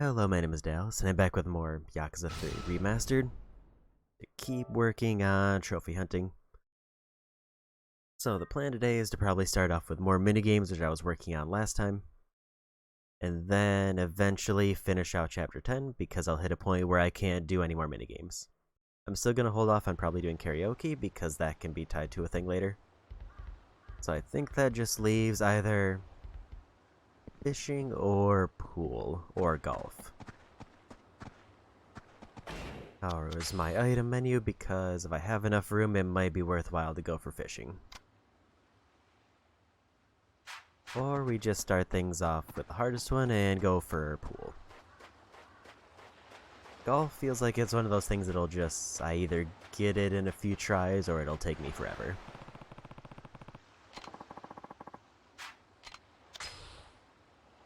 Hello, my name is Dallas, and I'm back with more Yakuza 3 Remastered to keep working on trophy hunting. So the plan today is to probably start off with more minigames, which I was working on last time, and then eventually finish out Chapter 10, because I'll hit a point where I can't do any more minigames. I'm still going to hold off on probably doing karaoke, because that can be tied to a thing later. So I think that just leaves either fishing or pool or golf. Power is my item menu because if I have enough room, it might be worthwhile to go for fishing. Or we just start things off with the hardest one and go for pool. Golf feels like it's one of those things that'll just, I either get it in a few tries or it'll take me forever.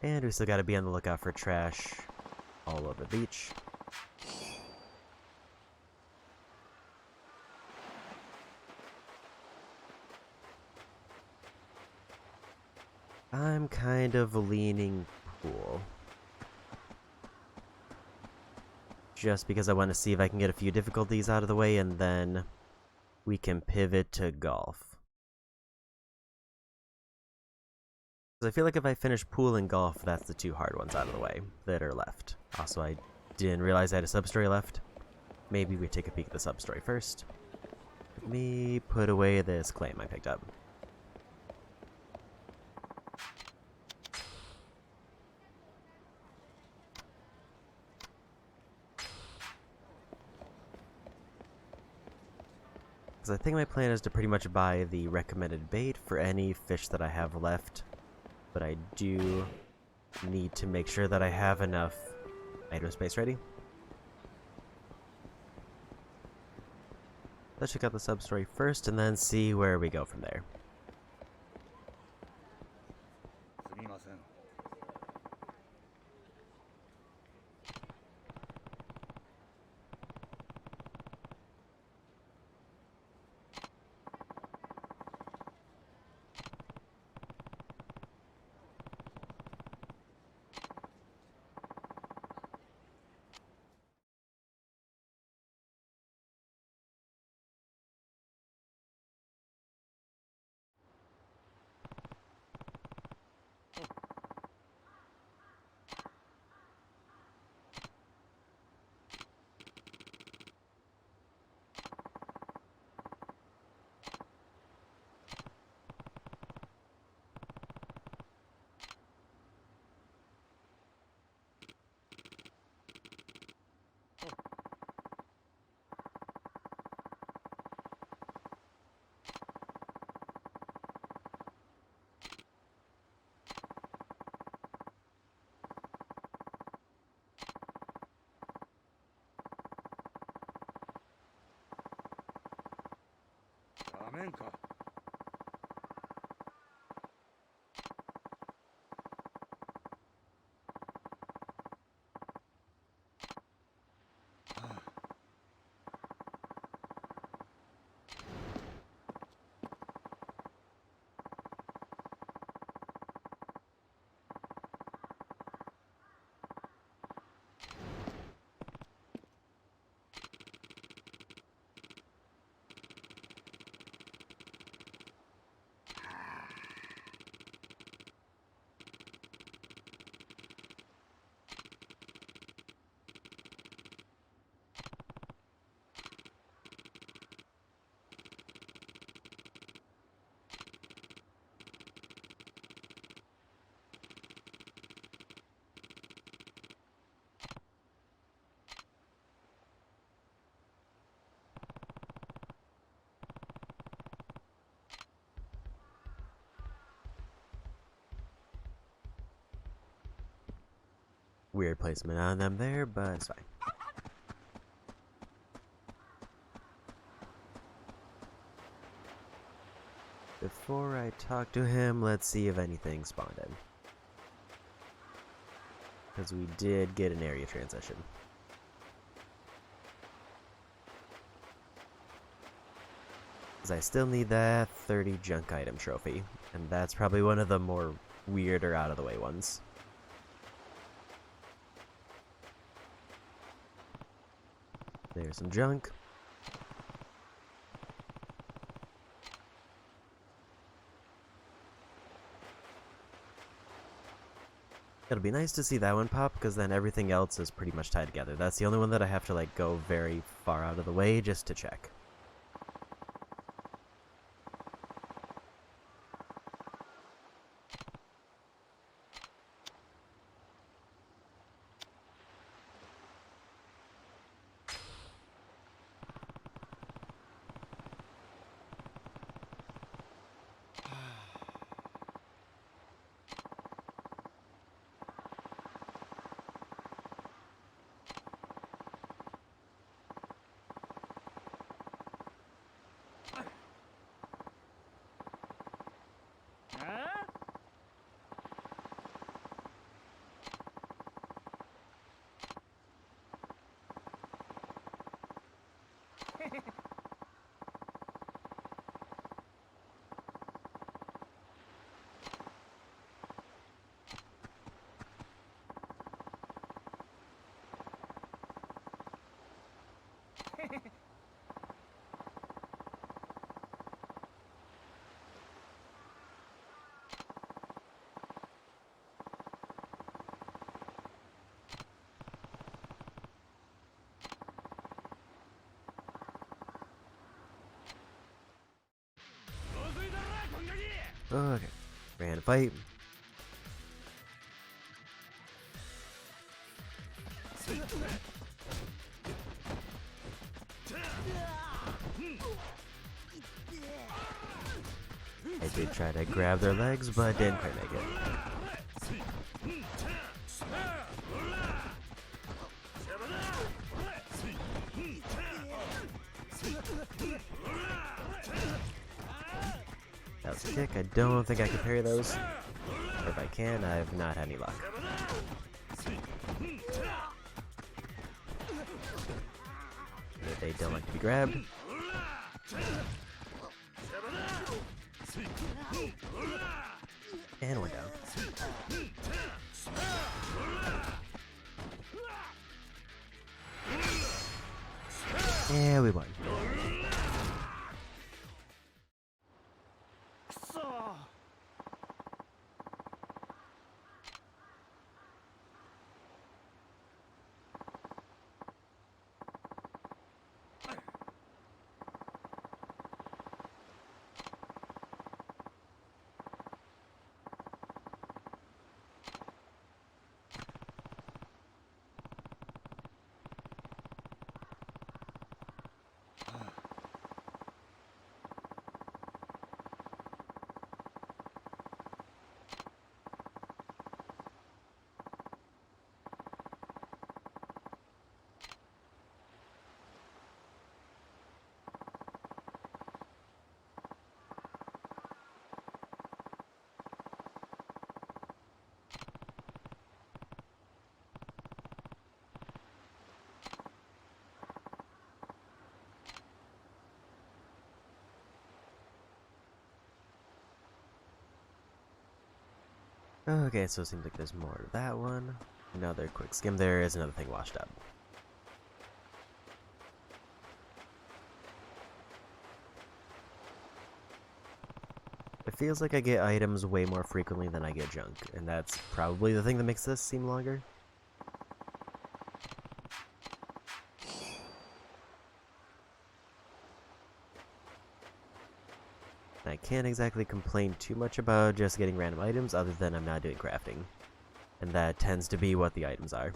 And we still gotta be on the lookout for trash all over the beach. I'm kind of leaning pool. Just because I want to see if I can get a few difficulties out of the way and then we can pivot to golf. I feel like if I finish pool and golf, that's the two hard ones out of the way that are left. Also, I didn't realize I had a sub-story left. Maybe we take a peek at the sub-story first. Let me put away this claim I picked up. Because I think my plan is to pretty much buy the recommended bait for any fish that I have left. But I do need to make sure that I have enough item space ready. Let's check out the sub-story first and then see where we go from there. Weird placement on them there, but it's fine. Before I talk to him, let's see if anything spawned in. Because we did get an area transition. Because I still need that 30 junk item trophy, and that's probably one of the more weirder out of the way ones. There's some junk. It'll be nice to see that one pop, because then everything else is pretty much tied together. That's the only one that I have to like go very far out of the way just to check. Okay, ran a fight. I did try to grab their legs, but didn't quite make it. That was a kick. I don't think I can parry those. Or if I can, I've not had any luck. They don't like to be grabbed. And one down. And we won. Okay, so it seems like there's more to that one. Another quick skim. There is another thing washed up. It feels like I get items way more frequently than I get junk, and that's probably the thing that makes this seem longer. I can't exactly complain too much about just getting random items other than I'm not doing crafting. And that tends to be what the items are.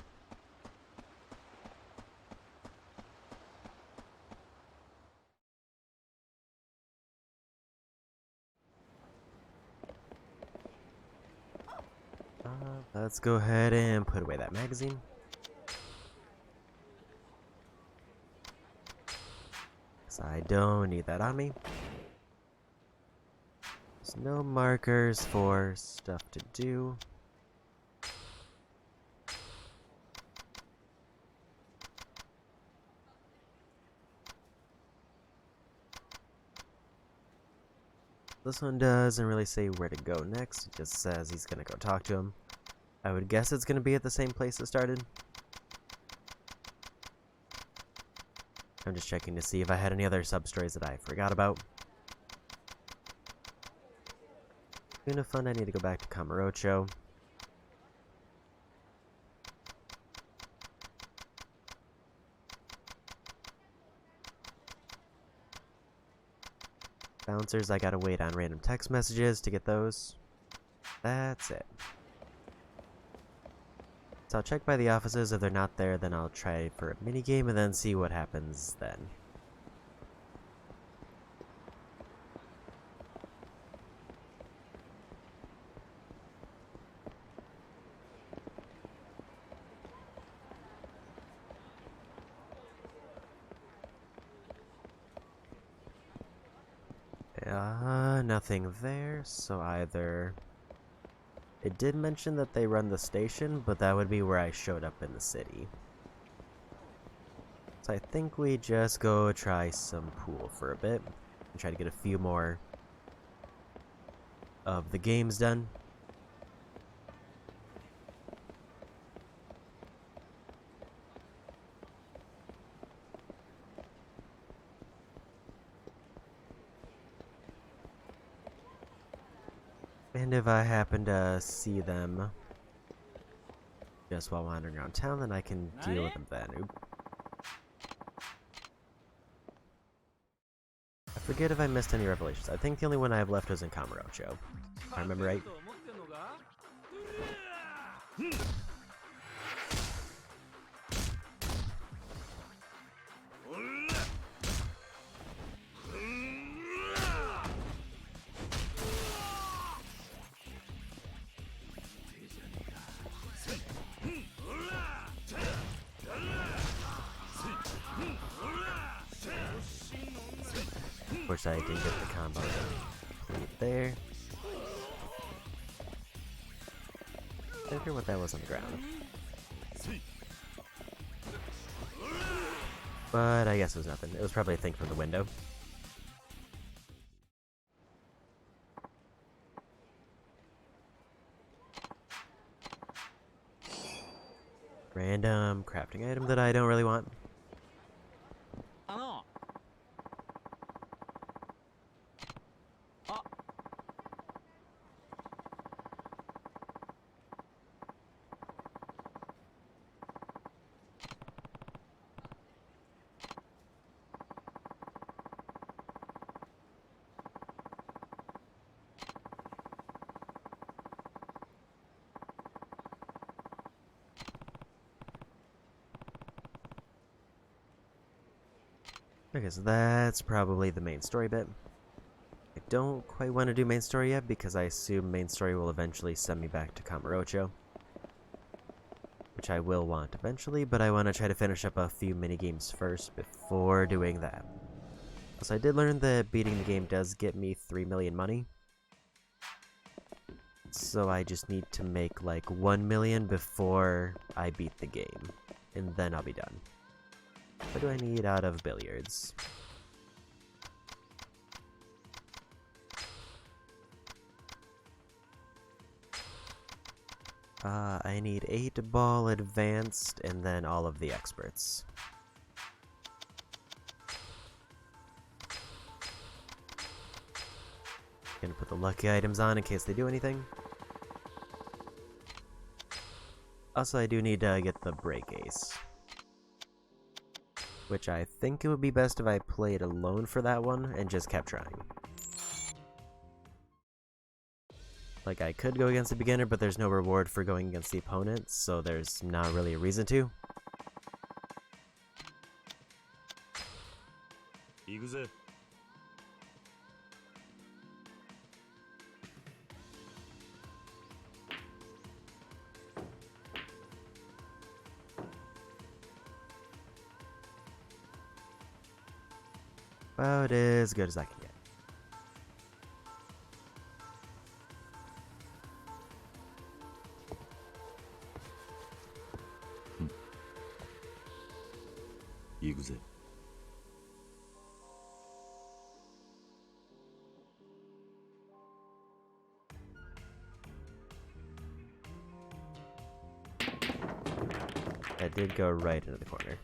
Let's go ahead and put away that magazine. So I don't need that on me. There's no markers for stuff to do. This one doesn't really say where to go next. It just says he's gonna go talk to him. I would guess it's gonna be at the same place it started. I'm just checking to see if I had any other sub-stories that I forgot about. Speaking of fun, I need to go back to Kamurocho. Bouncers, I gotta wait on random text messages to get those. That's it. So I'll check by the offices. If they're not there, then I'll try for a minigame and then see what happens then. Nothing there, so either... It did mention that they run the station, but that would be where I showed up in the city. So I think we just go try some pool for a bit, and try to get a few more of the games done. And if I happen to see them just while wandering around town, then I can deal with them then. Oop. I forget if I missed any revelations. I think the only one I have left was in Kamurocho, if I remember right. Unfortunately, I didn't get the combo complete there. I wonder what that was on the ground. But I guess it was nothing. It was probably a thing from the window. Random crafting item that I don't really want. Okay, so that's probably the main story bit. I don't quite want to do main story yet because I assume main story will eventually send me back to Kamurocho, which I will want eventually, but I want to try to finish up a few minigames first before doing that. So I did learn that beating the game does get me 3 million money, so I just need to make like 1 million before I beat the game, and then I'll be done. What do I need out of billiards? I need 8 ball advanced and then all of the experts. Gonna put the lucky items on in case they do anything. Also, I do need to get the break ace, which I think it would be best if I played alone for that one and just kept trying. Like, I could go against the beginner, but there's no reward for going against the opponent, so there's not really a reason to. Yakuza. About as good as I can get. Yakuza. That did go right into the corner.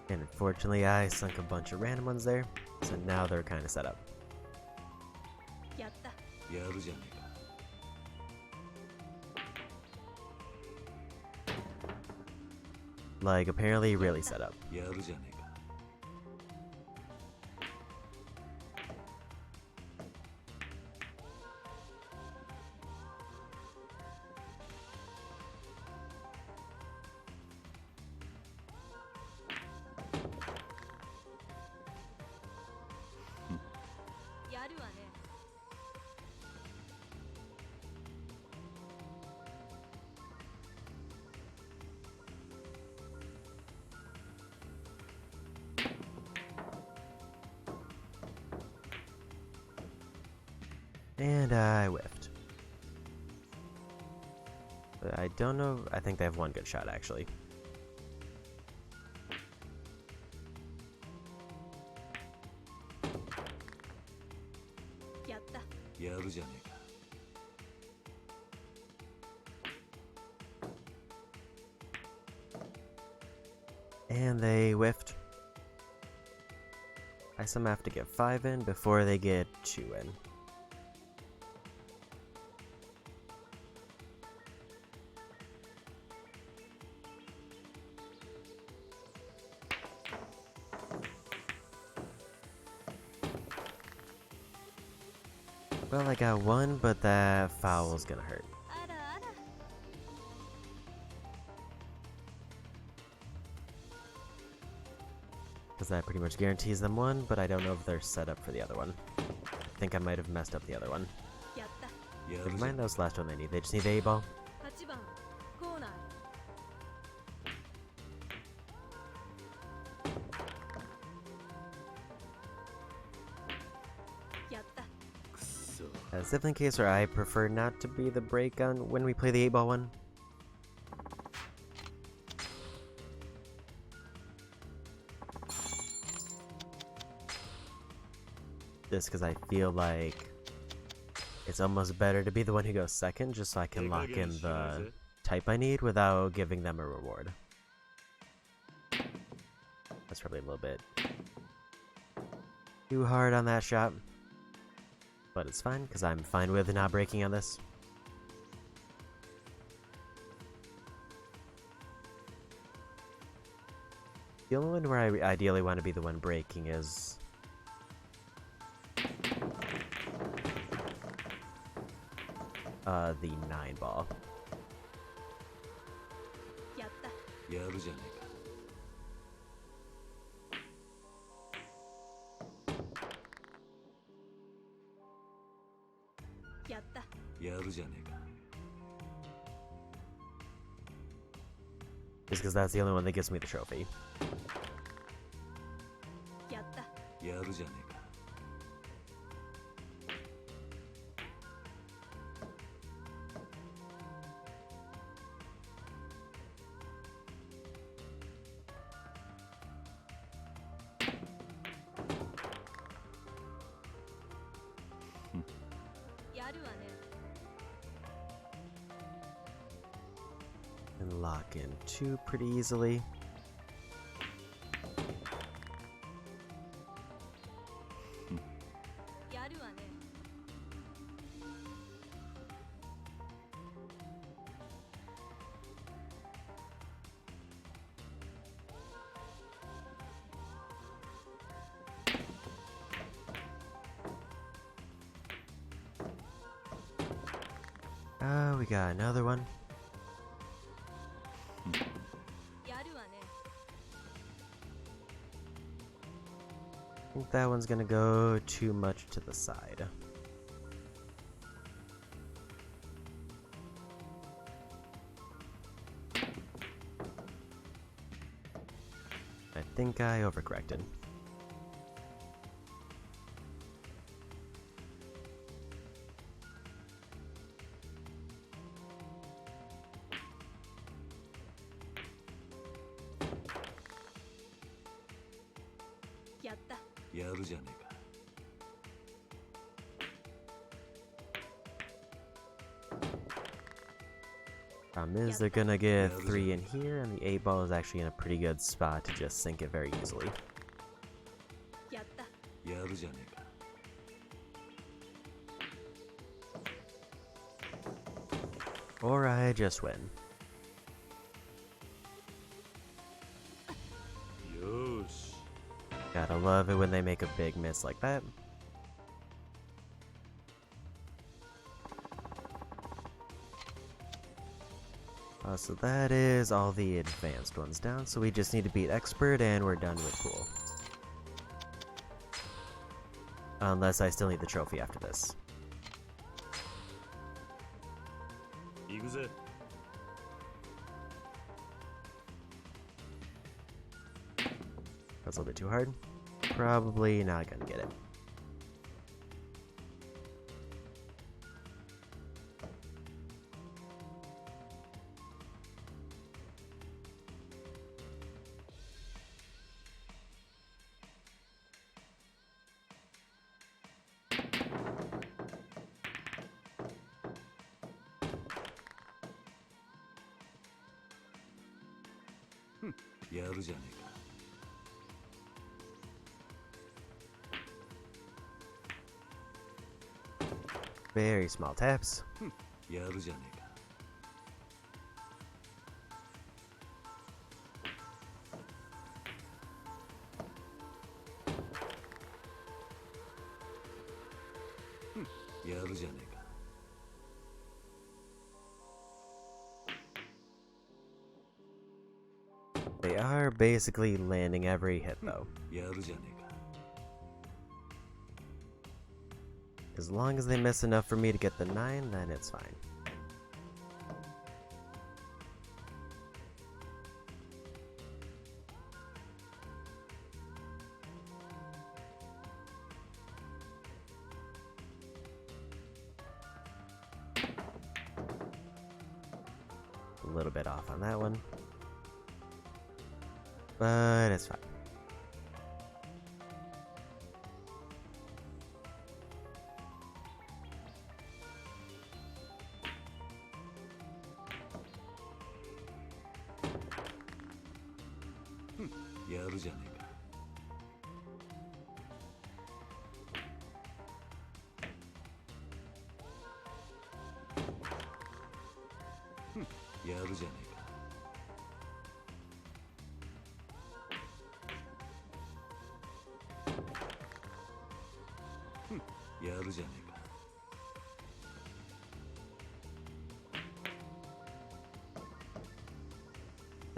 And unfortunately, I sunk a bunch of random ones there, so now they're kind of set up. Like, apparently really set up. And I whiffed. But I don't know, I think they have one good shot actually. And they whiffed. I somehow have to get 5 in before they get 2 in. Well, I got 1, but that foul's gonna hurt. Because that pretty much guarantees them 1, but I don't know if they're set up for the other one. I think I might have messed up the other one. Never mind, that was the last one they need. They just need the 8-ball. It's definitely a case where I prefer not to be the break on when we play the 8-ball one. Just because I feel like it's almost better to be the one who goes second, just so I can lock in the type I need without giving them a reward. That's probably a little bit too hard on that shot. But it's fine, because I'm fine with not breaking on this. The only one where I ideally want to be the one breaking is the 9-ball. Just because that's the only one that gives me the trophy. And lock in 2 pretty easily. We got another one. I think that one's gonna go too much to the side. I think I overcorrected. Problem is, they're gonna get 3 in here, and the 8 ball is actually in a pretty good spot to just sink it very easily. Or I just win. Gotta love it when they make a big miss like that. So that is all the advanced ones down, so we just need to beat expert and we're done with pool. Unless I still need the trophy after this. Yakuza. That's a little bit too hard. Probably not gonna get it. Very small taps. They are basically landing every hit though. As long as they miss enough for me to get the 9, then it's fine. A little bit off on that one, but it's fine.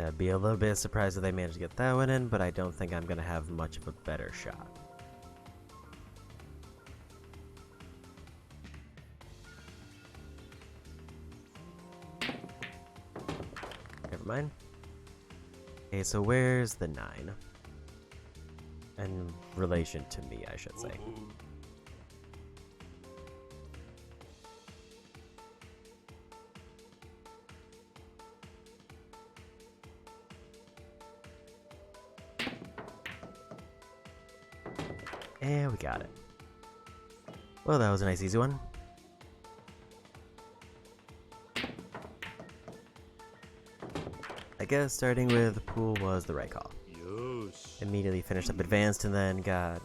I'd be a little bit surprised if they managed to get that one in, but I don't think I'm gonna have much of a better shot. Never mind. Okay, so where's the 9? In relation to me, I should say. And we got it. Well, that was a nice easy one. I guess starting with pool was the right call. Immediately finished up advanced and then got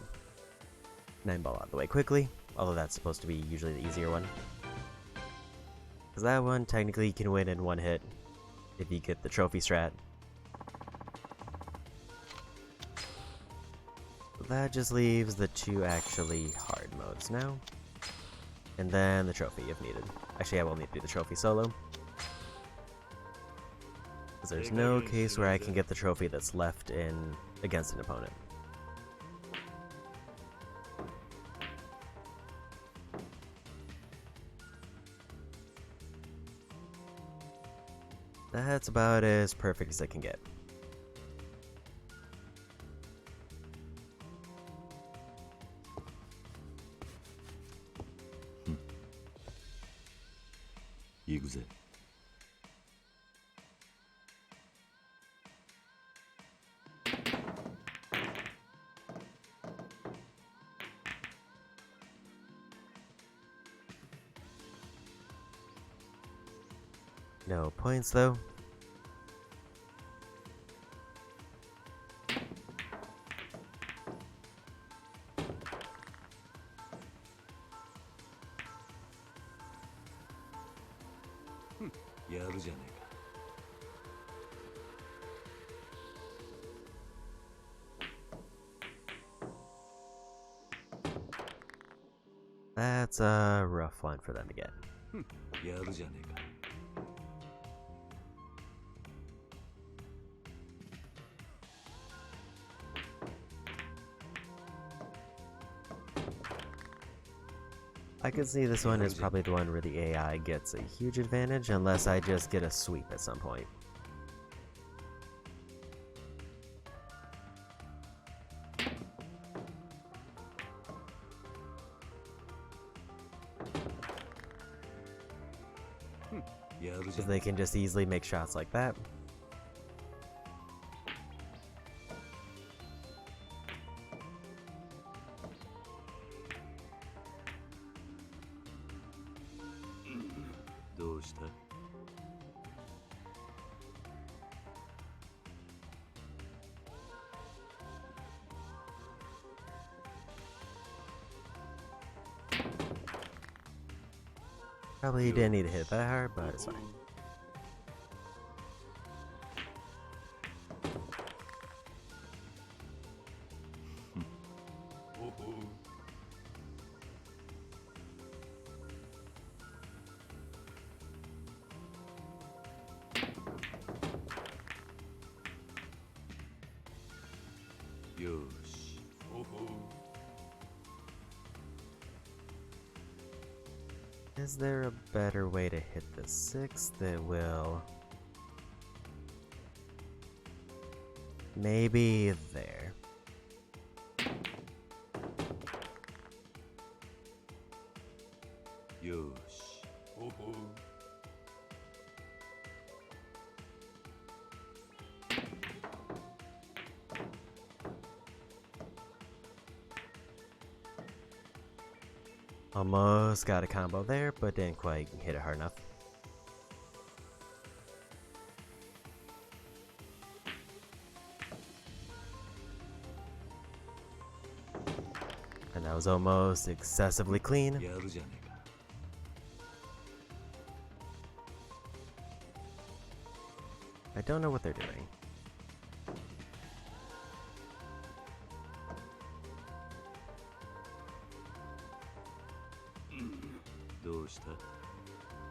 9 ball out of the way quickly, although that's supposed to be usually the easier one. Because that one technically you can win in 1 hit if you get the trophy strat. That just leaves the 2 actually hard modes now. And then the trophy if needed. Actually, I will need to do the trophy solo. Because there's no case where I can get the trophy that's left in against an opponent. That's about as perfect as I can get. Yakuza. No points though. That's a rough one for them to get. I could see this one is probably the one where the AI gets a huge advantage unless I just get a sweep at some point. Because they can just easily make shots like that. Probably didn't need to hit that hard, but it's fine. Is there a better way to hit the 6 that will... Maybe there. Almost got a combo there, but didn't quite hit it hard enough. And that was almost excessively clean. I don't know what they're doing.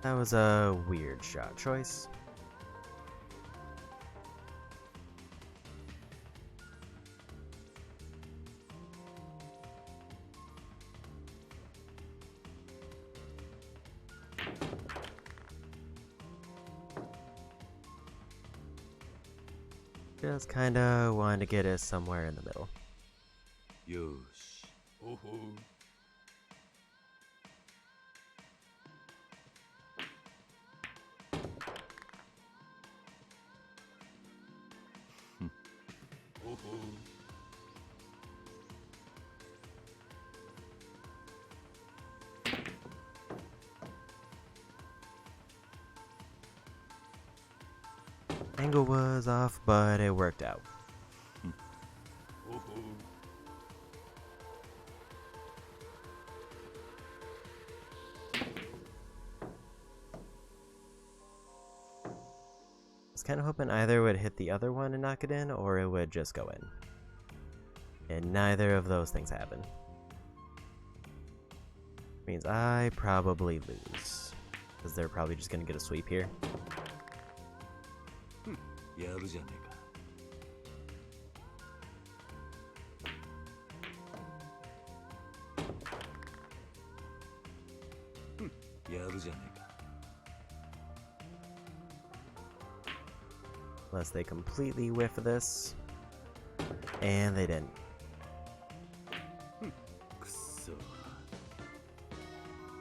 That was a weird shot choice. Just kinda wanted to get it somewhere in the middle. Angle was off, but it worked out. I was kind of hoping either would hit the other one and knock it in, or it would just go in. And neither of those things happened. Means I probably lose. Because they're probably just going to get a sweep here. Unless they completely whiff of this. And they didn't.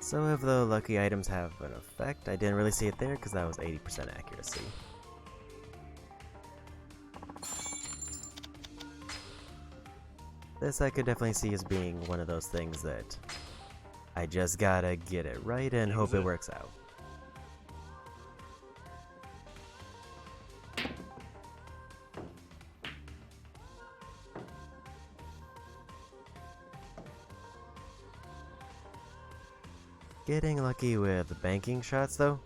So if the lucky items have an effect, I didn't really see it there because that was 80% accuracy. This I could definitely see as being one of those things that I just gotta get it right and hope it works out. Getting lucky with banking shots, though.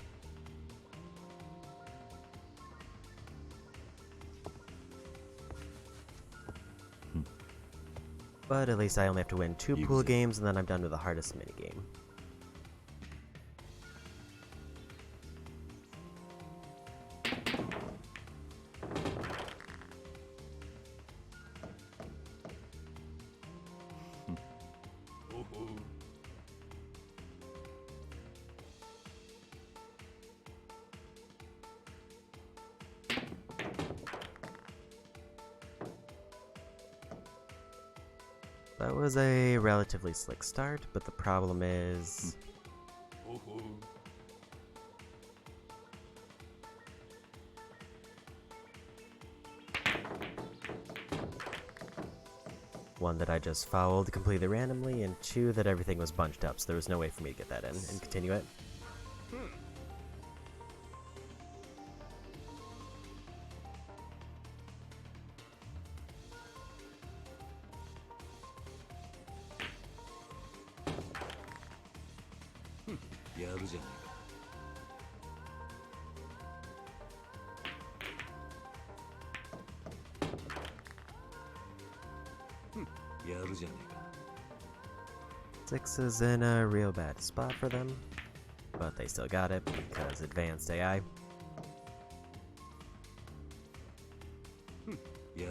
But at least I only have to win 2 pool games, and then I'm done with the hardest minigame. That was a relatively slick start, but the problem is... one, that I just fouled completely randomly, and 2, that everything was bunched up, so there was no way for me to get that in and continue it. Six is in a real bad spot for them, but they still got it because advanced AI. Yeah,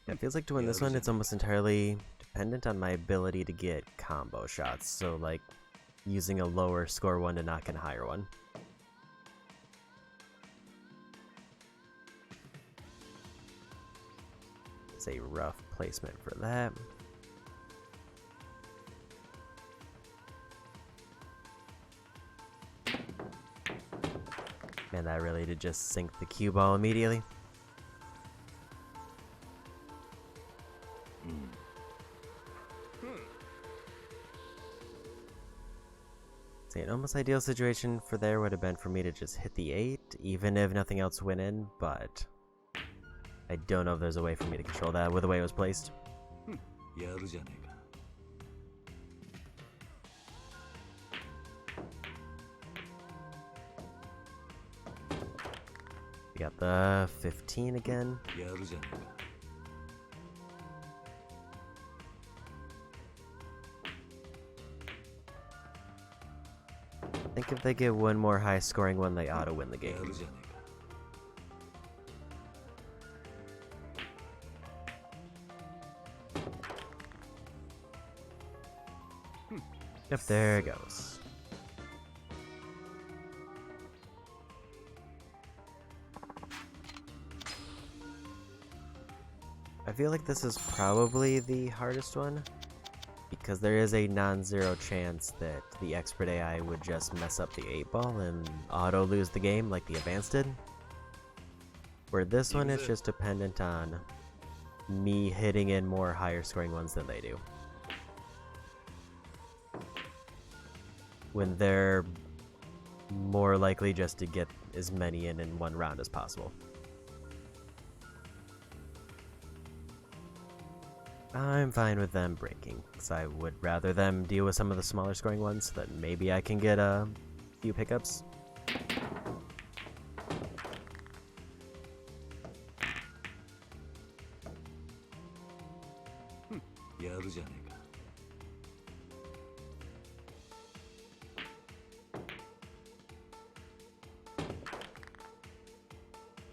it feels like to win this one, it's almost entirely dependent on my ability to get combo shots, so like using a lower score one to knock in a higher one. It's a rough placement for that. Man, that really did just sink the cue ball immediately. See, an almost ideal situation for there would have been for me to just hit the 8, even if nothing else went in, but I don't know if there's a way for me to control that with the way it was placed. We got the 15 again. I think if they get one more high scoring one, they ought to win the game. Yep, there it goes. I feel like this is probably the hardest one, because there is a non-zero chance that the expert AI would just mess up the 8 ball and auto lose the game like the advanced did. Where this one is just dependent on me hitting in more higher scoring ones than they do. When they're more likely just to get as many in one round as possible. I'm fine with them breaking, because I would rather them deal with some of the smaller scoring ones so that maybe I can get a few pickups.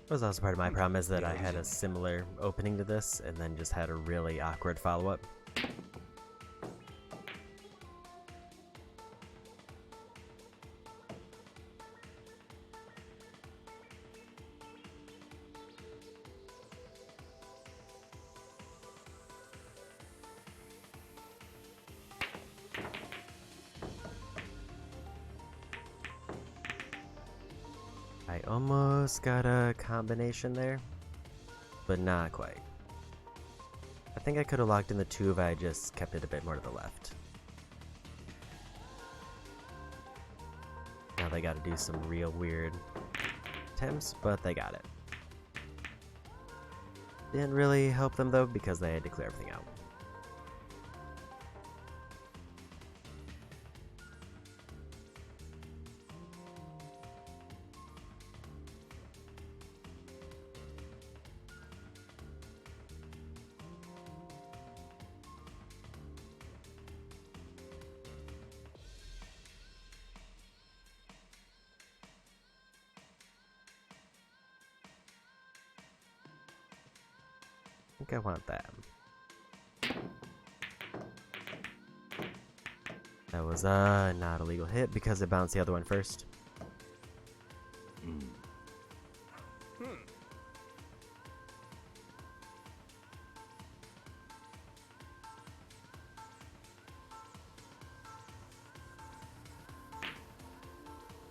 That was also part of my problem, is that I had a similar opening to this and then just had a really awkward follow-up. I almost got a combination there, but not quite. I think I could have locked in the 2 if I just kept it a bit more to the left. Now they gotta do some real weird attempts, but they got it. Didn't really help them though because they had to clear everything out. I think I want that. That was not a legal hit because it bounced the other one first.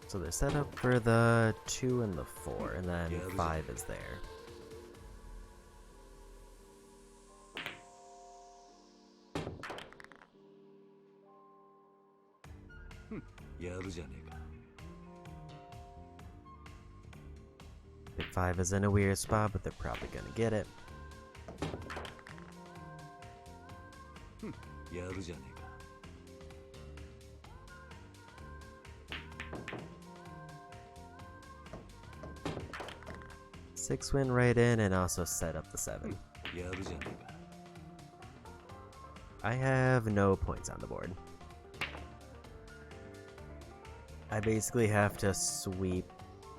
So they're set up for the 2 and the 4, and then 5 is there. Hit 5 is in a weird spot, but they're probably gonna get it. Six win right in and also set up the 7. I have no points on the board. I basically have to sweep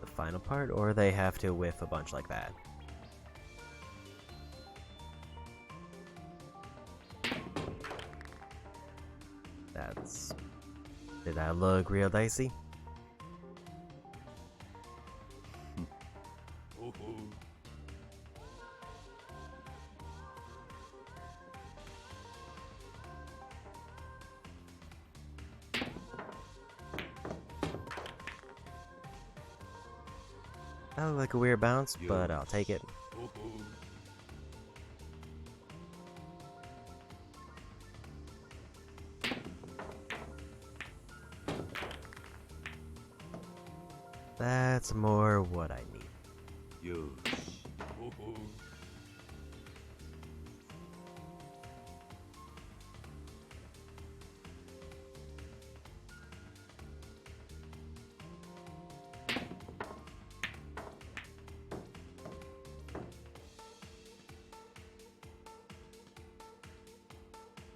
the final part, or they have to whiff a bunch like that. Did that look real dicey? That looked like a weird bounce, but I'll take it. That's more what I need.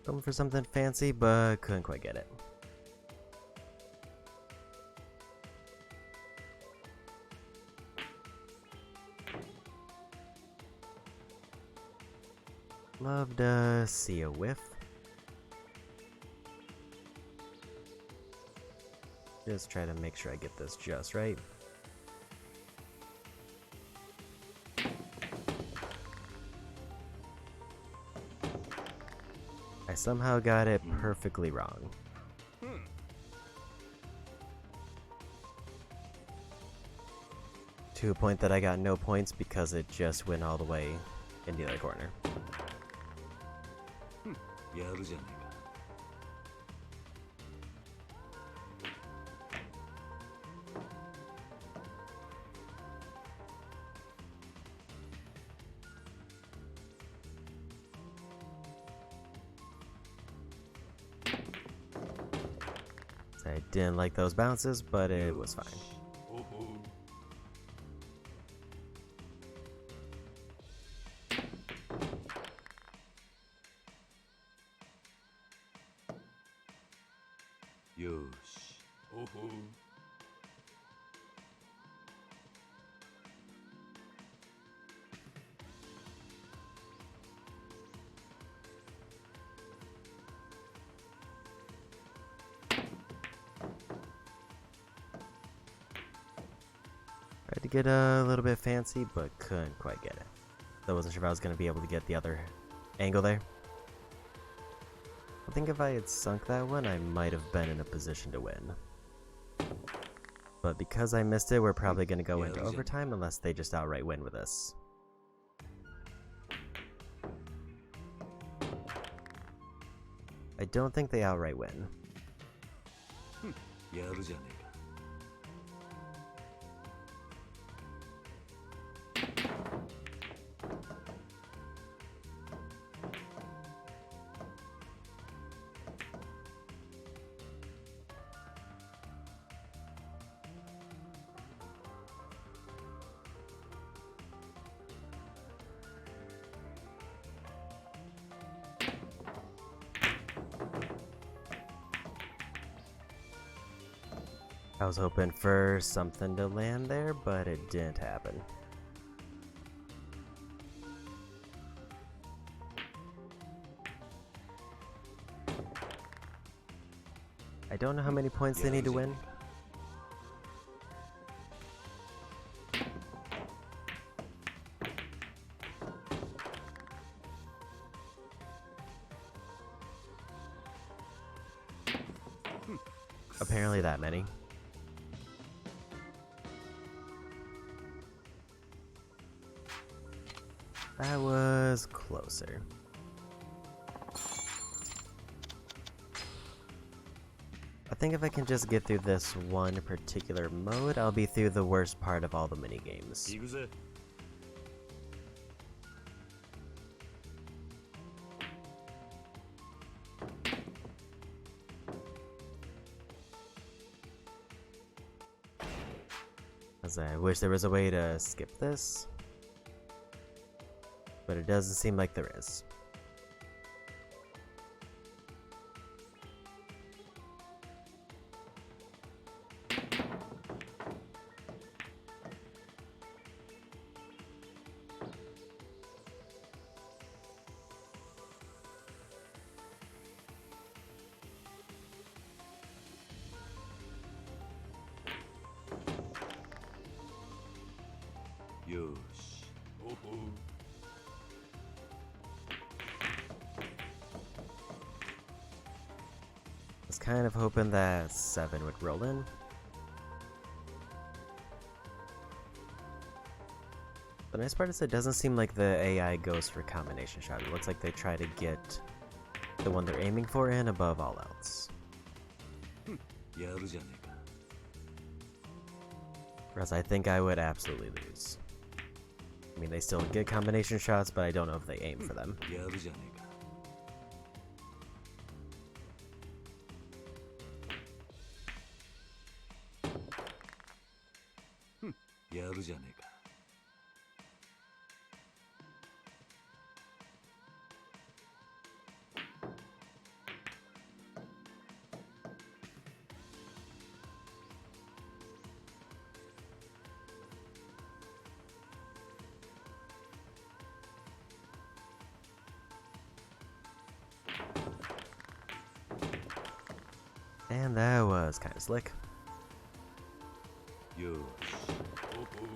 Going for something fancy, but couldn't quite get it. Love to see a whiff. Just try to make sure I get this just right. I somehow got it perfectly wrong. To a point that I got no points because it just went all the way in the other corner. I didn't like those bounces, but it was fine. Tried to get a little bit fancy, but couldn't quite get it. I wasn't sure if I was going to be able to get the other angle there. I think if I had sunk that one, I might have been in a position to win. But because I missed it, we're probably going to go into overtime unless they just outright win with this. I don't think they outright win. I was hoping for something to land there, but it didn't happen. I don't know how many points they need to win. Apparently that many. That was closer. I think if I can just get through this one particular mode, I'll be through the worst part of all the minigames. 行くぜ。 As I wish there was a way to skip this, but it doesn't seem like there is. Yosh. Oh, oh. I was kind of hoping that 7 would roll in. The nice part is it doesn't seem like the AI goes for combination shot. It looks like they try to get the one they're aiming for in above all else. やるじゃねえか。 Whereas I think I would absolutely lose. I mean, they still get combination shots, but I don't know if they aim for them. やるじゃねえか。 やるじゃねえか。 And that was kind of slick. Yosh. Oh, oh.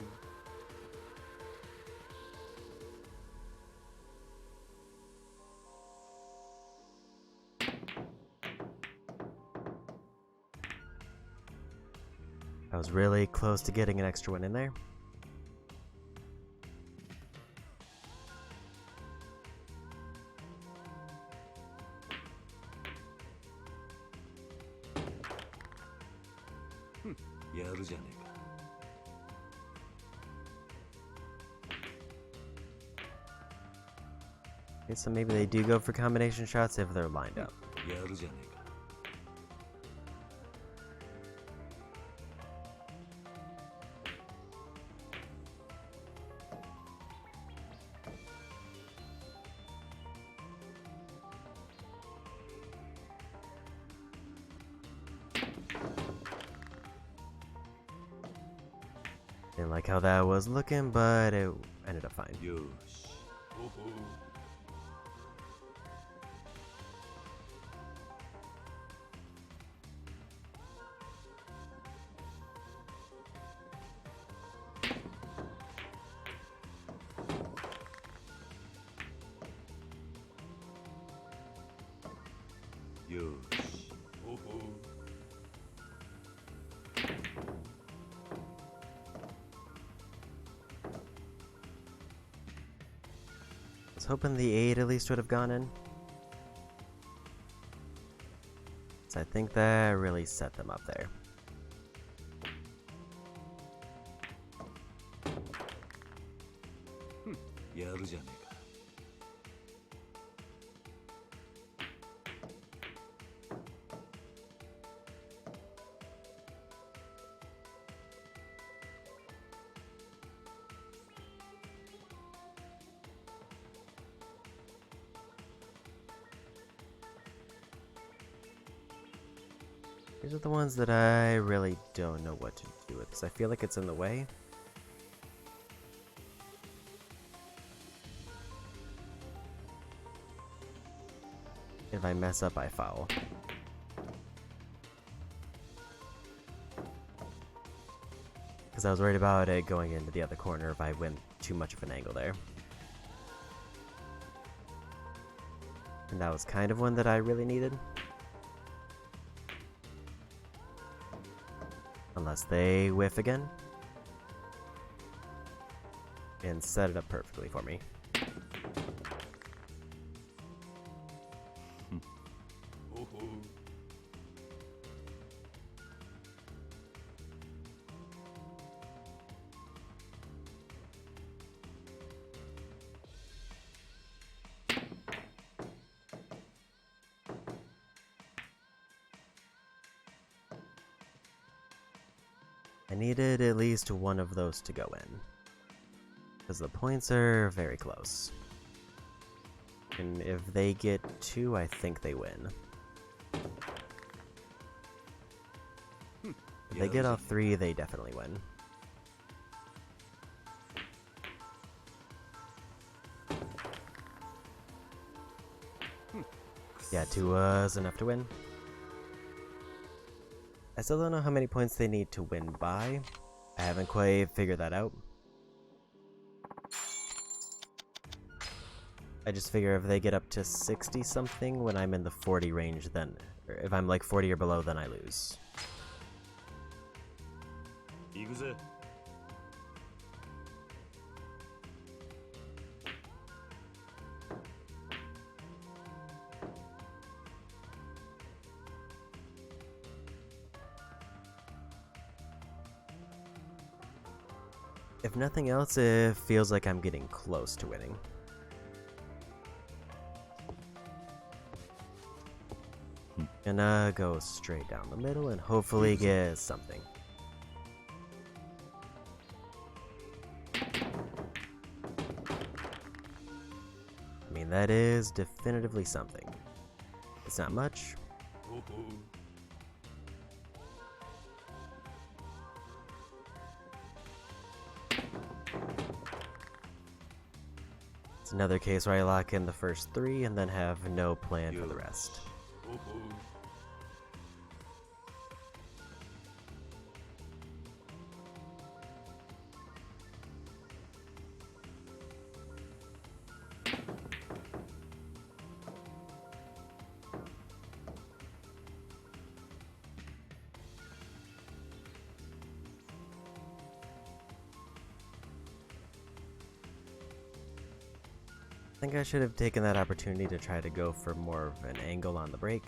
I was really close to getting an extra one in there. Ya やるじゃねえか。 Okay, so maybe they do go for combination shots if they're lined up. やるじゃねえか。 Didn't like how that was looking, but it ended up fine. Yosh. Oh, oh. Yosh. Oh, oh. I was hoping the 8 at least would have gone in. So I think that really set them up there. Ya やるじゃねえか。 I These are the ones that I really don't know what to do with, because I feel like it's in the way. If I mess up, I foul. Because I was worried about it going into the other corner if I went too much of an angle there. And that was kind of one that I really needed. Unless they whiff again. And set it up perfectly for me. I needed at least one of those to go in, because the points are very close. And if they get 2, I think they win. If they get all 3, they definitely win. Yeah, 2 was enough to win. I still don't know how many points they need to win by. I haven't quite figured that out. I just figure if they get up to 60 something when I'm in the 40 range, then, or if I'm like 40 or below, then I lose. Yakuza. If nothing else, it feels like I'm getting close to winning. Gonna go straight down the middle and hopefully get something. I mean, that is definitively something. It's not much. It's another case where I lock in the first 3 and then have no plan for the rest. I think I should have taken that opportunity to try to go for more of an angle on the break.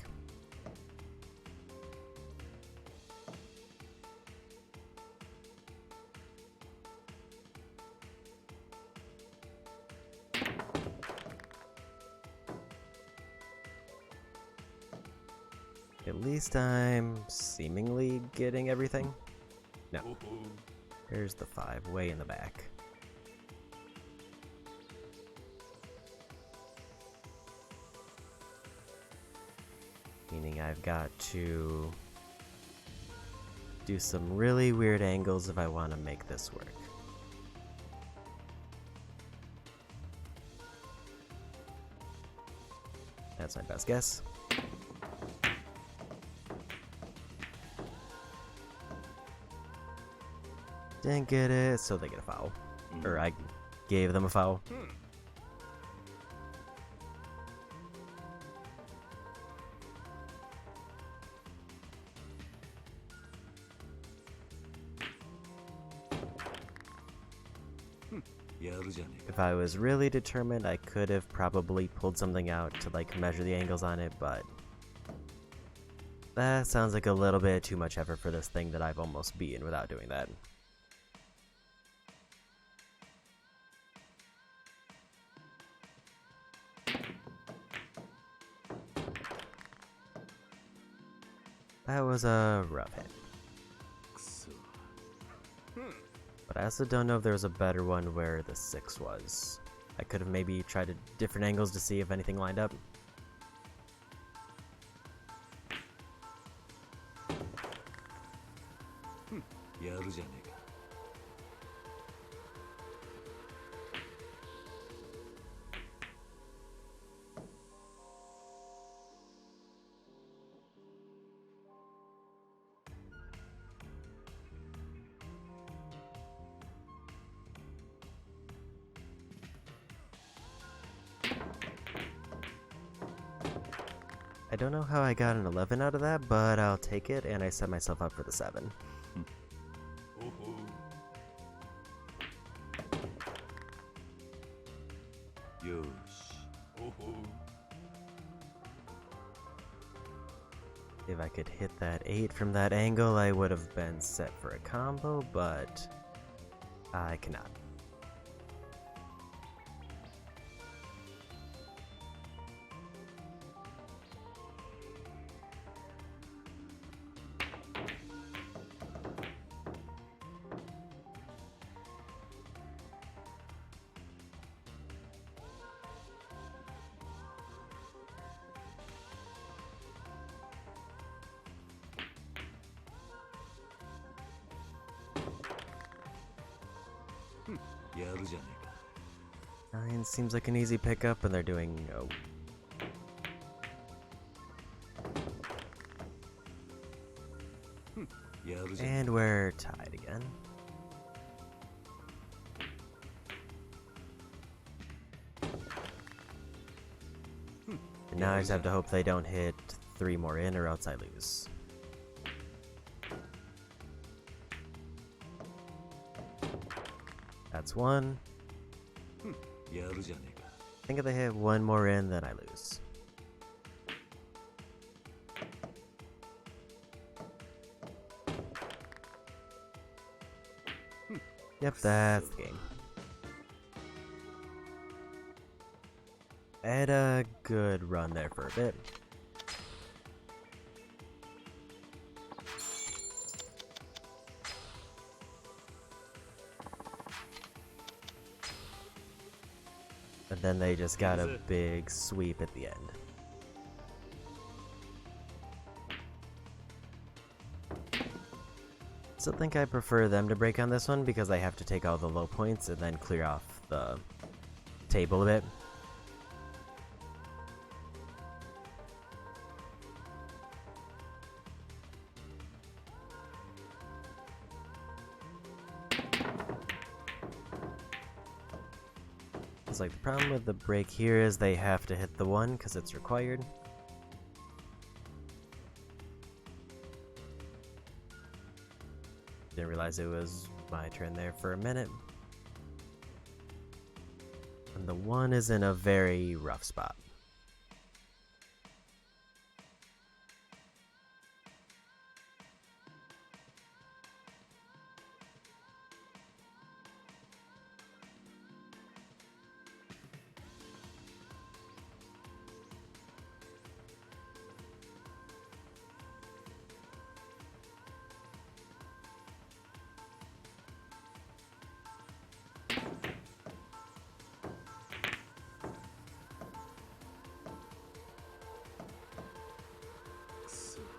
At least I'm seemingly getting everything. No. There's the 5 way in the back. Meaning I've got to do some really weird angles if I want to make this work. That's my best guess. Didn't get it, so they get a foul. Or I gave them a foul. If I was really determined, I could have probably pulled something out to like measure the angles on it, but that sounds like a little bit too much effort for this thing that I've almost beaten without doing that. That was a rough hit. But I also don't know if there was a better one where the 6 was. I could have maybe tried different angles to see if anything lined up. やるじゃねえか。 I don't know how I got an 11 out of that, but I'll take it, and I set myself up for the 7. ほほう。よーし。ほほう。 If I could hit that 8 from that angle, I would have been set for a combo, but I cannot. Nine seems like an easy pickup, and they're doing. Oh. And we're tied again. And now I just have to hope they don't hit 3 more in, or else I lose. That's 1. I think if they hit 1 more in, then I lose. Yep, that's the game. I had a good run there for a bit. And then they just got a big sweep at the end. Still think I prefer them to break on this one because I have to take all the low points and then clear off the table a bit. It's like the problem with the break here is they have to hit the 1 because it's required. Didn't realize it was my turn there for a minute. And the 1 is in a very rough spot.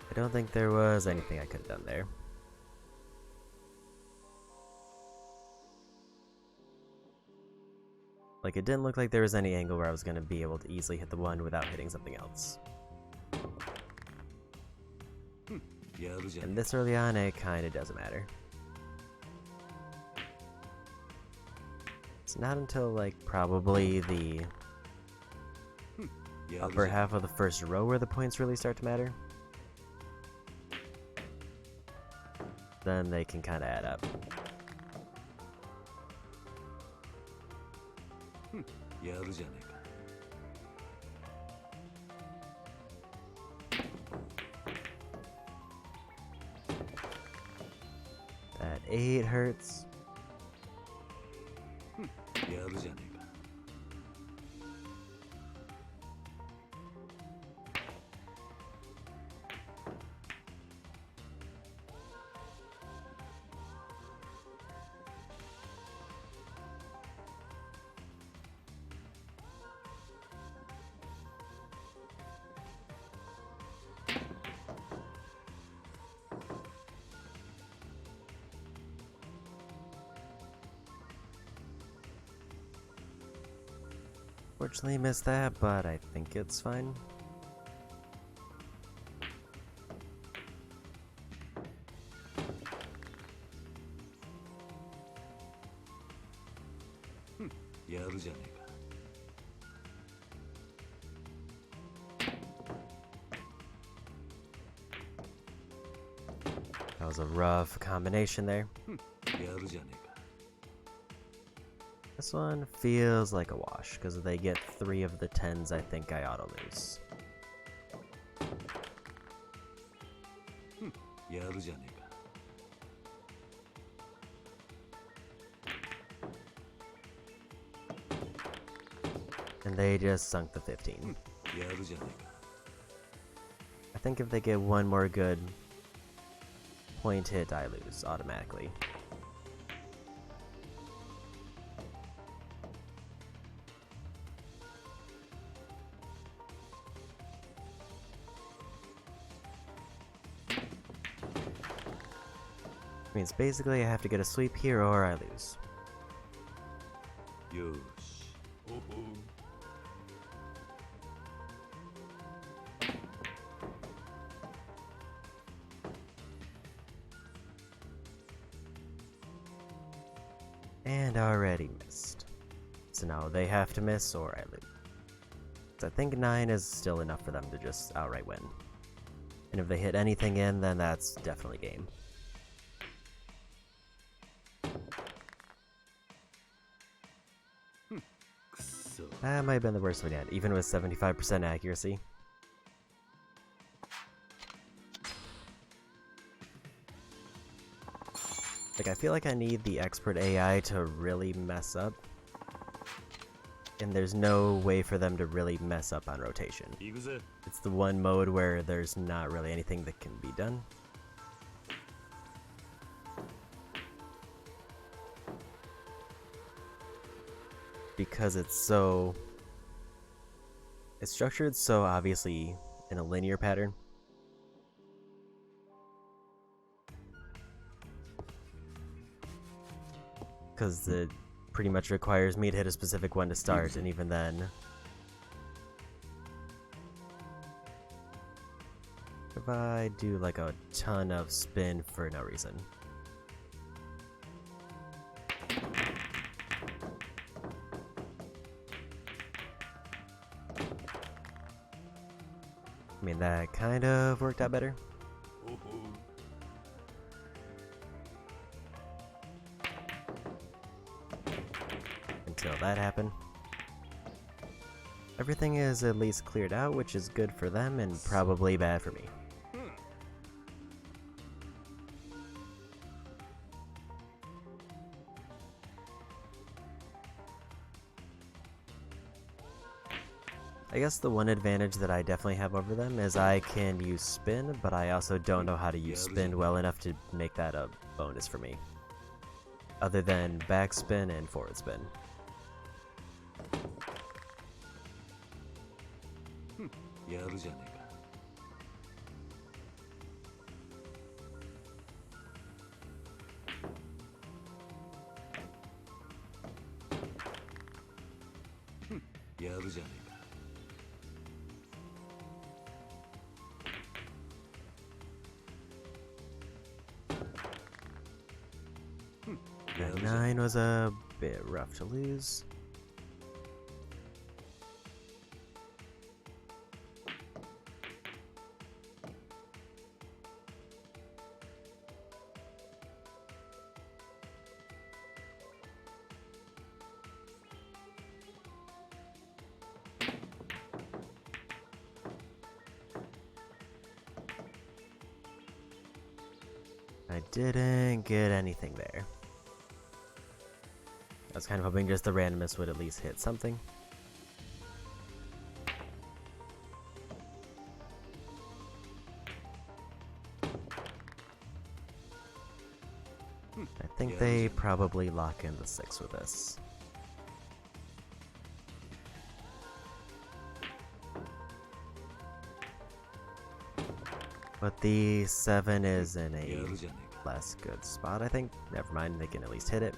I don't think there was anything I could have done there. Like, it didn't look like there was any angle where I was going to be able to easily hit the 1 without hitting something else. And this early on, it kind of doesn't matter. It's not until, like, probably the upper half of the first row where the points really start to matter. Then they can kind of add up. That 8 hurts. Fortunately missed that, but I think it's fine. That was a rough combination there. This one feels like a wash, because if they get 3 of the 10s, I think I ought to lose. And they just sunk the 15. I think if they get one more good point hit, I lose automatically. Means basically I have to get a sweep here or I lose. And already missed. So now they have to miss or I lose. So I think 9 is still enough for them to just outright win. And if they hit anything in, then that's definitely game. That might have been the worst one yet, even with 75% accuracy. Like, I feel like I need the expert AI to really mess up. And there's no way for them to really mess up on rotation. It's the one mode where there's not really anything that can be done. Because it's structured so obviously in a linear pattern. Because it pretty much requires me to hit a specific one to start, and even then, if I do like a ton of spin for no reason. I mean, that kind of worked out better. Until that happened. Everything is at least cleared out, which is good for them and probably bad for me. I guess the one advantage that I definitely have over them is I can use spin, but I also don't know how to use spin well enough to make that a bonus for me. Other than backspin and forward spin. That 9 was a bit rough to lose. I didn't get anything there. I was kind of hoping just the randomness would at least hit something. I think they probably lock in the 6 with this. But the 7 is in a less good spot, I think. Never mind, they can at least hit it.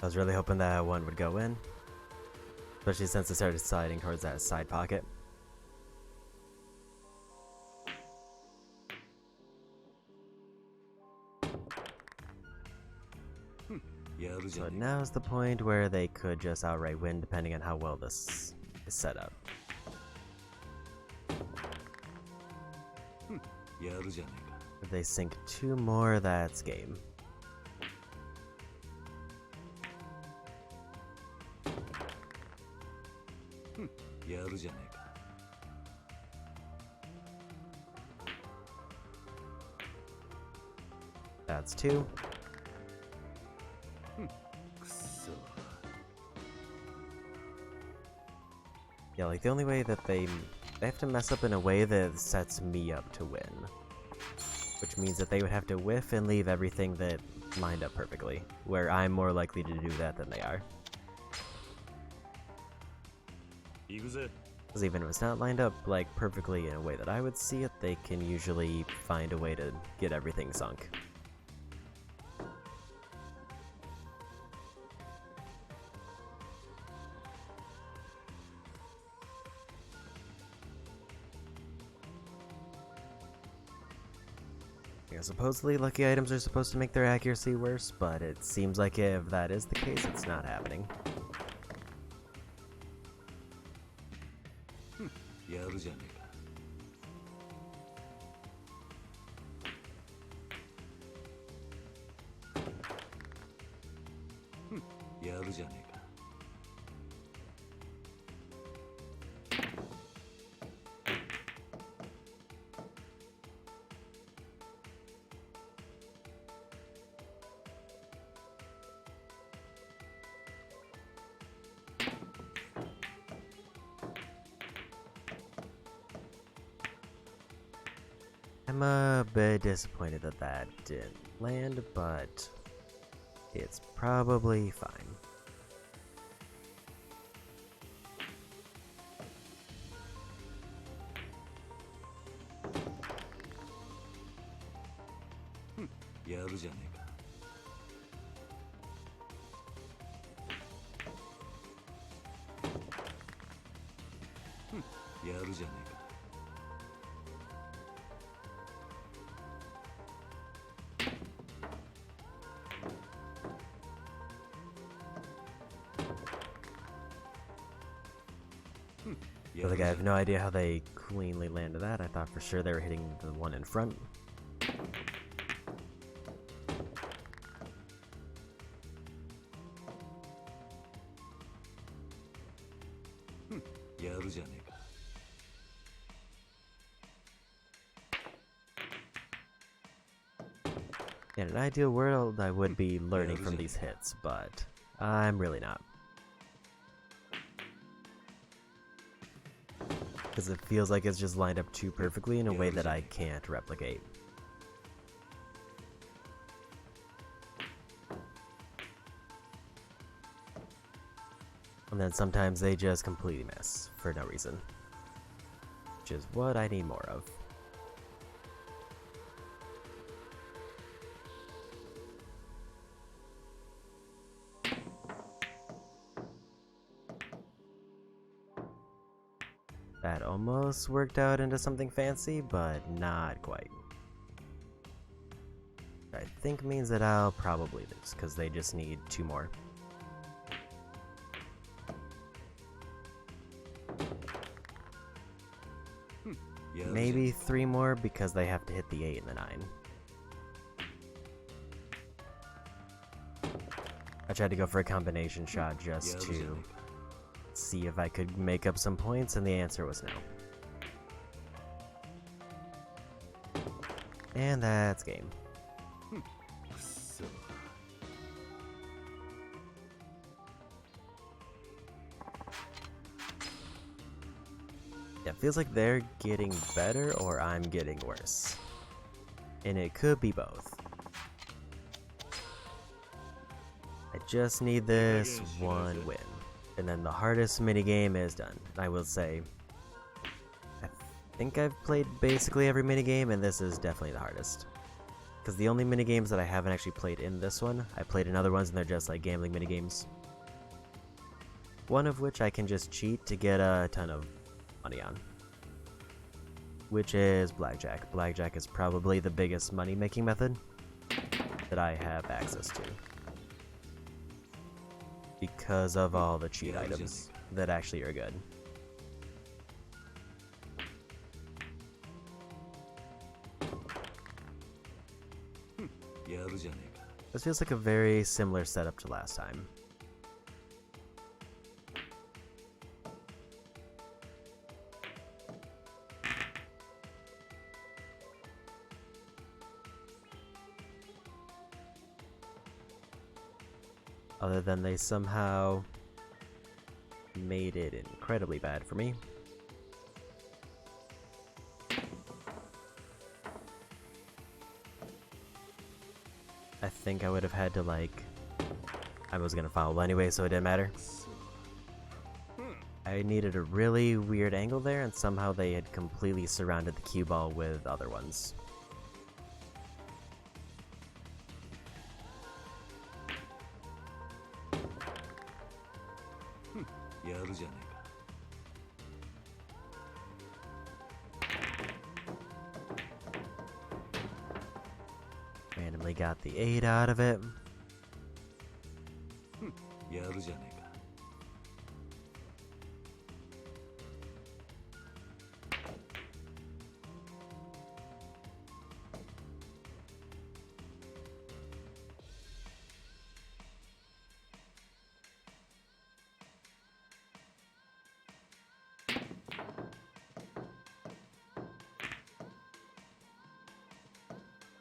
I was really hoping that one would go in, especially since it started sliding towards that side pocket. So now's the point where they could just outright win depending on how well this is set up. If they sink 2 more, that's game. That's 2. Yeah, like the only way that they have to mess up in a way that sets me up to win. Which means that they would have to whiff and leave everything that lined up perfectly, where I'm more likely to do that than they are. Because even if it's not lined up like perfectly in a way that I would see it, they can usually find a way to get everything sunk. Yeah, supposedly lucky items are supposed to make their accuracy worse, but it seems like if that is the case, it's not happening. I'm a bit disappointed that that didn't land, but it's probably fine. So like, I have no idea how they cleanly landed that. I thought for sure they were hitting the one in front. In an ideal world, I would be learning from these hits, but I'm really not. Because it feels like it's just lined up too perfectly in a way that I can't replicate. And then sometimes they just completely miss for no reason. Which is what I need more of. That almost worked out into something fancy, but not quite. I think means that I'll probably lose, because they just need 2 more. Maybe 3 more, because they have to hit the 8 and the 9. I tried to go for a combination shot just to see if I could make up some points, and the answer was no. And that's game. Yeah, it feels like they're getting better or I'm getting worse. And it could be both. I just need this one win. And then the hardest minigame is done. I will say, I think I've played basically every minigame, and this is definitely the hardest. Because the only minigames that I haven't actually played in this one, I played in other ones and they're just like gambling minigames. One of which I can just cheat to get a ton of money on. Which is blackjack. Blackjack is probably the biggest money making method that I have access to. Because of all the cheat items that actually are good. This feels like a very similar setup to last time. Other than they somehow made it incredibly bad for me. I think I would have had to, like, I was gonna foul anyway, so it didn't matter. I needed a really weird angle there, and somehow they had completely surrounded the cue ball with other ones. Randomly got the 8 out of it.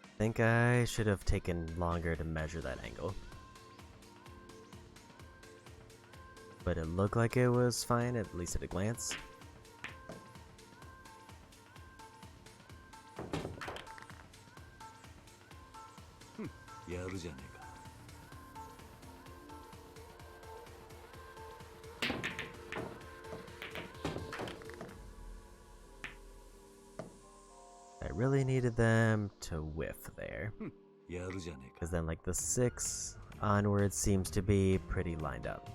I think I should have taken longer to measure that angle. But it looked like it was fine, at least at a glance. I really needed them to whiff there. Because then like the 6 onwards seems to be pretty lined up.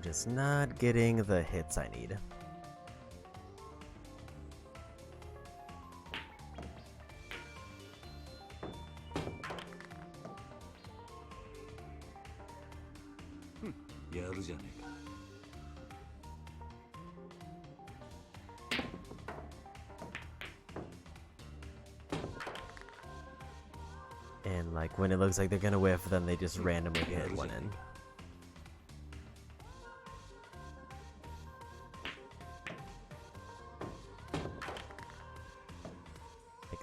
Just not getting the hits I need. And like when it looks like they're gonna whiff, then they just randomly hit one in.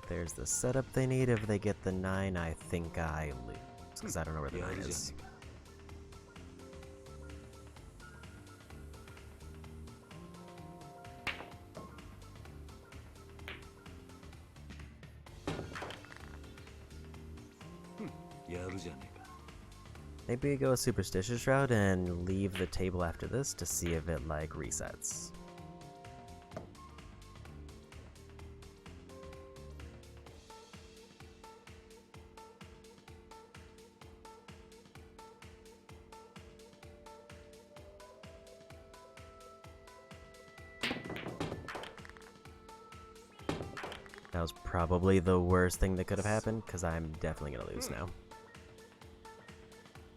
There's the setup they need. If they get the 9, I think I lose. Because I don't know where the 9 is. Maybe go a superstitious route and leave the table after this to see if it like resets. That was probably the worst thing that could have happened, because I'm definitely going to lose now.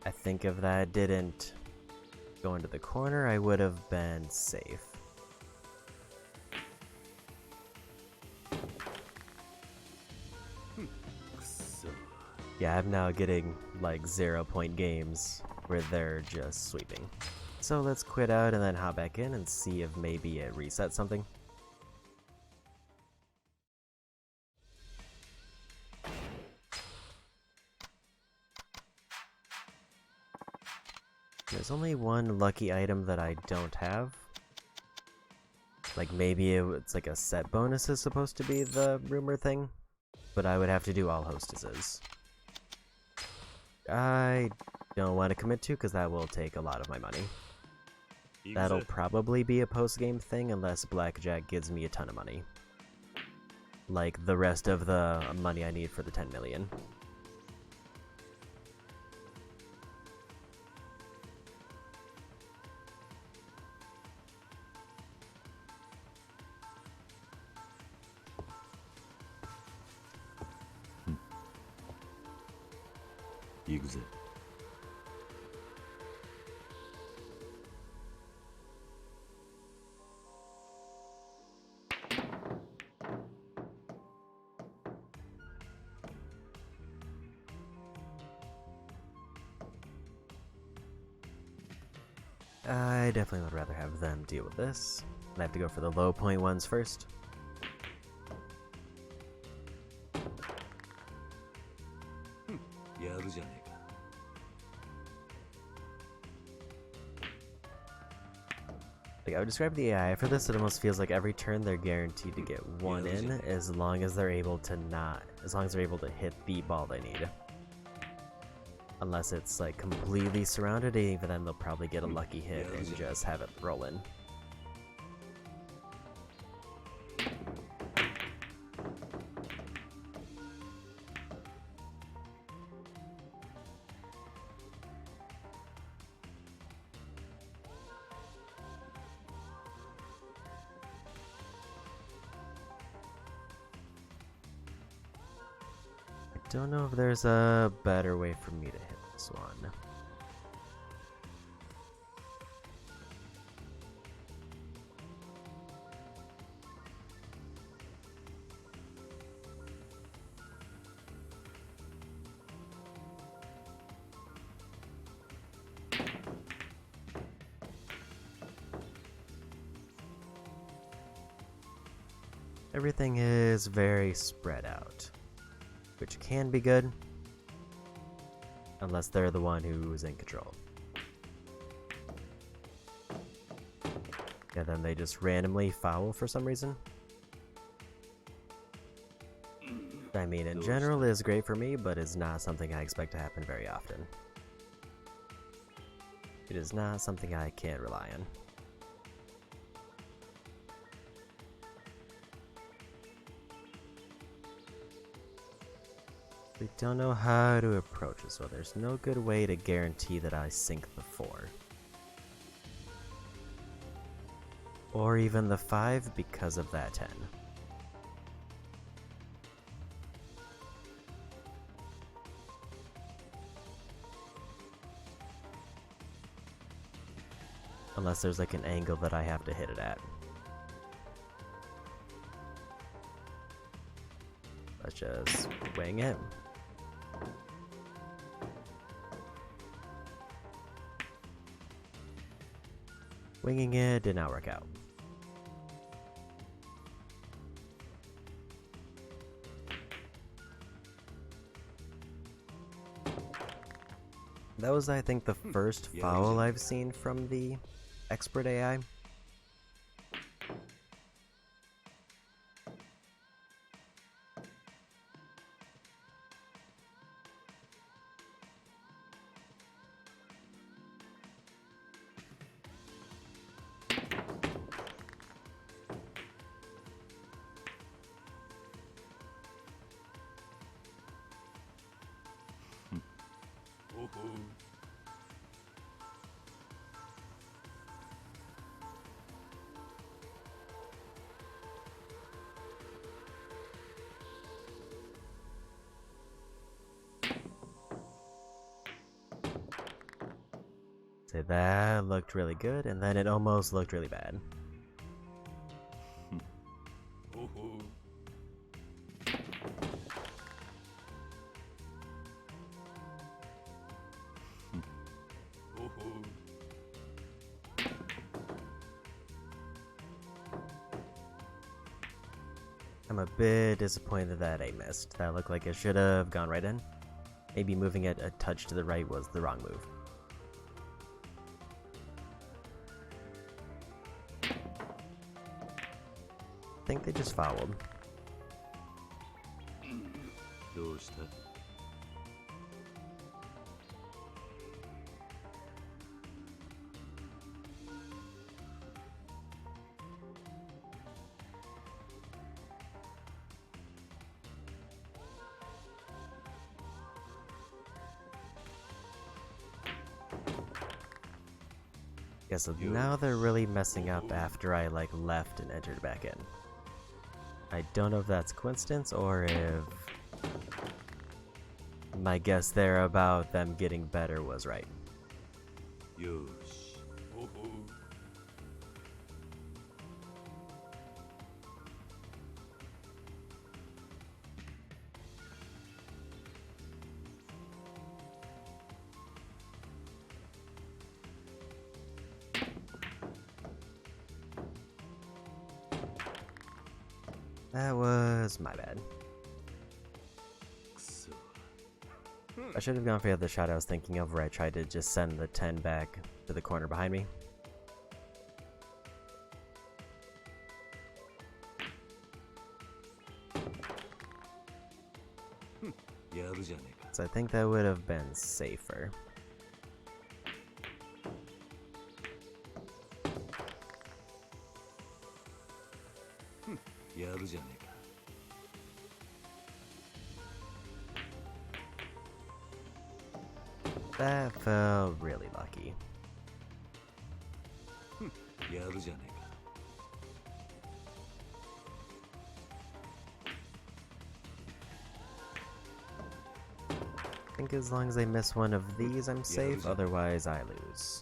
I think if that didn't go into the corner, I would have been safe. Yeah, I'm now getting like 0-point games where they're just sweeping. So let's quit out and then hop back in and see if maybe it resets something. There's only one lucky item that I don't have. Like maybe it's like a set bonus is supposed to be the rumor thing, but I would have to do all hostesses. I don't want to commit to because that will take a lot of my money. That'll probably be a post-game thing unless Blackjack gives me a ton of money. Like the rest of the money I need for the 10 million. Yakuza. I definitely would rather have them deal with this. I have to go for the low point ones first. Like I would describe the AI for this, it almost feels like every turn they're guaranteed to get one in as long as they're able to hit the ball they need. Unless it's like completely surrounded, even then they'll probably get a lucky hit and just have it roll in. I don't know if there's a better way for me to hit this one. Everything is very spread out, which can be good, unless they're the one who's in control. And then they just randomly foul for some reason. I mean, in general, it is great for me, but it's not something I expect to happen very often. It is not something I can rely on. We don't know how to approach it, so there's no good way to guarantee that I sink the 4. Or even the 5 because of that 10. Unless there's like an angle that I have to hit it at. Let's just wing it. Winging it did not work out. That was, I think, the first foul I've seen from the expert AI. Say that looked really good, and then it almost looked really bad. I'm a bit disappointed that I missed. That looked like it should have gone right in. Maybe moving it a touch to the right was the wrong move. I think they just fouled. どうした Yeah, so now they're really messing up after I like left and entered back in. I don't know if that's coincidence or if my guess there about them getting better was right. よし That was my bad. くそ I should have gone for the other shot I was thinking of where I tried to just send the 10 back to the corner behind me. So I think that would have been safer. やるじゃねえか That felt really lucky. やるじゃねえか I think as long as I miss one of these, I'm safe, otherwise I lose.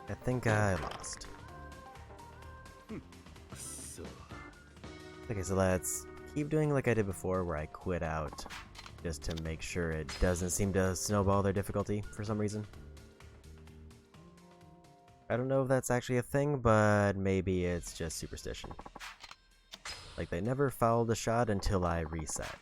I think I lost. くそ Okay, so let's keep doing like I did before, where I quit out just to make sure it doesn't seem to snowball their difficulty for some reason. I don't know if that's actually a thing, but maybe it's just superstition. Like, they never fouled a shot until I reset.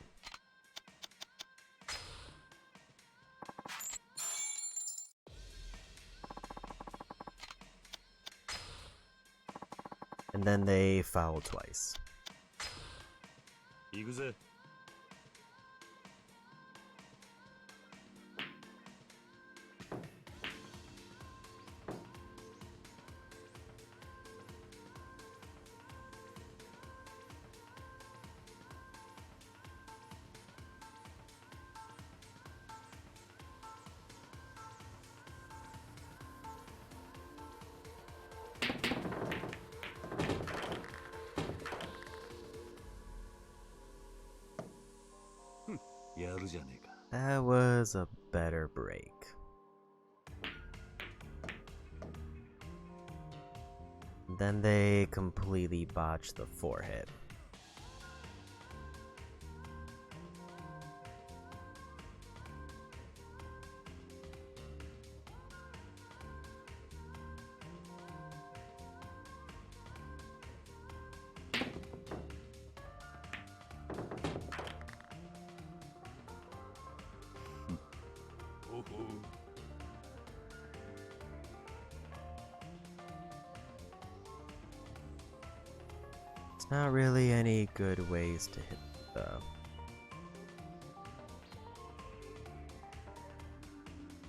And then they fouled twice. 行くぜ やるじゃねえか That was a better break. Then they completely botched the 4-hit. It's not really any good ways to hit the...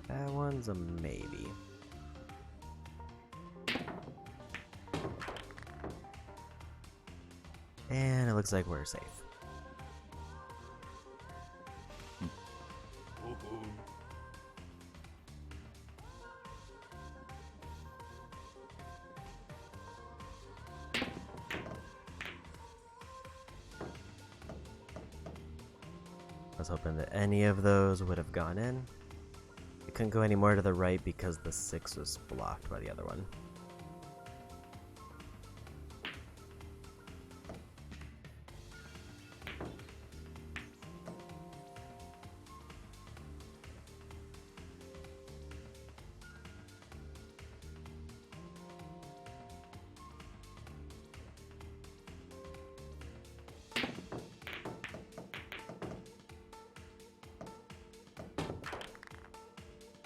That one's a maybe. And it looks like we're safe. I was hoping that any of those would have gone in. It couldn't go any more to the right because the 6 was blocked by the other one.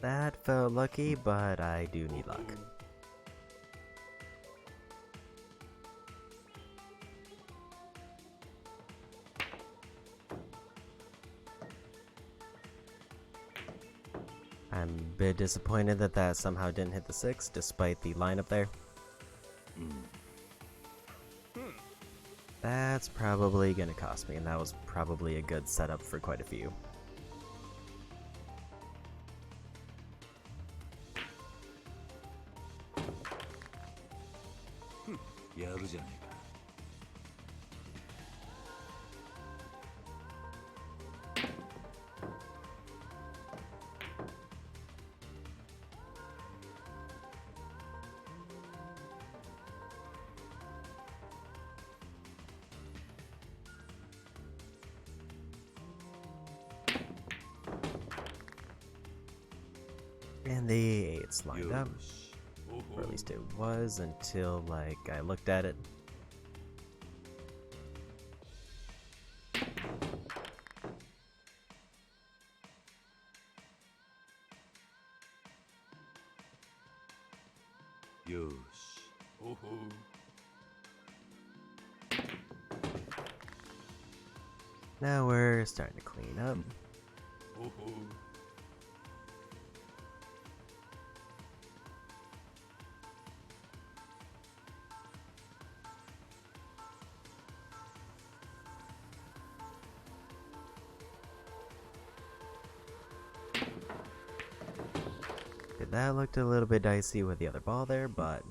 That felt lucky, but I do need luck. I'm a bit disappointed that that somehow didn't hit the 6, despite the lineup there. That's probably gonna cost me, and that was probably a good setup for quite a few. And the 8's lined up. Or at least it was until, like, I looked at it. Now we're starting to clean up. That looked a little bit dicey with the other ball there, but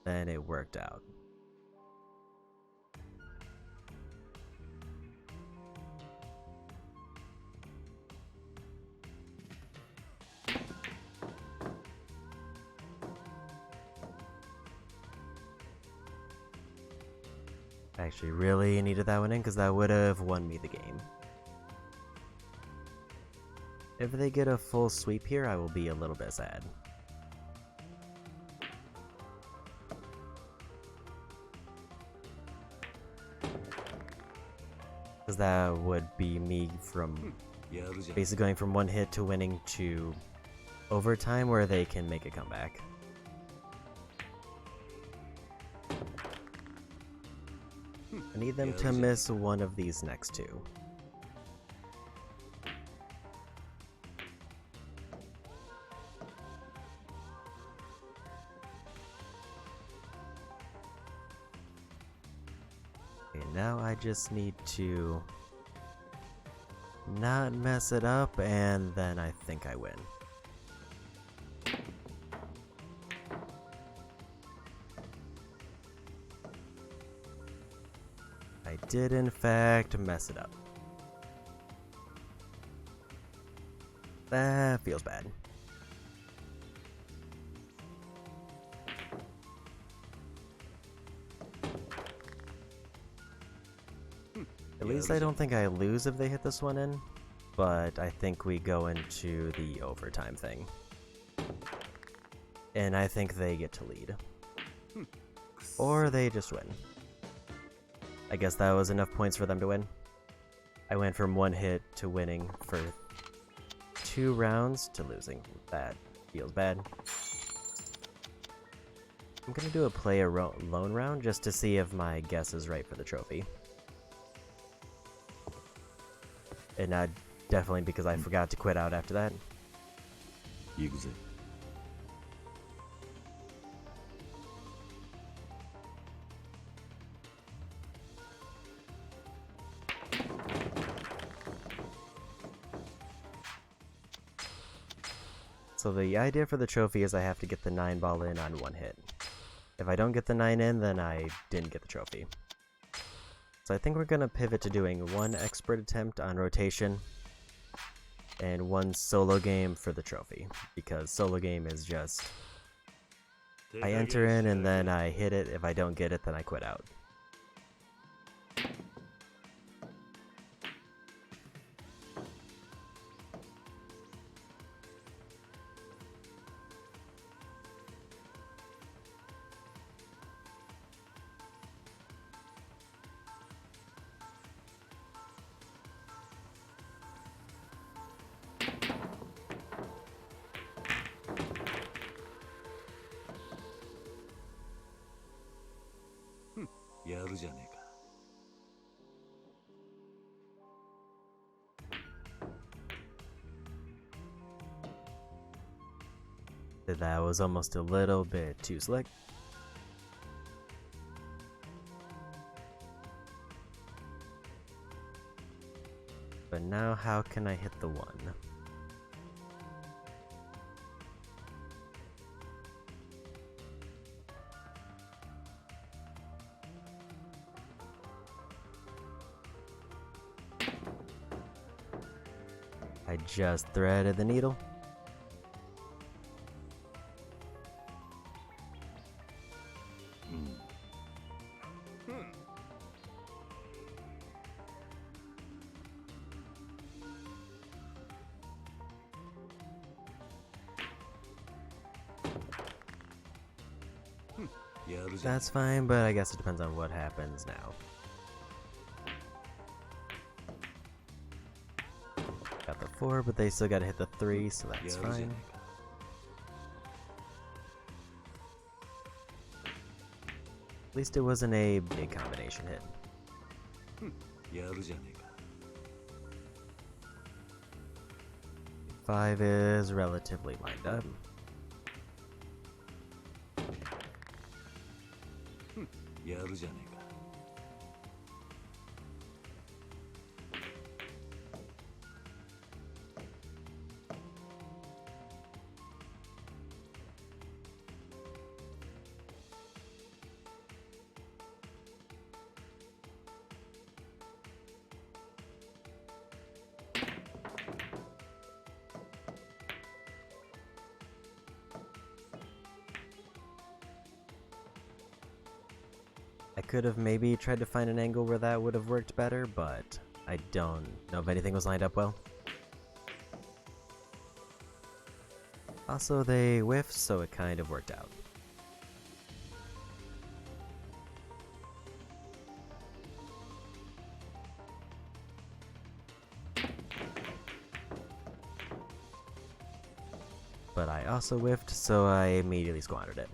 then it worked out. I actually really needed that one in because that would have won me the game. If they get a full sweep here, I will be a little bit sad. Because that would be me from basically going from one hit to winning to overtime where they can make a comeback. I need them to miss one of these next two. Okay, now I just need to not mess it up, and then I think I win. I did in fact mess it up. That feels bad. At least I don't think I lose if they hit this one in, but I think we go into the overtime thing. And I think they get to lead. Or they just win. I guess that was enough points for them to win. I went from one hit to winning for 2 rounds to losing. That feels bad. I'm gonna do a play alone round just to see if my guess is right for the trophy. And not definitely because I forgot to quit out after that. Yakuza. So the idea for the trophy is I have to get the 9 ball in on 1 hit. If I don't get the 9 in, then I didn't get the trophy. So I think we're gonna pivot to doing 1 expert attempt on rotation and 1 solo game for the trophy, because solo game is just I enter in and then I hit it. If I don't get it, then I quit out. るじゃねえか。That was almost a little bit too slick. But now how can I hit the one? I just threaded the needle. That's fine, but I guess it depends on what happens now. Got the 4, but they still gotta hit the 3, so that's fine. At least it wasn't a big combination hit. やるじゃねえか。 5 is relatively lined up. やるじゃねえか。 I could have maybe tried to find an angle where that would have worked better, but I don't know if anything was lined up well. Also, they whiffed, so it kind of worked out. But I also whiffed, so I immediately squandered it.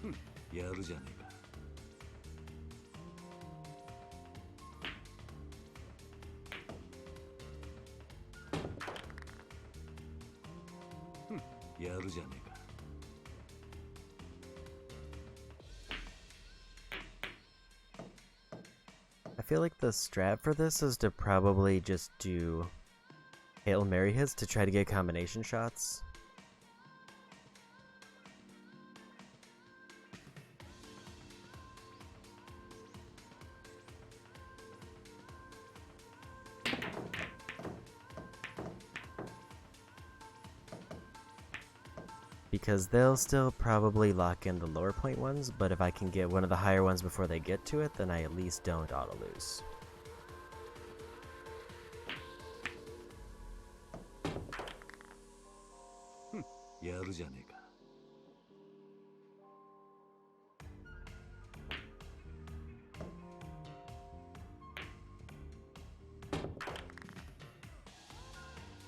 Hmm. やるじゃねえか。 やるじゃねえか。 I feel like the strat for this is to probably just do Hail Mary hits to try to get combination shots. Because they'll still probably lock in the lower point ones, but if I can get one of the higher ones before they get to it, then I at least don't auto-lose. Hmm. やるじゃねえか。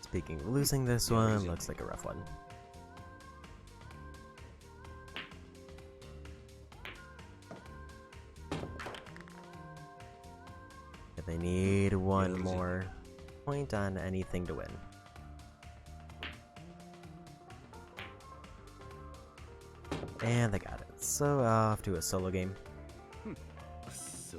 Speaking of losing, this one looks like a rough one. They need one more point on anything to win. And they got it. So off to a solo game. So.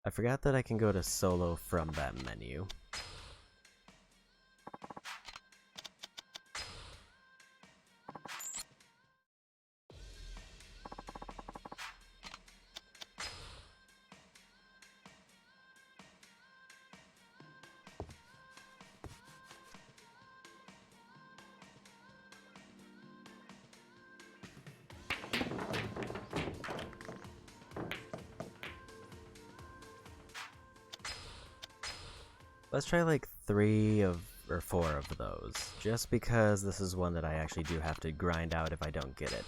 I forgot that I can go to solo from that menu. Let's try like 3 of or 4 of those, just because this is one that I actually do have to grind out if I don't get it.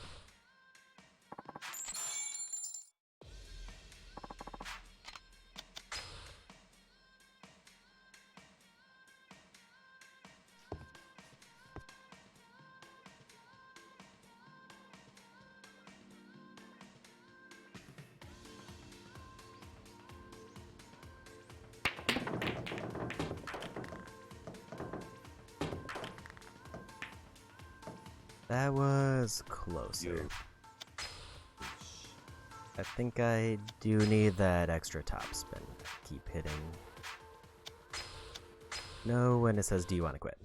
That was closer. I think I do need that extra top spin. Keep hitting. No, when it says, do you want to quit?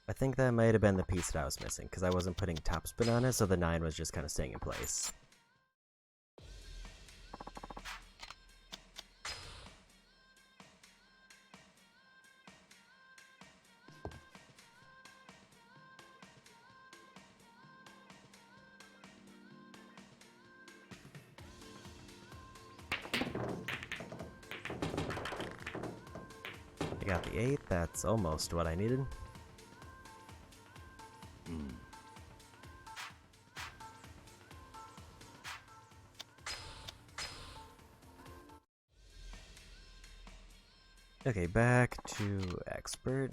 I think that might have been the piece that I was missing, because I wasn't putting top spin on it, so the 9 was just kind of staying in place. I got the 8, that's almost what I needed. Okay, back to expert.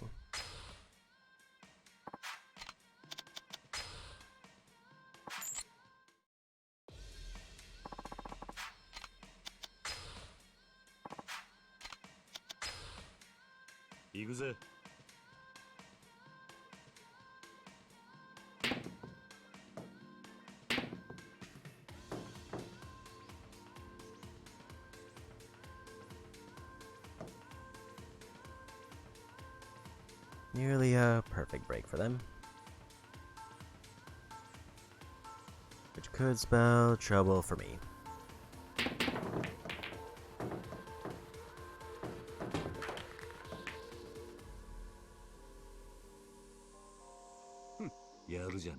Yakuza. Nearly a perfect break for them. Which could spell trouble for me. Yakuza.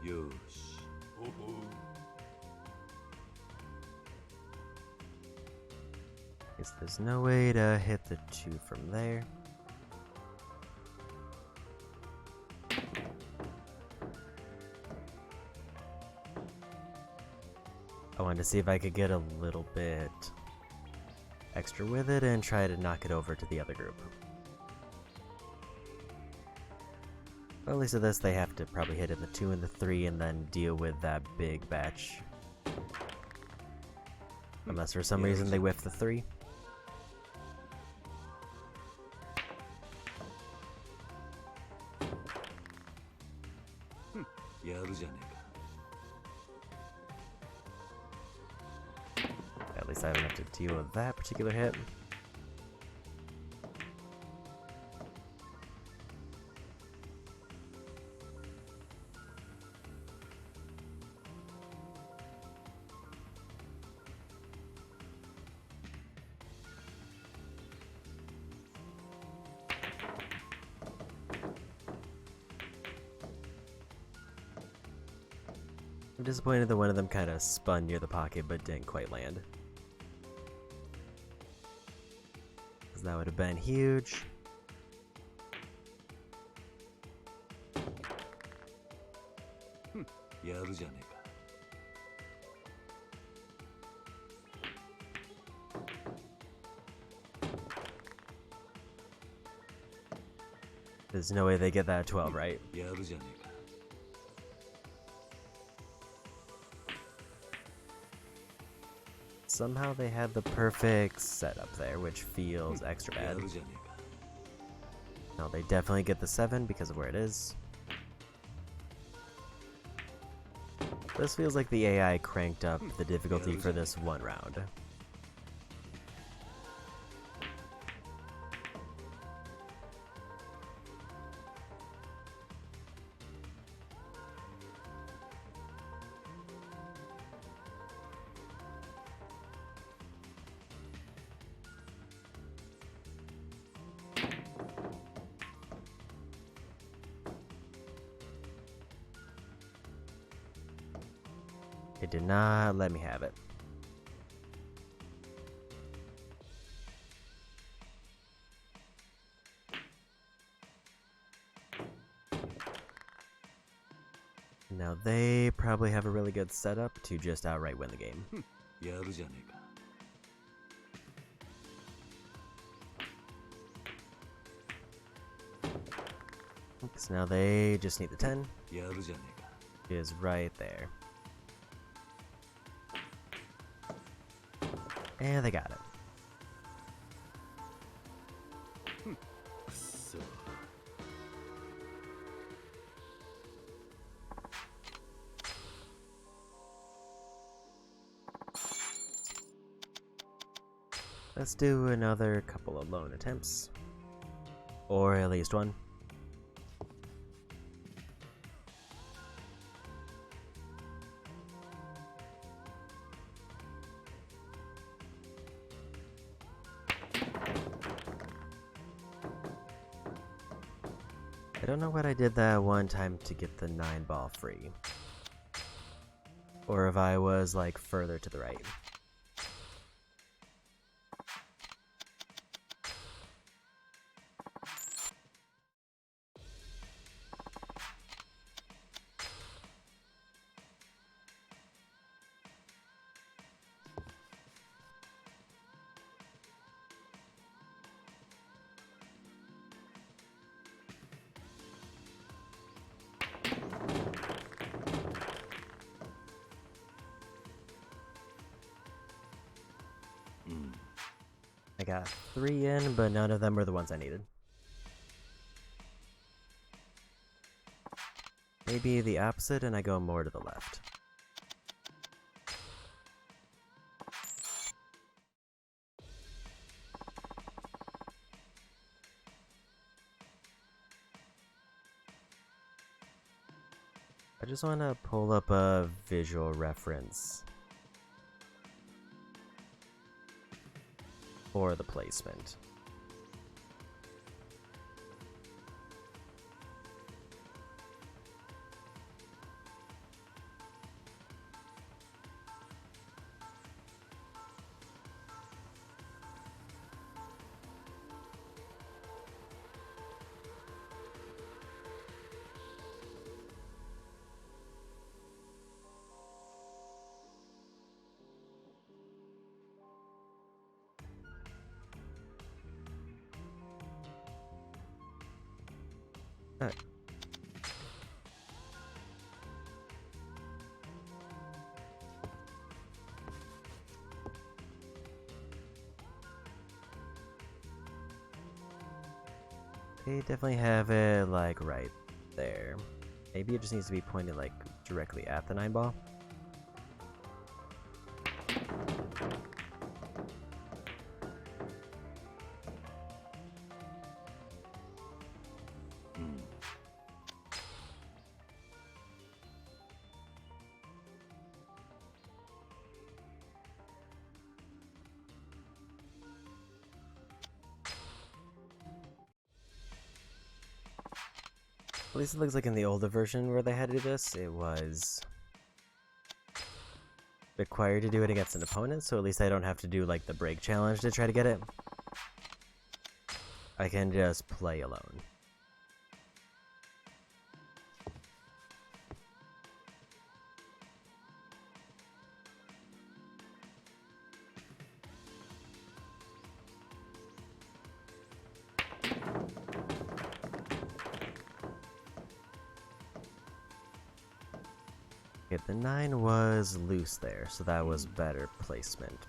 Yosh. Guess there's no way to hit the 2 from there. I wanted to see if I could get a little bit extra with it and try to knock it over to the other group. Well, at least with this, they have to probably hit in the 2 and the 3 and then deal with that big batch. Unless for some reason they whiff the 3. Yakuza. At least I don't have to deal with that particular hit. I'm disappointed that one of them kind of spun near the pocket but didn't quite land. Because that would have been huge. Yakuza. There's no way they get that 12, right? Yakuza. Somehow they had the perfect setup there, which feels extra bad. No, they definitely get the 7 because of where it is. This feels like the AI cranked up the difficulty for this one round. It did not let me have it. Now they probably have a really good setup to just outright win the game. やるじゃねえか So now they just need the 10. やるじゃねえか It is right there. And they got it. くっそ Let's do another couple of lone attempts. Or at least one. I don't know what I did that one time to get the 9 ball free. Or if I was like further to the right. I got 3 in, but none of them were the ones I needed. Maybe the opposite and I go more to the left. I just want to pull up a visual reference for the placement. Alright. They definitely have it like right there. Maybe it just needs to be pointed like directly at the 9 ball. At least it looks like in the older version where they had to do this, it was required to do it against an opponent, so at least I don't have to do like the break challenge to try to get it. I can just play alone. Okay, the 9 was loose there, so that was better placement.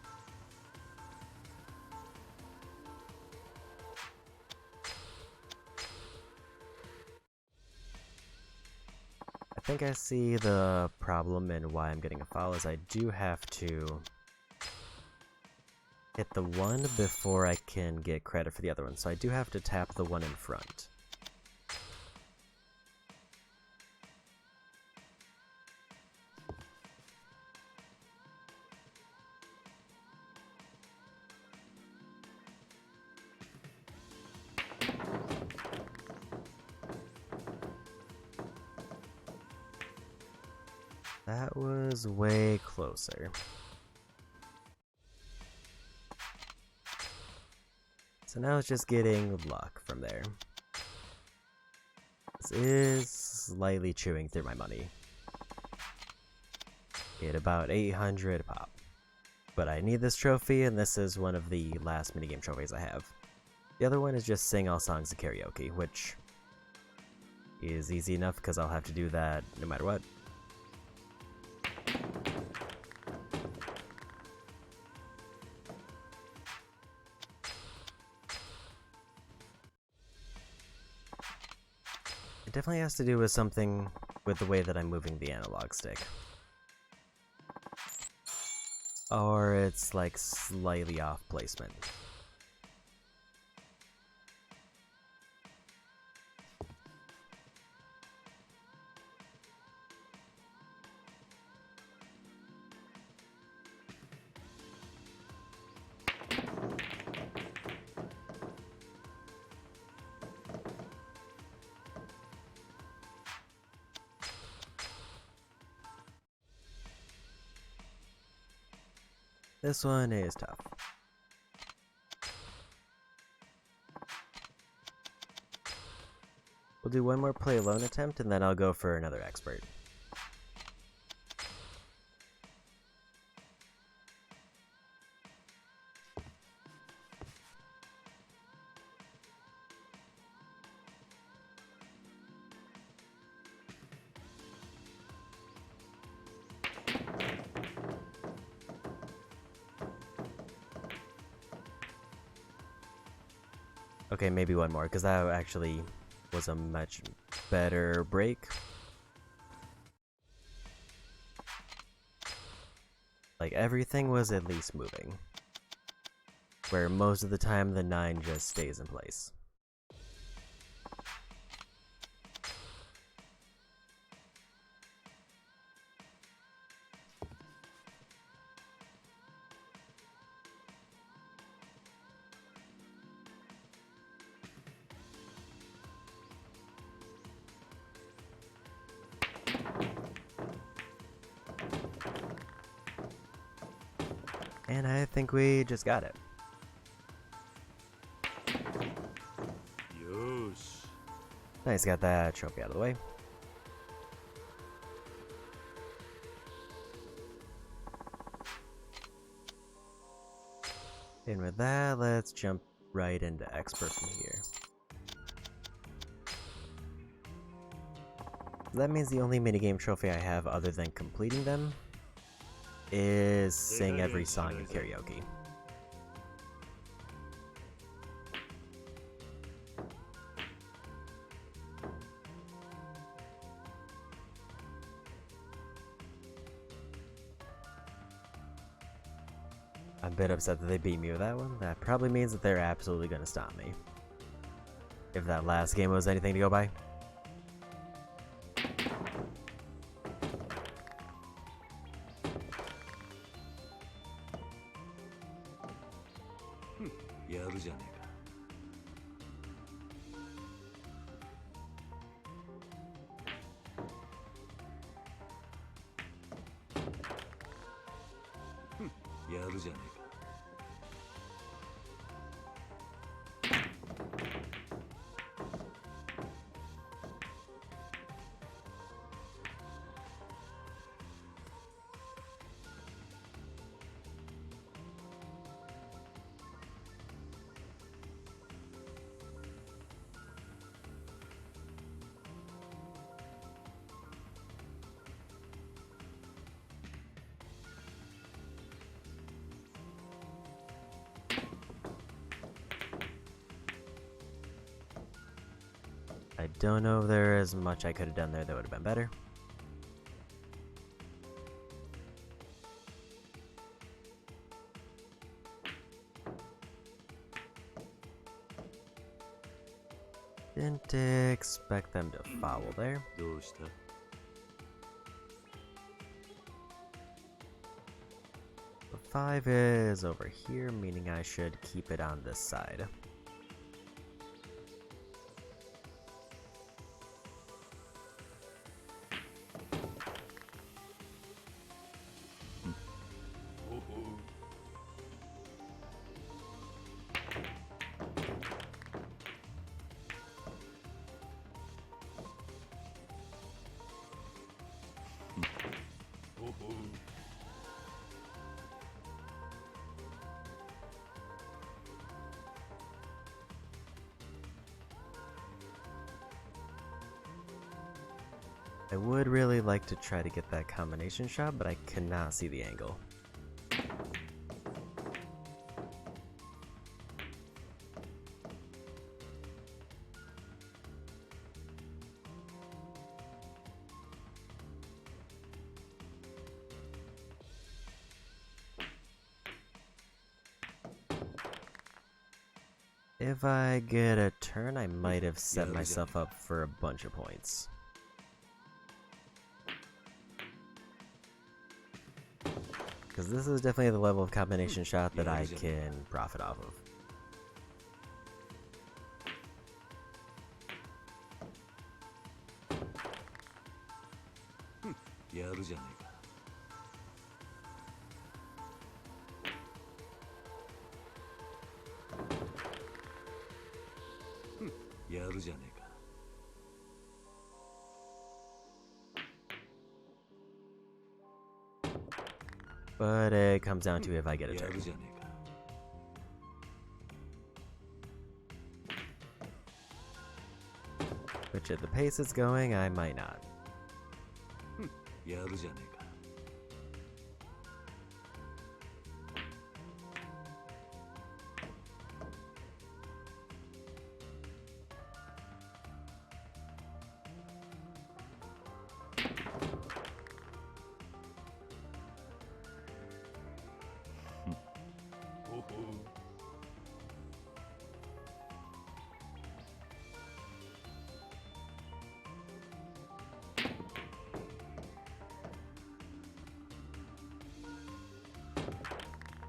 I think I see the problem and why I'm getting a foul is I do have to hit the 1 before I can get credit for the other one, so I do have to tap the 1 in front. That was way closer. So now it's just getting luck from there. This is slightly chewing through my money. Get about 800 pop. But I need this trophy, and this is one of the last minigame trophies I have. The other one is just sing all songs of karaoke, which is easy enough because I'll have to do that no matter what. It definitely has to do with something with the way that I'm moving the analog stick. Or it's like slightly off placement. This one is tough. We'll do one more play alone attempt and then I'll go for another expert. Okay, maybe one more, because that actually was a much better break. Like, everything was at least moving. Where most of the time the 9 just stays in place. And I think we just got it. Yosh. Nice, got that trophy out of the way. And with that, let's jump right into expert from here. That means the only minigame trophy I have other than completing them is sing every song in karaoke. I'm a bit upset that they beat me with that one. That probably means that they're absolutely gonna stop me. If that last game was anything to go by. Yaru じゃねえか。やるじゃねえか。I don't know if there is much I could have done there that would have been better. Didn't expect them to foul there. どうした？ The 5 is over here, meaning I should keep it on this side. I would really like to try to get that combination shot, but I cannot see the angle. If I get a turn, I might have set myself up for a bunch of points. Because this is definitely the level of combination shot that I can profit off of. But it comes down to if I get a turn. Which at the pace it's going, I might not.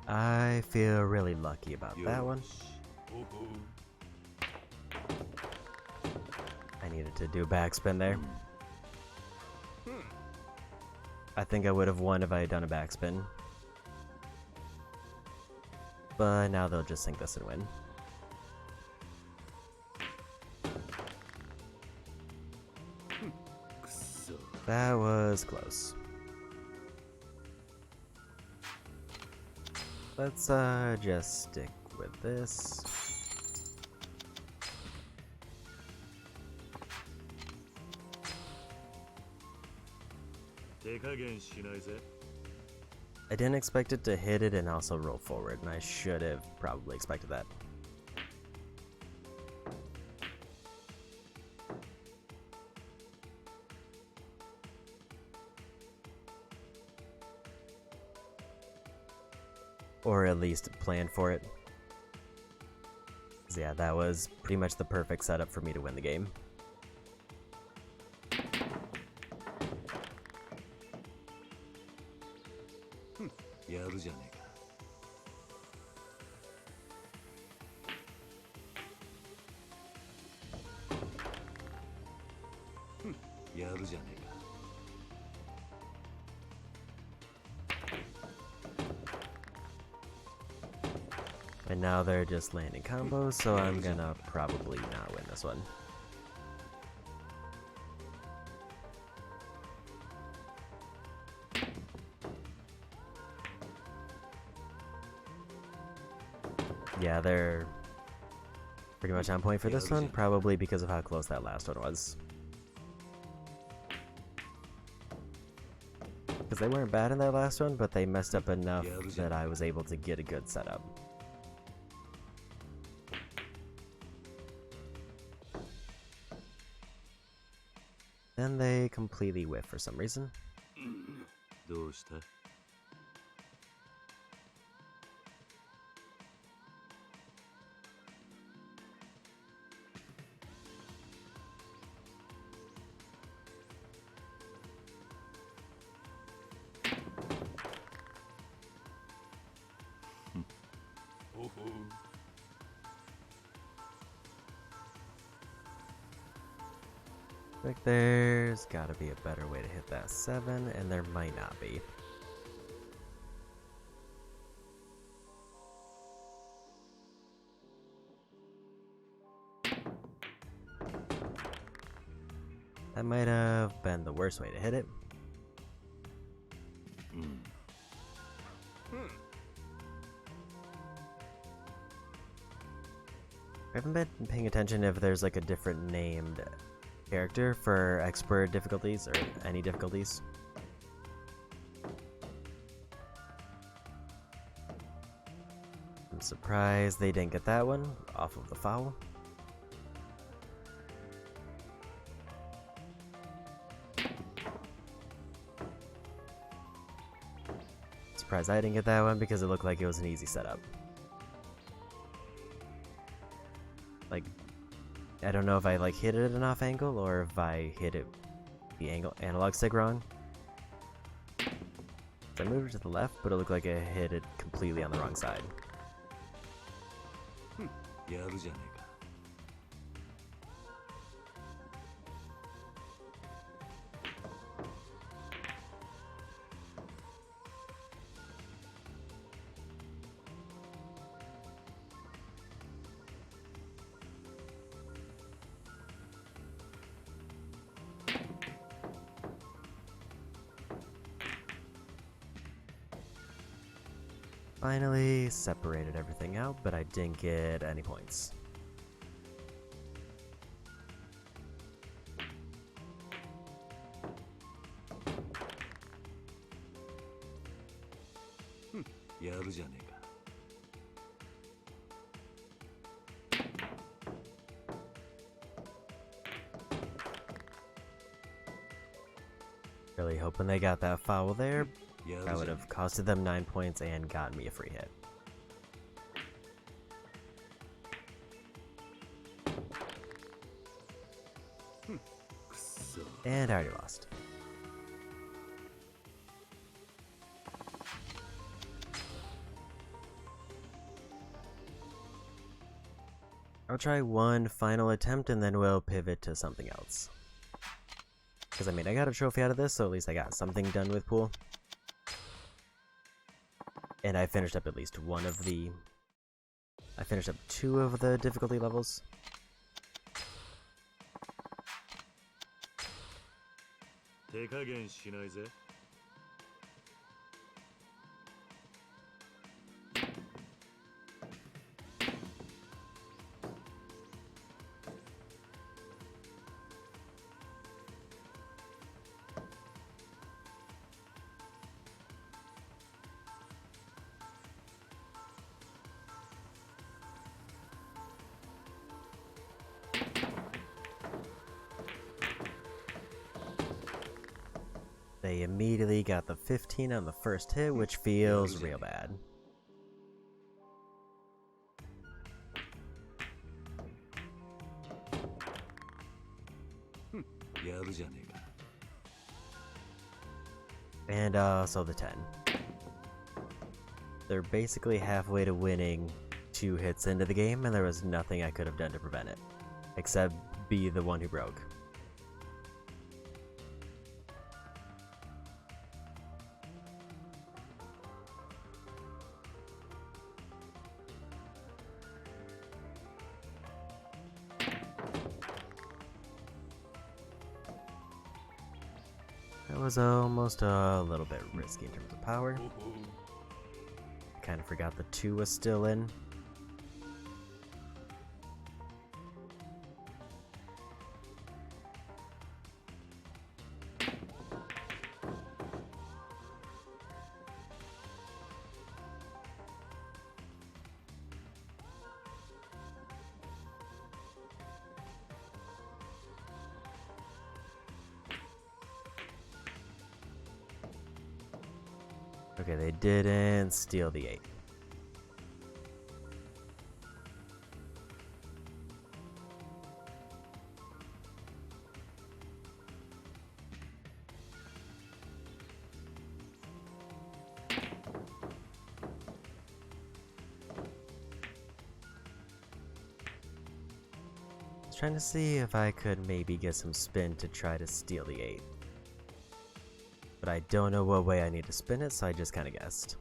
I feel really lucky about that one. I needed to do a backspin there. I think I would have won if I had done a backspin. But now they'll just sink this and win. That was close. Let's just stick with this. I didn't expect it to hit it and also roll forward, and I should have probably expected that. Or at least plan for it. 'Cause yeah, that was pretty much the perfect setup for me to win the game. And now they're just landing combos, so I'm gonna probably not win this one. Yeah, they're pretty much on point for this one, probably because of how close that last one was. Because they weren't bad in that last one, but they messed up enough that I was able to get a good setup. Then they completely whiff for some reason. Like there's gotta be a better way to hit that 7, and there might not be. That might have been the worst way to hit it. I haven't been paying attention if there's like a different named character for expert difficulties or any difficulties. I'm surprised they didn't get that one off of the foul. Surprised I didn't get that one because it looked like it was an easy setup. Like, I don't know if I like hit it at an off angle or if I hit it the analog stick wrong. So I moved it to the left, but it looked like I hit it completely on the wrong side. やるじゃねえか Finally separated everything out, but I didn't get any points. Hmm. やるじゃねえか Really hoping they got that foul there. やる That じ would ゃね have costed them 9 points and gotten me a free hit. えくそ And I already lost. I'll try one final attempt and then we'll pivot to something else. Because I mean, I got a trophy out of this, so at least I got something done with pool. And I finished up at least one of the... I finished up 2 of the difficulty levels. 手加減しないぜ They immediately got the 15 on the first hit, which feels real bad. Hmm. やるじゃねえか And so the 10. They're basically halfway to winning 2 hits into the game, and there was nothing I could have done to prevent it. Except be the one who broke. That was almost a little bit risky in terms of power. Kind of forgot the 2 was still in. Okay, they didn't steal the 8. I was trying to see if I could maybe get some spin to try to steal the 8. But I don't know what way I need to spin it, so I just kind of guessed.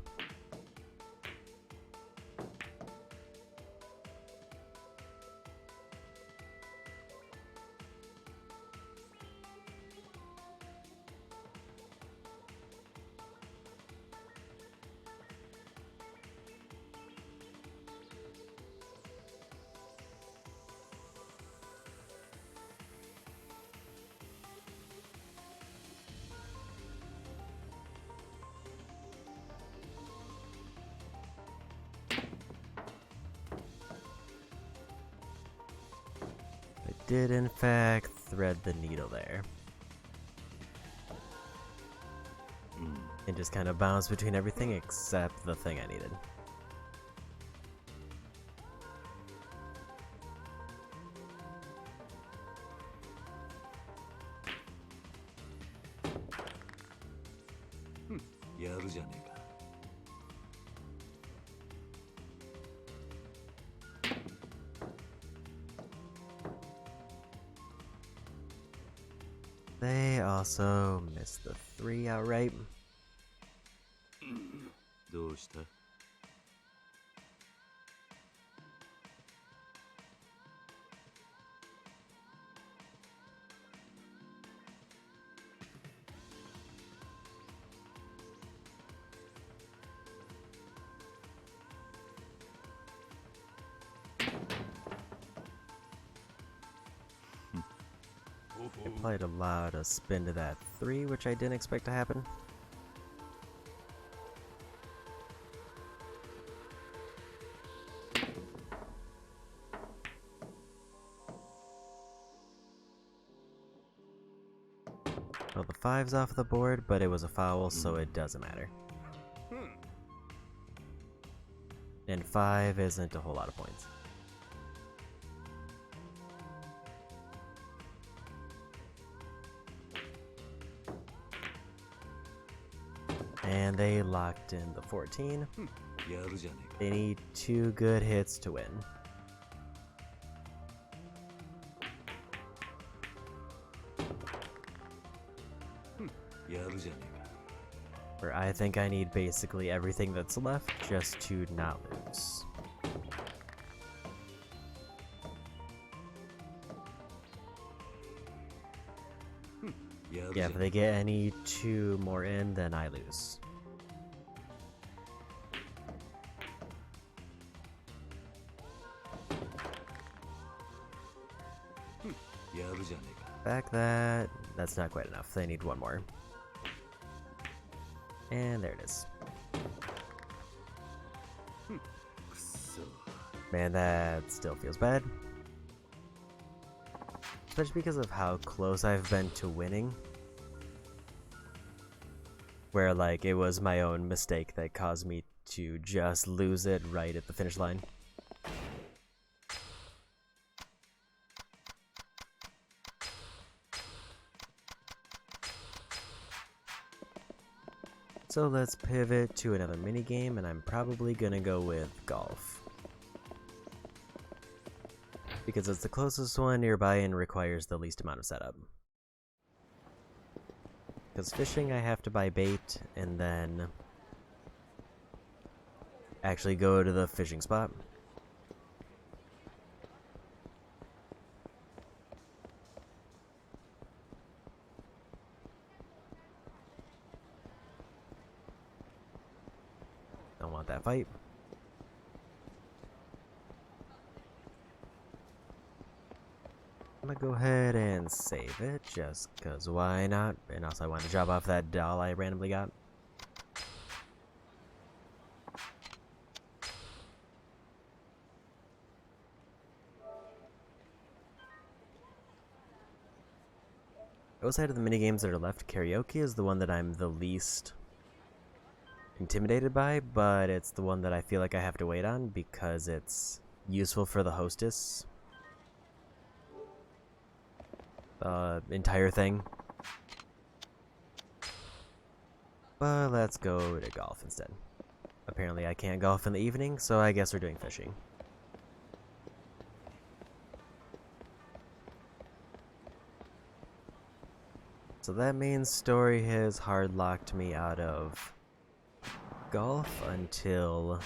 did in fact thread the needle there. And just kind of bounce between everything except the thing I needed. They also missed the 3 outright. どうした Applied a lot of spin to that 3, which I didn't expect to happen. Well, the 5's off the board, but it was a foul, so it doesn't matter. And 5 isn't a whole lot of points. And they locked in the 14. They need 2 good hits to win. Where I think I need basically everything that's left just to not lose. Yeah, if they get any 2 more in, then I lose. Back that. That's not quite enough. They need 1 more. And there it is. Man, that still feels bad. Especially because of how close I've been to winning. Where, like, it was my own mistake that caused me to just lose it right at the finish line. So let's pivot to another minigame, and I'm probably gonna go with golf. Because it's the closest one nearby and requires the least amount of setup. Because fishing, I have to buy bait, and then actually go to the fishing spot. Don't want that fight. I'm gonna go ahead and save it, just cause why not? And also I want to drop off that doll I randomly got. Outside of the minigames that are left, karaoke is the one that I'm the least intimidated by, but it's the one that I feel like I have to wait on because it's useful for the hostess. The entire thing. But let's go to golf instead. Apparently I can't golf in the evening, so I guess we're doing fishing. So that means Story has hard locked me out of golf until,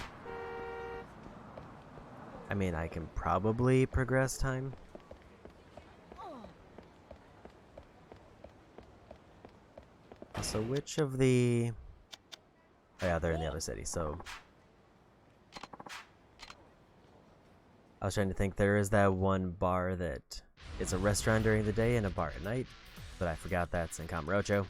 I mean, I can probably progress time. So which of the, oh yeah, they're in the other city, so I was trying to think. There is that one bar that it's a restaurant during the day and a bar at night, but I forgot that's in Camarocho.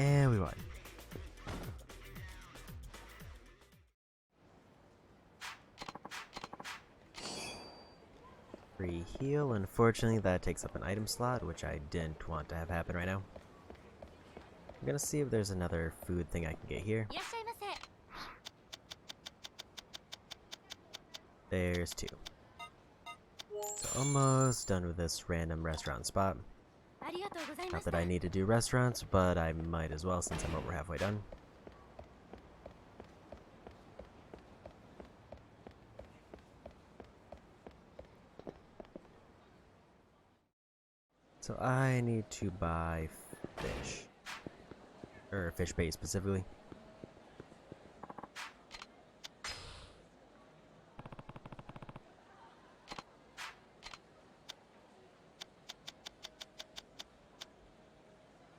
And we won. Free heal. Unfortunately, that takes up an item slot, which I didn't want to have happen right now. I'm gonna see if there's another food thing I can get here. There's two. So almost done with this random restaurant spot. Not that I need to do restaurants, but I might as well since I'm over halfway done. So I need to buy fish. Or fish bait specifically.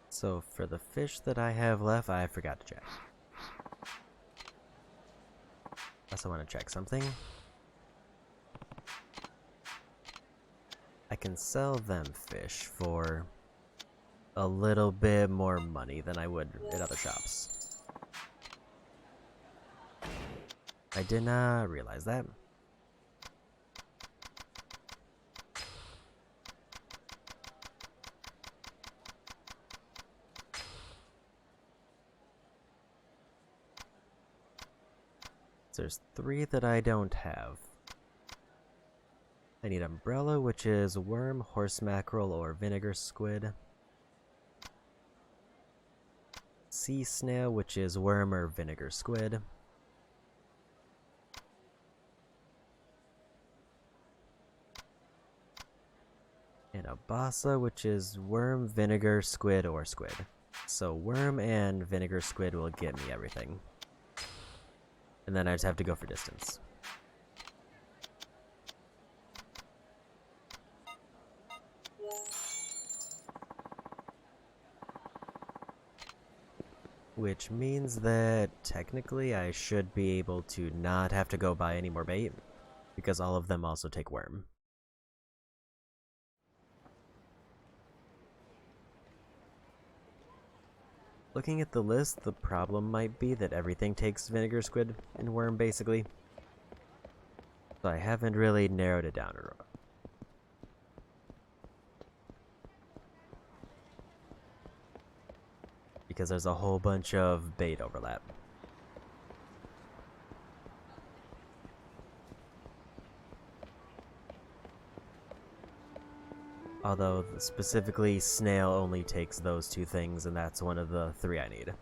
So for the fish that I have left, I forgot to check. Also want to check something. I can sell them fish for a little bit more money than I would at other shops. I did not realize that. There's three that I don't have. I need umbrella, which is worm, horse mackerel, or vinegar squid. Sea snail, which is worm or vinegar squid. And a basa, which is worm, vinegar, squid, or squid. So worm and vinegar squid will get me everything. And then I just have to go for distance. Which means that technically I should be able to not have to go buy any more bait, because all of them also take worm. Looking at the list, the problem might be that everything takes vinegar, squid, and worm, basically. So I haven't really narrowed it down. Because there's a whole bunch of bait overlap. Although, specifically, snail only takes those two things, and that's one of the three I need.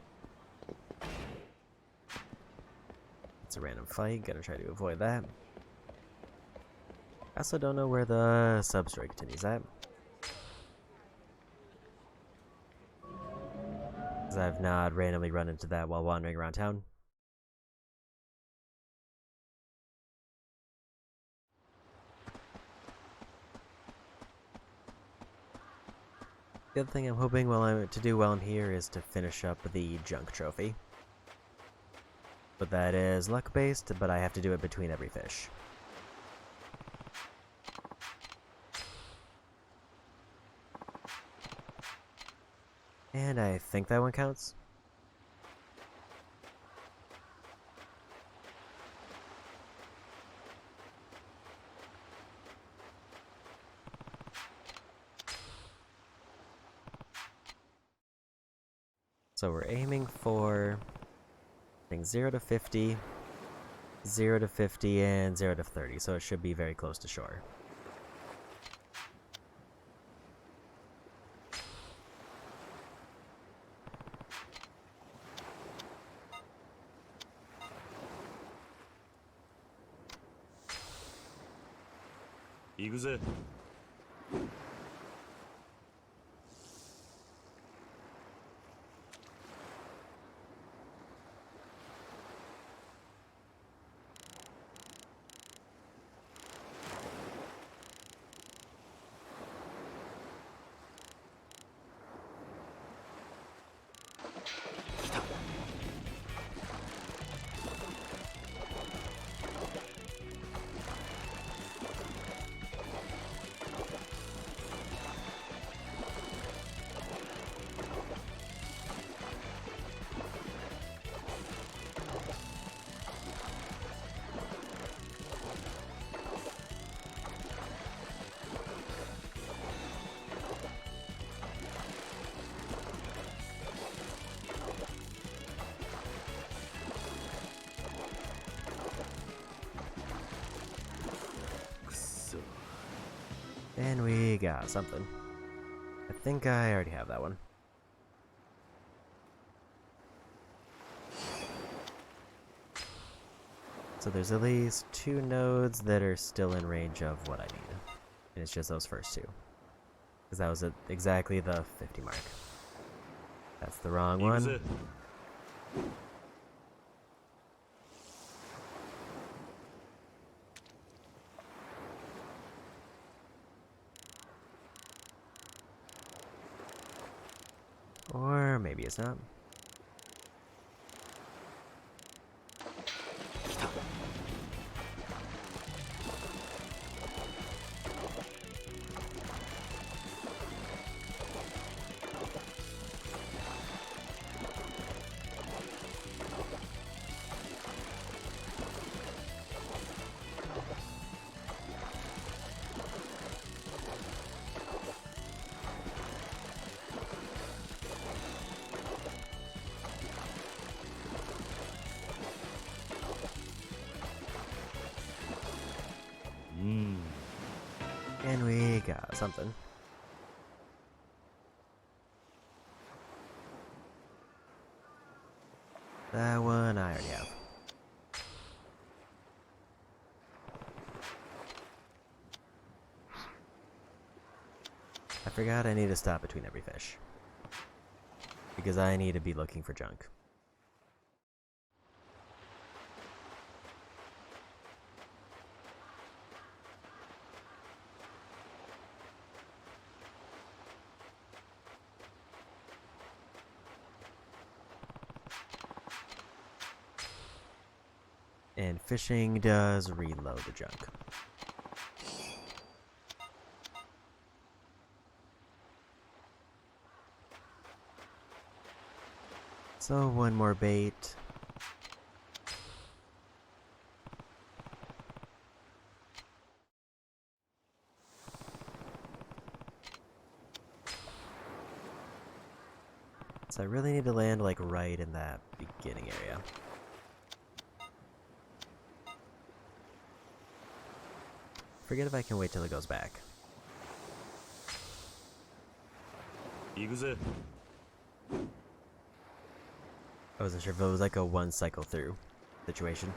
It's a random fight, gotta try to avoid that. I also don't know where the substory continues at. Because I've not randomly run into that while wandering around town. The other thing I'm hoping to do while I'm here is to finish up the junk trophy. But that is luck-based, but I have to do it between every fish. And I think that one counts. So we're aiming for, I think, 0 to 50, 0 to 50, and 0 to 30, so it should be very close to shore. Yakuza. And we got something. I think I already have that one. So there's at least 2 nodes that are still in range of what I need. And it's just those first 2. Because that was at exactly the 50 mark. That's the wrong one. Or maybe it's not. And we got something. That one I already have. I forgot I need to stop between every fish. Because I need to be looking for junk. And fishing does reload the junk. So one more bait. So I really need to land like right in that beginning area. Forget if I can wait till it goes back. Yakuza. I wasn't sure if it was like a one cycle through situation.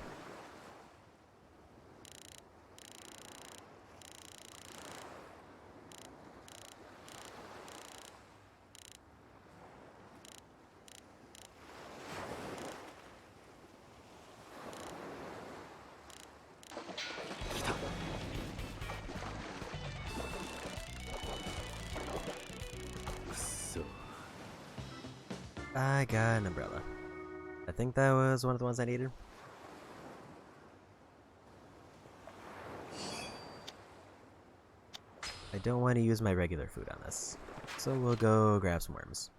I got an umbrella. I think that was one of the ones I needed. I don't want to use my regular food on this, so we'll go grab some worms.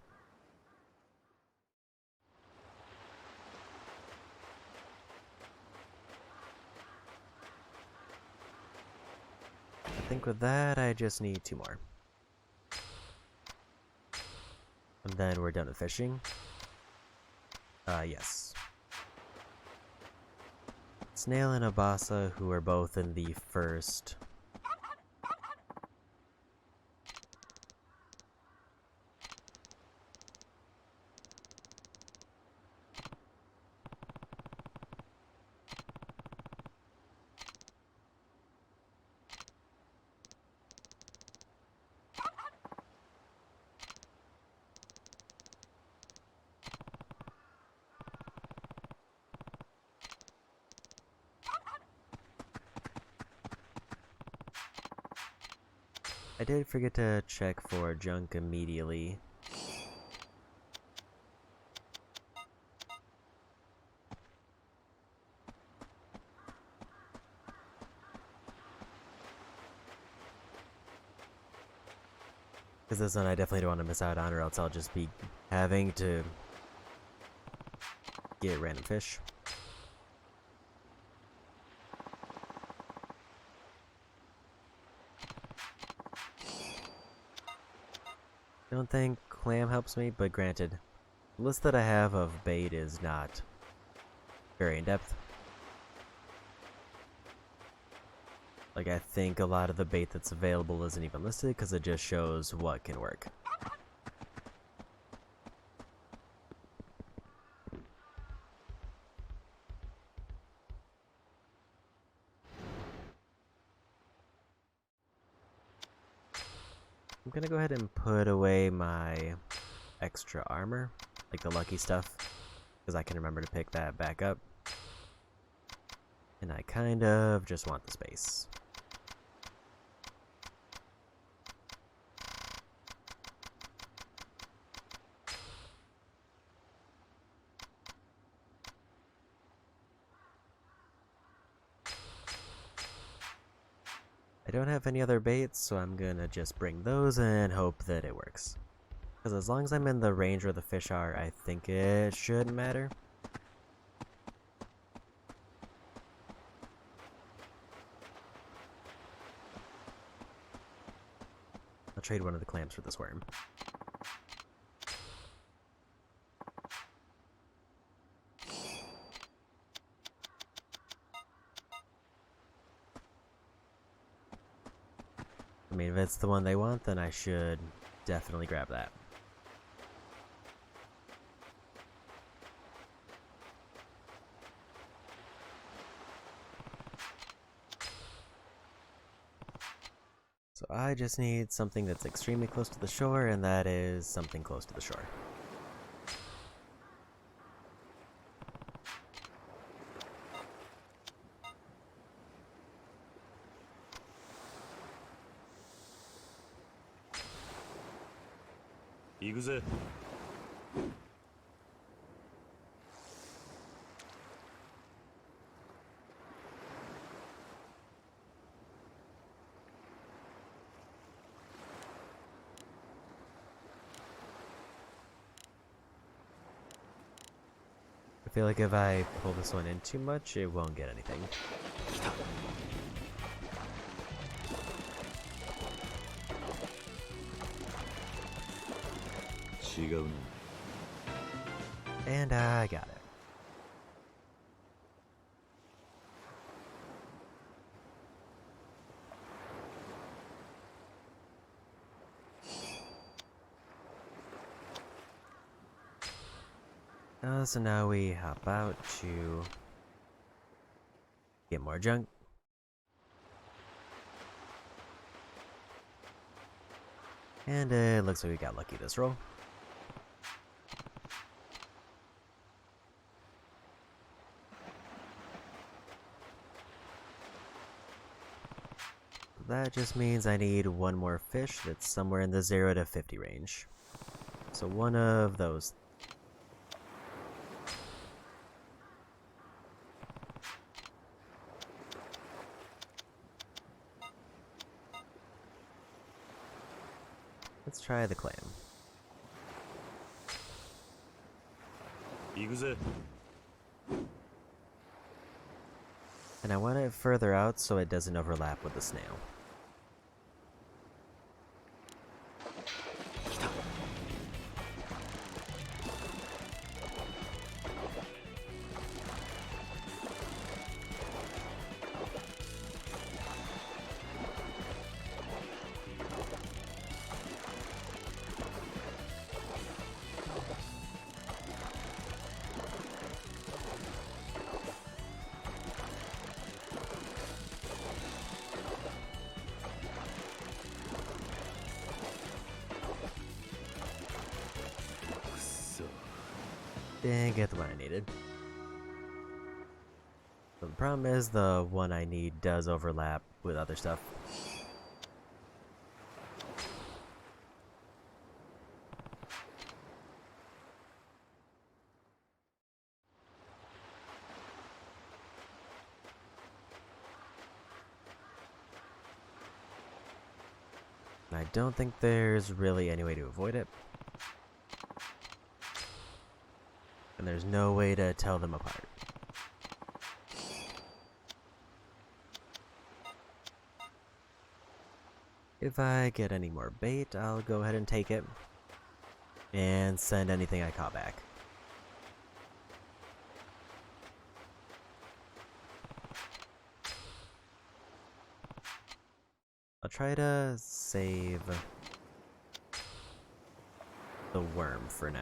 I think with that, I just need 2 more. And then we're done with fishing. Yes. Snail and Abasa, who are both in the first... I did forget to check for junk immediately. Because this one I definitely don't want to miss out on, or else I'll just be having to get random fish. Don't think clam helps me, but granted, the list that I have of bait is not very in-depth. Like, I think a lot of the bait that's available isn't even listed because it just shows what can work. I'm gonna go ahead and put away my extra armor, like the lucky stuff, because I can remember to pick that back up. And I kind of just want the space. I don't have any other baits, so I'm gonna just bring those and hope that it works. Because as long as I'm in the range where the fish are, I think it shouldn't matter. I'll trade one of the clams for this worm. I mean, if it's the one they want, then I should definitely grab that. So I just need something that's extremely close to the shore, and that is something close to the shore. Yakuza. I feel like if I pull this one in too much, it won't get anything. And I got it. So now we hop out to get more junk. And it looks like we got lucky this roll. That just means I need one more fish that's somewhere in the 0 to 50 range. So one of those. Let's try the clam. Yakuza. And I want it further out so it doesn't overlap with the snail. Didn't get the one I needed. The problem is the one I need does overlap with other stuff. I don't think there's really any way to avoid it. And there's no way to tell them apart. If I get any more bait, I'll go ahead and take it. And send anything I caught back. I'll try to save the worm for now.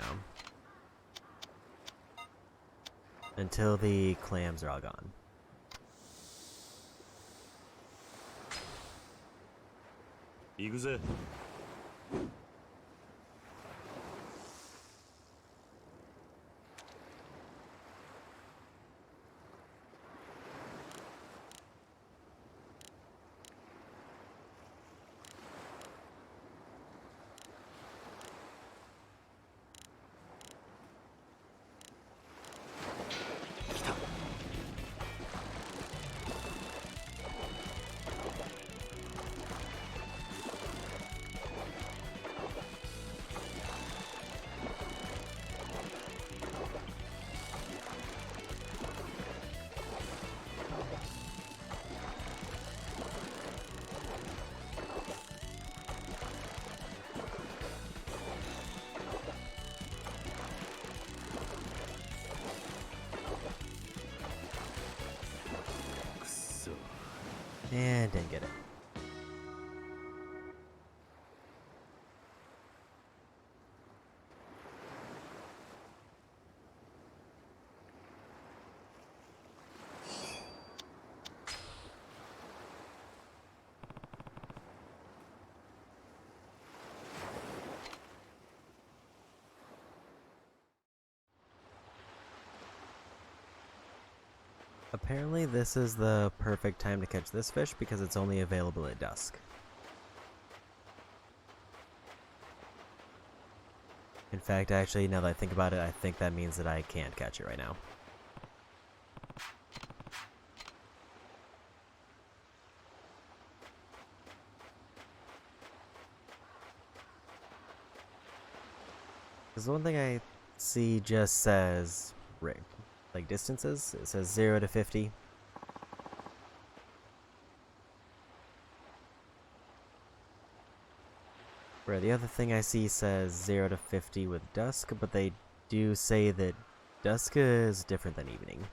Until the clams are all gone. 行くぜ。くそ。 And didn't get it. Apparently this is the perfect time to catch this fish because it's only available at dusk. In fact, actually, now that I think about it, I think that means that I can't catch it right now. Because the one thing I see just says, like distances, it says 0 to 50. Where the other thing I see says 0 to 50 with dusk, but they do say that dusk is different than evening.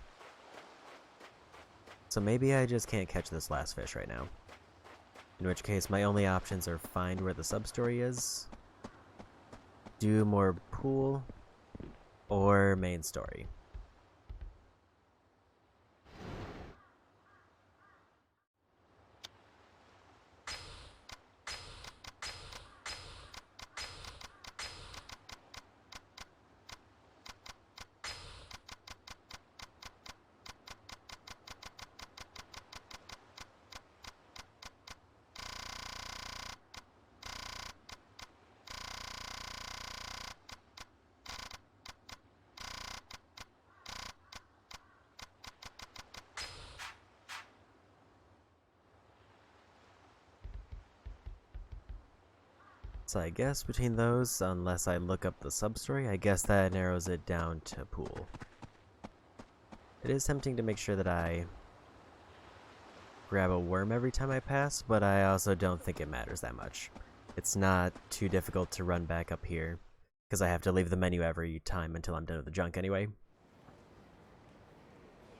So maybe I just can't catch this last fish right now. In which case my only options are find where the sub-story is, do more pool, or main story. So I guess between those, unless I look up the sub-story, I guess that narrows it down to pool. It is tempting to make sure that I grab a worm every time I pass, but I also don't think it matters that much. It's not too difficult to run back up here, because I have to leave the menu every time until I'm done with the junk anyway.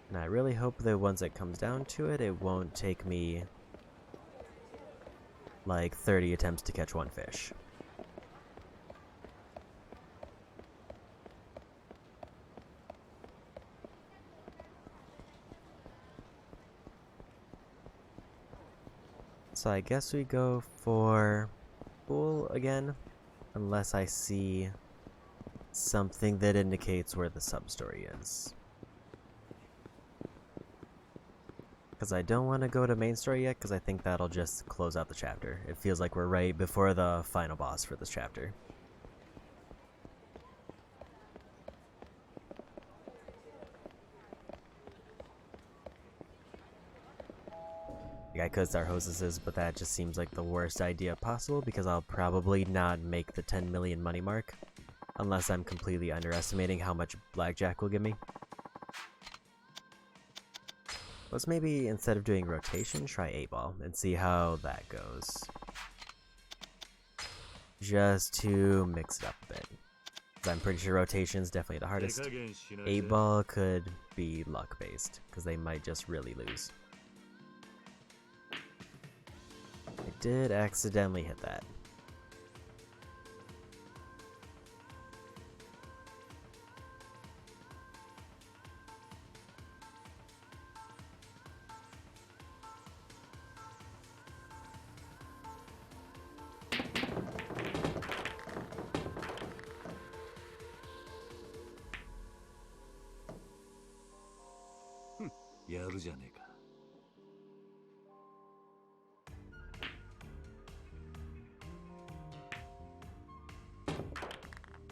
And I really hope that once it comes down to it, it won't take me like 30 attempts to catch one fish. So I guess we go for pool again, unless I see something that indicates where the sub-story is. Because I don't want to go to main story yet, because I think that'll just close out the chapter. It feels like we're right before the final boss for this chapter. I could start hostesses, but that just seems like the worst idea possible because I'll probably not make the 10 million money mark unless I'm completely underestimating how much blackjack will give me. Let's maybe, instead of doing rotation, try 8-ball and see how that goes. Just to mix it up a bit. I'm pretty sure rotation is definitely the hardest. 8-ball could be luck-based, because they might just really lose. did accidentally hit that.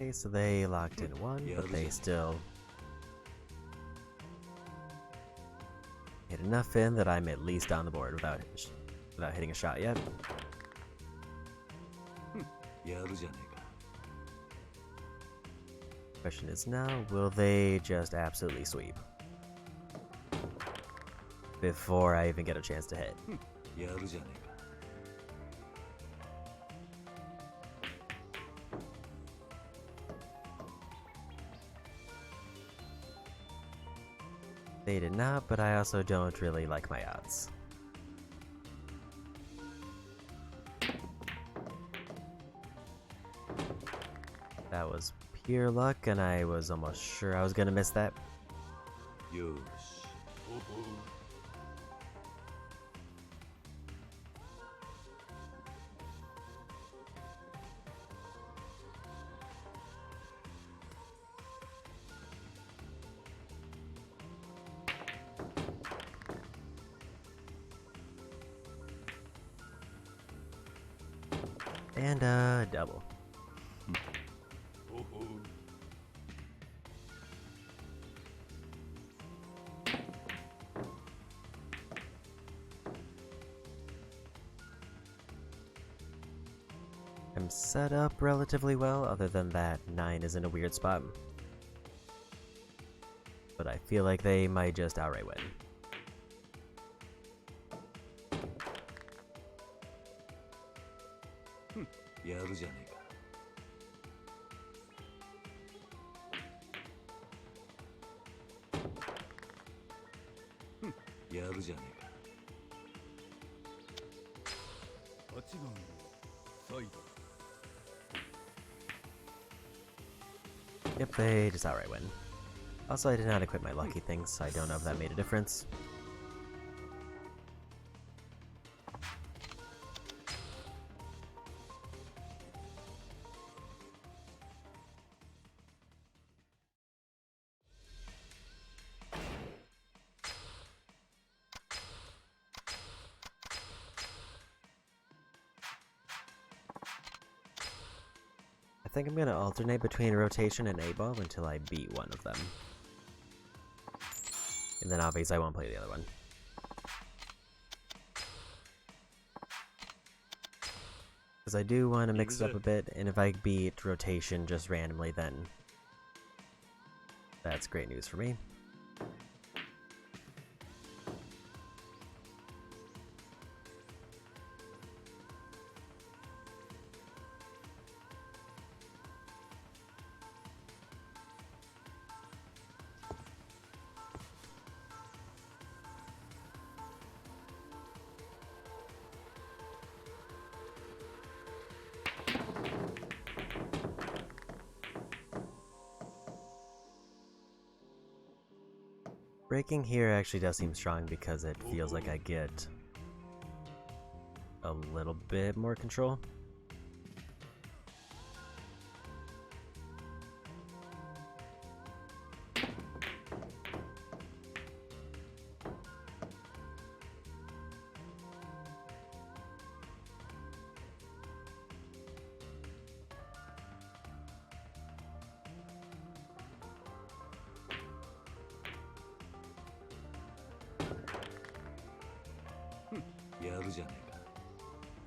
Okay, so they locked in one, but they still hit enough in that I'm at least on the board without hitting a shot yet. Question is now, will they just absolutely sweep before I even get a chance to hit? They did not, but I also don't really like my odds. That was pure luck, and I was almost sure I was gonna miss that. And double. I'm set up relatively well, other than that 9 is in a weird spot. But I feel like they might just outright win. Yep, they just outright win. Also, I did not equip my lucky things, so I don't know if that made a difference. I think I'm gonna alternate between rotation and A-ball until I beat one of them. And then obviously I won't play the other one. Because I do want to mix it up a bit, and if I beat rotation just randomly, then that's great news for me. Breaking here actually does seem strong because it feels like I get a little bit more control.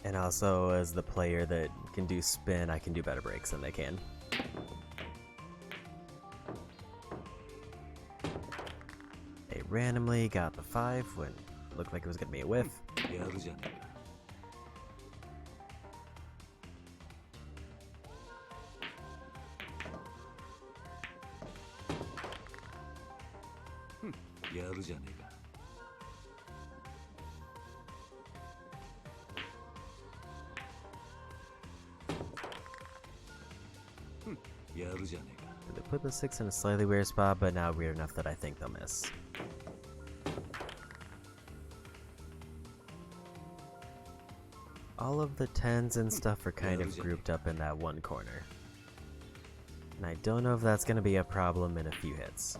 And also, as the player that can do spin, I can do better breaks than they can. They randomly got the 5 when it looked like it was going to be a whiff. やるじゃねえか。 They put the 6 in a slightly weird spot, but not weird enough that I think they'll miss. All of the 10s and stuff are kind of grouped up in that one corner. And I don't know if that's going to be a problem in a few hits.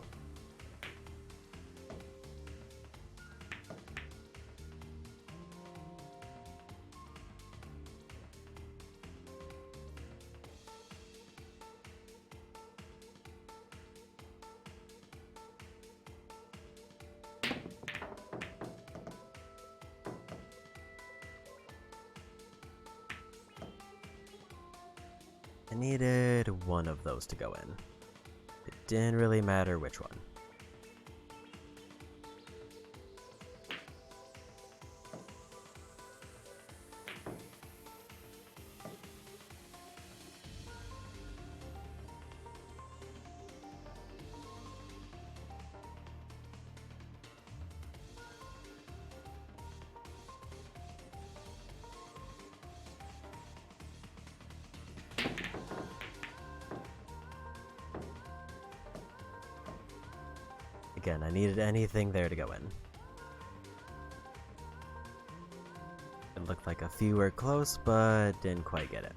I needed one of those to go in. It didn't really matter which one. Again, I needed anything there to go in. It looked like a few were close, but didn't quite get it.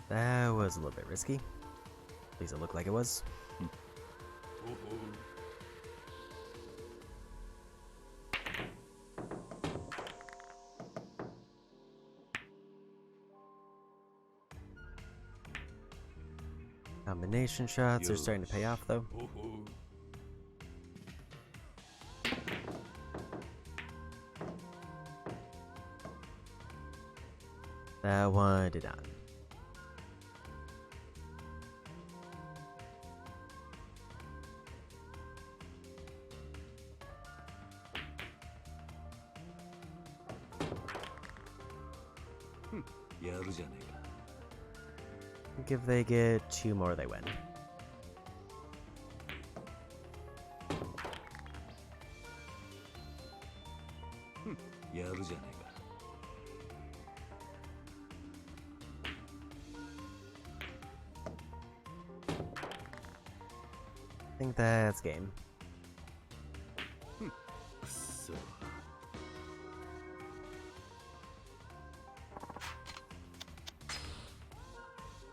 That was a little bit risky. At least it looked like it was. Combination shots are starting to pay off though. That one did not. I think if they get 2 more, they win. I think that's game.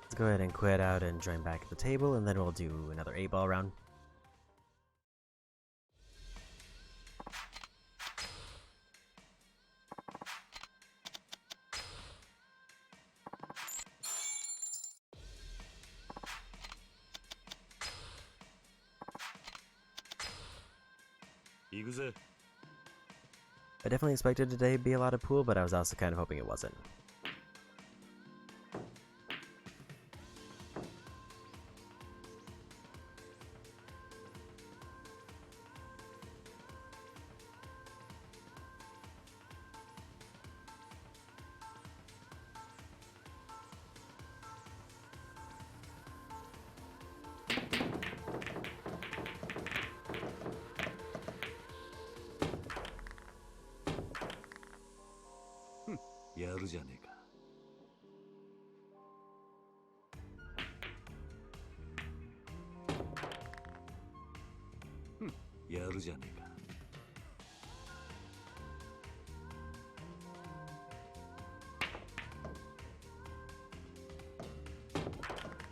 Let's go ahead and quit out and join back at the table, and then we'll do another 8-ball round. Yakuza. I definitely expected today to be a lot of pool, but I was also kind of hoping it wasn't.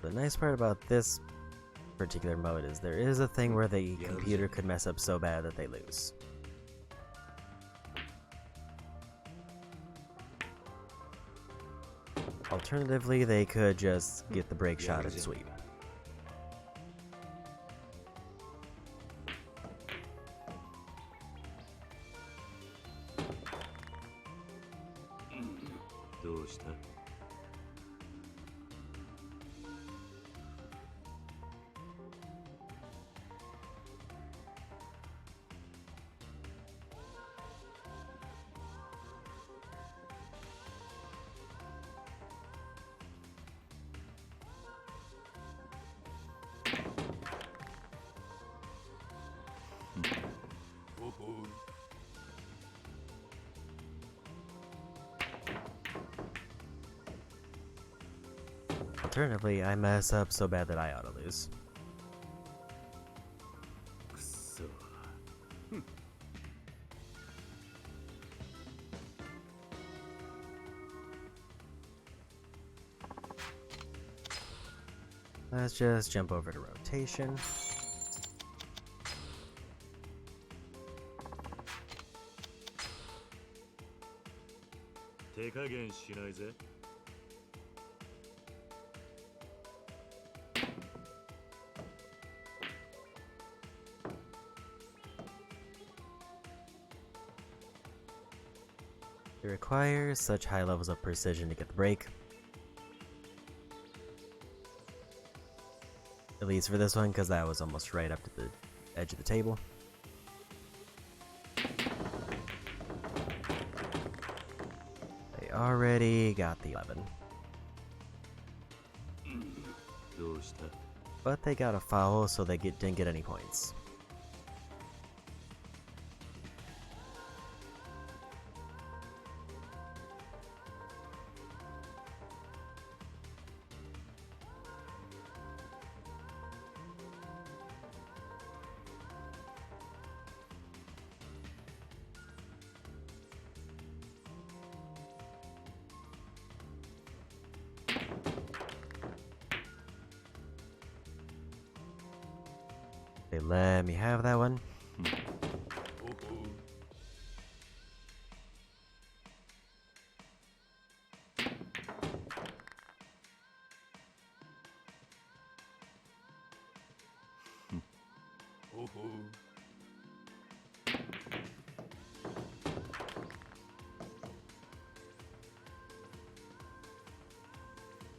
The nice part about this particular mode is there is a thing where the computer could mess up so bad that they lose. Alternatively, they could just get the brake shot and sweep. Alternatively, I mess up so bad that I auto-lose. Let's just jump over to rotation. It requires such high levels of precision to get the break. At least for this one, because that was almost right up to the edge of the table. They already got the 11. But they got a foul, so they didn't get any points. They let me have that one.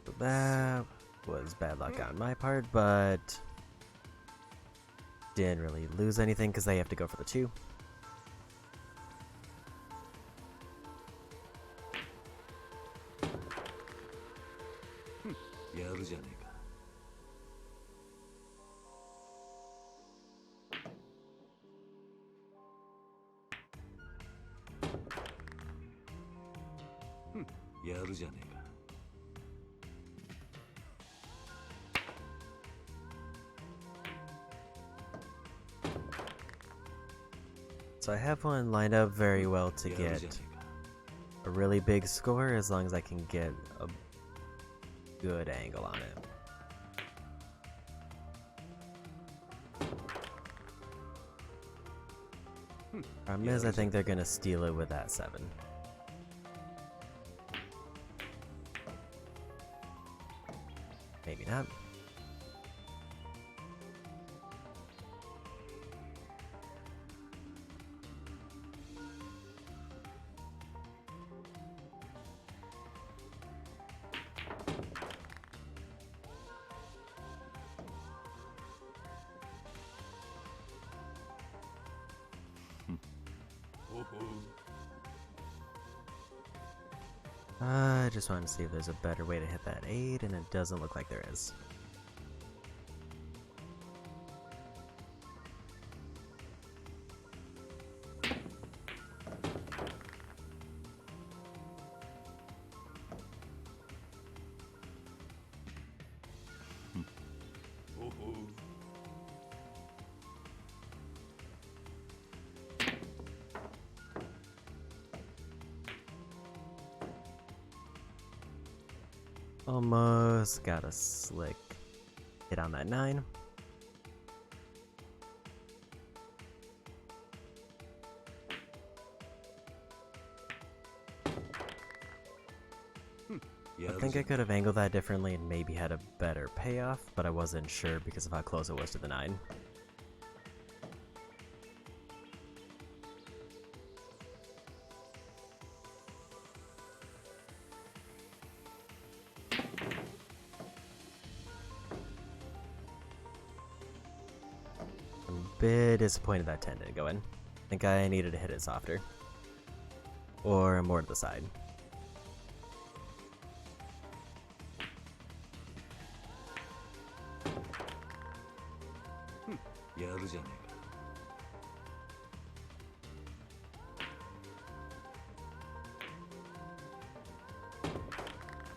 So that was bad luck on my part, but didn't really lose anything because they have to go for the 2. So I have one lined up very well to get a really big score as long as I can get a good angle on it. Problem is, I think they're gonna steal it with that 7. Maybe not. I just wanted to see if there's a better way to hit that 8, and it doesn't look like there is. Almost got a slick hit on that 9. I think I could have angled that differently and maybe had a better payoff, but I wasn't sure because of how close it was to the 9. I'm a bit disappointed that 10 didn't go in. I think I needed to hit it softer. Or more to the side.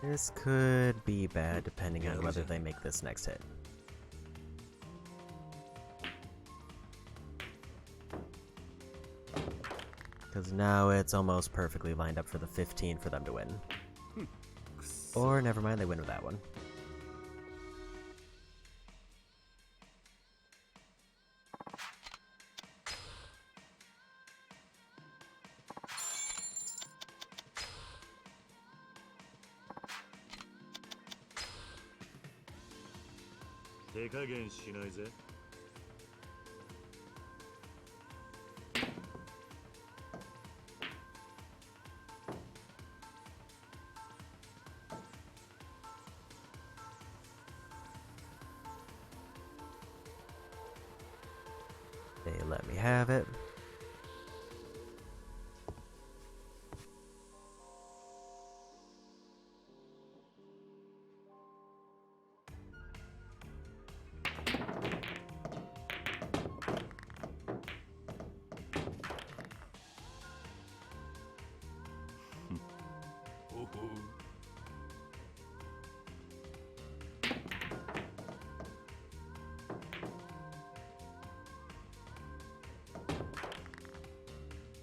This could be bad depending on whether they make this next hit. Because now it's almost perfectly lined up for the 15 for them to win. Or never mind, they win with that one. They let me have it.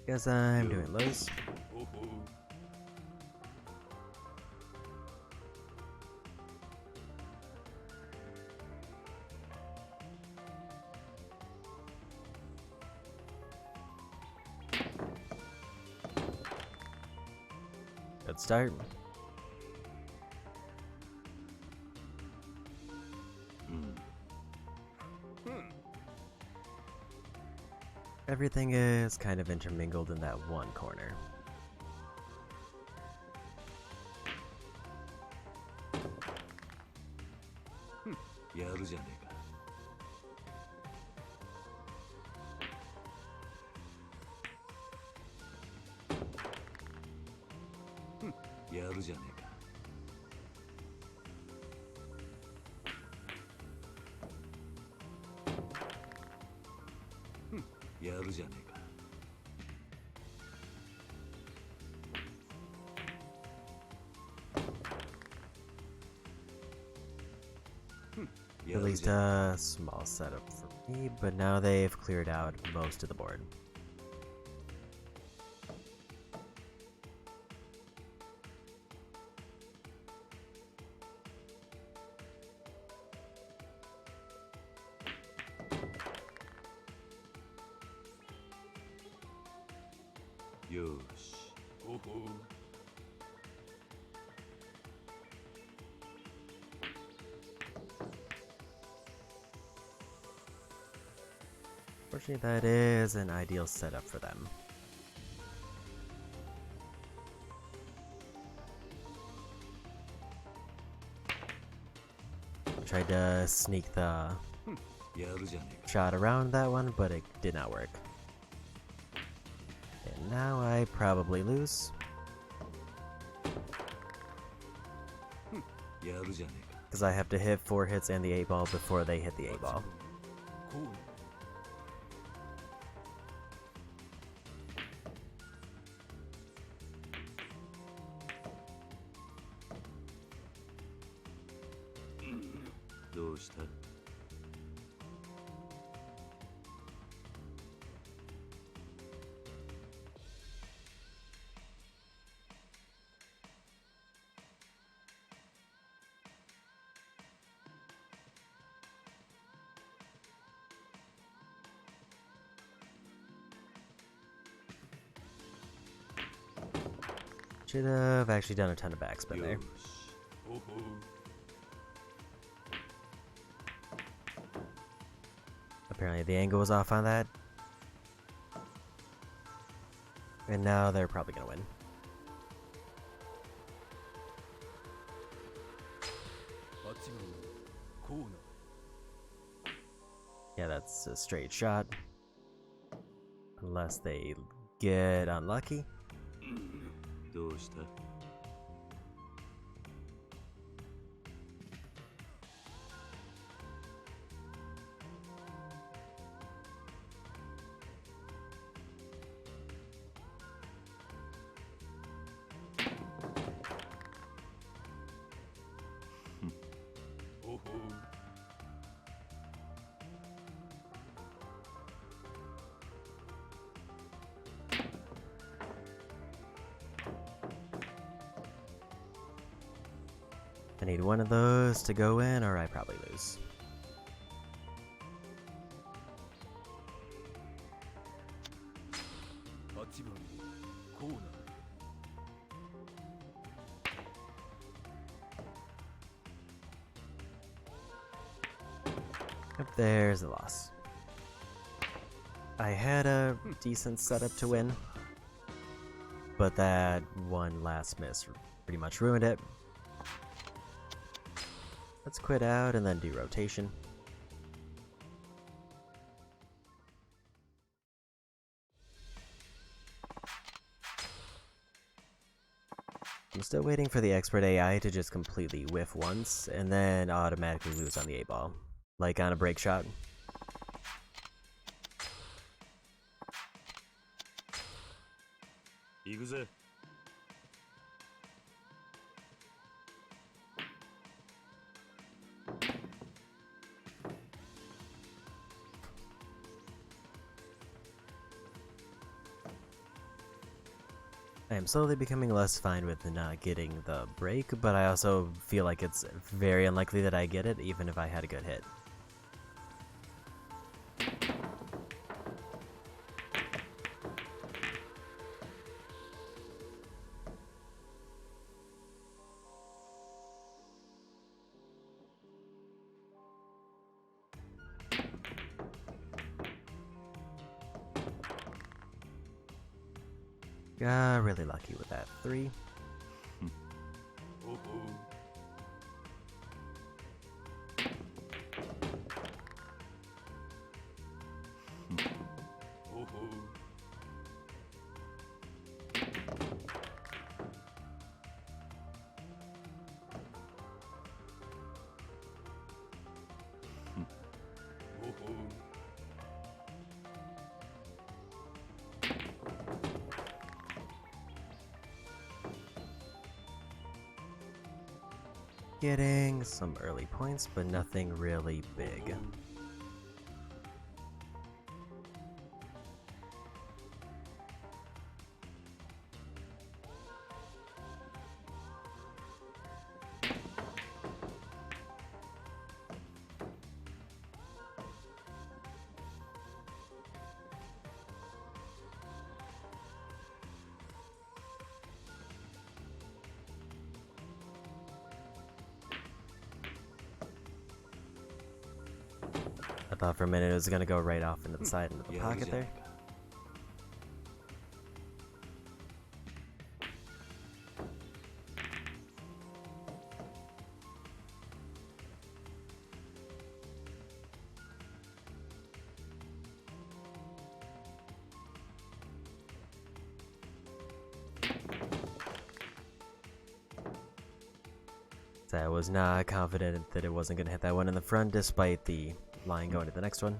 Guess I'm doing lows. Good start. Everything is kind of intermingled in that one corner. At least a small setup for me, but now they've cleared out most of the board. Fortunately, that is an ideal setup for them. Tried to sneak the shot around that one, but it did not work. And now I probably lose. Because I have to hit 4 hits and the 8 ball before they hit the 8 ball. Should have actually done a ton of backspin there. Apparently the angle was off on that. And now they're probably gonna win. Yeah, that's a straight shot. Unless they get unlucky. どうした I need one of those to go in, or I probably lose. Yep, there's the loss. I had a decent setup to win, but that one last miss pretty much ruined it. Let's quit out and then do rotation. I'm still waiting for the expert AI to just completely whiff once and then automatically lose on the 8-ball, like on a break shot. Yakuza. I am slowly becoming less fine with not getting the break, but I also feel like it's very unlikely that I get it, even if I had a good hit. Got really lucky with that 3. Getting some early points, but nothing really big. I thought for a minute it was gonna go right off into the side into the pocket there. So I was not confident that it wasn't gonna hit that one in the front, despite the line going to the next one.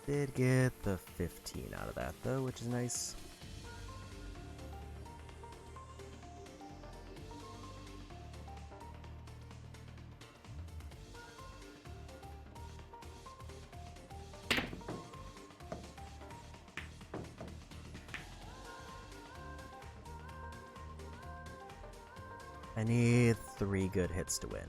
Did get the 15 out of that though, which is nice. I need 3 good hits to win.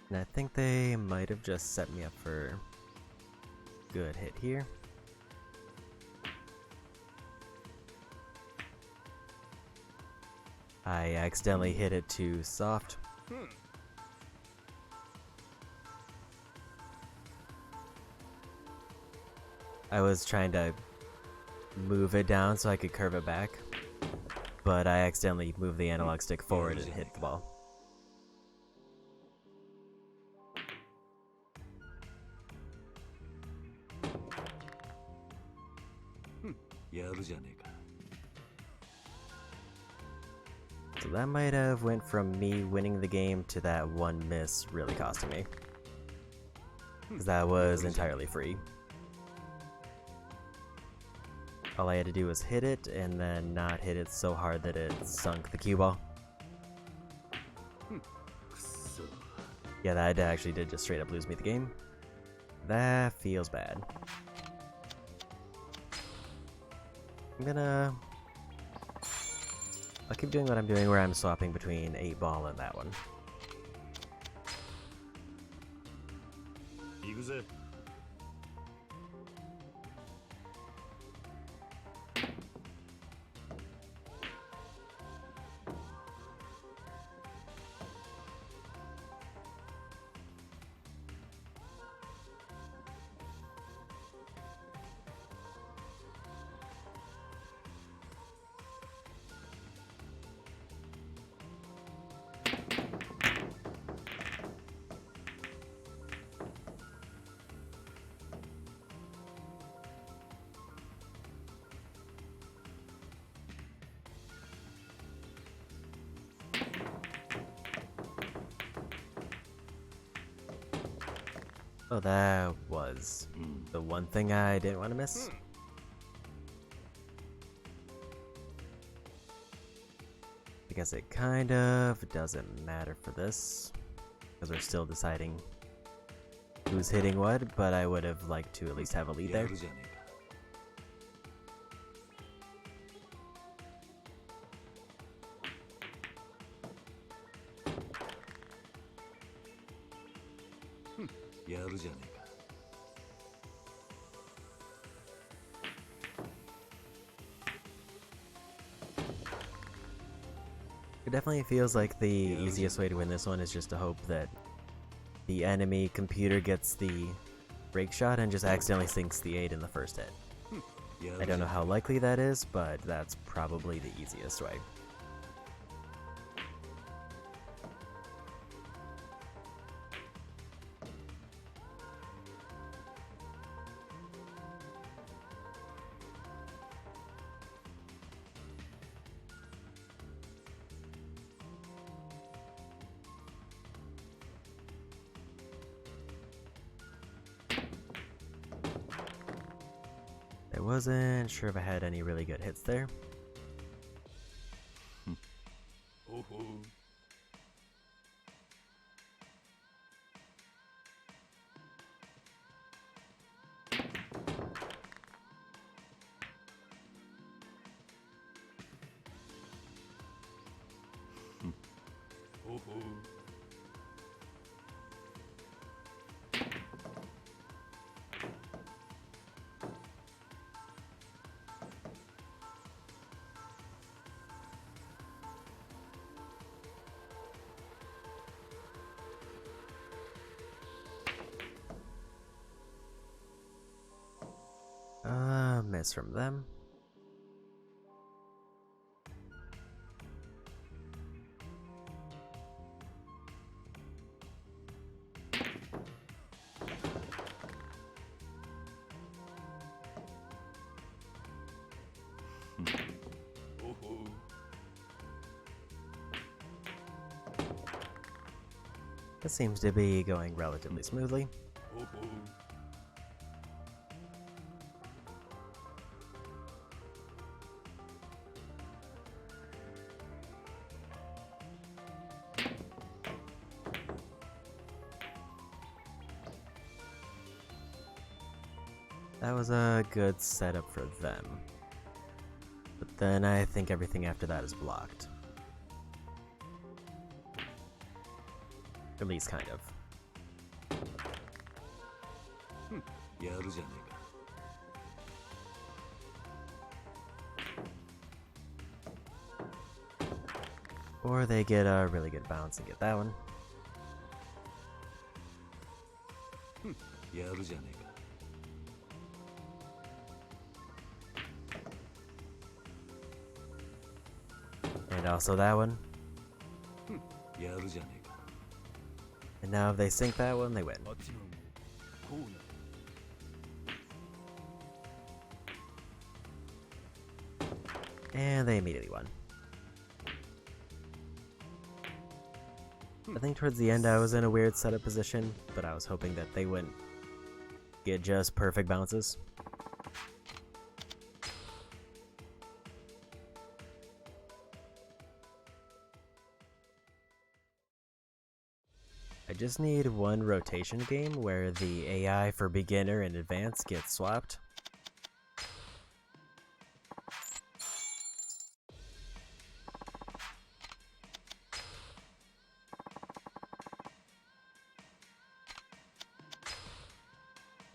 And I think they might have just set me up for good hit here. I accidentally hit it too soft. I was trying to move it down so I could curve it back, but I accidentally moved the analog stick forward and hit the ball. So that might have went from me winning the game to that one miss really costing me. Because that was entirely free. All I had to do was hit it and then not hit it so hard that it sunk the cue ball. Yeah, that actually did just straight up lose me the game. That feels bad. I'll keep doing what I'm doing where I'm swapping between 8-ball and that one. Yakuza. Oh, that was the one thing I didn't want to miss. I guess it kind of doesn't matter for this, because we're still deciding who's hitting what, but I would have liked to at least have a lead there. It definitely feels like the easiest way to win this one is just to hope that the enemy computer gets the break shot and just accidentally sinks the 8 in the first hit. I don't know how likely that is, but that's probably the easiest way. I wasn't sure if I had any really good hits there. Miss from them. This seems to be going relatively smoothly. That was a good setup for them. But then I think everything after that is blocked. At least kind of. やるじゃねえか。 Or they get a really good bounce and get that one. やるじゃねえか。 And also that one. やるじゃねえか。 And now if they sink that one, they win. 8番コーナー。 And they immediately won. I think towards the end I was in a weird setup position, but I was hoping that they wouldn't get just perfect bounces. I just need one rotation game where the AI for beginner and advanced gets swapped. "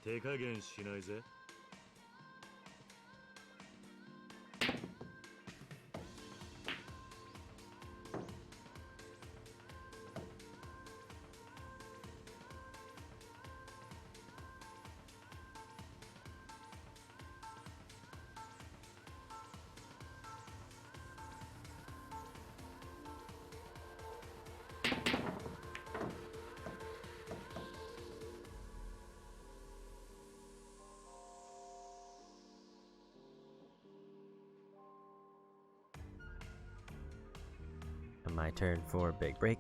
手加減しないぜ." And my turn for big break.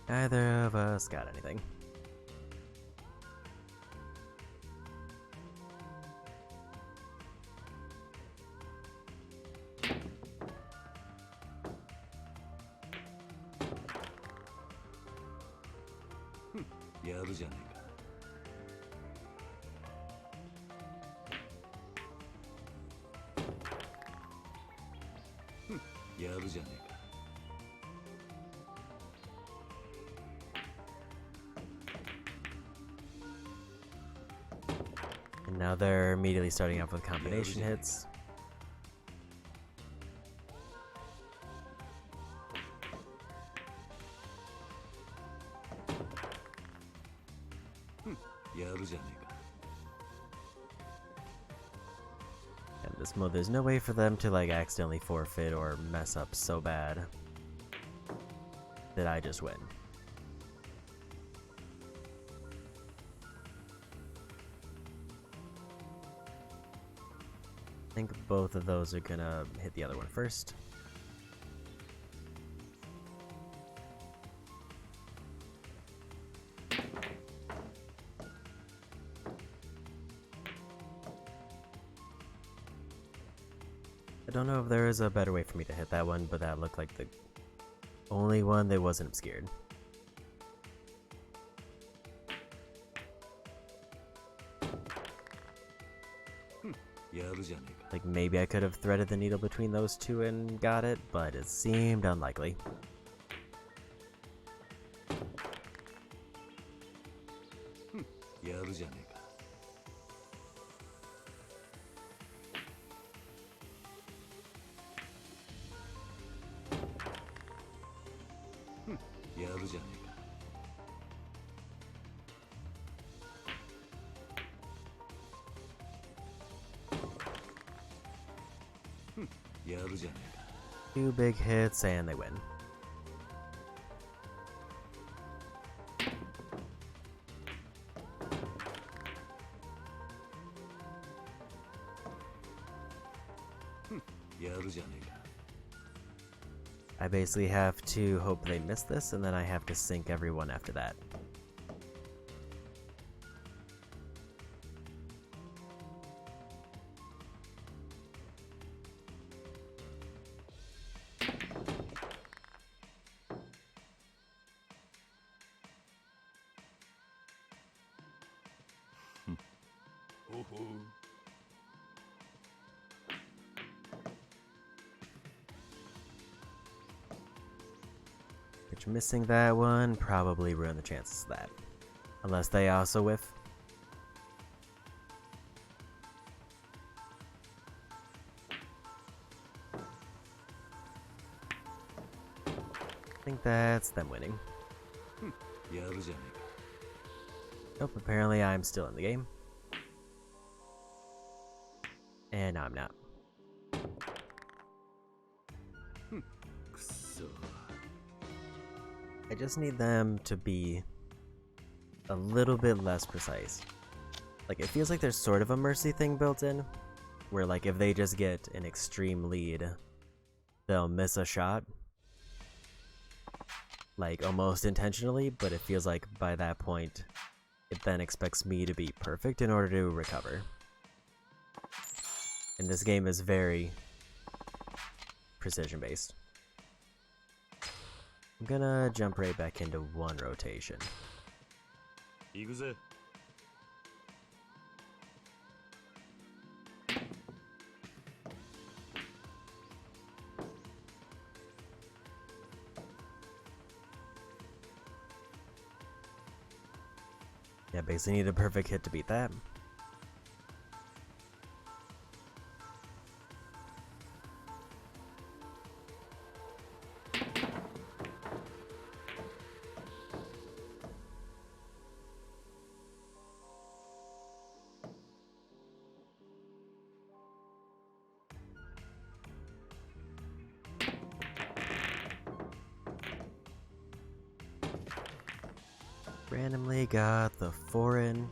Neither of us got anything. "やるじゃねえか." やるじゃねえか。 And now they're immediately starting off with combination hits. And this mode, there's no way for them to like accidentally forfeit or mess up so bad that I just win. I think both of those are gonna hit the other one first. I don't know if there is a better way for me to hit that one, but that looked like the only one that wasn't obscured. Like maybe I could have threaded the needle between those two and got it, but it seemed unlikely. Two big hits and they win. やるじゃねえか。 I basically have to hope they miss this, and then I have to sink everyone after that. Which, missing that one probably ruin the chances of that. Unless they also whiff. I think that's them winning. やるじゃね Nope, apparently I'm still in the game. And now I'm not. えか。くっそ。 I just need them to be a little bit less precise. Like, it feels like there's sort of a mercy thing built in, where like if they just get an extreme lead, they'll miss a shot, like almost intentionally, but it feels like by that point, it then expects me to be perfect in order to recover. And this game is very precision based. I'm gonna jump right back into one rotation. 行くぜ。 Yeah, basically need a perfect hit to beat that. Randomly got the foreign.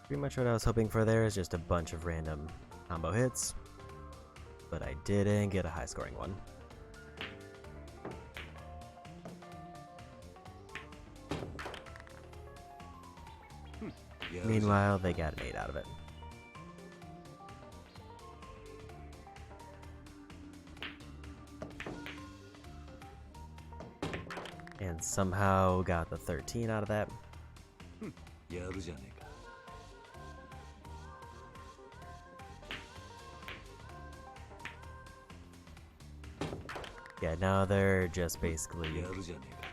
Pretty much what I was hoping for there is just a bunch of random combo hits, but I didn't get a high scoring one. Meanwhile, they got an 8 out of it. And somehow got the 13 out of that. やるじゃねえか。 Yeah, now they're just basically やるじゃねえか。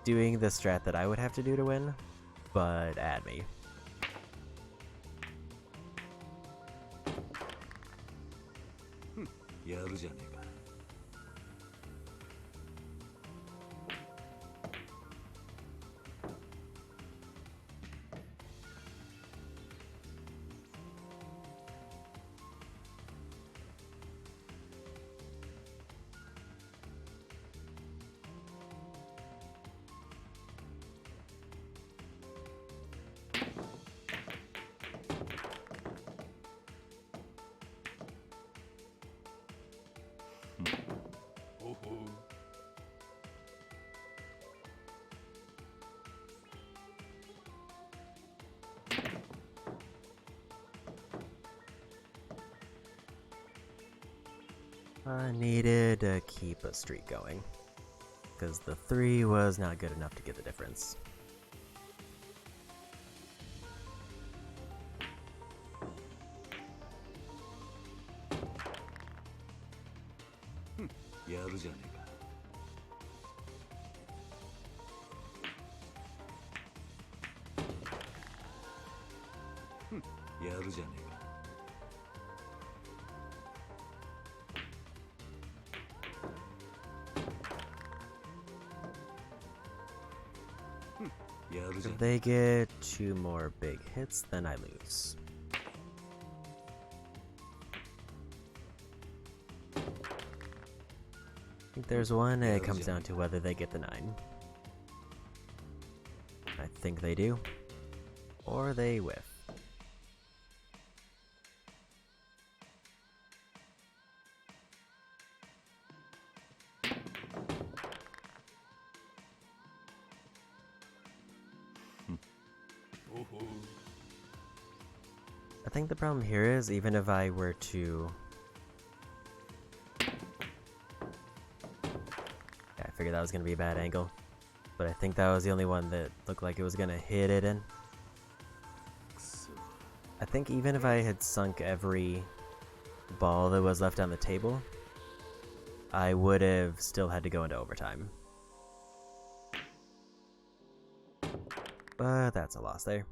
doing the strat that I would have to do to win, but add me. やるじゃねえか。 I needed to keep a streak going, because the 3 was not good enough to get the difference. Yaるじゃねえか。 やるじゃねえか。 やるじゃね If they get 2 more big hits, then I lose. I think there's one, and it comes down to whether they get the 9. I think they do. Or they whiff. I think the problem here is, even if I were to... Yeah, I figured that was going to be a bad angle. But I think that was the only one that looked like it was going to hit it in. I think even if I had sunk every ball that was left on the table, I would have still had to go into overtime. But that's a loss there.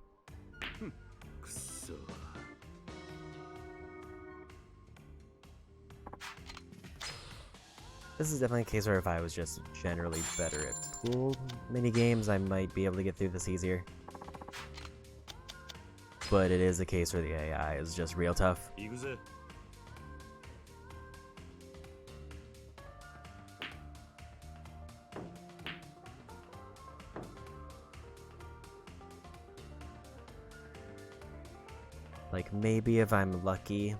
This is definitely a case where if I was just generally better at pool minigames, I might be able to get through this easier. But it is a case where the AI is just real tough. Yakuza. Like, maybe if I'm lucky,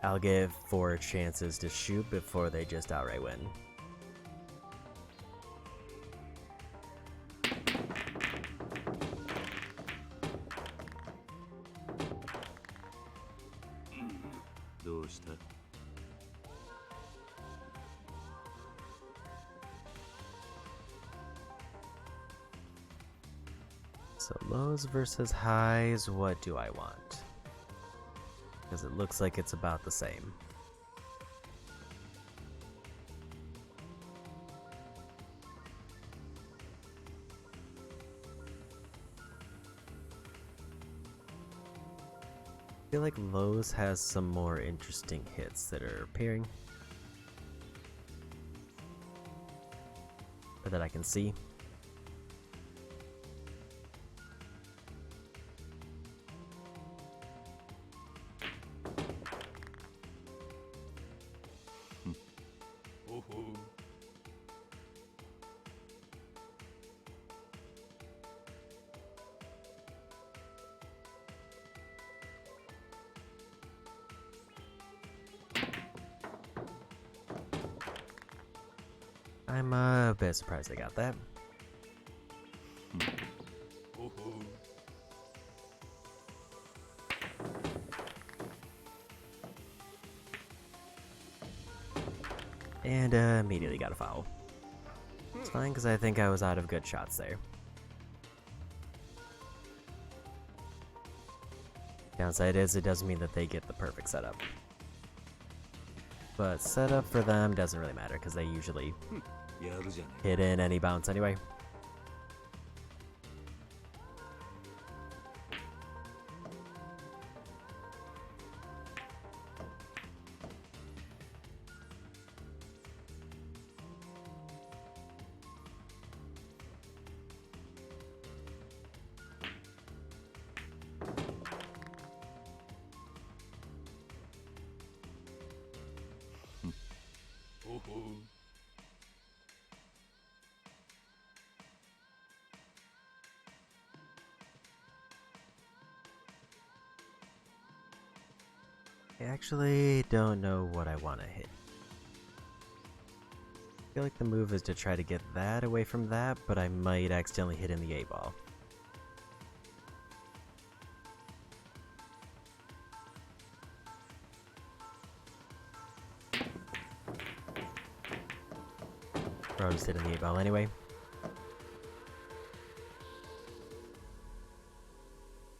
I'll give 4 chances to shoot before they just outright win. So lows versus highs, what do I want? Because it looks like it's about the same. I feel like lows has some more interesting hits that are appearing. Or that I can see. I'm a bit surprised I got that. And immediately got a foul. It's fine because I think I was out of good shots there. Downside is it doesn't mean that they get the perfect setup. But setup for them doesn't really matter because they usually hit in any bounce anyway. I actually don't know what I want to hit. I feel like the move is to try to get that away from that, but I might accidentally hit in the A-ball. Or I'll just hit in the A-ball anyway.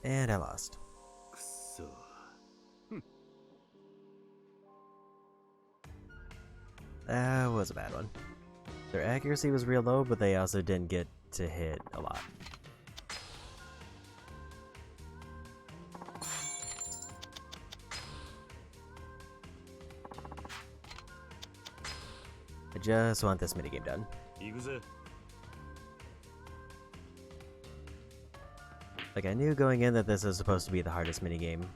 And I lost. That was a bad one. Their accuracy was real low, but they also didn't get to hit a lot. I just want this minigame done. Yakuza. Like, I knew going in that this is supposed to be the hardest minigame.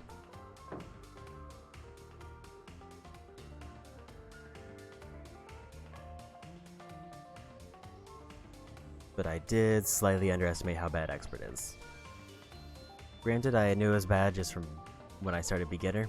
but I did slightly underestimate how bad Expert is. Granted, I knew it was bad just from when I started Beginner.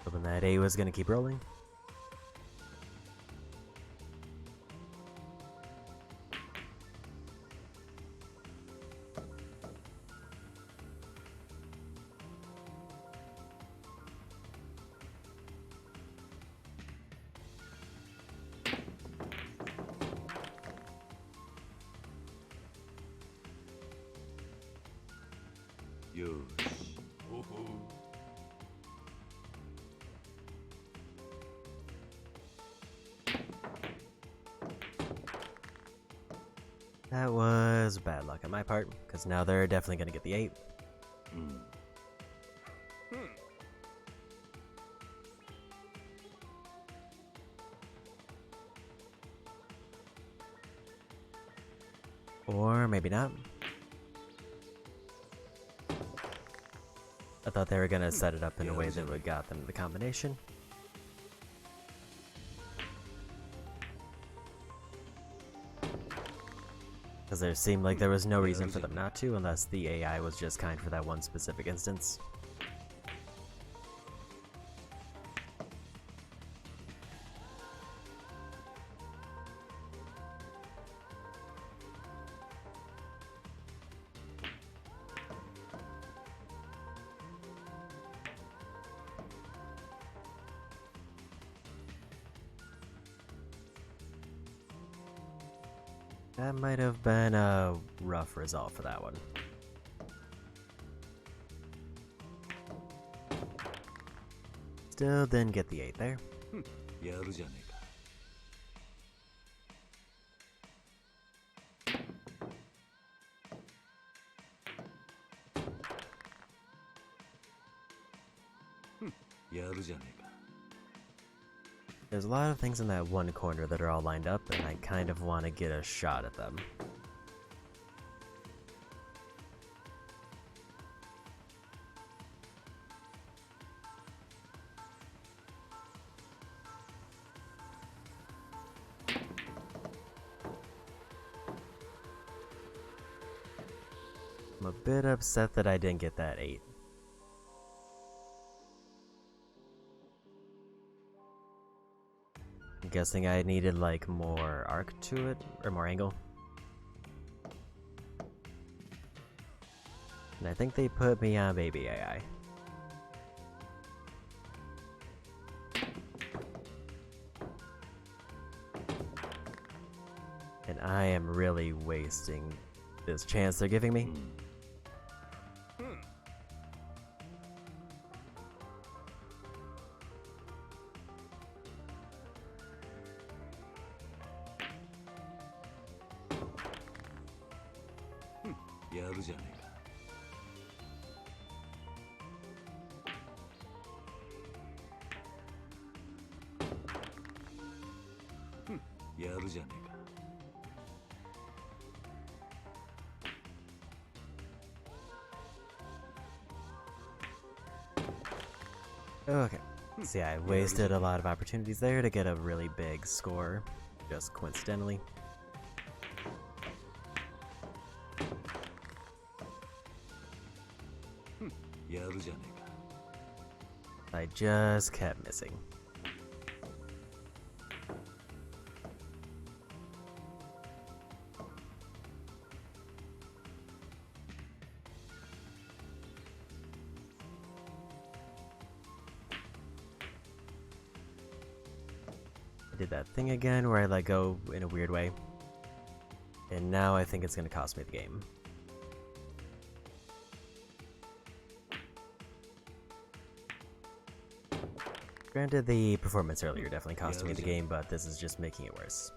Hoping that A was gonna keep rolling.よーし。ほほう。That was bad luck on my part, because now they're definitely gonna get the 8. うん。Or maybe not. I thought they were gonna set it up in a way that would got them the combination. Because there seemed like there was no reason for them not to, unless the AI was just kind for that one specific instance. That might have been a rough result for that one. Still didn't get the 8 there. やるじゃねえか。やるじゃねえか。 There's a lot of things in that one corner that are all lined up, and I kind of want to get a shot at them. I'm a bit upset that I didn't get that 8. I'm guessing I needed like more arc to it, or more angle. And I think they put me on baby AI. And I am really wasting this chance they're giving me. やるじゃねえか。やるじゃねえか。 Okay. So yeah, I wasted a lot of opportunities there to get a really big score, just coincidentally. I just kept missing. I did that thing again where I let go in a weird way. And now I think it's going to cost me the game. Granted, the performance earlier definitely cost me the game, but this is just making it worse.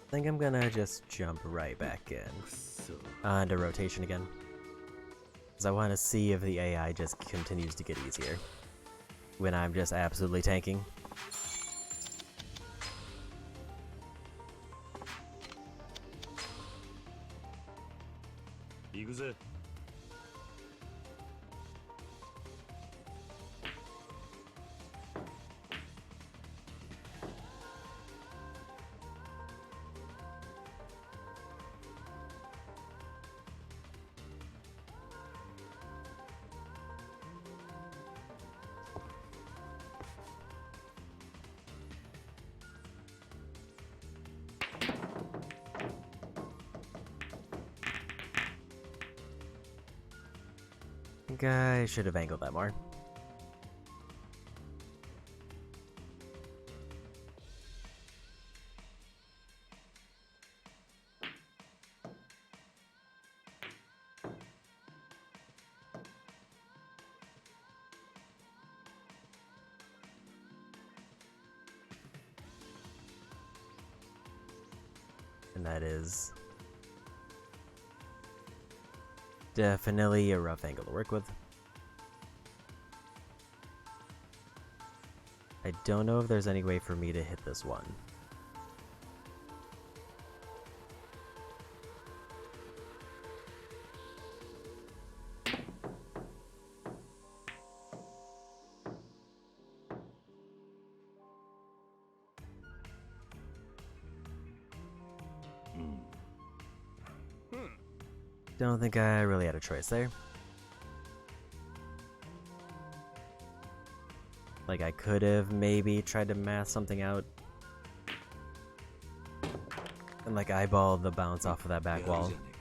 I think I'm gonna just jump right back in. くそ Onto rotation again. Because I want to see if the AI just continues to get easier. When I'm just absolutely tanking. 行くぜ I think I should have angled that more. And that is definitely a rough angle to work with. I don't know if there's any way for me to hit this one. Don't think I really had a choice there. Like, I could have maybe tried to math something out. And, like, eyeball the bounce off of that back やる wall. じゃねえか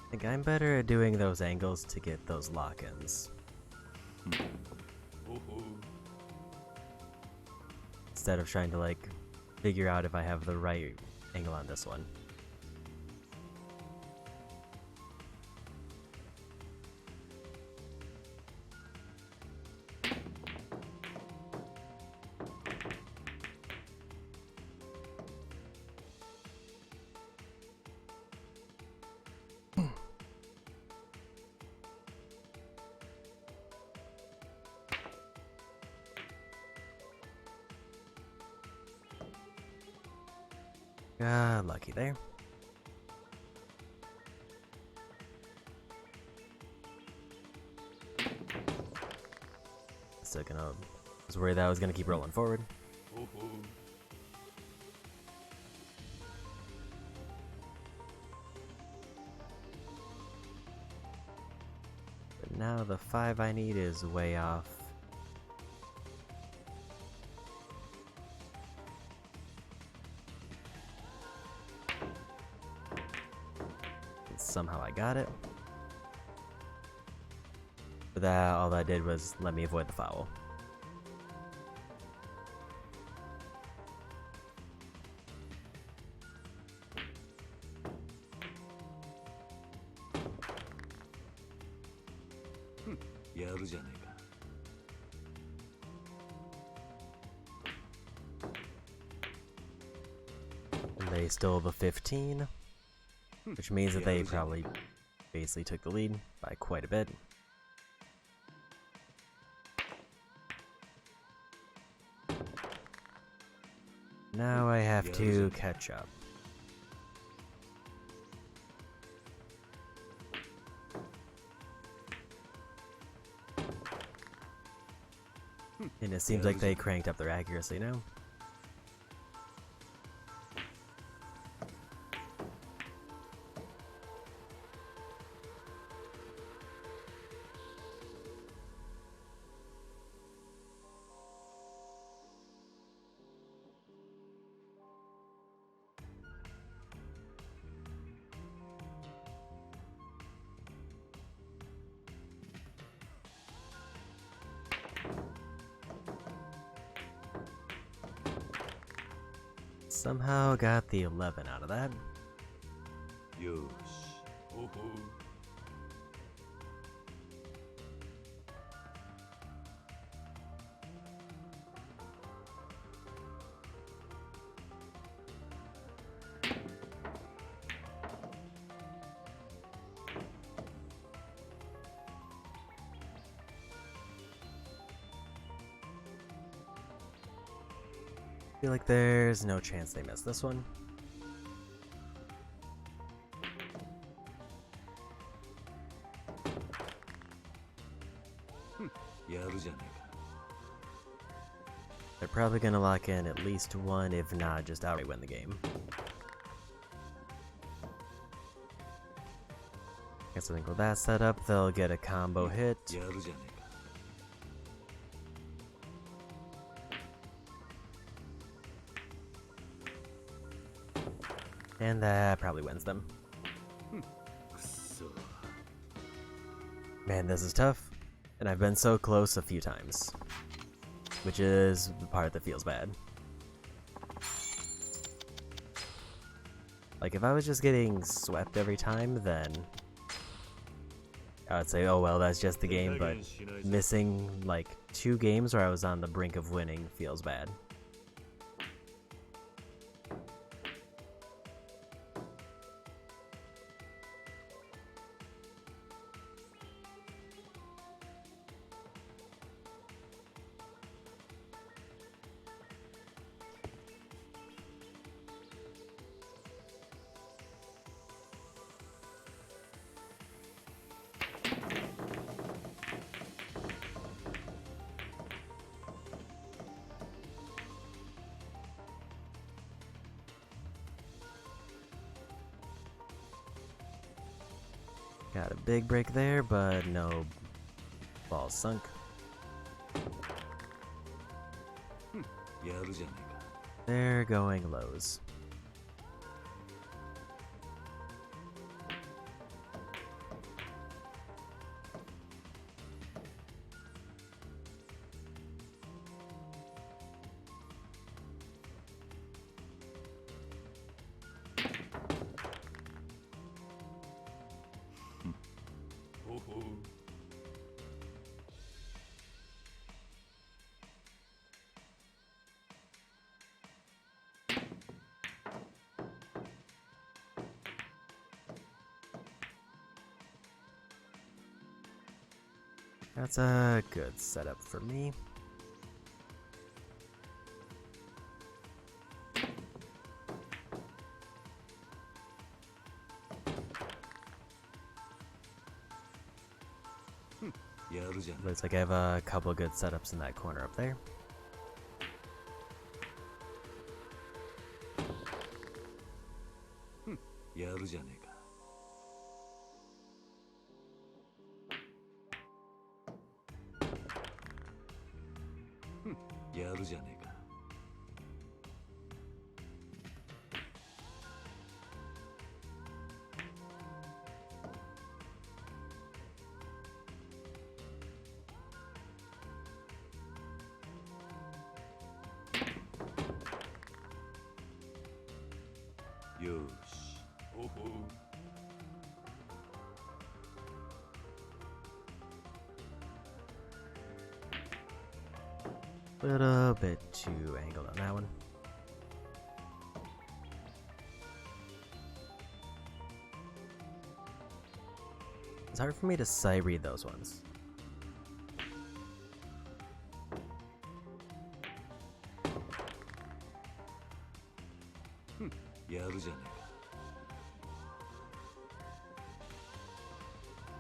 I think I'm better at doing those angles to get those lock-ins. Instead of trying to, like, figure out if I have the right angle on this one. Lucky there. Still gonna. I was worried that I was gonna keep rolling forward. But now the 5 I need is way off. And somehow I got it. But that all that did was let me avoid the foul. Hmm. やるじゃねえか And they stole the 15, which means that they probably basically took the lead by quite a bit. Now I have to catch up. And it seems like they cranked up their accuracy now. Somehow got the 11 out of that. よし。ほほう。Feel like there's no chance they miss this one. They're probably gonna lock in at least one, if not just outright win the game. Guess I think with that setup, they'll get a combo hit. And that probably wins them. Man, this is tough. And I've been so close a few times. Which is the part that feels bad. Like, if I was just getting swept every time, then I would say, oh well, that's just the game, but missing, like, 2 games where I was on the brink of winning feels bad. Got a big break there, but no ball sunk. They're going lows. That's a good setup for me. Looks like I have a couple good setups in that corner up there. Little bit too angled on that one. It's hard for me to sight read those ones.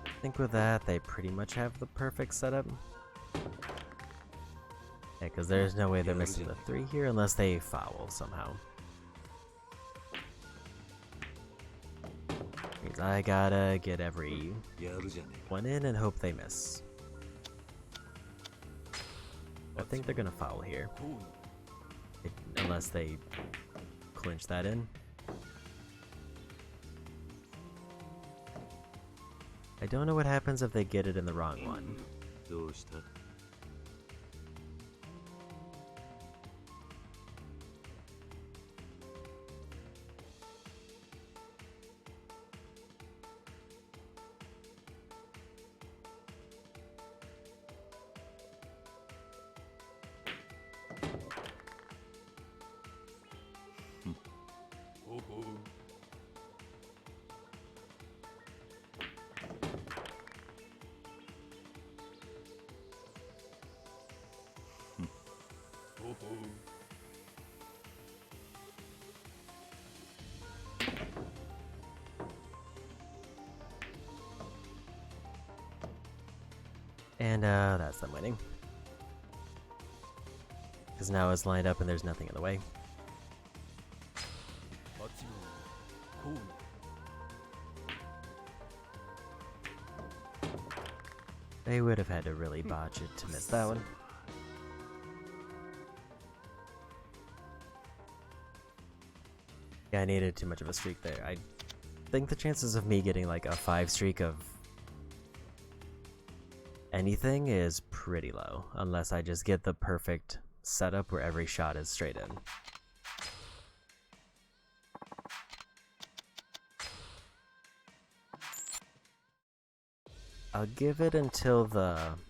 I think with that, they pretty much have the perfect setup. Yeah, because there's no way they're missing the 3 here unless they foul somehow. Means I gotta get every one in and hope they miss. I think they're gonna foul here. Unless they clinch that in. I don't know what happens if they get it in the wrong one. And that's them winning. Because now it's lined up and there's nothing in the way. They would have had to really botch it to miss that one. Yeah, I needed too much of a streak there. I think the chances of me getting like a 5 streak of anything is pretty low, unless I just get the perfect setup where every shot is straight in. I'll give it until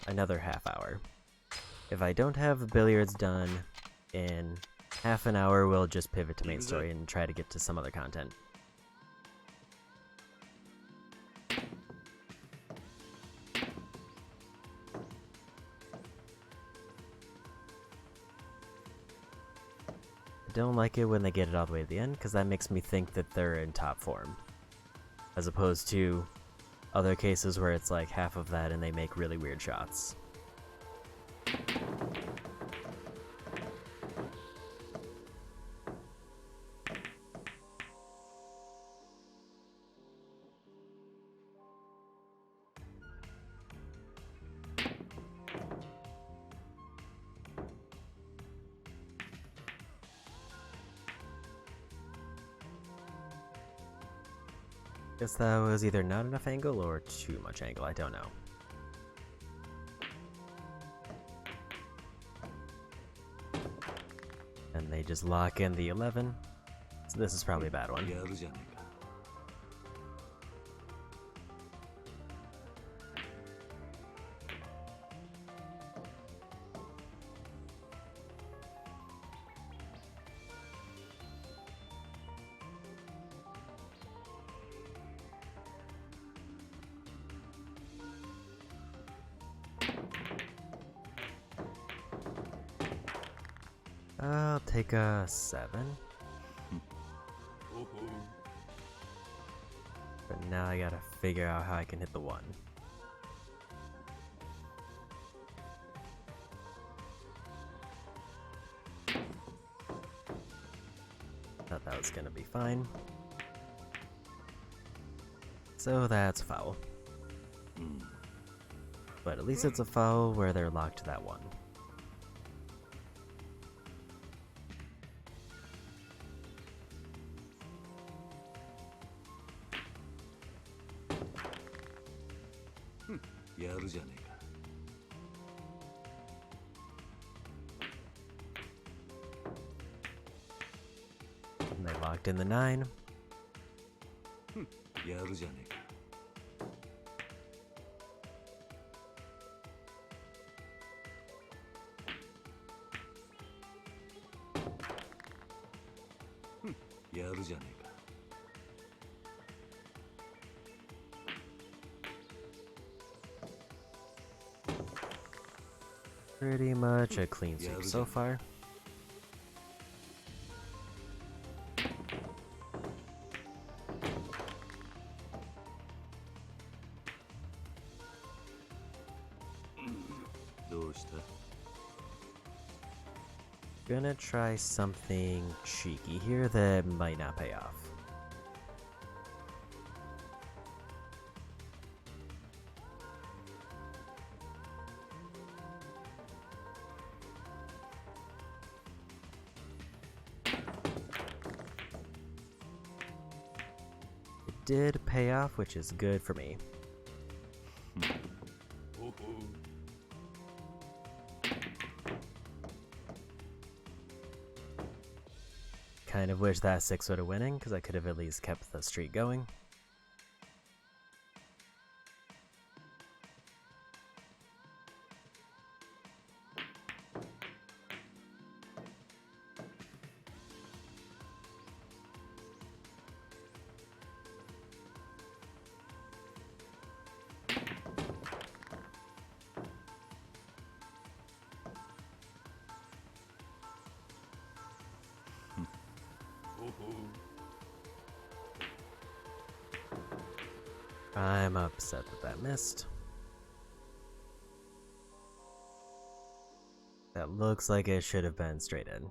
another half hour. If I don't have billiards done in half an hour, we'll just pivot to main story and try to get to some other content. I don't like it when they get it all the way to the end, because that makes me think that they're in top form. As opposed to other cases where it's like half of that and they make really weird shots. Guess that was either not enough angle or too much angle, I don't know. And they just lock in the 11. So this is probably a bad one. I'll take a 7. But now I gotta figure out how I can hit the 1. Thought that was gonna be fine. So that's a foul. But at least it's a foul where they're locked to that 1. And they locked in the 9. Pretty much a clean sweep so far. Gonna try something cheeky here that might not pay off. It did pay off, which is good for me. Kind of wish that 6 would have winning, because I could have at least kept the streak going. I'm upset that that missed. That looks like it should have been straight in.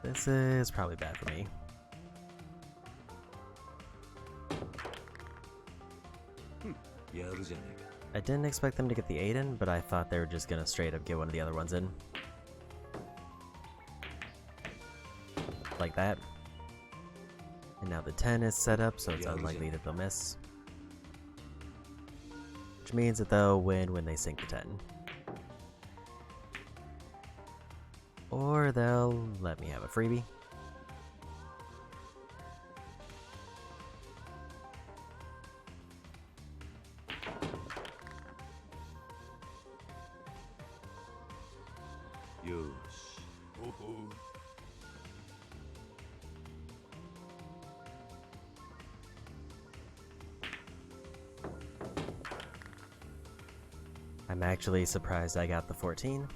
This is probably bad for me. I didn't expect them to get the 8 in, but I thought they were just gonna straight up get one of the other ones in. Like that. And now the 10 is set up, so it's unlikely that they'll miss. Which means that they'll win when they sink the 10. Or they'll let me have a freebie. I'm actually surprised I got the 14.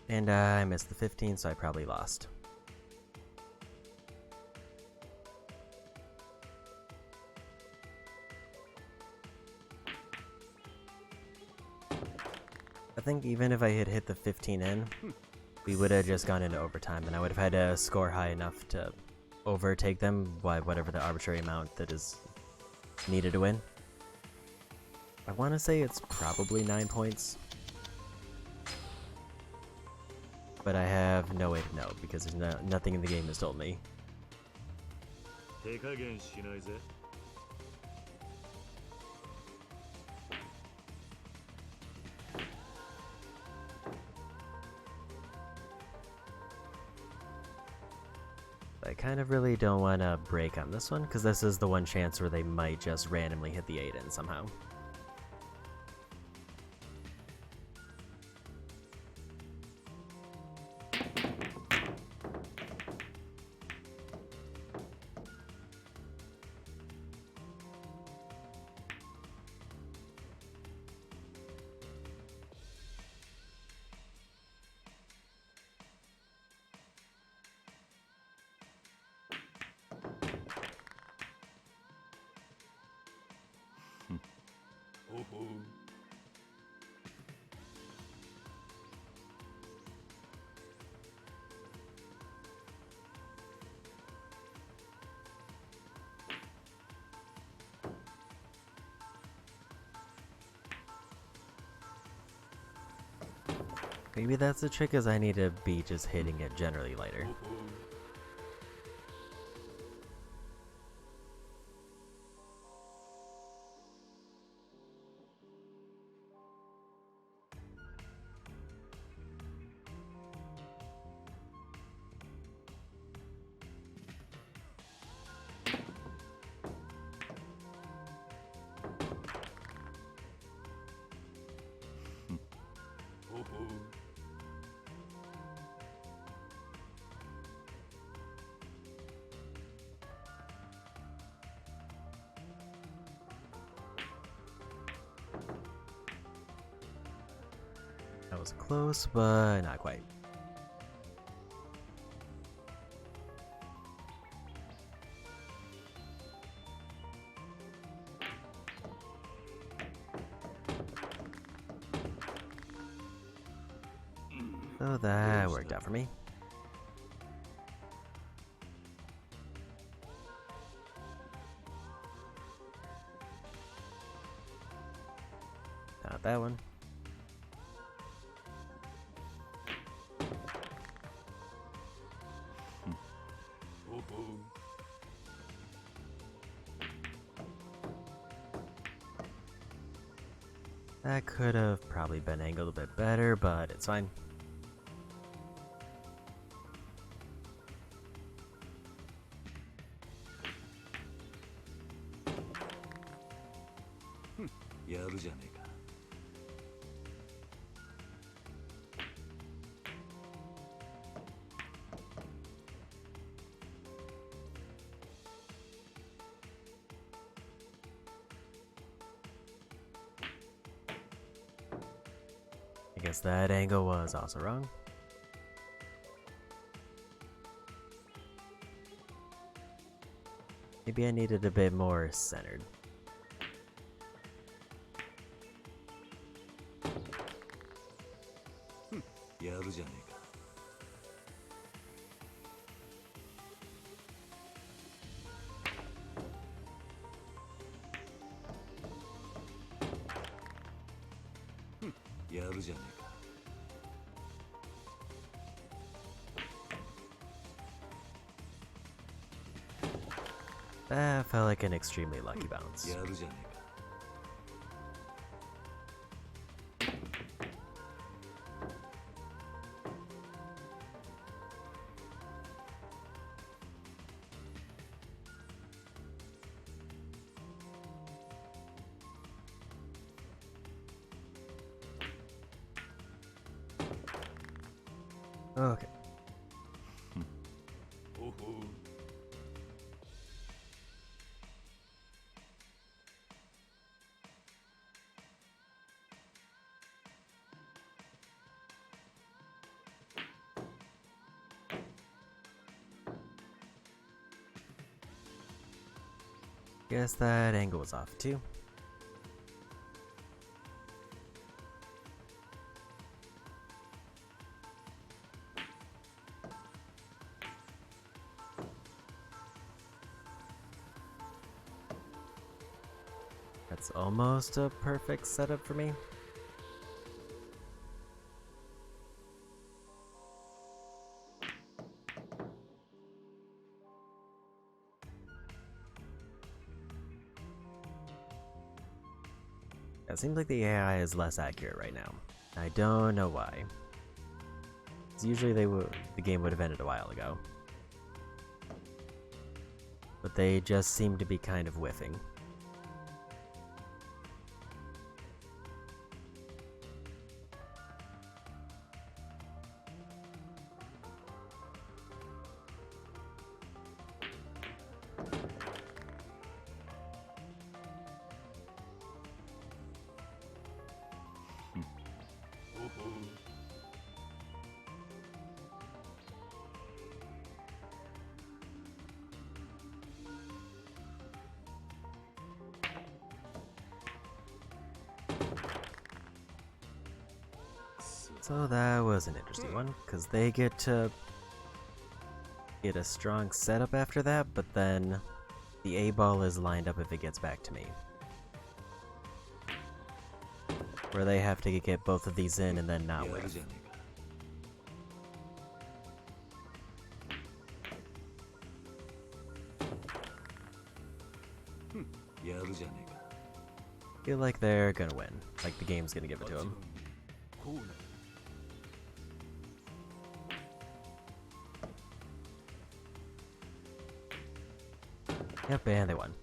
And I missed the 15, so I probably lost. I think even if I had hit the 15 in, we would have just gone into overtime, and I would have had to score high enough to overtake them by whatever the arbitrary amount that is needed to win. I want to say it's probably 9 points. But I have no way to know, because there's nothing in the game has told me. I kind of really don't want to break on this one, because this is the one chance where they might just randomly hit the 8 in somehow. Maybe that's the trick, is I need to be just hitting it generally lighter. That was close, but not quite. So that worked out for me. Not that one. That could have probably been angled a bit better, but it's fine. I guess that angle was also wrong. Maybe I needed a bit more centered. That felt like an extremely lucky bounce. Okay. Guess that angle was off too. That's almost a perfect setup for me. It seems like the AI is less accurate right now. I don't know why. 'Cause usually the game would have ended a while ago. But they just seem to be kind of whiffing. So that was an interesting one, because they get to get a strong setup after that, but then the A ball is lined up if it gets back to me. Where they have to get both of these in and then not whiff. Feel like they're gonna win. Like the game's gonna give it to them. Yep, and they won.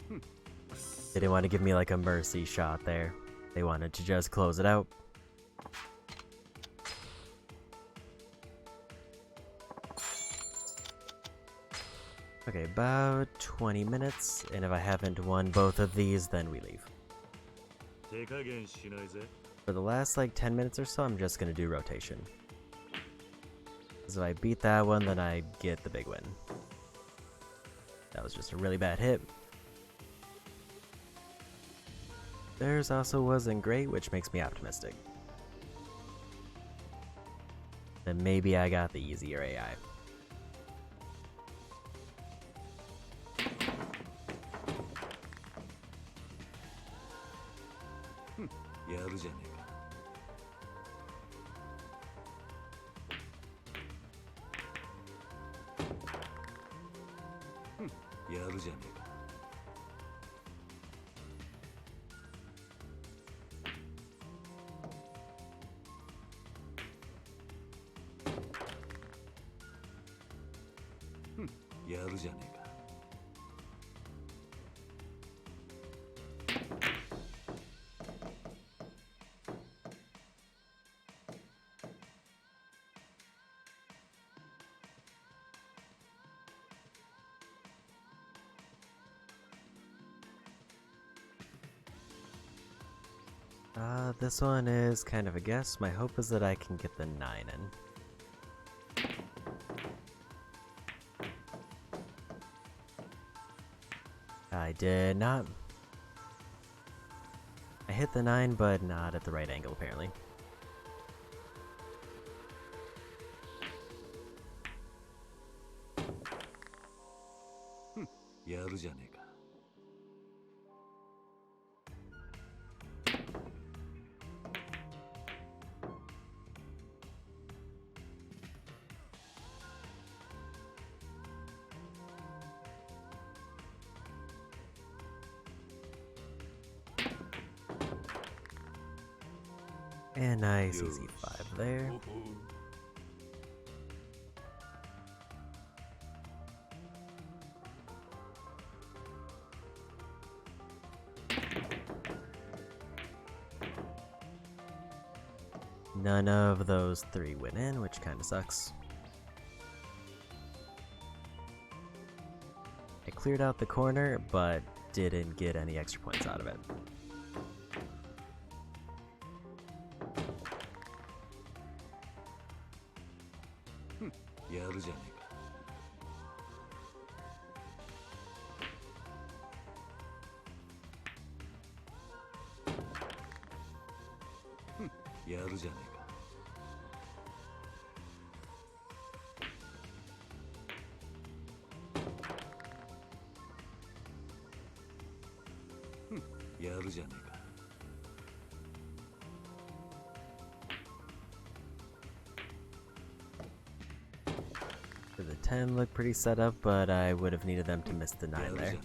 They didn't want to give me like a mercy shot there. They wanted to just close it out. Okay, about 20 minutes, and if I haven't won both of these, then we leave. 手加減しないぜ。 For the last like 10 minutes or so, I'm just gonna do rotation. So if I beat that one, then I get the big win. That was just a really bad hit. Theirs also wasn't great, which makes me optimistic. Then maybe I got the easier AI. Yaru じゃねえか。やるじゃねえか。やるじゃねえか。This one is kind of a guess. My hope is that I can get the 9 in. I did not. I hit the 9, but not at the right angle, apparently. Yaru じゃねえか。And nice, easy 5 there. None of those 3 went in, which kind of sucks. I cleared out the corner, but didn't get any extra points out of it. Yaru じゃねえか。やるじゃねえか。やるじゃねえか。The 10 looked pretty set up, but I would have needed them to miss the 9 there.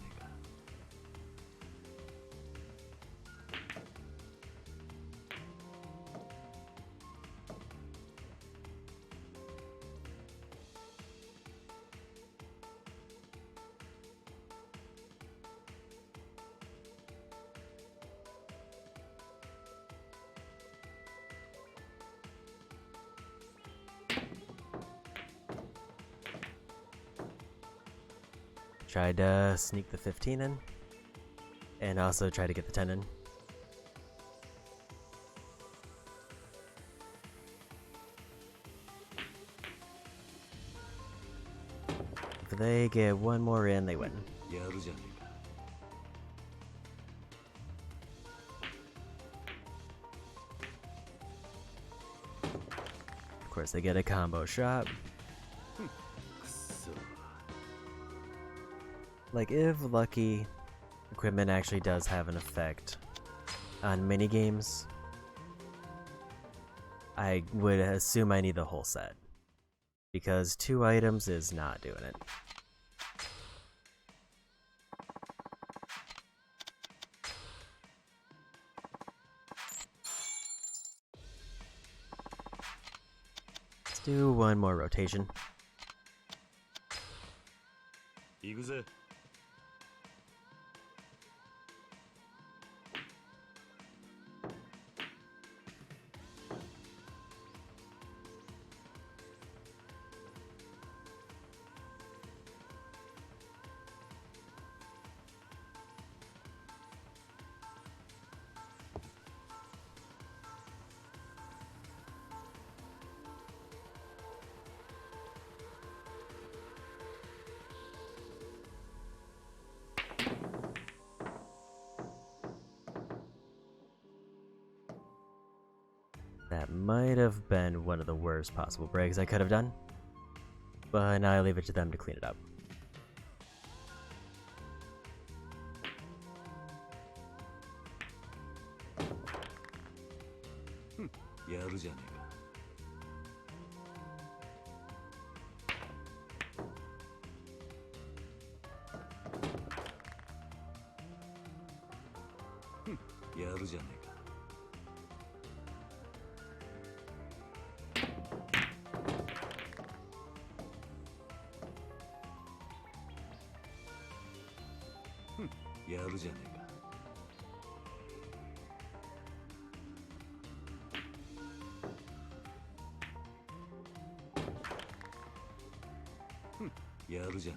Tried to sneak the 15 in, and also try to get the 10 in. If they get one more in, they win. Of course, they get a combo shot. Like, if lucky, equipment actually does have an effect on minigames, I would assume I need the whole set, because 2 items is not doing it. Let's do one more rotation. 行くぜ。That might have been one of the worst possible breaks I could have done. But now I leave it to them to clean it up.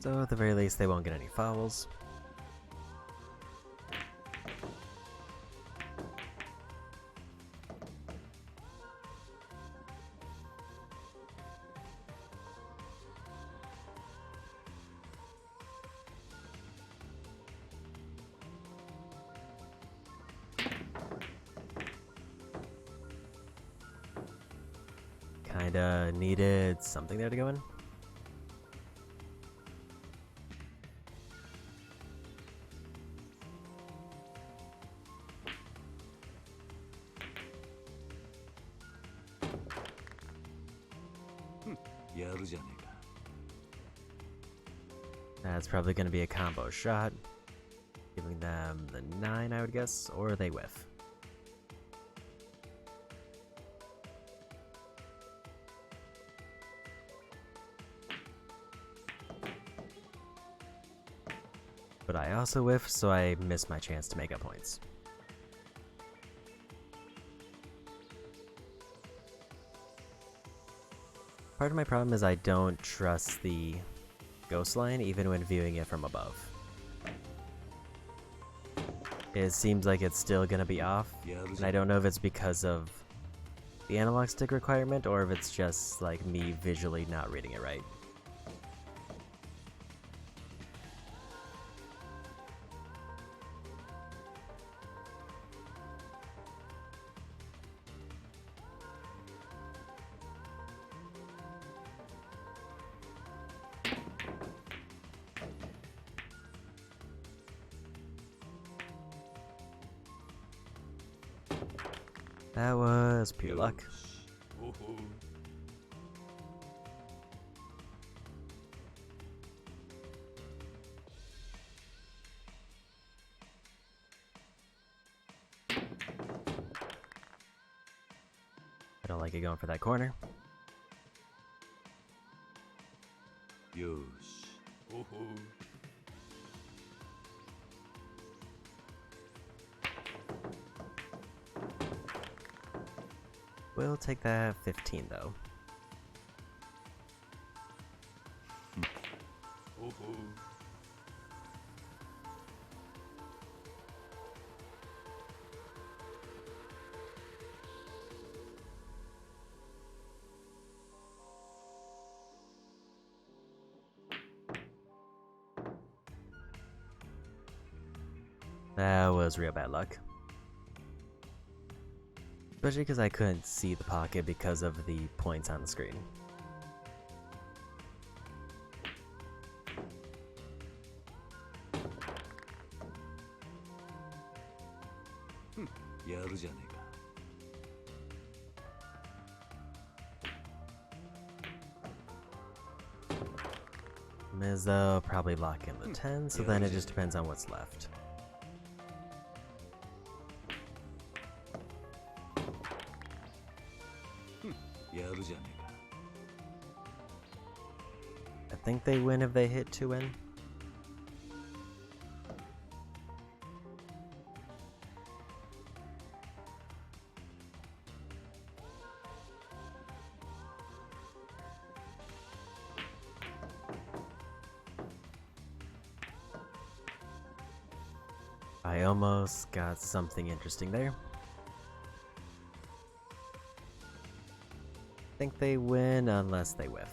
So at the very least, they won't get any fouls. Kinda needed something there to go in. That's probably going to be a combo shot, giving them the 9, I would guess, or they whiff. But I also whiff, so I miss my chance to make up points. Part of my problem is I don't trust the ghost line even when viewing it from above. It seems like it's still gonna be off, and I don't know if it's because of the analog stick requirement or if it's just like me visually not reading it right. That was pure luck. I don't like it going for that corner. We'll take that 15 though. That was real bad luck. Especially because I couldn't see the pocket because of the points on the screen. Mizzo probably lock in the 10, so then it just depends on what's left. I think they win if they hit 2 win. I almost got something interesting there. I think they win unless they whiff.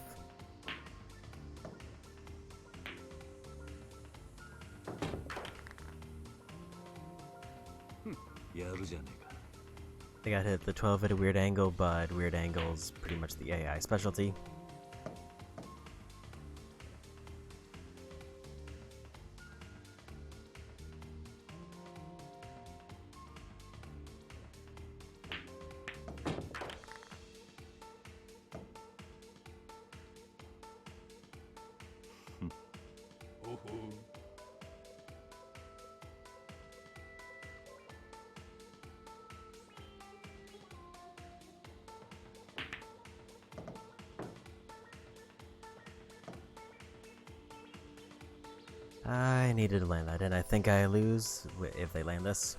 They got hit the 12 at a weird angle, but weird angle's pretty much the AI specialty. I needed to land that, and I think I lose if they land this.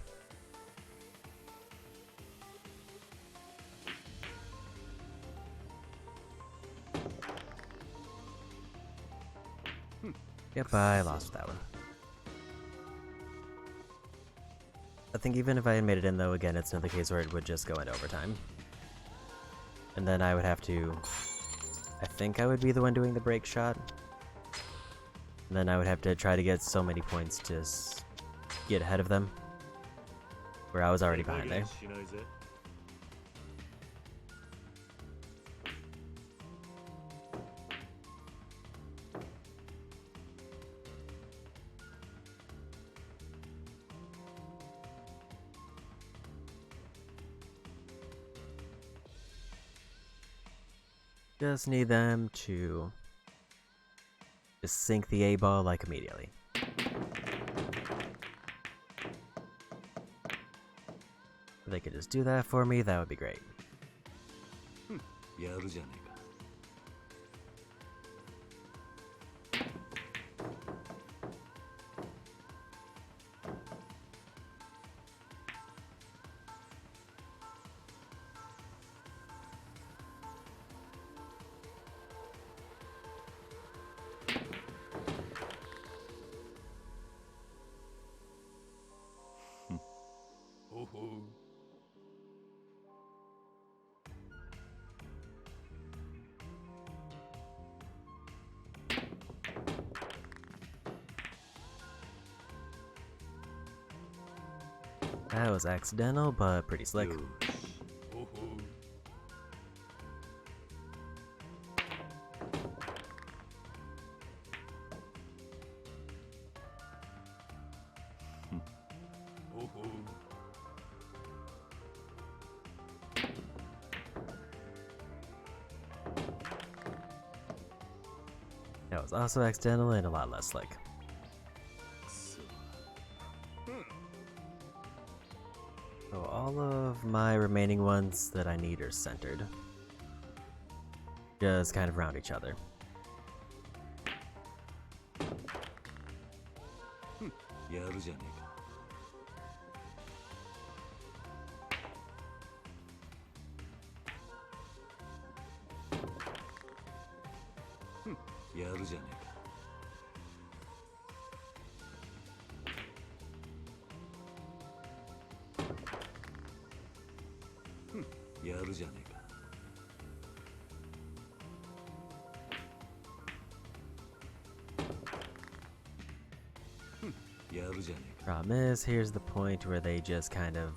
Yep, I lost that one. I think even if I had made it in, though, again, it's another case where it would just go into overtime. And then I would have to... I think I would be the one doing the break shot. And then I would have to try to get so many points to get ahead of them, where I was already behind there. Just need them to just sink the A-ball like immediately. If they could just do that for me, that would be great. That was accidental, but pretty slick. That was also accidental and a lot less slick. So all of my remaining ones that I need are centered. Just kind of around each other. Problem is, here's the point where they just kind of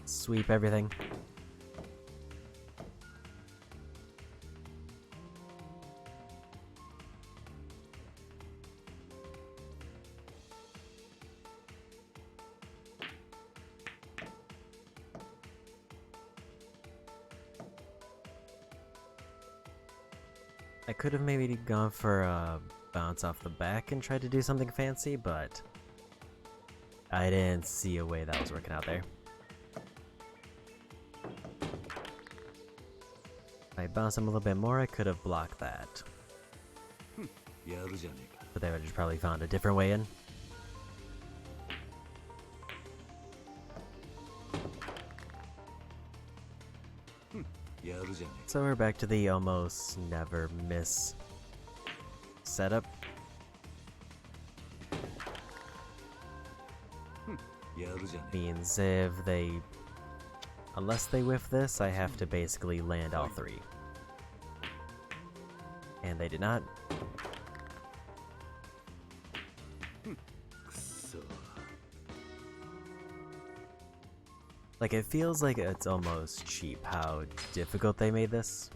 sweep everything. I could have maybe gone for a bounce off the back and tried to do something fancy, but I didn't see a way that was working out there. If I bounced him a little bit more, I could have blocked that. But they would have just probably found a different way in. So we're back to the almost never miss setup. Means unless they whiff this, I have to basically land all three. And they did not. Like, it feels like it's almost cheap how difficult they made this.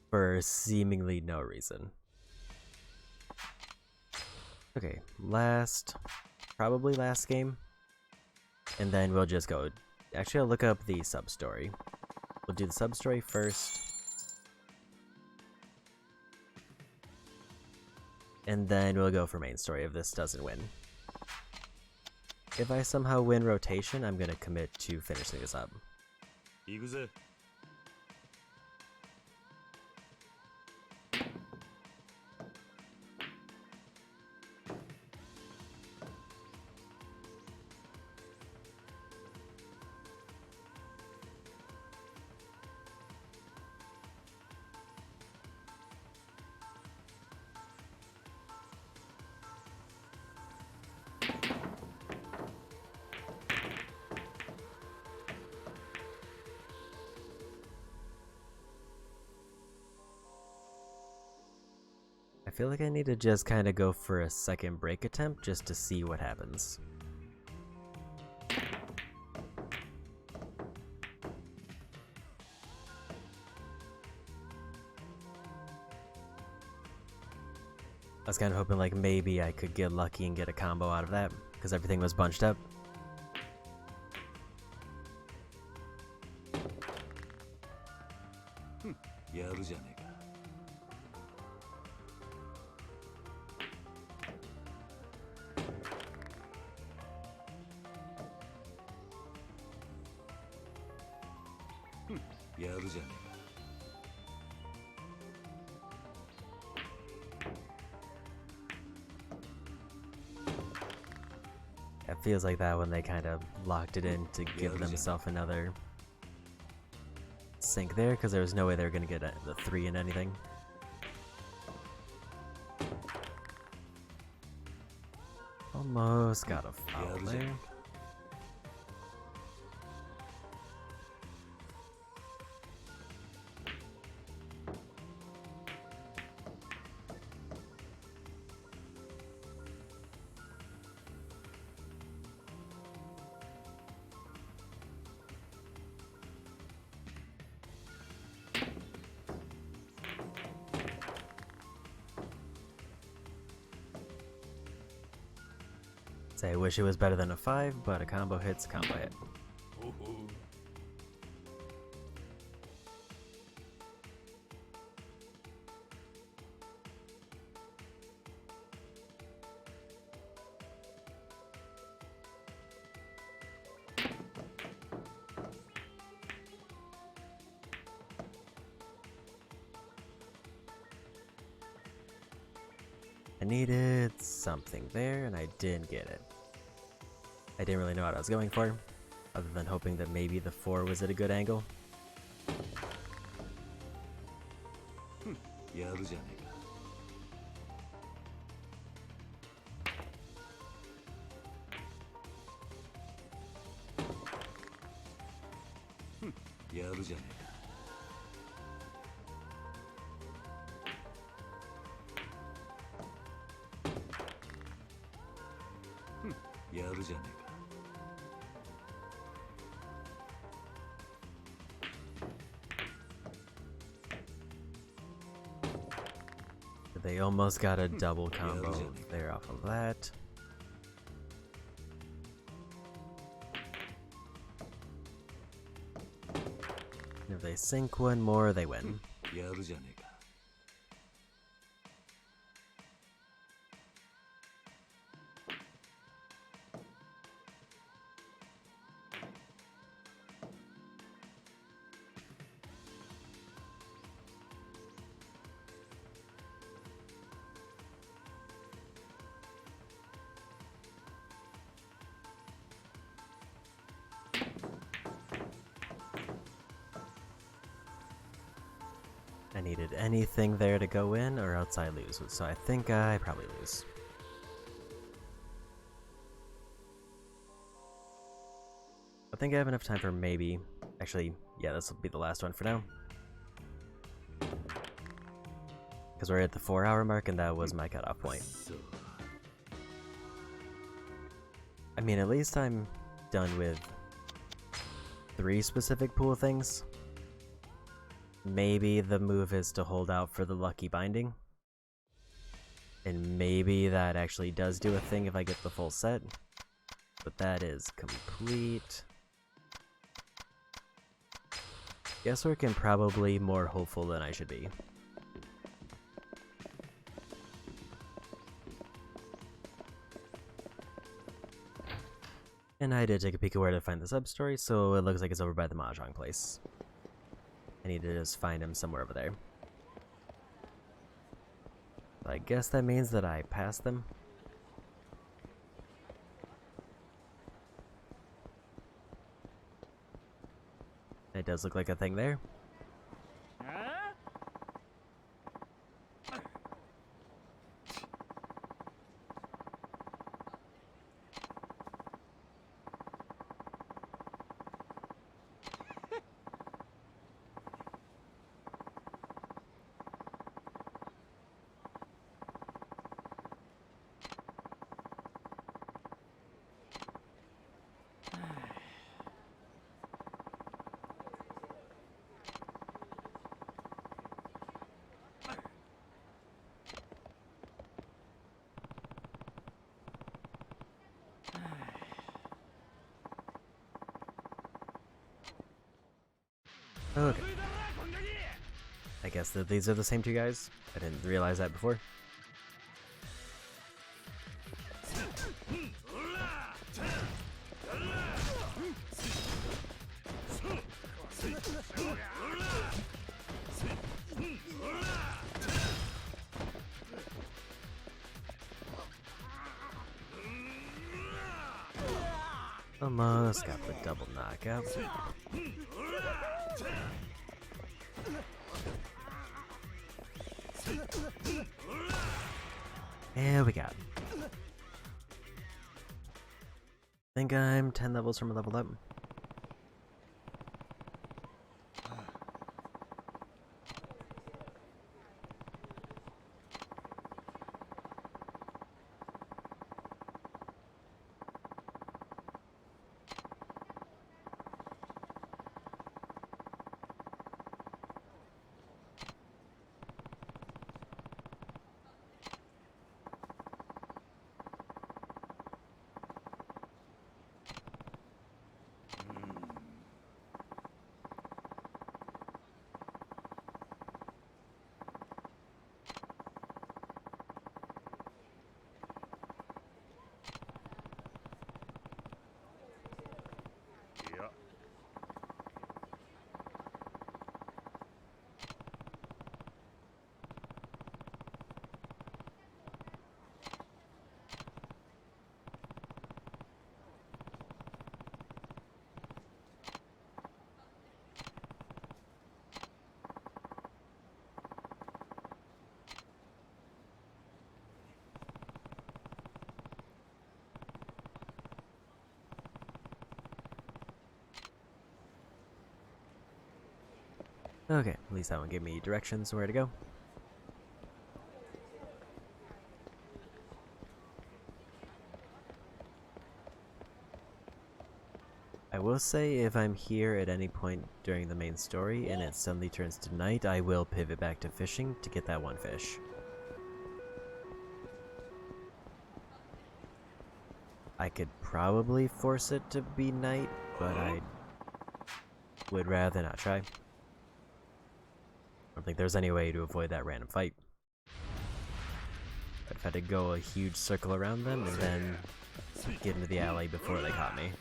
For seemingly no reason. Okay, probably last game. And then we'll just go. Actually, I'll look up the sub-story. We'll do the sub-story first. And then we'll go for main story if this doesn't win. If I somehow win rotation, I'm gonna commit to finishing this up. 行くぜ。I feel like I need to just kind of go for a second break attempt just to see what happens. I was kind of hoping like maybe I could get lucky and get a combo out of that because everything was bunched up. Hmm. やるじゃねえか。やるじゃねえか。It feels like that when they kind of locked it in to give themselves another sink there because there was no way they were going to get the 3 in anything. Almost got a foul there. Say, I wish it was better than a 5, but a combo hit's a combo hit. I needed something there, and I didn't get it. I didn't really know what I was going for, other than hoping that maybe the 4 was at a good angle. やるじゃねえか。やるじゃねえか。やるじゃねえか。They almost got a double combo there off of that. If they sink one more, they win. やるじゃねえか。I needed anything there to go in, or else I lose. So I think I probably lose. I think I have enough time for maybe. Actually, yeah, this will be the last one for now. Because we're at the 4-hour mark, and that was my cutoff point. I mean, at least I'm done with 3 specific pool things. Maybe the move is to hold out for the lucky binding. And maybe that actually does do a thing if I get the full set. But that is complete guesswork and probably more hopeful than I should be. And I did take a peek at where to find the sub-story, so it looks like it's over by the Mahjong place. I need to just find him somewhere over there. I guess that means that I passed them. It does look like a thing there. Okay. I guess that these are the same 2 guys. I didn't realize that before. Almost got the double knockout. There we got. Think I'm 10 levels from a level up. Okay, at least that one gave me directions where to go. I will say if I'm here at any point during the main story and it suddenly turns to night, I will pivot back to fishing to get that one fish. I could probably force it to be night, but I would rather not try. I don't think there's any way to avoid that random fight. I've had to go a huge circle around them and then get into the alley before they caught me.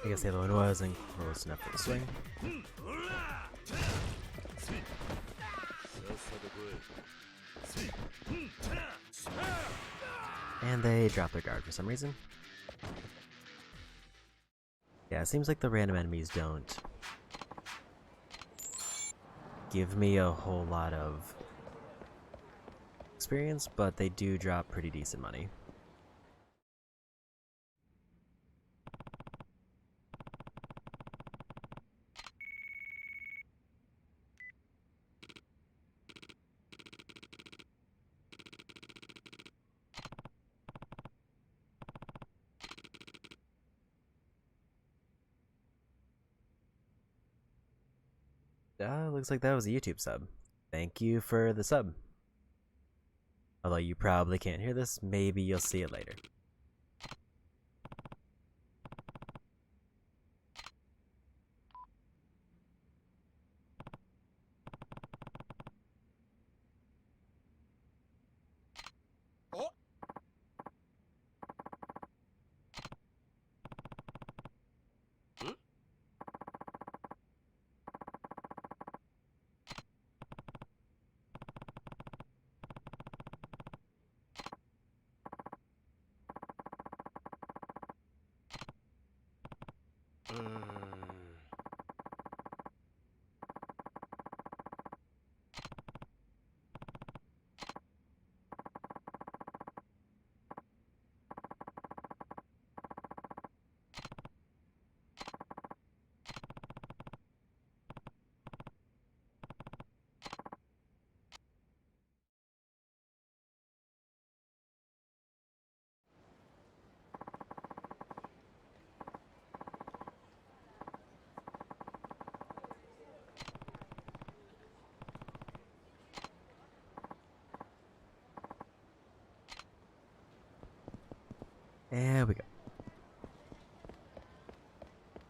I guess the other one wasn't close enough for the swing. And they dropped their guard for some reason. Yeah, it seems like the random enemies don't give me a whole lot of experience, but they do drop pretty decent money. Looks like that was a YouTube sub. Thank you for the sub. Although you probably can't hear this, maybe you'll see it later. There we go.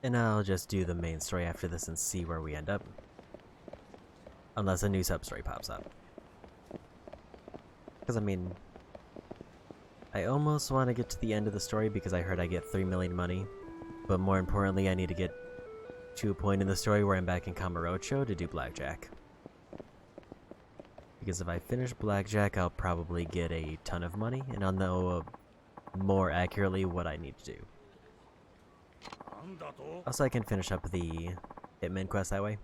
And I'll just do the main story after this and see where we end up. Unless a new sub-story pops up. Because, I mean, I almost want to get to the end of the story because I heard I get 3 million money. But more importantly, I need to get to a point in the story where I'm back in Kamurocho to do Blackjack. Because if I finish Blackjack, I'll probably get a ton of money, and I'll know more accurately what I need to do. Also, I can finish up the Hitman quest that way.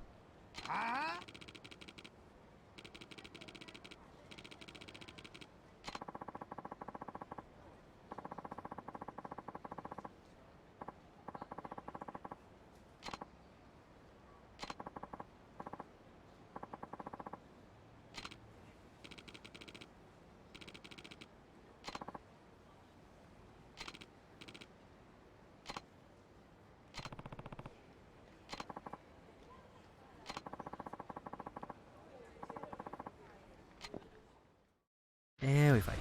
And we fight.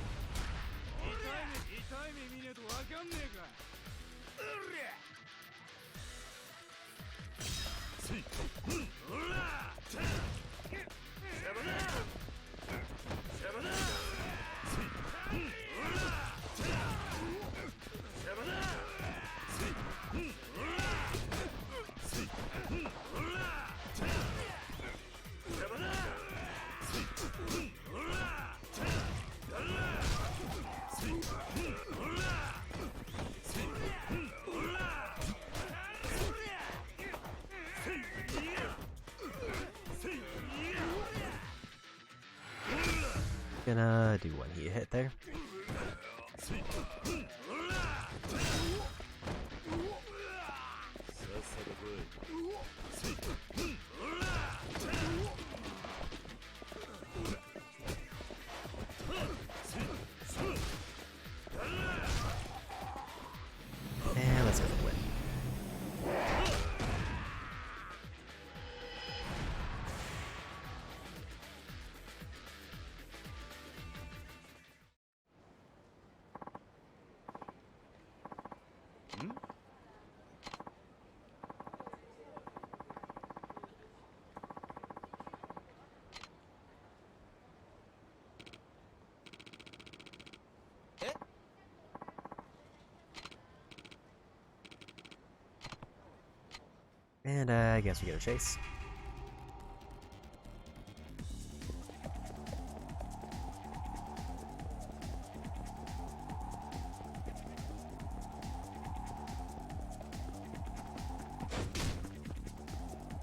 Gonna do one hit there. And let's go for the win. And I guess we get a chase.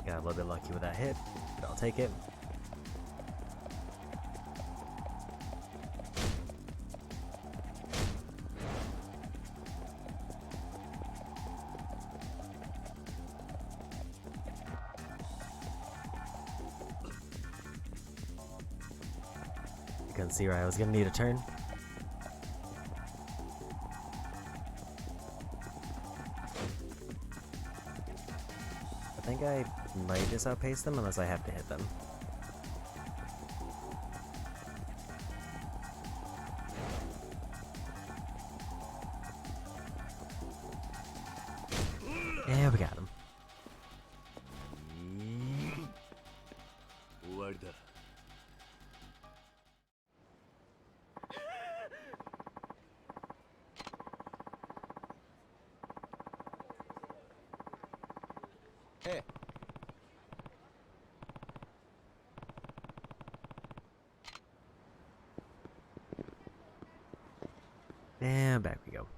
Got a little bit lucky with that hit, but I'll take it. Couldn't see where I was gonna need a turn. I think I might just outpace them unless I have to hit them. Yeah, we got him. 終わりだ。ええ。And back we go. "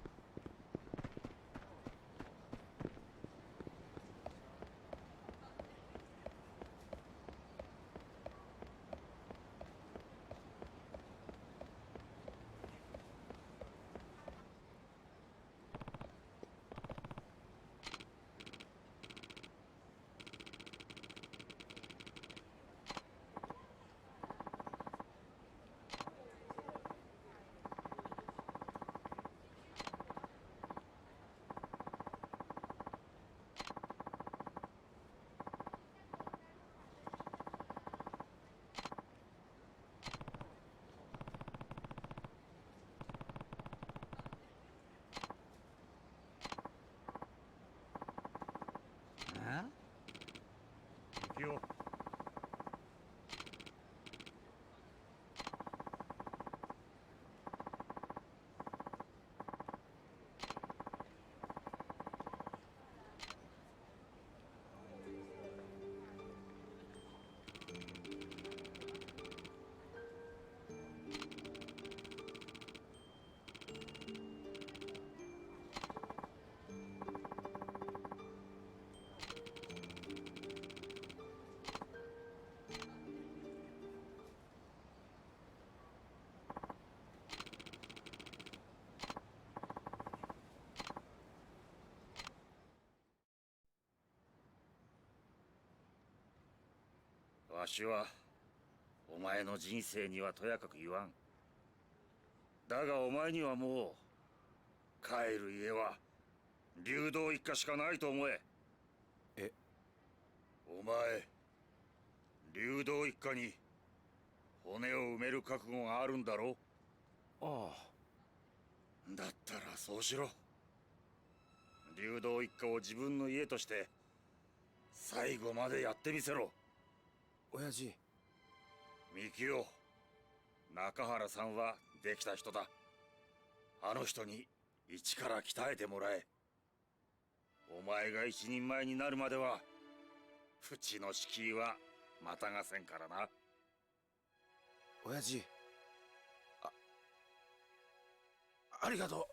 わしはお前の人生にはとやかく言わん。だがお前にはもう帰る家は流動一家しかないと思え。え、お前流動一家に骨を埋める覚悟があるんだろ。あだったらそうしろ。流動一家を自分の家として最後までやってみせろ。親父。ミキオ、中原さんはできた人だ。あの人に一から鍛えてもらえ。お前が一人前になるまではうちの敷居はまたがせんからな。親父。ありがとう。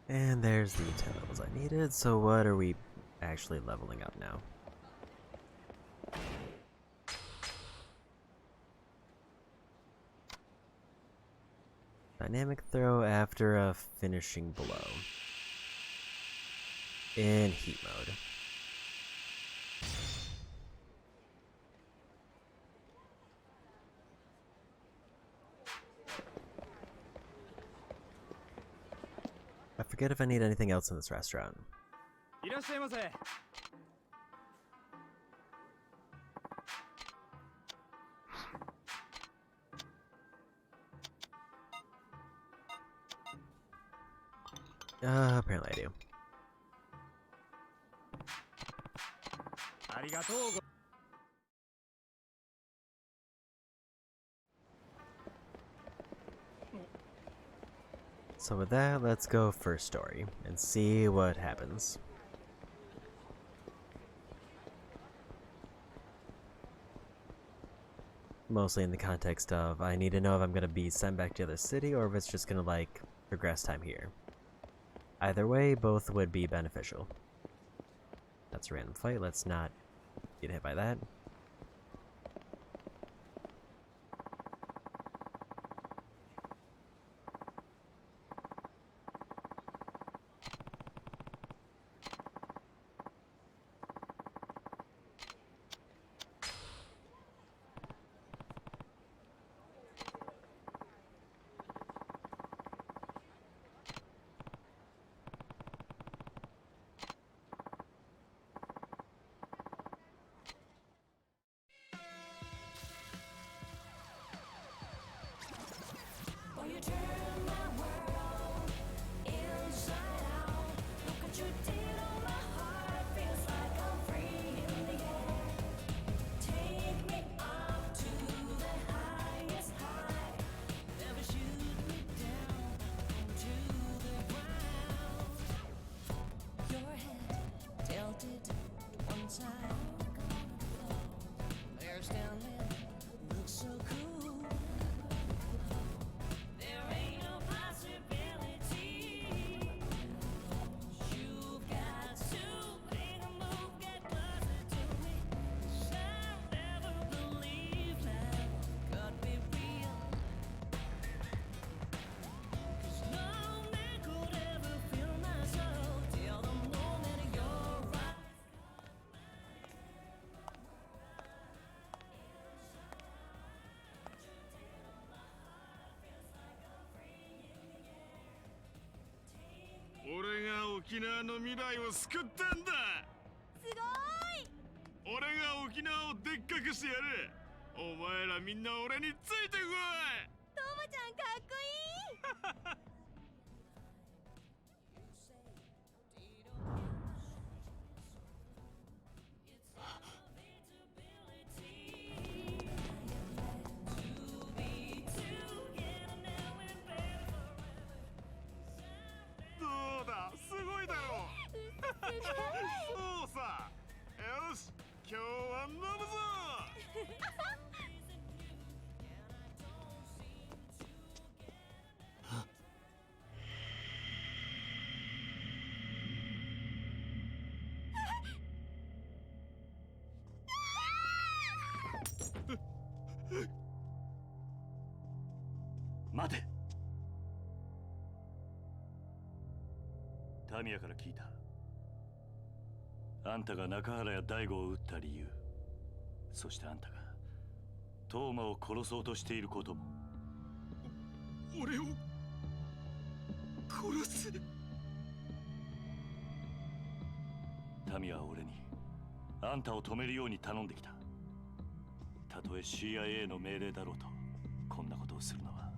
And there's the 10 levels I needed, so what are we actually leveling up now? Dynamic throw after a finishing blow. In heat mode. I forget if I need anything else in this restaurant. いらっしゃいませ。Apparently I do. ありがとうご。So with that, let's go first story and see what happens. Mostly in the context of I need to know if I'm going to be sent back to the city or if it's just going to like progress time here. Either way, both would be beneficial. That's a random fight, let's not get hit by that.俺が沖縄の未来を救ったんだ。すごーい。俺が沖縄をでっかくしてやる。お前らみんな俺についてこい。トモちゃんかっこいい。どうだ、すごいだろう。そうさ。よし、今日は飲むぞ。待て。タミヤから聞いた。あんたが中原や大吾を撃った理由、そしてあんたがトーマを殺そうとしていることも。俺を殺す。タミヤは俺にあんたを止めるように頼んできた。たとえ CIA の命令だろうと、こんなことをするのは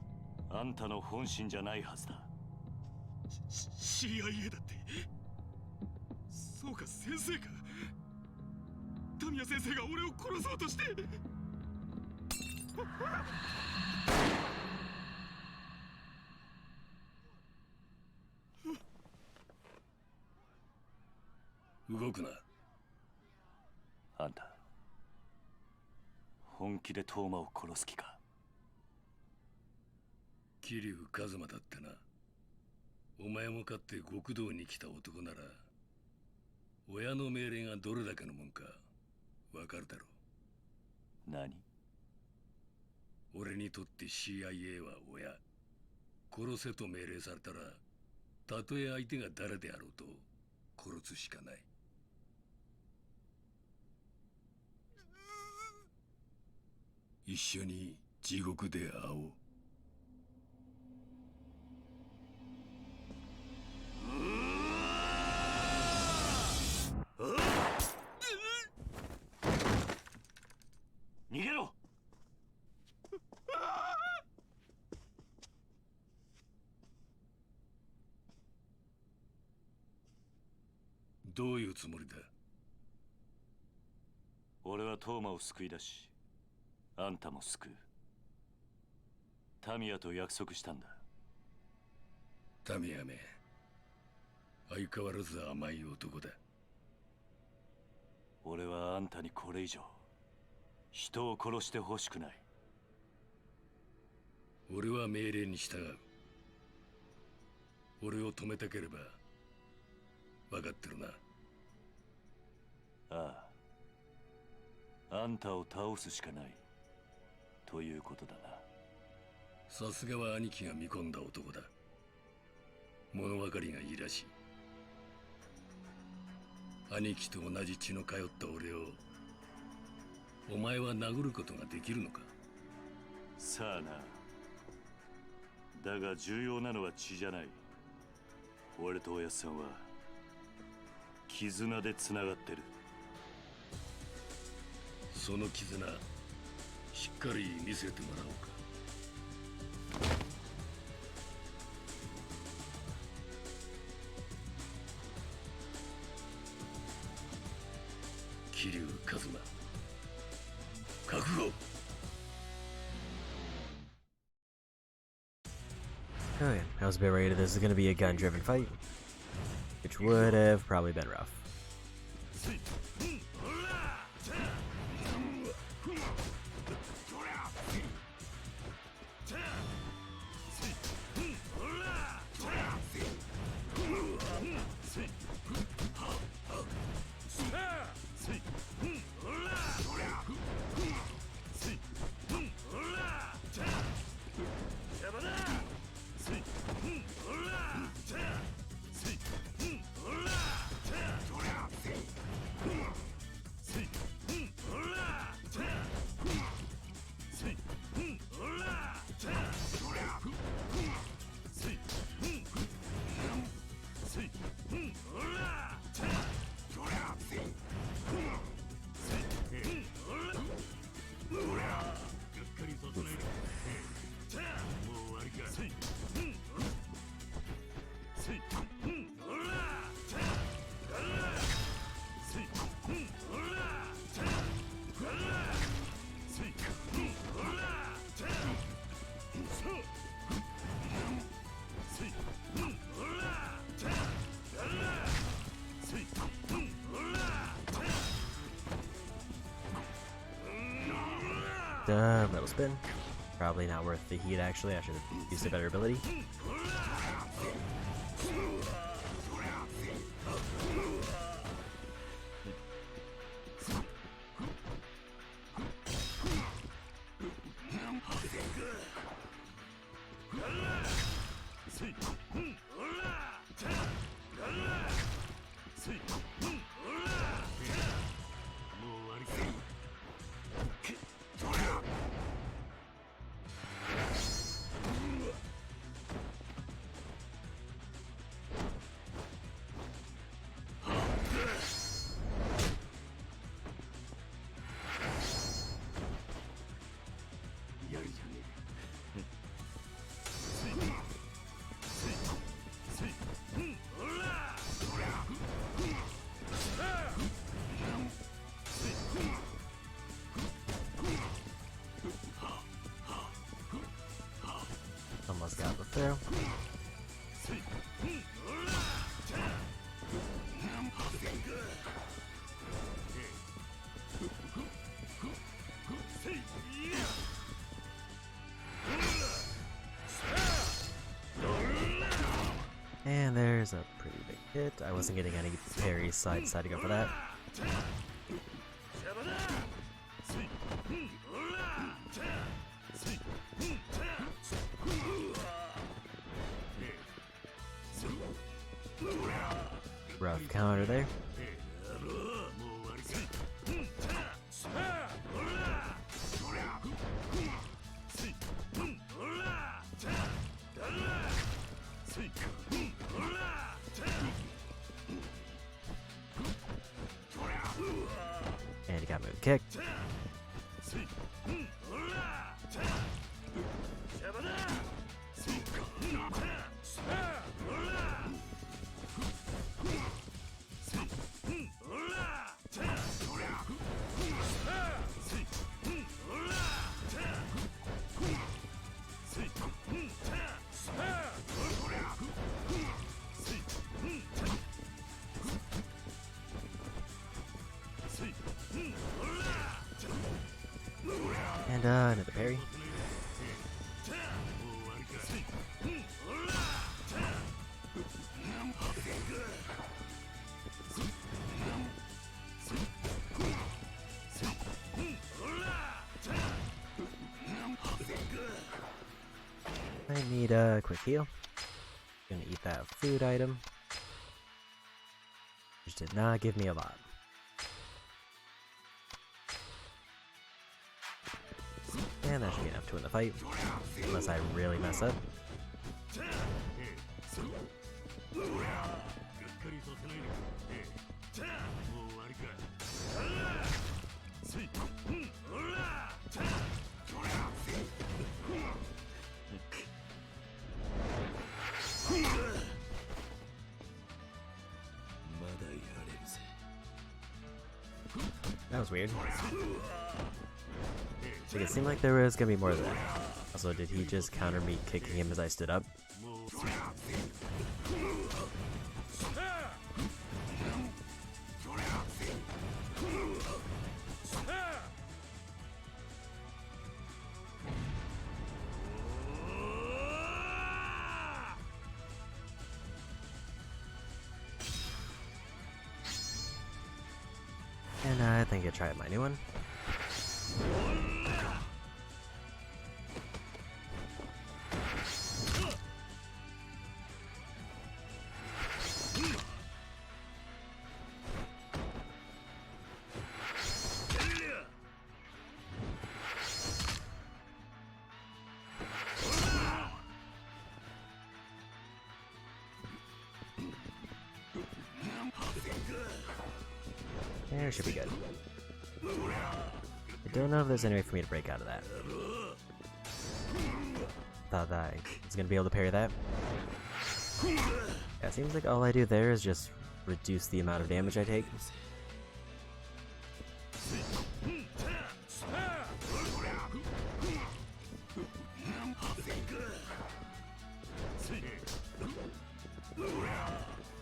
あんたの本心じゃないはずだ。CIA だって。そうか、先生か。タミヤ先生が俺を殺そうとして。動くな。あんた本気でトーマを殺す気か。桐生一馬だってな。お前もかって極道に来た男なら親の命令がどれだけのもんかわかるだろう。何？俺にとって CIA は親。殺せと命令されたら、たとえ相手が誰であろうと殺すしかない。一緒に地獄で会おう。逃げろ。どういうつもりだ？俺はトーマを救い出し、あんたも救う。タミヤと約束したんだ。タミヤめ、相変わらず甘い男だ。俺はあんたにこれ以上人を殺してほしくない。俺は命令に従う。俺を止めたければ分かってるな。ああ、あんたを倒すしかないということだな。さすがは兄貴が見込んだ男だ。物分かりがいいらしい。兄貴と同じ血の通った俺をお前は殴ることができるのか。さあな。だが重要なのは血じゃない。俺とおやっさんは絆でつながってる。その絆しっかり見せてもらおうか。桐生一馬、覚悟。Okay, I was a bit worried this is going to be a gun-driven fight, which would have probably been rough. Metal spin. Probably not worth the heat, actually. I should have used a better ability. Almost got the throw. And there's a pretty big hit. I wasn't getting any parries, so I decided to go for that. Rough counter there. And he got moved kicked. another parry. I need a quick heal. Gonna eat that food item, which did not give me a lot. And that should be enough to win the fight, unless I really mess up. That was weird. Like, it seemed like there was gonna be more of that. Also, did he just counter me kicking him as I stood up? And I think I tried my new one. There should be good. I don't know if there's any way for me to break out of that. Thought that I was gonna be able to parry that. Yeah, it seems like all I do there is just reduce the amount of damage I take.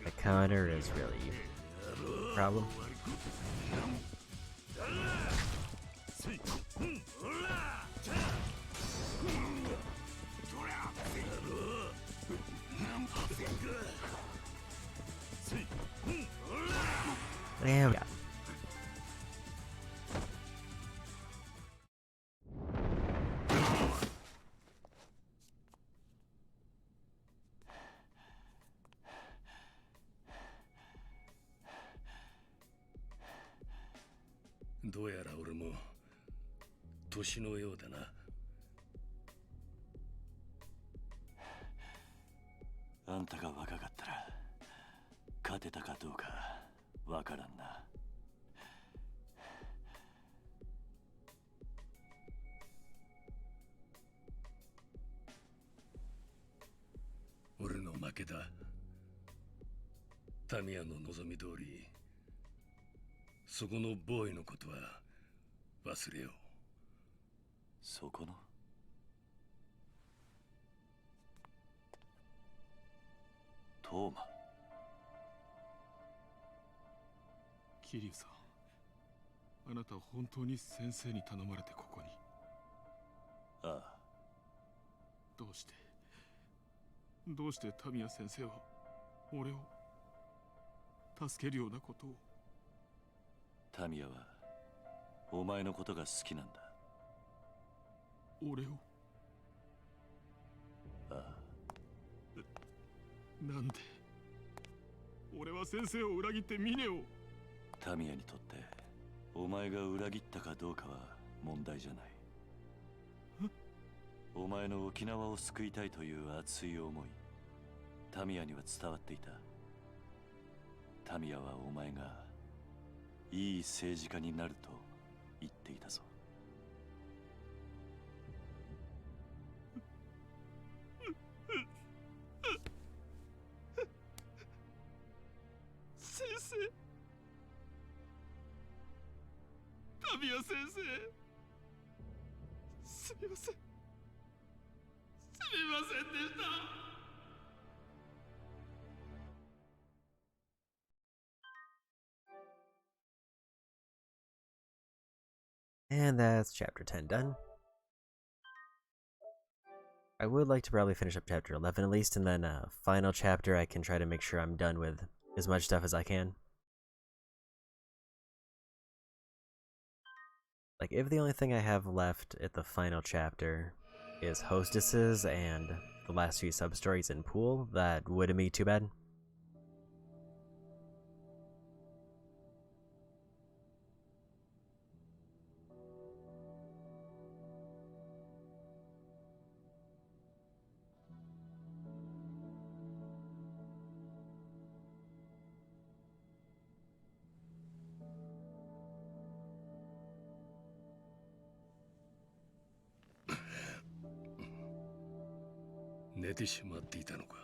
The counter is really a problem. There we go.どうやら俺も年のようだな。あんたが若かったら勝てたかどうかわからんな。俺の負けだ。タミヤの望み通り、そこのボーイのことは忘れよう。そこのトーマ。桐生さん、あなたは本当に先生に頼まれてここに。ああ。どうしてタミヤ先生は俺を助けるようなことを。タミヤはお前のことが好きなんだ。俺を。ああ。なんで俺は先生を裏切ってミネを。タミヤにとってお前が裏切ったかどうかは問題じゃない。お前の沖縄を救いたいという熱い思い、タミヤには伝わっていた。タミヤはお前がいい政治家になると言っていたぞ。先生、タミヤ先生、すみません。すみませんでした。And that's chapter 10 done. I would like to probably finish up chapter 11 at least, and then final chapter I can try to make sure I'm done with as much stuff as I can. Like, if the only thing I have left at the final chapter is hostesses and the last few sub-stories in Pool, that wouldn't be too bad.う。寝てしまっていたのか。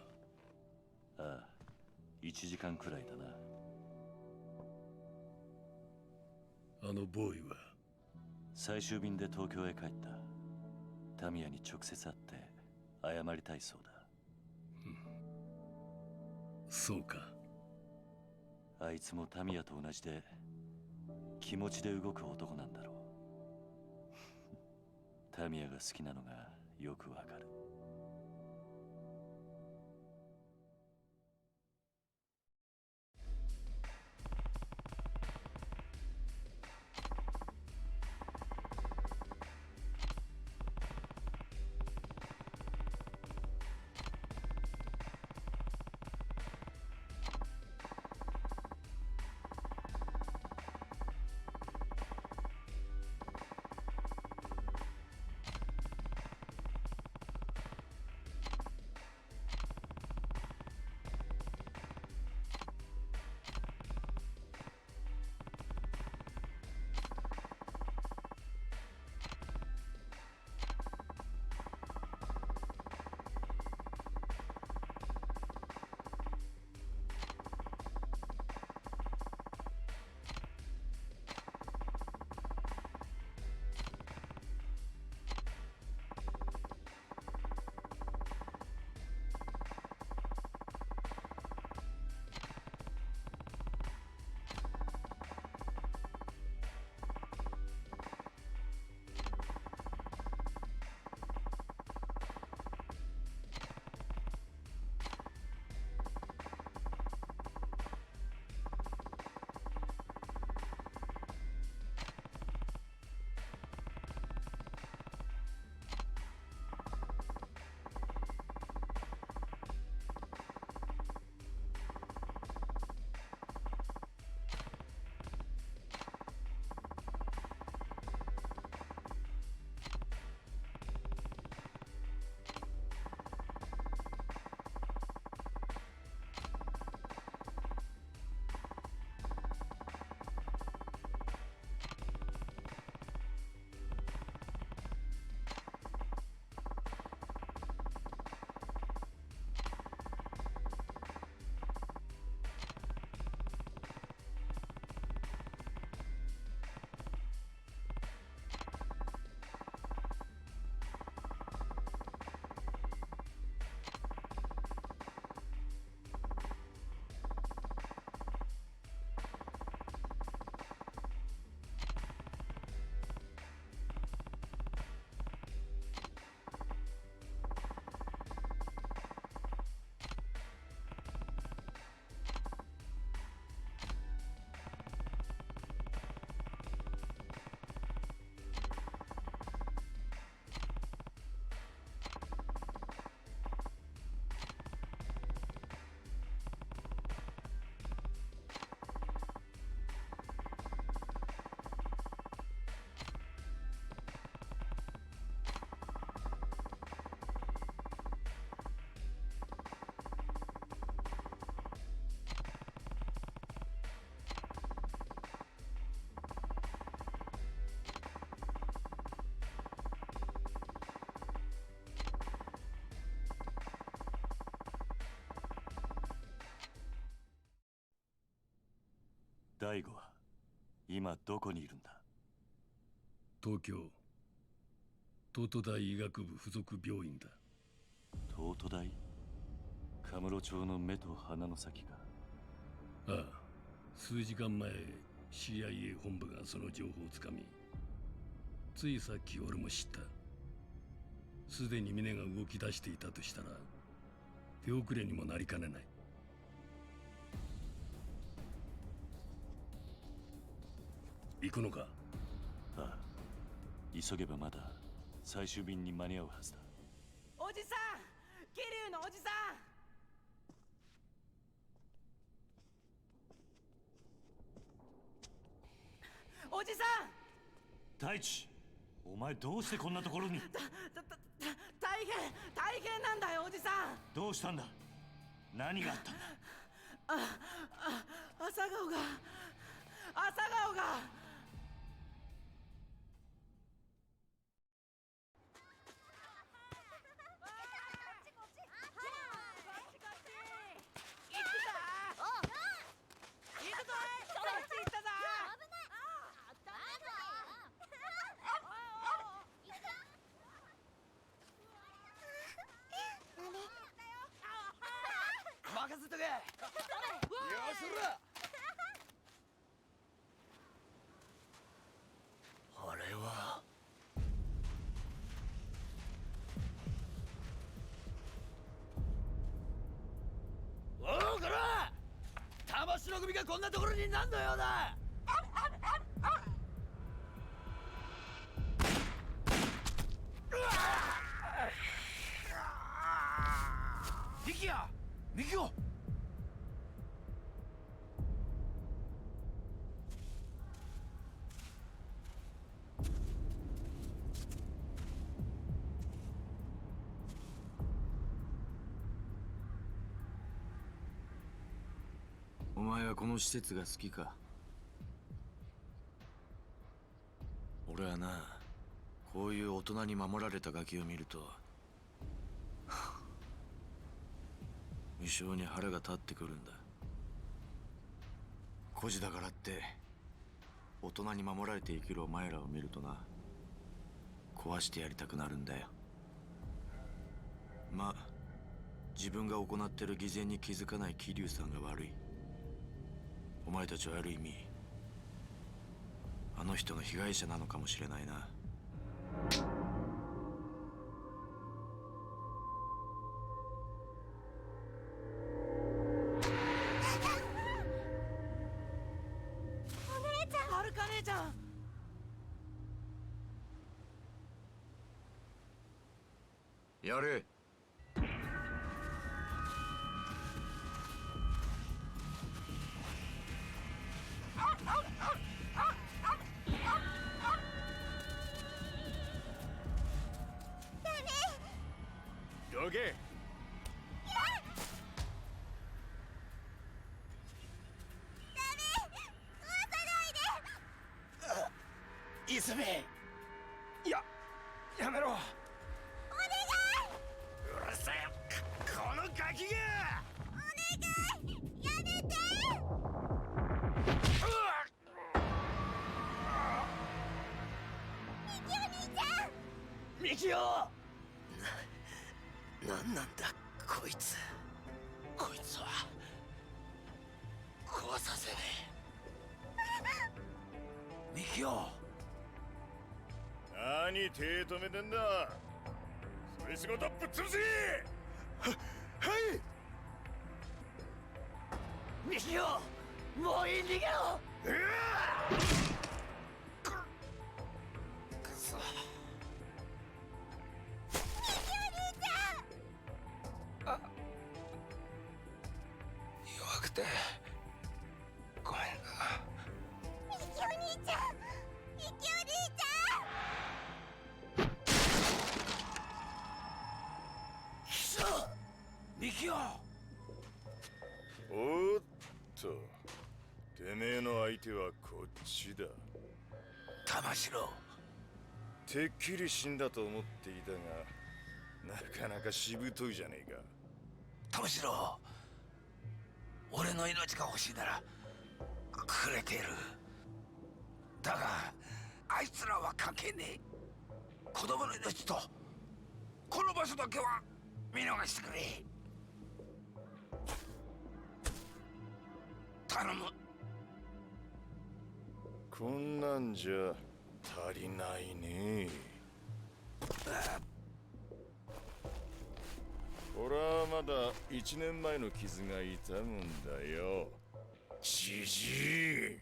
ああ、1時間くらいだな。あのボーイは最終便で東京へ帰った。タミヤに直接会って謝りたいそうだ。そうか。あいつもタミヤと同じで気持ちで動く男なんだろう。タミヤが好きなのがよくわかる。大悟は今どこにいるんだ？東京東都大医学部附属病院だ。東都大？カムロ町の目と鼻の先か。ああ、数時間前 CIA 本部がその情報をつかみ、ついさっき俺も知った。すでに峰が動き出していたとしたら手遅れにもなりかねない。行くのか？ああ、急げばまだ最終便に間に合うはずだ。おじさん、桐生のおじさん。おじさん。大地、お前どうしてこんなところに？大変なんだよ、おじさん。どうしたんだ？何があったんだ？朝顔が。任せとけ。よしら。あれはおうこら、魂の組がこんなところに何の用だ。ミキヤ、ミキオ。お前はこの施設が好きか？俺はな、こういう大人に守られたガキを見ると無性に腹が立ってくるんだ。孤児だからって大人に守られて生きるお前らを見るとな、壊してやりたくなるんだよ。まあ自分が行ってる偽善に気づかない桐生さんが悪い。お前たちはある意味あの人の被害者なのかもしれないな。はるか姉ちゃん。やれ。どけ。泉、やめろ。うるせえ、このガキが。ミキオ。なんなんだこいつ。こいつは壊させねえ。ミキオ。何手止めてんだ。それ仕事ぶっ潰せ。はい。ミキオ、もういい、逃げろ。くそ。弱くてごめんな。ミキお兄ちゃん、ミキお兄ちくそ、ミキオ。おっと、てめえの相手はこっちだ。玉城。てっきり死んだと思っていたが、なかなかしぶといじゃねえか。玉城、俺の命が欲しいならくれてる。だがあいつらは関係ねえ。子供の命とこの場所だけは見逃してくれ。頼む。こんなんじゃ足りないね。俺はまだ1年前の傷が痛むんだよ。じじい。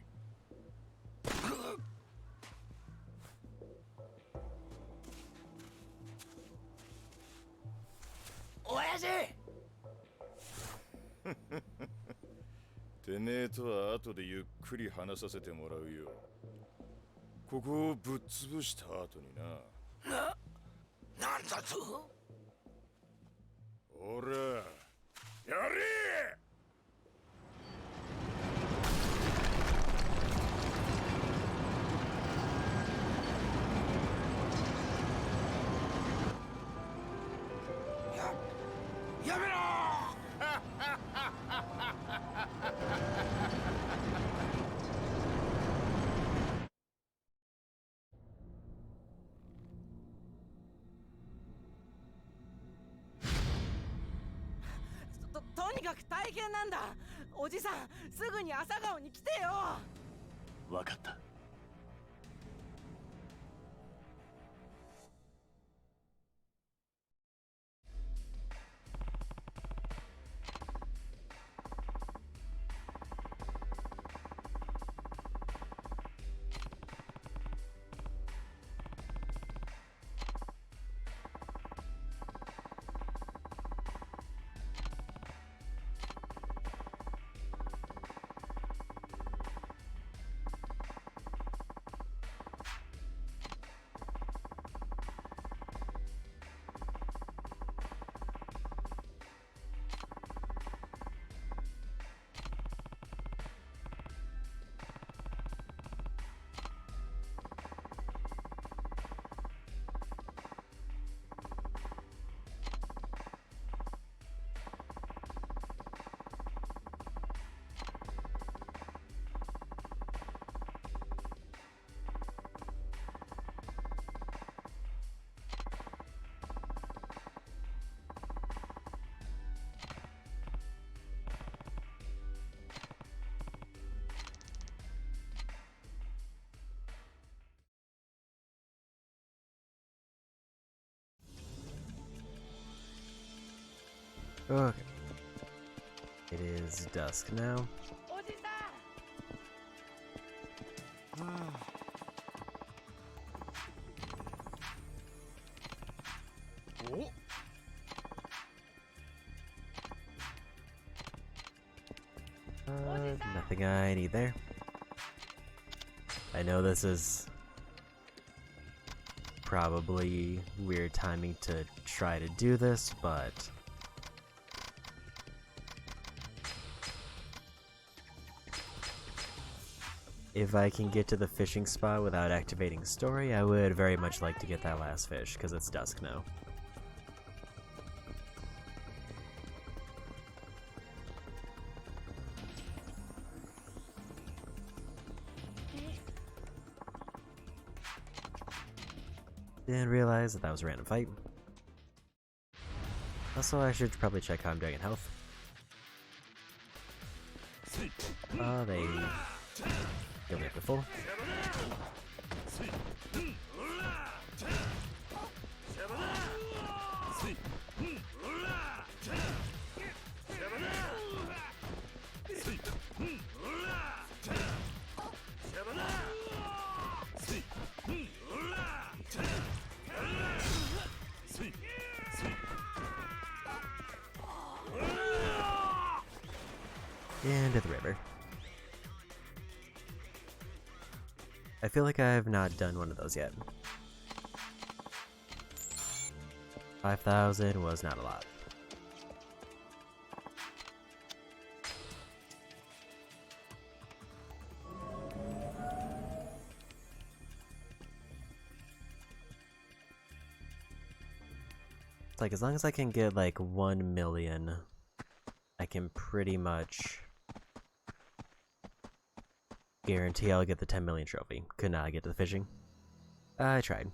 親父。てめえとは後でゆっくり話させてもらうよ。ここをぶっ潰した後にな。なんだと。ほら、やれ。やめろ。とにかく大変なんだ。おじさん、すぐに朝顔に来てよ。わかった。Okay. It is dusk now. おじさん。お。Nothing I need there. I know this is probably weird timing to try to do this, but if I can get to the fishing spot without activating story, I would very much like to get that last fish, because it's dusk now. Didn't realize that was a random fight. Also, I should probably check how I'm doing in health. They heal me up to full. Into the river. I feel like I have not done one of those yet. 5,000 was not a lot. It's like as long as I can get like 1 million, I can pretty much guarantee I'll get the 10 million trophy. Could not get to the fishing. I tried.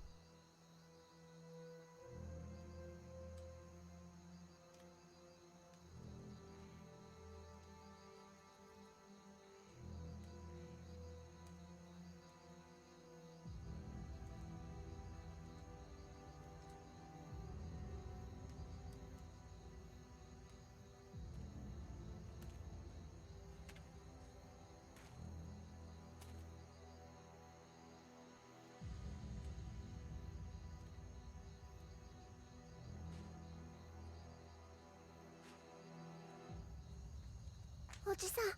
おじさん。おじ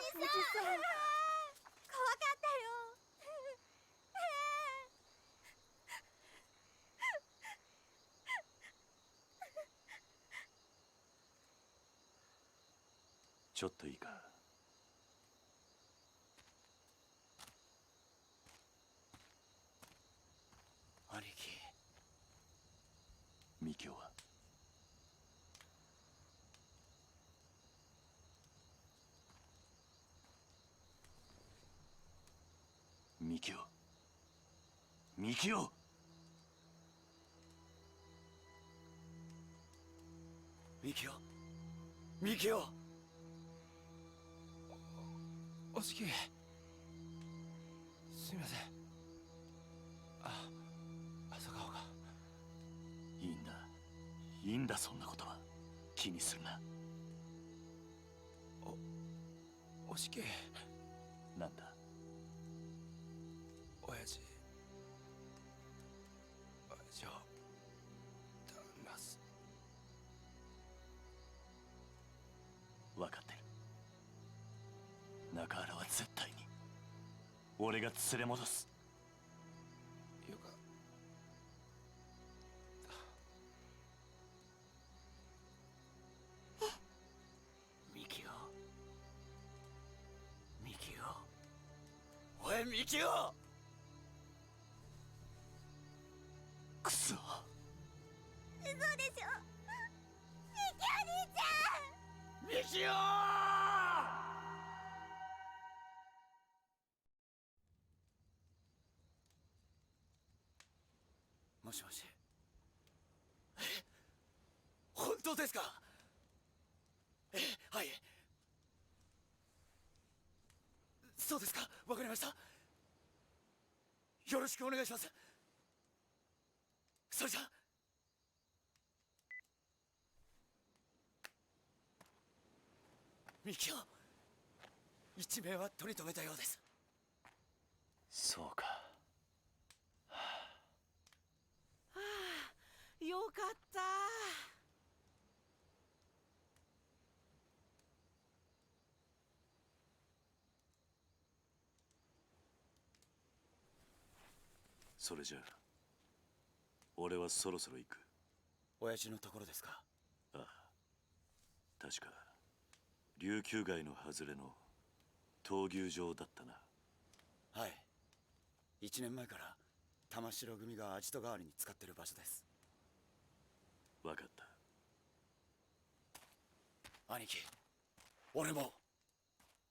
さん。怖かったよ。ちょっといいか。兄貴。ミキオはミキオ。ミキオ。ミキオ。ミキオ。おしき。すみません。朝顔が。いいんだ。いいんだ、そんなことは。気にするな。おしき。なんだ。親父を頼みます。分かってる。中原は絶対に俺が連れ戻す。よかった。ミキオ。ミキオ。おいミキオ。くそ。嘘でしょ。ミキお兄ちゃん。ミキオ。もしもし。本当ですか。はい。そうですか。わかりました。よろしくお願いします。それじゃ。ミキオ、一命は取り留めたようです。そうか。よかった。それじゃあ俺はそろそろ行く。親父のところですか。ああ、確か琉球街の外れの闘牛場だったな。はい。1年前から玉城組がアジト代わりに使ってる場所です。分かった。兄貴、俺も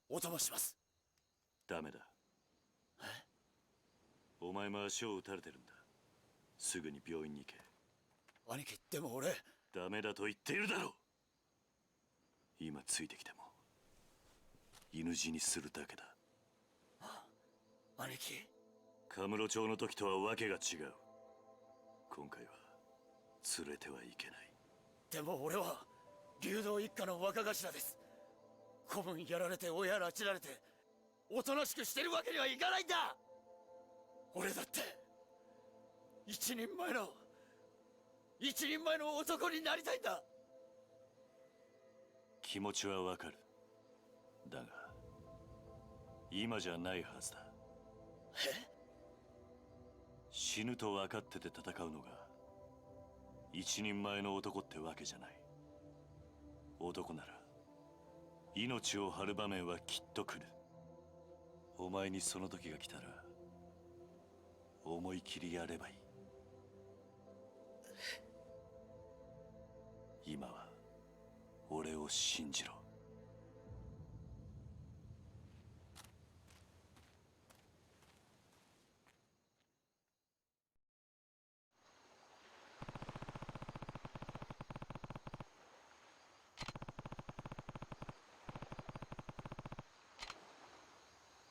お供します。ダメだ。お前も足を撃たれてるんだ。すぐに病院に行け。兄貴、でも俺。ダメだと言っているだろう。今ついてきても犬死にするだけだ。兄貴。カムロ町の時とはわけが違う。今回は連れてはいけない。でも俺は竜道一家の若頭です。子分やられて親拉致られておとなしくしてるわけにはいかないんだ。俺だって一人前の男になりたいんだ。気持ちはわかる。だが今じゃないはずだ。死ぬと分かってて戦うのが一人前の男ってわけじゃない。男なら命を張る場面はきっと来る。お前にその時が来たら思い切りやればいい。今は俺を信じろ。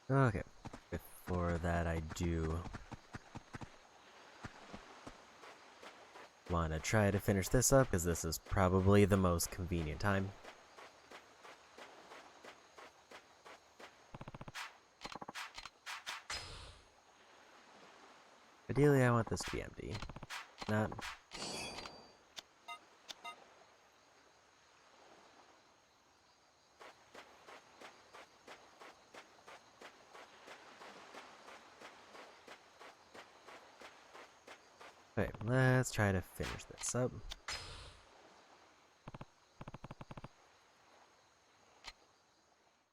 Okay, before that I do want to try to finish this up, because this is probably the most convenient time. Ideally, I want this to be empty. Not... Okay, let's try to finish this up.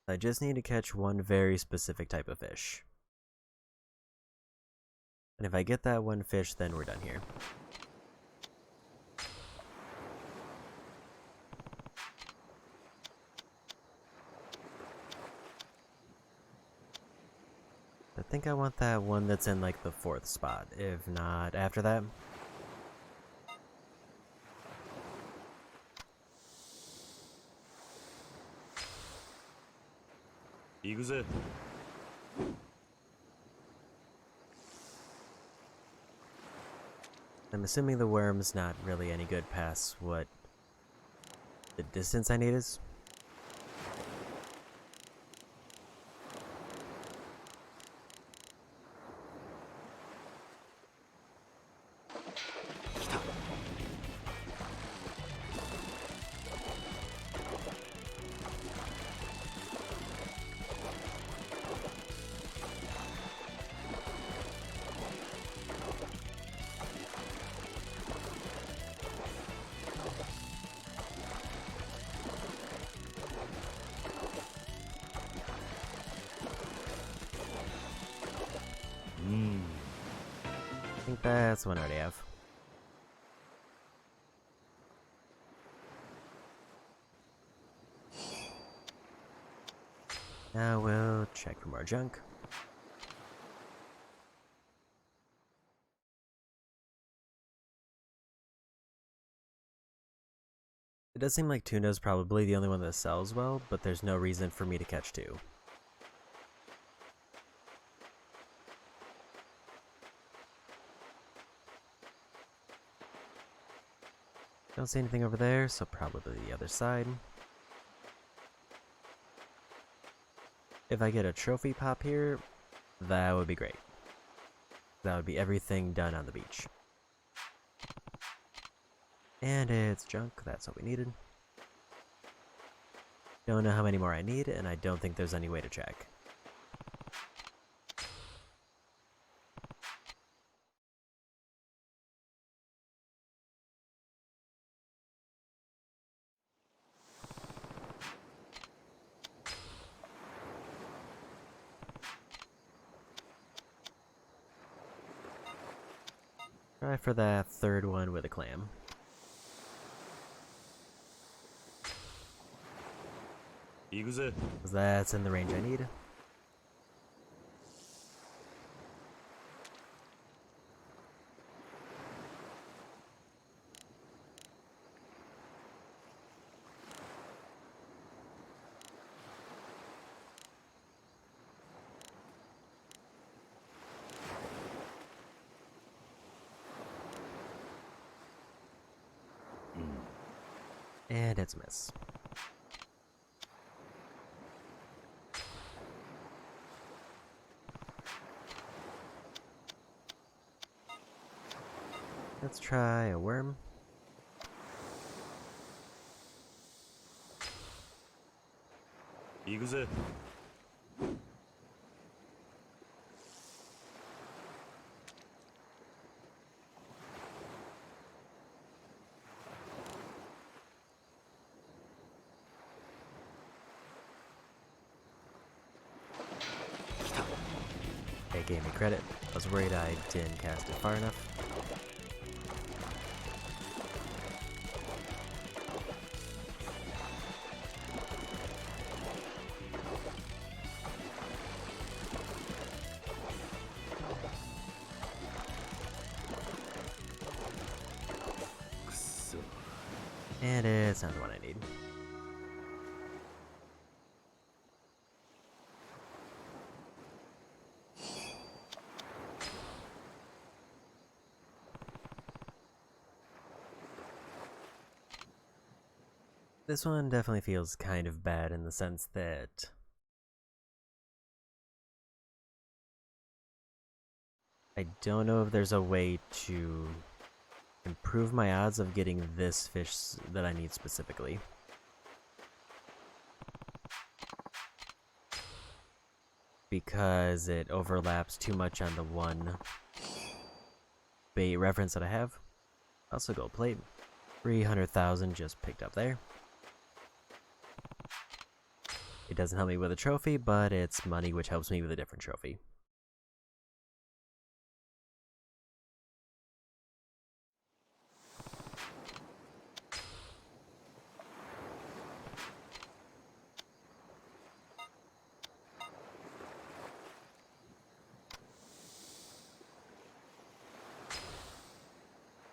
I just need to catch one very specific type of fish. And if I get that one fish, then we're done here. I think I want that one that's in like the 4th spot, if not after that. Yakuza. I'm assuming the worm's not really any good past what the distance I need is. I think that's one I already have. Now we'll check for more junk. It does seem like tuna's probably the only one that sells well, but there's no reason for me to catch two. Don't see anything over there, so probably the other side. If I get a trophy pop here, that would be great. That would be everything done on the beach. And it's junk, that's what we needed. Don't know how many more I need, and I don't think there's any way to check. Try for that 3rd one with a clam. Yakuza. That's in the range I need. And it's a miss. Let's try a worm. Yakuza. It gave me credit. I was worried I didn't cast it far enough. And it's not the one I need. This one definitely feels kind of bad in the sense that I don't know if there's a way to improve my odds of getting this fish that I need specifically. Because it overlaps too much on the one bait reference that I have. Also gold plate. 300,000 just picked up there. It doesn't help me with a trophy, but it's money which helps me with a different trophy.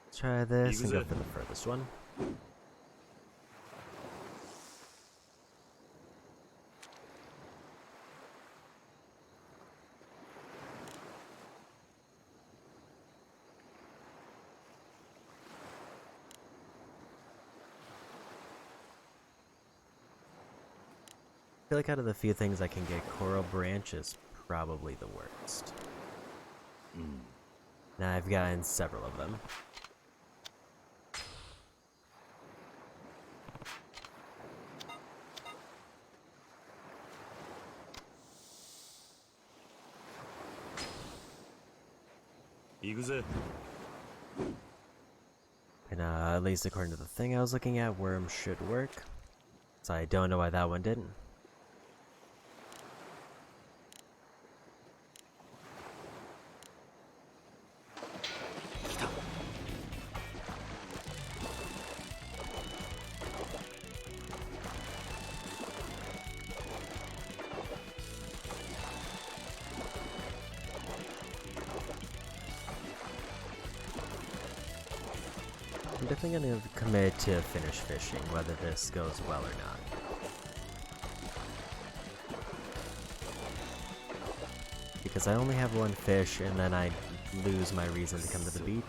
Let's try this and go for the furthest one. I feel like out of the few things I can get, Coral Branch is probably the worst. Now I've gotten several of them. Yakuza. And at least according to the thing I was looking at, Worm should work. So I don't know why that one didn't. I'm definitely going to commit to finish fishing, whether this goes well or not. Because I only have one fish, and then I lose my reason to come to the beach.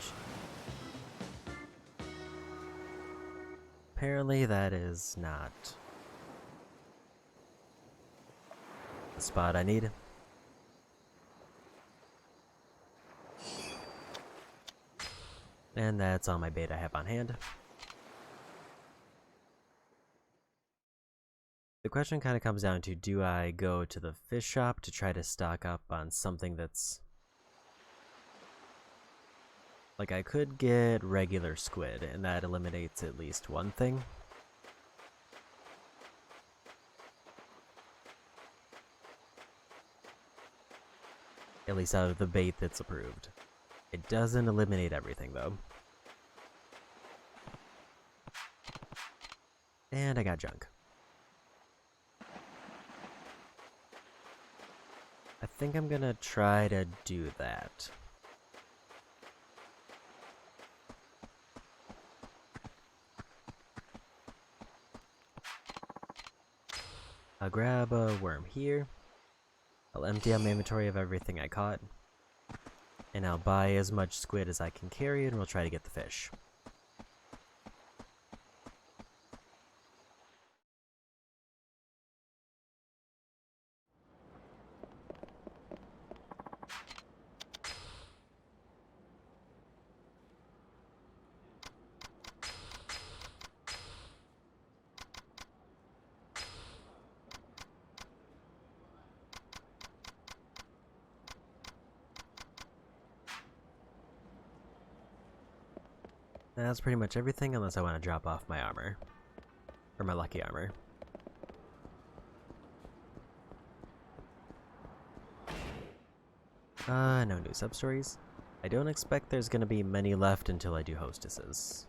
Apparently that is not the spot I need. And that's all my bait I have on hand. The question kind of comes down to, do I go to the fish shop to try to stock up on something that's... Like, I could get regular squid, and that eliminates at least one thing. At least out of the bait that's approved. It doesn't eliminate everything, though. And I got junk. I think I'm gonna try to do that. I'll grab a worm here. I'll empty out my inventory of everything I caught. And I'll buy as much squid as I can carry, and we'll try to get the fish. That's pretty much everything, unless I want to drop off my armor. Or my lucky armor. No new sub-stories. I don't expect there's gonna be many left until I do hostesses.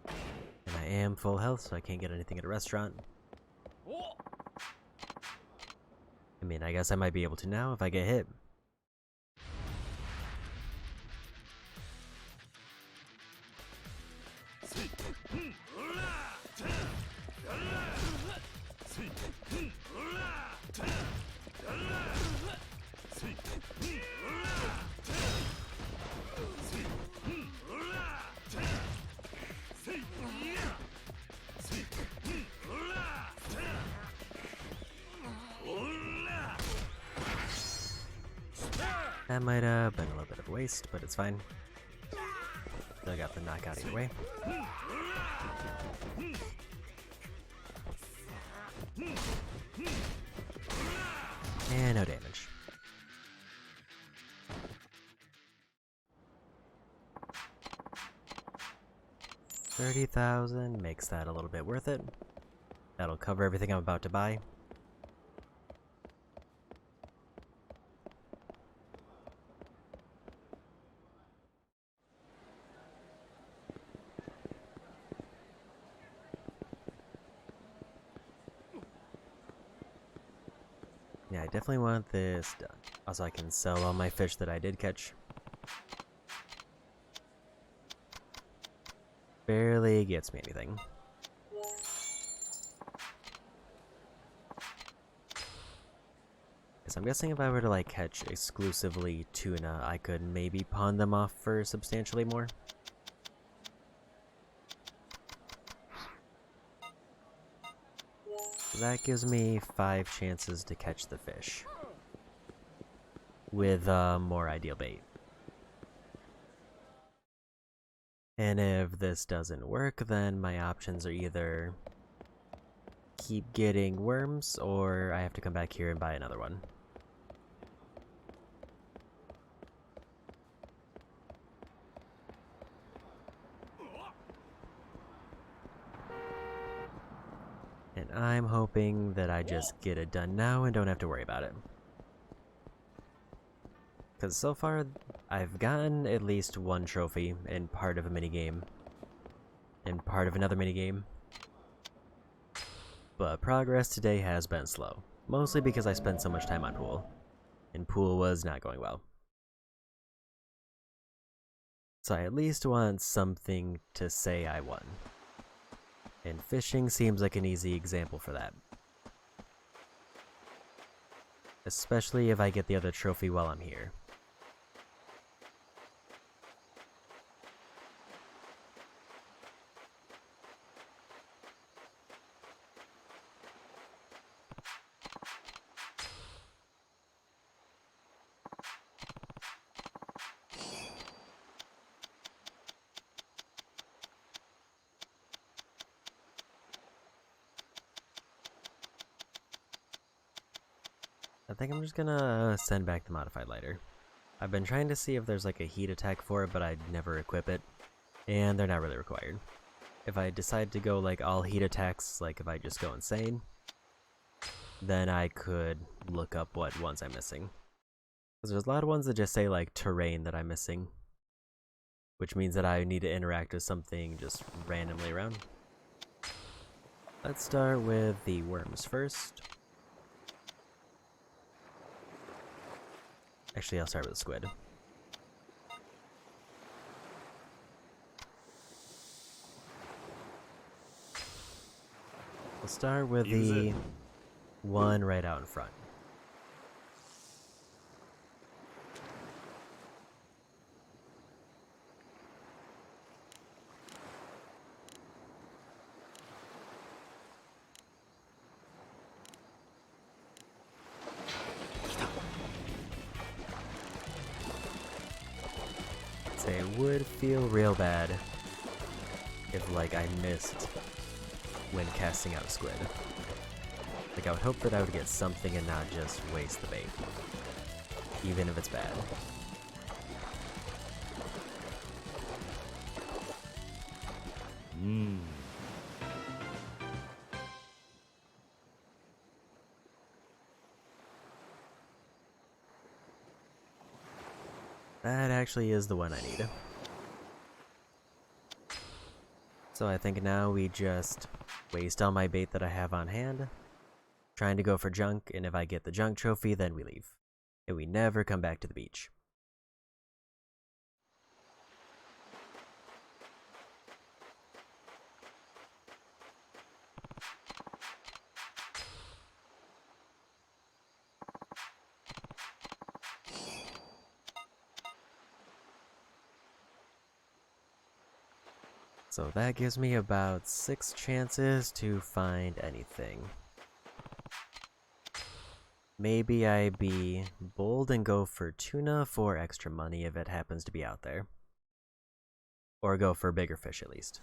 And I am full health, so I can't get anything at a restaurant. I mean, I guess I might be able to now if I get hit. That might have been a little bit of a waste, but it's fine. Still got the knockout either way. And no damage. 30,000 makes that a little bit worth it. That'll cover everything I'm about to buy. Yeah, I definitely want this done. Also, I can sell all my fish that I did catch. Barely gets me anything. So I'm guessing if I were to like catch exclusively tuna, I could maybe pawn them off for substantially more. So that gives me 5 chances to catch the fish with more ideal bait. And if this doesn't work, then my options are either keep getting worms or I have to come back here and buy another one. And I'm hoping that I just get it done now and don't have to worry about it. Because so far, I've gotten at least one trophy in part of a minigame. And part of another minigame. But progress today has been slow. Mostly because I spent so much time on pool. And pool was not going well. So I at least want something to say I won. And fishing seems like an easy example for that. Especially if I get the other trophy while I'm here. I think I'm just gonna send back the modified lighter. I've been trying to see if there's like a heat attack for it, but I never equip it. And they're not really required. If I decide to go like all heat attacks, like if I just go insane, then I could look up what ones I'm missing. Because there's a lot of ones that just say like terrain that I'm missing. Which means that I need to interact with something just randomly around. Let's start with the worms first. Actually, I'll start with the squid. We'll start with the one right out in front. Say it would feel real bad if like I missed when casting out a squid. Like I would hope that I would get something and not just waste the bait. Even if it's bad. That actually is the one I need. So I think now we just waste all my bait that I have on hand, trying to go for junk, and if I get the junk trophy, then we leave. And we never come back to the beach. So that gives me about 6 chances to find anything. Maybe I be bold and go for tuna for extra money if it happens to be out there. Or go for bigger fish at least.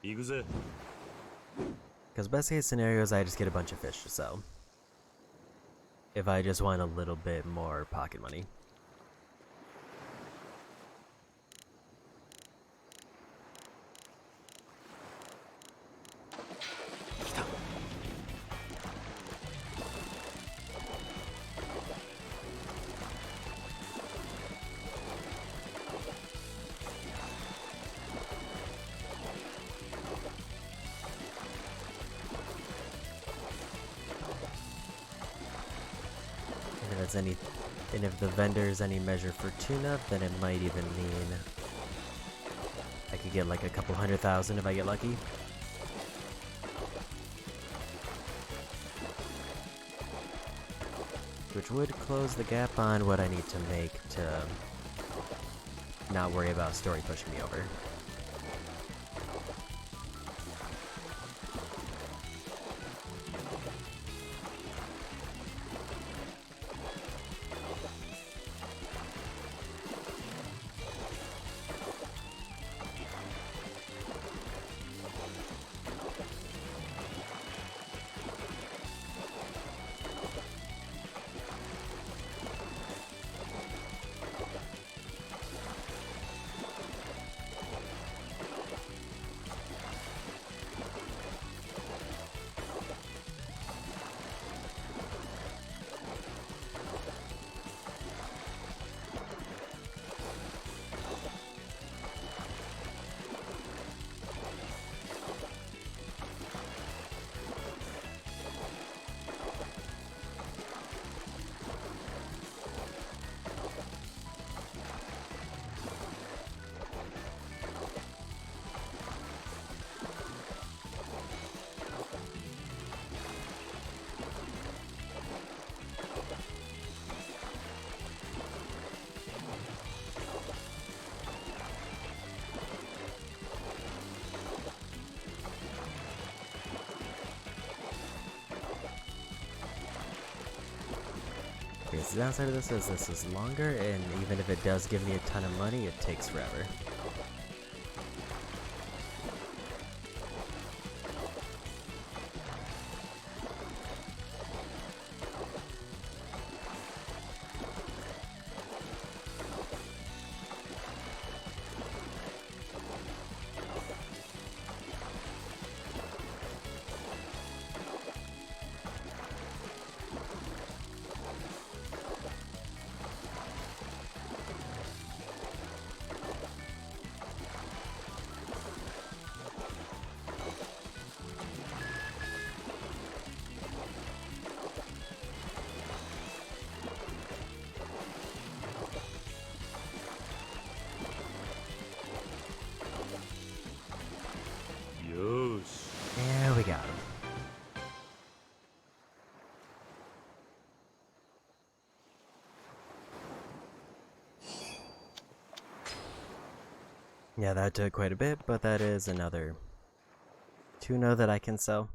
行くぜ。 Because best case scenario is I just get a bunch of fish to sell. If I just want a little bit more pocket money. And if the vendor's any measure for tune-up, then it might even mean I could get like a couple 100,000 if I get lucky. Which would close the gap on what I need to make to not worry about story pushing me over. Okay, so the downside of this is longer, and even if it does give me a ton of money, it takes forever. There we got him. Yeah, that took quite a bit, but that is another tuna that I can sell.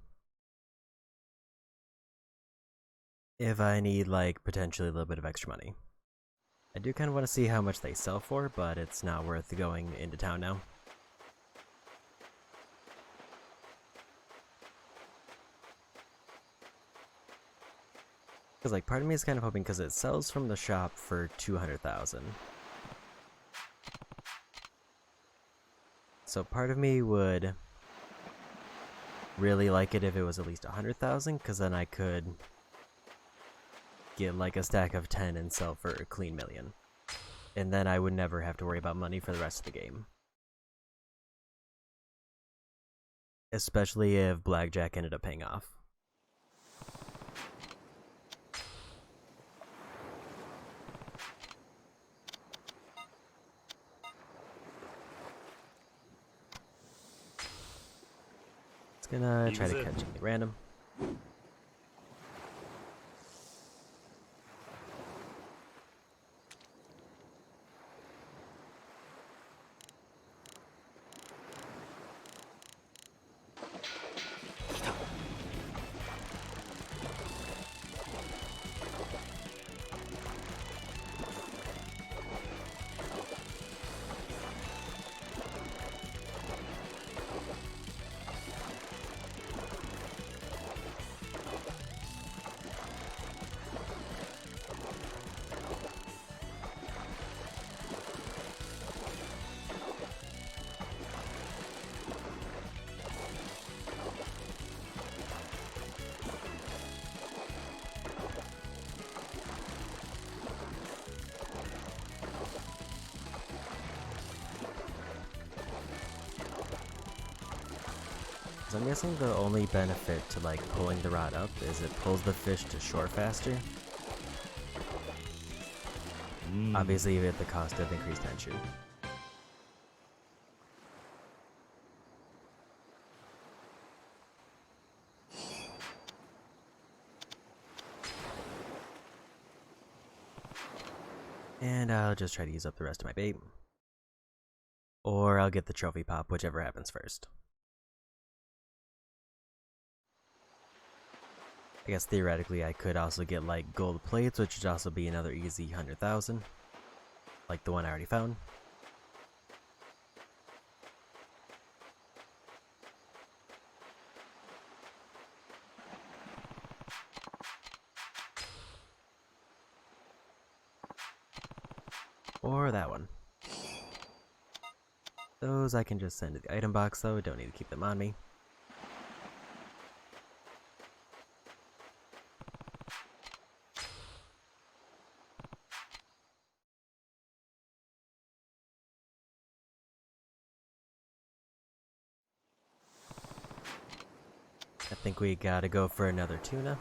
If I need, like, potentially a little bit of extra money. I do kind of want to see how much they sell for, but it's not worth going into town now. Because, like, part of me is kind of hoping, because it sells from the shop for 200,000. So part of me would really like it if it was at least 100,000, because then I could get, like, a stack of 10 and sell for a clean million. And then I would never have to worry about money for the rest of the game. Especially if Blackjack ended up paying off. Gonna try to catch something random. So I'm guessing the only benefit to like pulling the rod up is it pulls the fish to shore faster. Obviously at the cost of increased tension. And I'll just try to use up the rest of my bait. Or I'll get the trophy pop, whichever happens first. I guess theoretically I could also get like gold plates, which would also be another easy 100,000. Like the one I already found. Or that one. Those I can just send to the item box though, don't need to keep them on me. I think we gotta go for another tuna.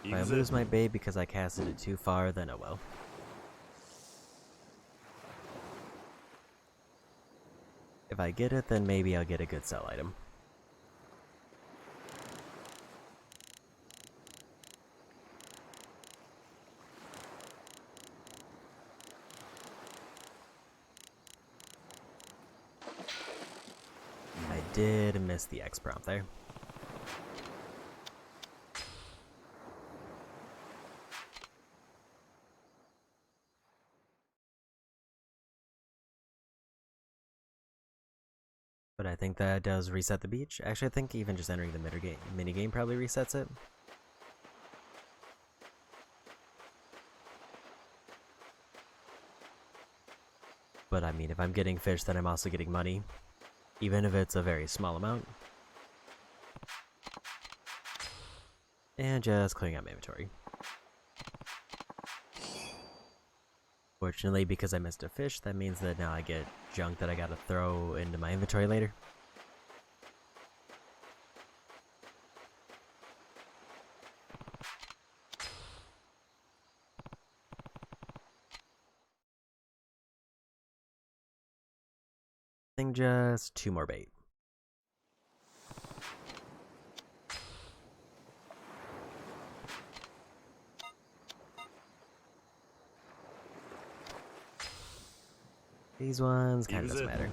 If I lose my bait because I casted it too far, then oh well. If I get it, then maybe I'll get a good sell item. I did miss the X prompt there. But I think that does reset the beach. Actually, I think even just entering the minigame probably resets it. But I mean, if I'm getting fish, then I'm also getting money. Even if it's a very small amount. And just clearing out my inventory. Fortunately, because I missed a fish, that means that now I get junk that I gotta throw into my inventory later. I think just 2 more bait. These ones kind of doesn't matter.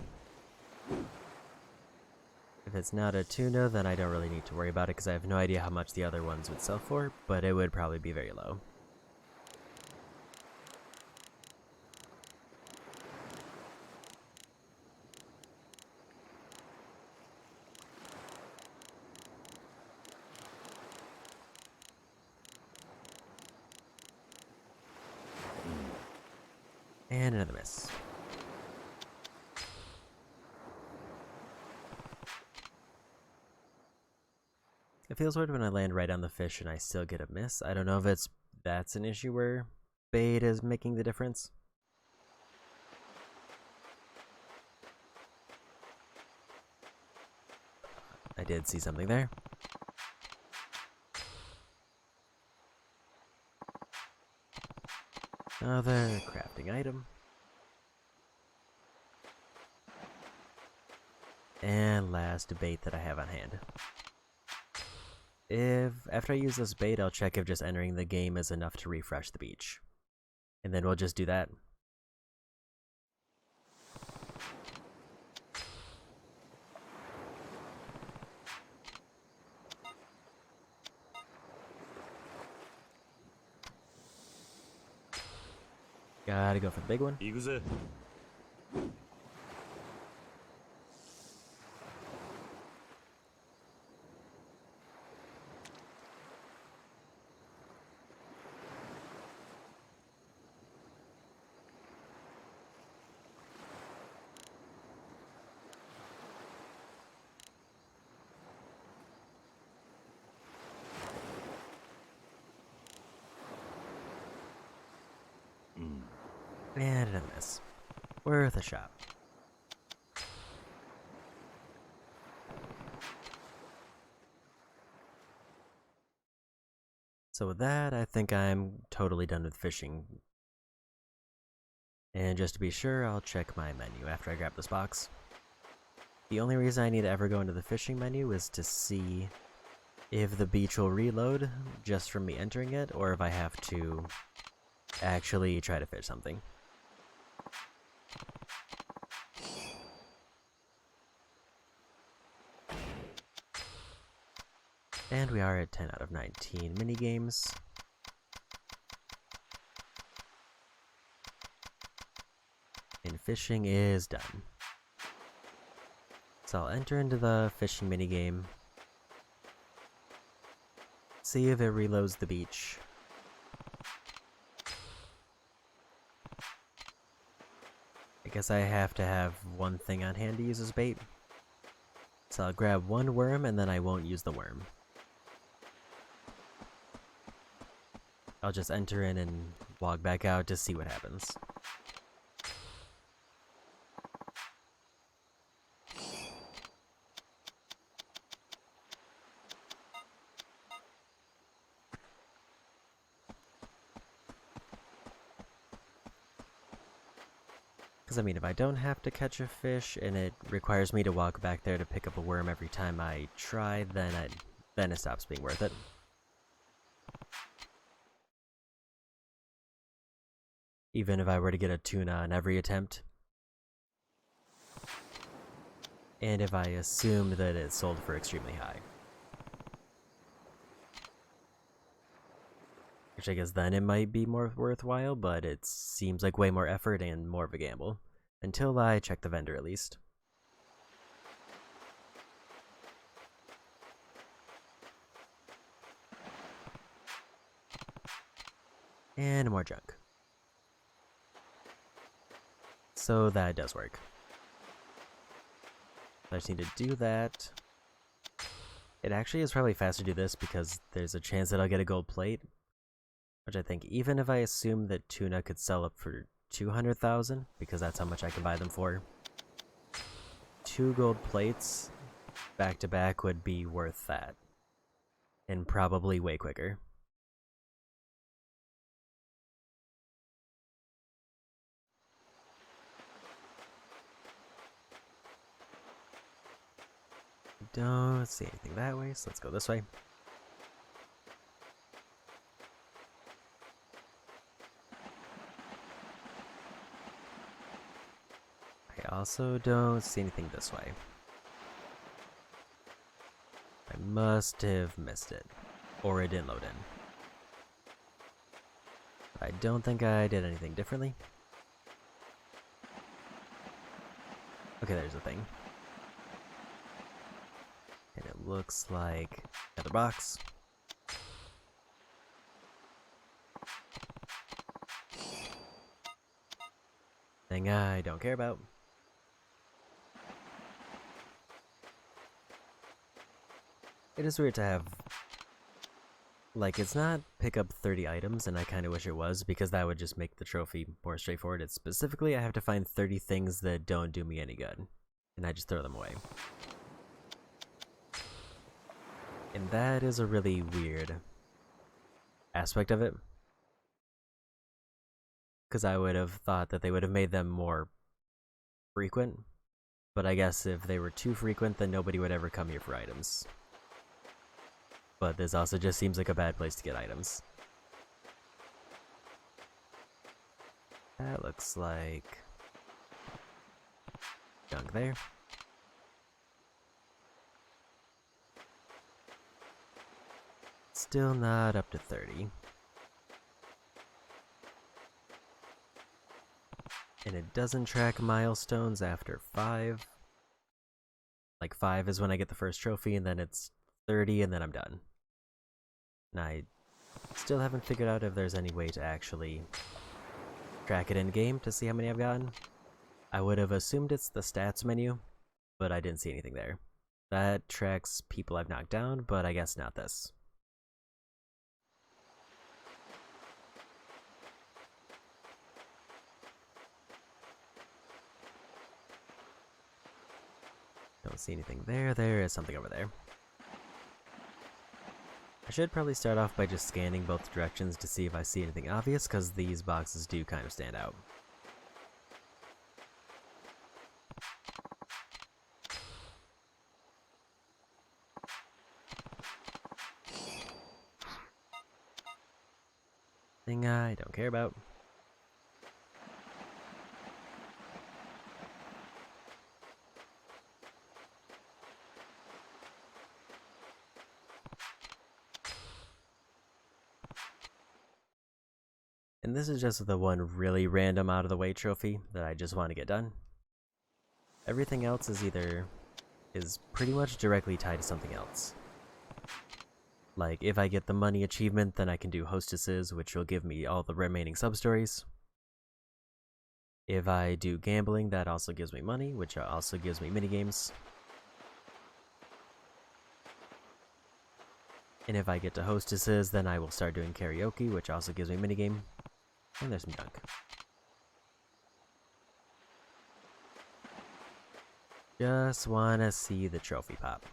If it's not a tuna, then I don't really need to worry about it because I have no idea how much the other ones would sell for, but it would probably be very low. And another miss. It feels weird when I land right on the fish and I still get a miss. I don't know if that's an issue where bait is making the difference. I did see something there. Another crafting item. And last bait that I have on hand. After I use this bait, I'll check if just entering the game is enough to refresh the beach. And then we'll just do that. Gotta go for the big one. Yakuza. And another miss. Worth a shot. So with that, I think I'm totally done with fishing. And just to be sure, I'll check my menu after I grab this box. The only reason I need to ever go into the fishing menu is to see if the beach will reload just from me entering it, or if I have to actually try to fish something. And we are at 10 out of 19 minigames. And fishing is done. So I'll enter into the fishing minigame. See if it reloads the beach. I guess I have to have one thing on hand to use as bait. So I'll grab one worm and then I won't use the worm. I'll just enter in and walk back out to see what happens. Because I mean, if I don't have to catch a fish and it requires me to walk back there to pick up a worm every time I try, then it stops being worth it. Even if I were to get a tuna on every attempt. And if I assume that it's sold for extremely high. Which I guess then it might be more worthwhile, but it seems like way more effort and more of a gamble. Until I check the vendor at least. And more junk. So that does work. I just need to do that. It actually is probably faster to do this because there's a chance that I'll get a gold plate. Which I think even if I assume that tuna could sell up for 200,000, because that's how much I can buy them for, 2 gold plates back to back would be worth that. And probably way quicker. Don't see anything that way, so let's go this way. I also don't see anything this way. I must have missed it, or it didn't load in. I don't think I did anything differently. Okay, there's the thing. And it looks like another box. Thing I don't care about. It is weird to have, like, it's not pick up 30 items, and I kind of wish it was, because that would just make the trophy more straightforward. It's specifically I have to find 30 things that don't do me any good, and I just throw them away. And that is a really weird aspect of it. Because I would have thought that they would have made them more frequent, but I guess if they were too frequent, then nobody would ever come here for items. But this also just seems like a bad place to get items. That looks like junk there. Still not up to 30. And it doesn't track milestones after 5. Like 5 is when I get the first trophy, and then it's 30, and then I'm done. And I still haven't figured out if there's any way to actually track it in game to see how many I've gotten. I would have assumed it's the stats menu, but I didn't see anything there. That tracks people I've knocked down, but I guess not this. Don't see anything there. There is something over there. I should probably start off by just scanning both directions to see if I see anything obvious, because these boxes do kind of stand out. Thing I don't care about. And this is just the one really random out of the way trophy that I just want to get done. Everything else is pretty much directly tied to something else. Like, if I get the money achievement, then I can do hostesses, which will give me all the remaining sub-stories. If I do gambling, that also gives me money, which also gives me minigames. And if I get to hostesses, then I will start doing karaoke, which also gives me minigame. And there's some junk. Just wanna see the trophy pop.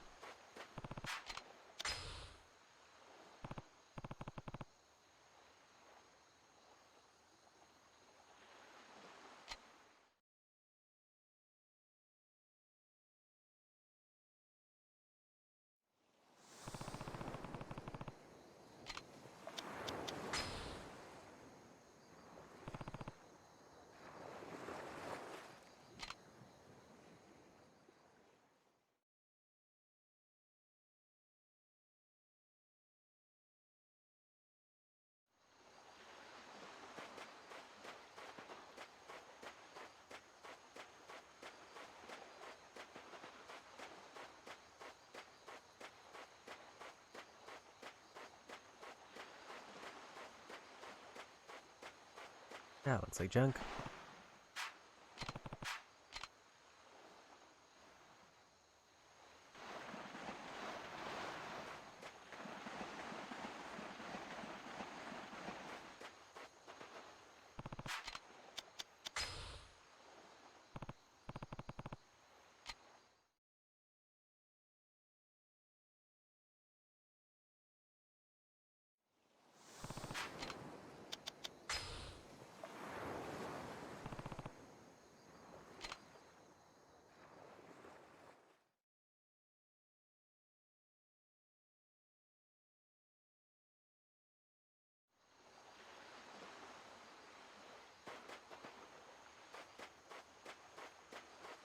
That looks like junk.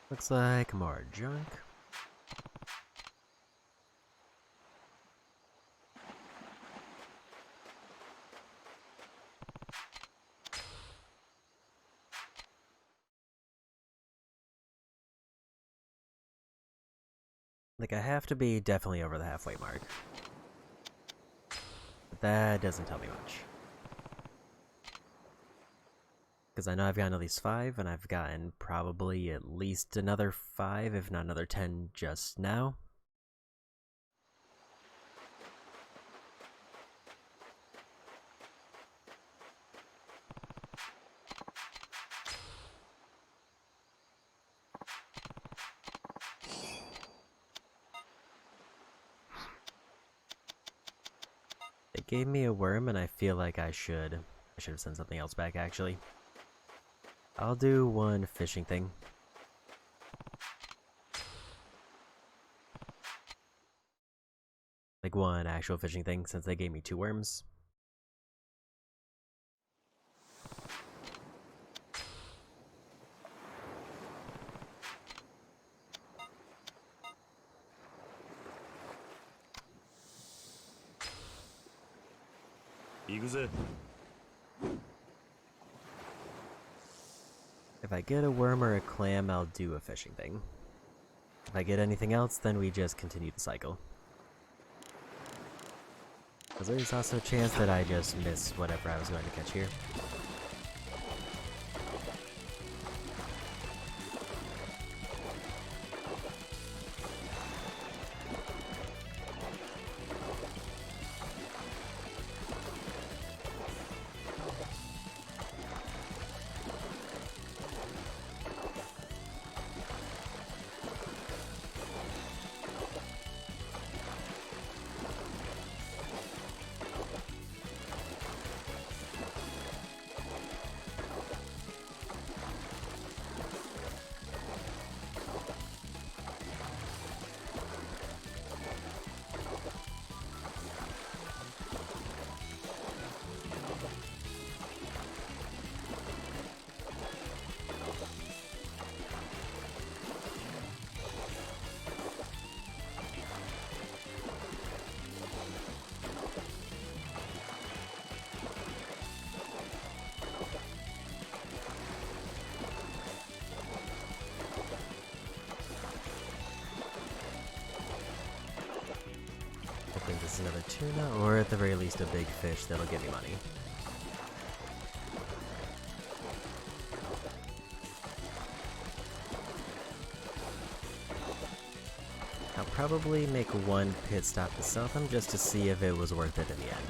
Looks like more junk. Like, I have to be definitely over the halfway mark. But that doesn't tell me much. Because I know I've gotten at least 5, and I've gotten probably at least another 5, if not another 10 just now. They gave me a worm, and I feel like I should have sent something else back, actually. I'll do one fishing thing. Like one actual fishing thing, since they gave me 2 worms. Yakuza. If I get a worm or a clam, I'll do a fishing thing. If I get anything else, then we just continue the cycle. Because there's also a chance that I just miss whatever I was going to catch here. tuna, or at the very least a big fish that'll give me money. I'll probably make one pit stop to sell them just to see if it was worth it in the end.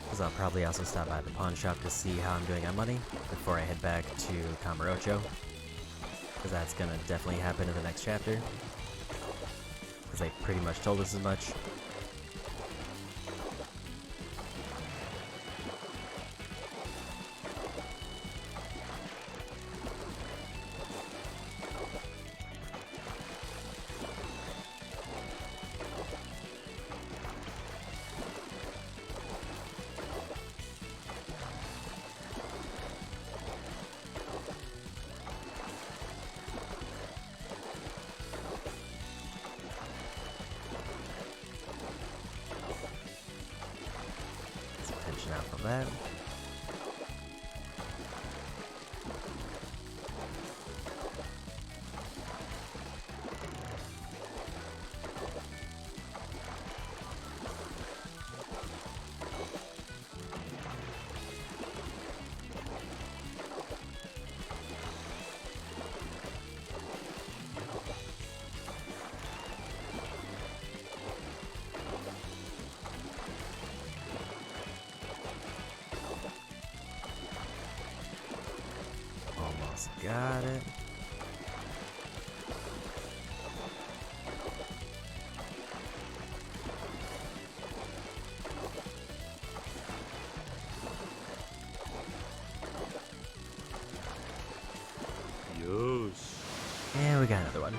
Because I'll probably also stop by the pawn shop to see how I'm doing on money before I head back to Kamurocho. Because that's gonna definitely happen in the next chapter. Because they pretty much told us as much. Out from that. Got it. And we got another one.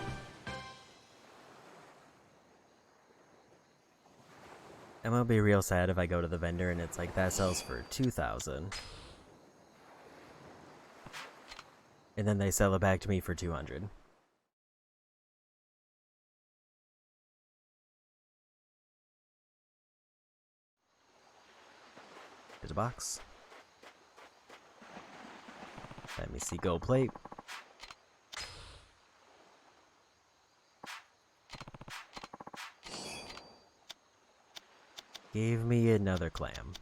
I'm gonna be real sad if I go to the vendor and it's like, that sells for 2,000. And then they sell it back to me for 200. Here's a box. Let me see gold plate. Gave me another clam.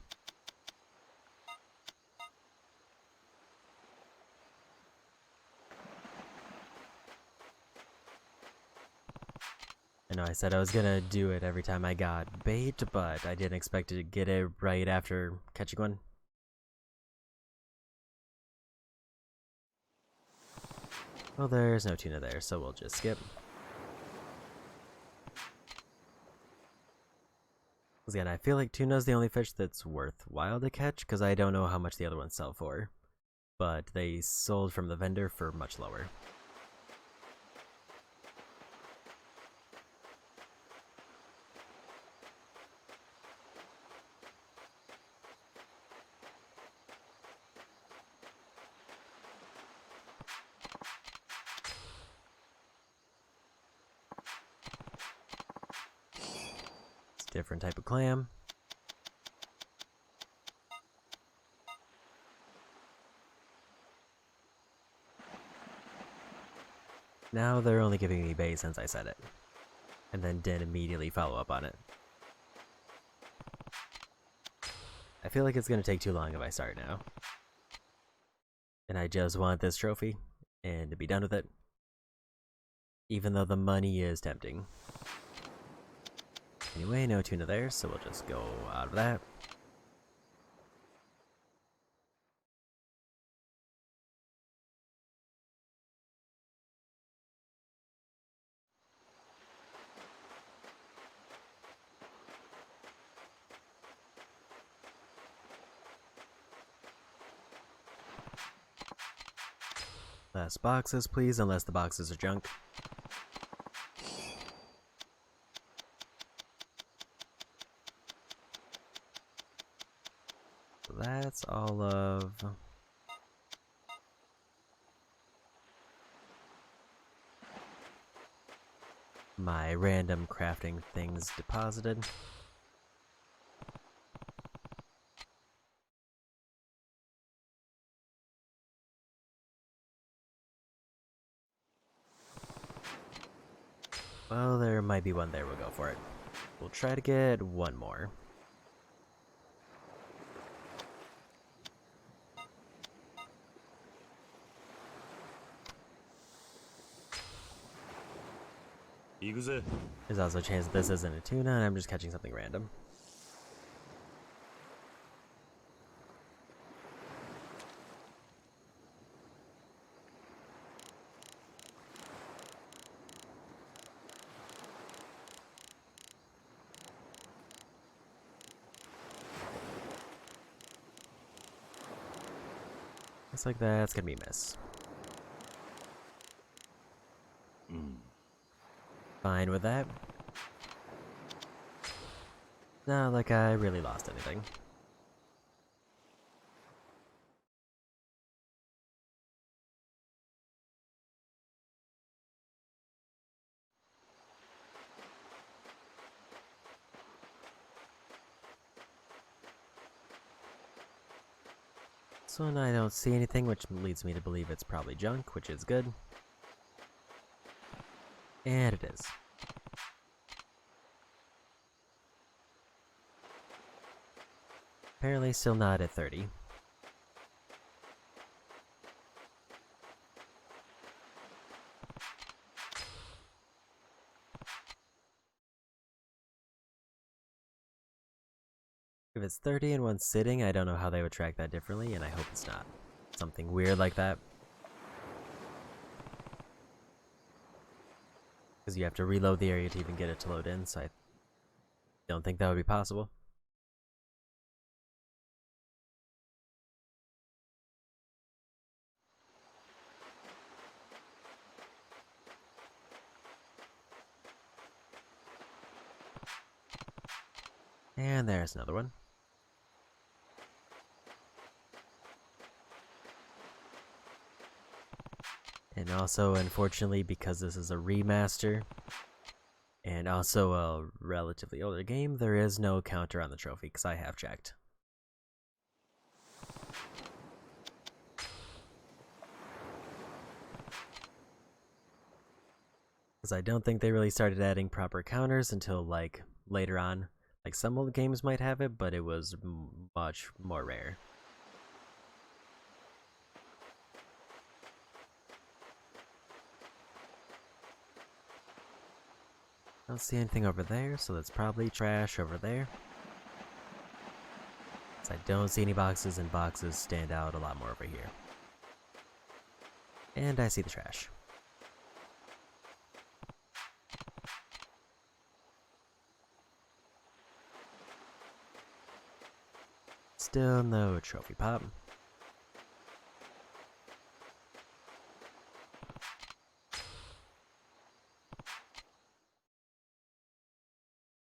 I know I said I was gonna do it every time I got bait, but I didn't expect to get it right after catching one. Well, there's no tuna there, so we'll just skip. Because again, I feel like tuna's the only fish that's worthwhile to catch, because I don't know how much the other ones sell for. But they sold from the vendor for much lower. Different type of clam. Now they're only giving me bait since I said it. And then didn't immediately follow up on it. I feel like it's gonna take too long if I start now. And I just want this trophy and to be done with it. Even though the money is tempting. Anyway, no tuna there, so we'll just go out of that. Less boxes, please, unless the boxes are junk. So that's all of my random crafting things deposited. Well, there might be one there. We'll go for it. We'll try to get one more. Yakuza. There's also a chance that this isn't a tuna and I'm just catching something random. Looks like that's gonna be a miss. Fine with that. Not like I really lost anything. This one I don't see anything, which leads me to believe it's probably junk, which is good. And it is. Apparently still not at 30. If it's 30 in one sitting, I don't know how they would track that differently, and I hope it's not something weird like that. Because you have to reload the area to even get it to load in, so I don't think that would be possible. And there's another one. And also, unfortunately, because this is a remaster, and also a relatively older game, there is no counter on the trophy, because I have checked. Because I don't think they really started adding proper counters until, like, later on. Like, some old games might have it, but it was much more rare. I don't see anything over there, so that's probably trash over there. So I don't see any boxes, and boxes stand out a lot more over here. And I see the trash. Still no trophy pop.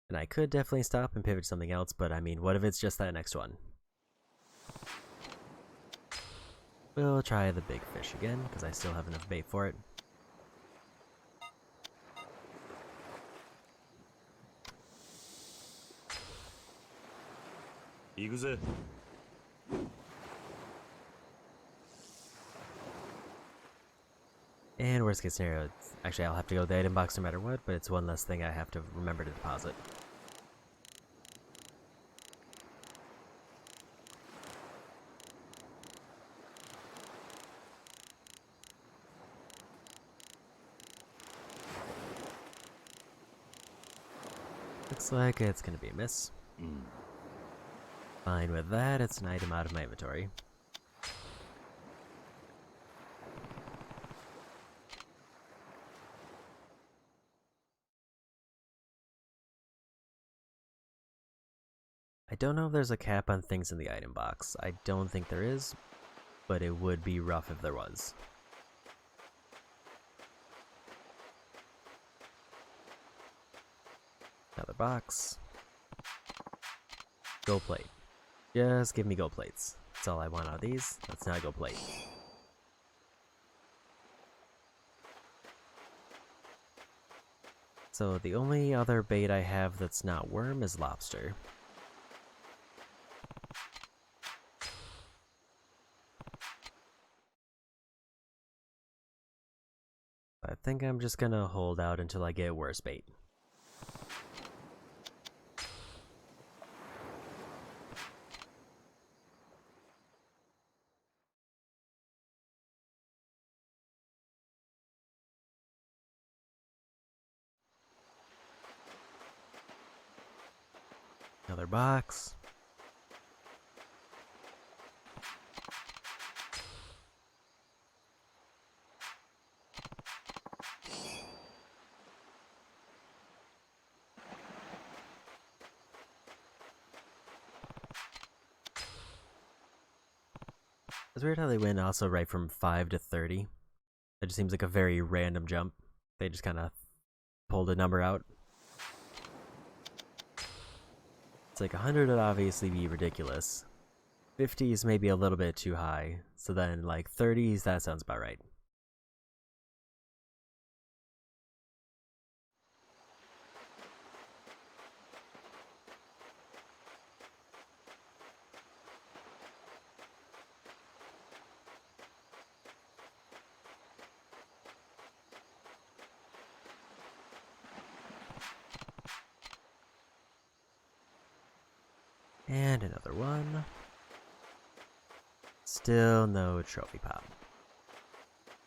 And I could definitely stop and pivot to something else, but I mean, what if it's just that next one? We'll try the big fish again, because I still have enough bait for it. Yakuza. And worst case scenario, actually I'll have to go to the item box no matter what, but it's one less thing I have to remember to deposit. Looks like it's gonna be a miss. Fine with that, it's an item out of my inventory. I don't know if there's a cap on things in the item box. I don't think there is, but it would be rough if there was. Another box. Gold plate. Just give me gold plates. That's all I want out of these. That's not a gold plate. So the only other bait I have that's not worm is lobster. I think I'm just gonna hold out until I get worse bait. Another box. It's weird how they went also right from 5 to 30. It just seems like a very random jump. They just kind of pulled a number out. It's like 100 would obviously be ridiculous. 50 is maybe a little bit too high. So then like 30s, that sounds about right. And another one. Still no trophy pop.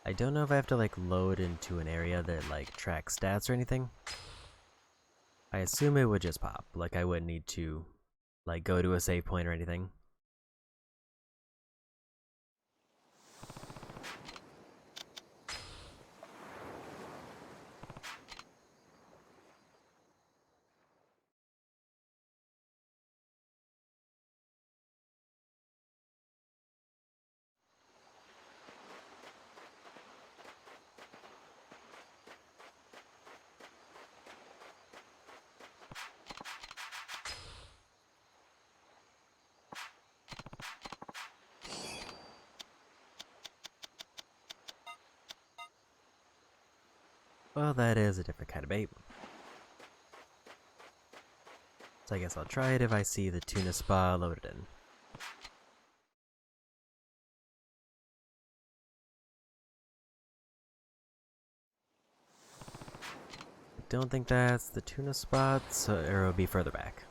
I don't know if I have to like load into an area that like tracks stats or anything. I assume it would just pop. Like I wouldn't need to like go to a save point or anything. Well, that is a different kind of bait. So I guess I'll try it if I see the tuna spa loaded in. I don't think that's the tuna spot, so it'll be further back.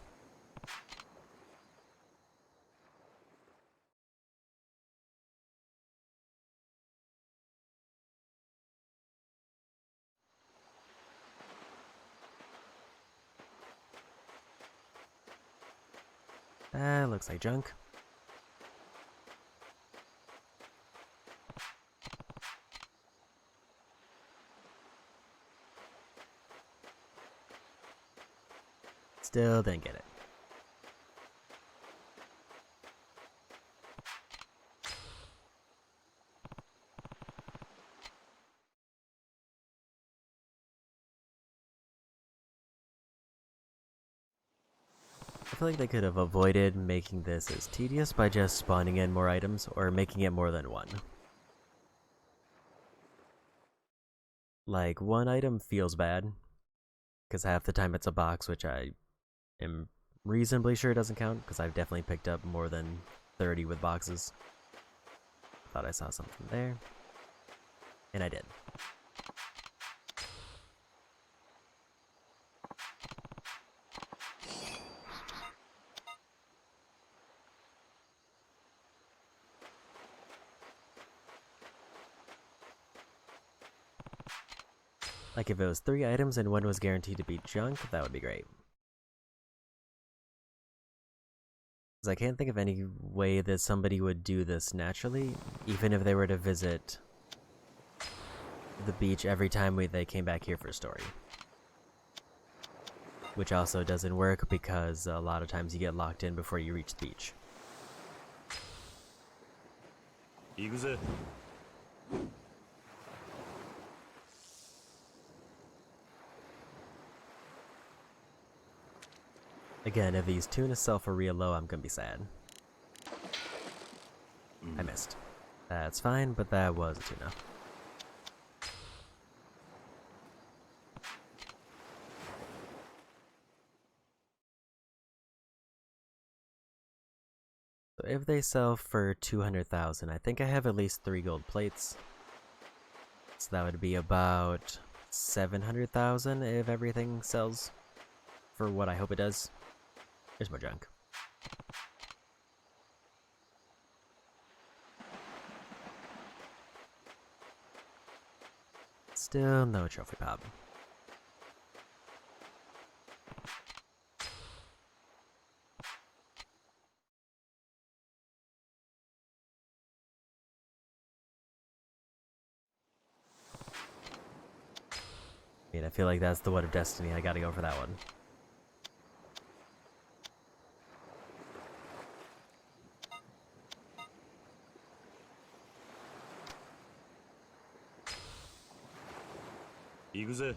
That looks like junk. Still didn't get it. I feel like they could have avoided making this as tedious by just spawning in more items or making it more than one. Like, one item feels bad, because half the time it's a box, which I am reasonably sure doesn't count, because I've definitely picked up more than 30 with boxes. Thought I saw something there. And I did. Like if it was 3 items and one was guaranteed to be junk, that would be great. Because I can't think of any way that somebody would do this naturally, even if they were to visit the beach every time they came back here for a story. Which also doesn't work because a lot of times you get locked in before you reach the beach. Yakuza. Again, if these tuna sell for real low, I'm gonna be sad. I missed. That's fine, but that was a tuna. So if they sell for 200,000, I think I have at least 3 gold plates. So that would be about 700,000 if everything sells for what I hope it does. There's more junk. Still no trophy pop. I mean, I feel like that's the one of destiny. I gotta go for that one. Yakuza.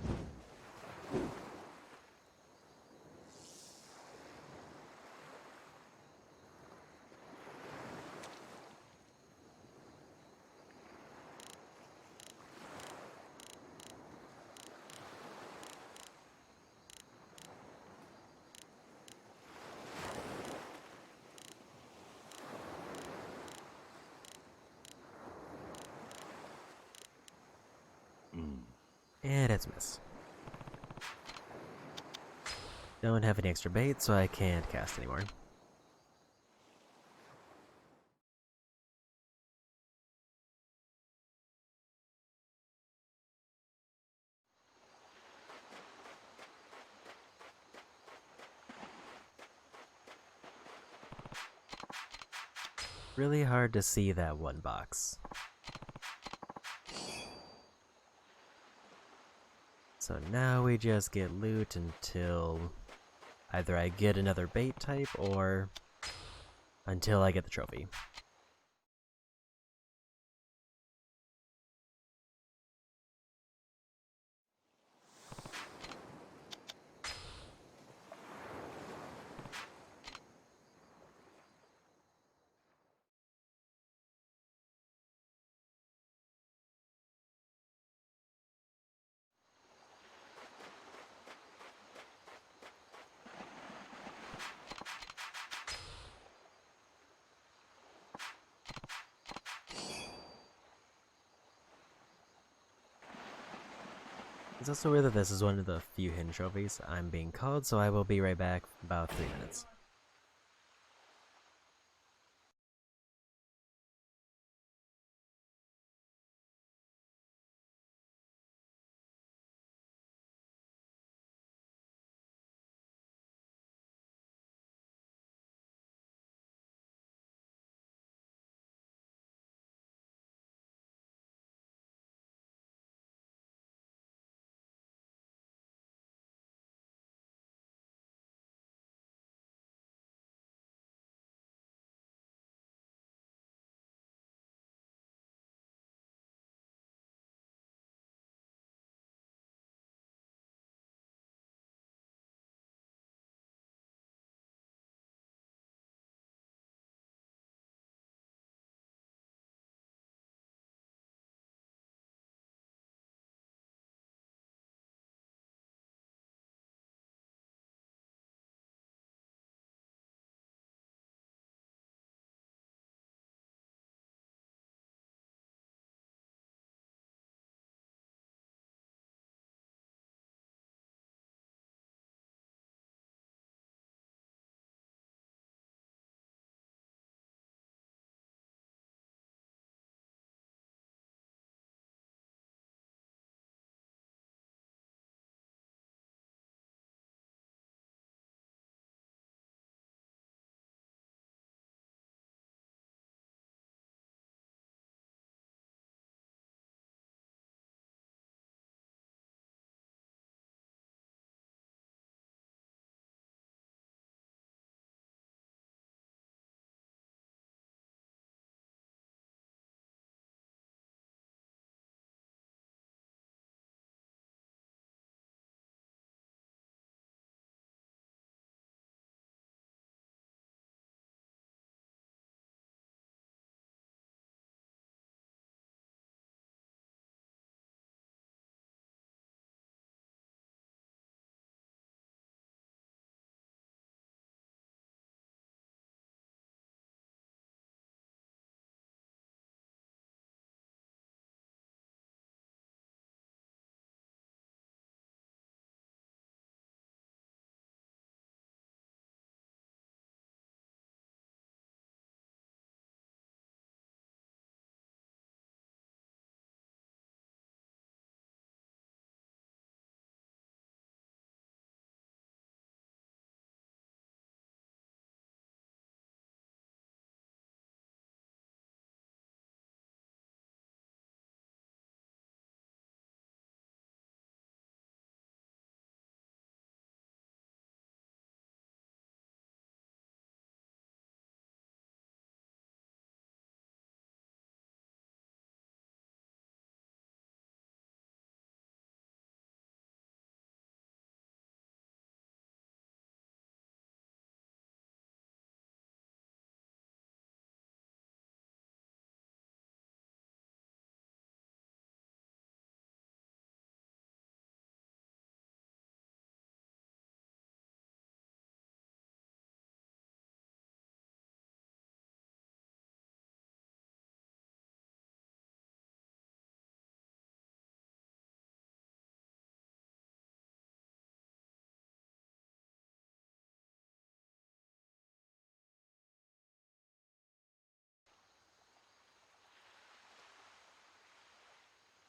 And it's a miss. Don't have any extra bait, so I can't cast anymore. Really hard to see that one box. So now we just get loot until either I get another bait type or until I get the trophy. It's also weird that this is one of the few hidden trophies I'm being called, so I will be right back in about 3 minutes.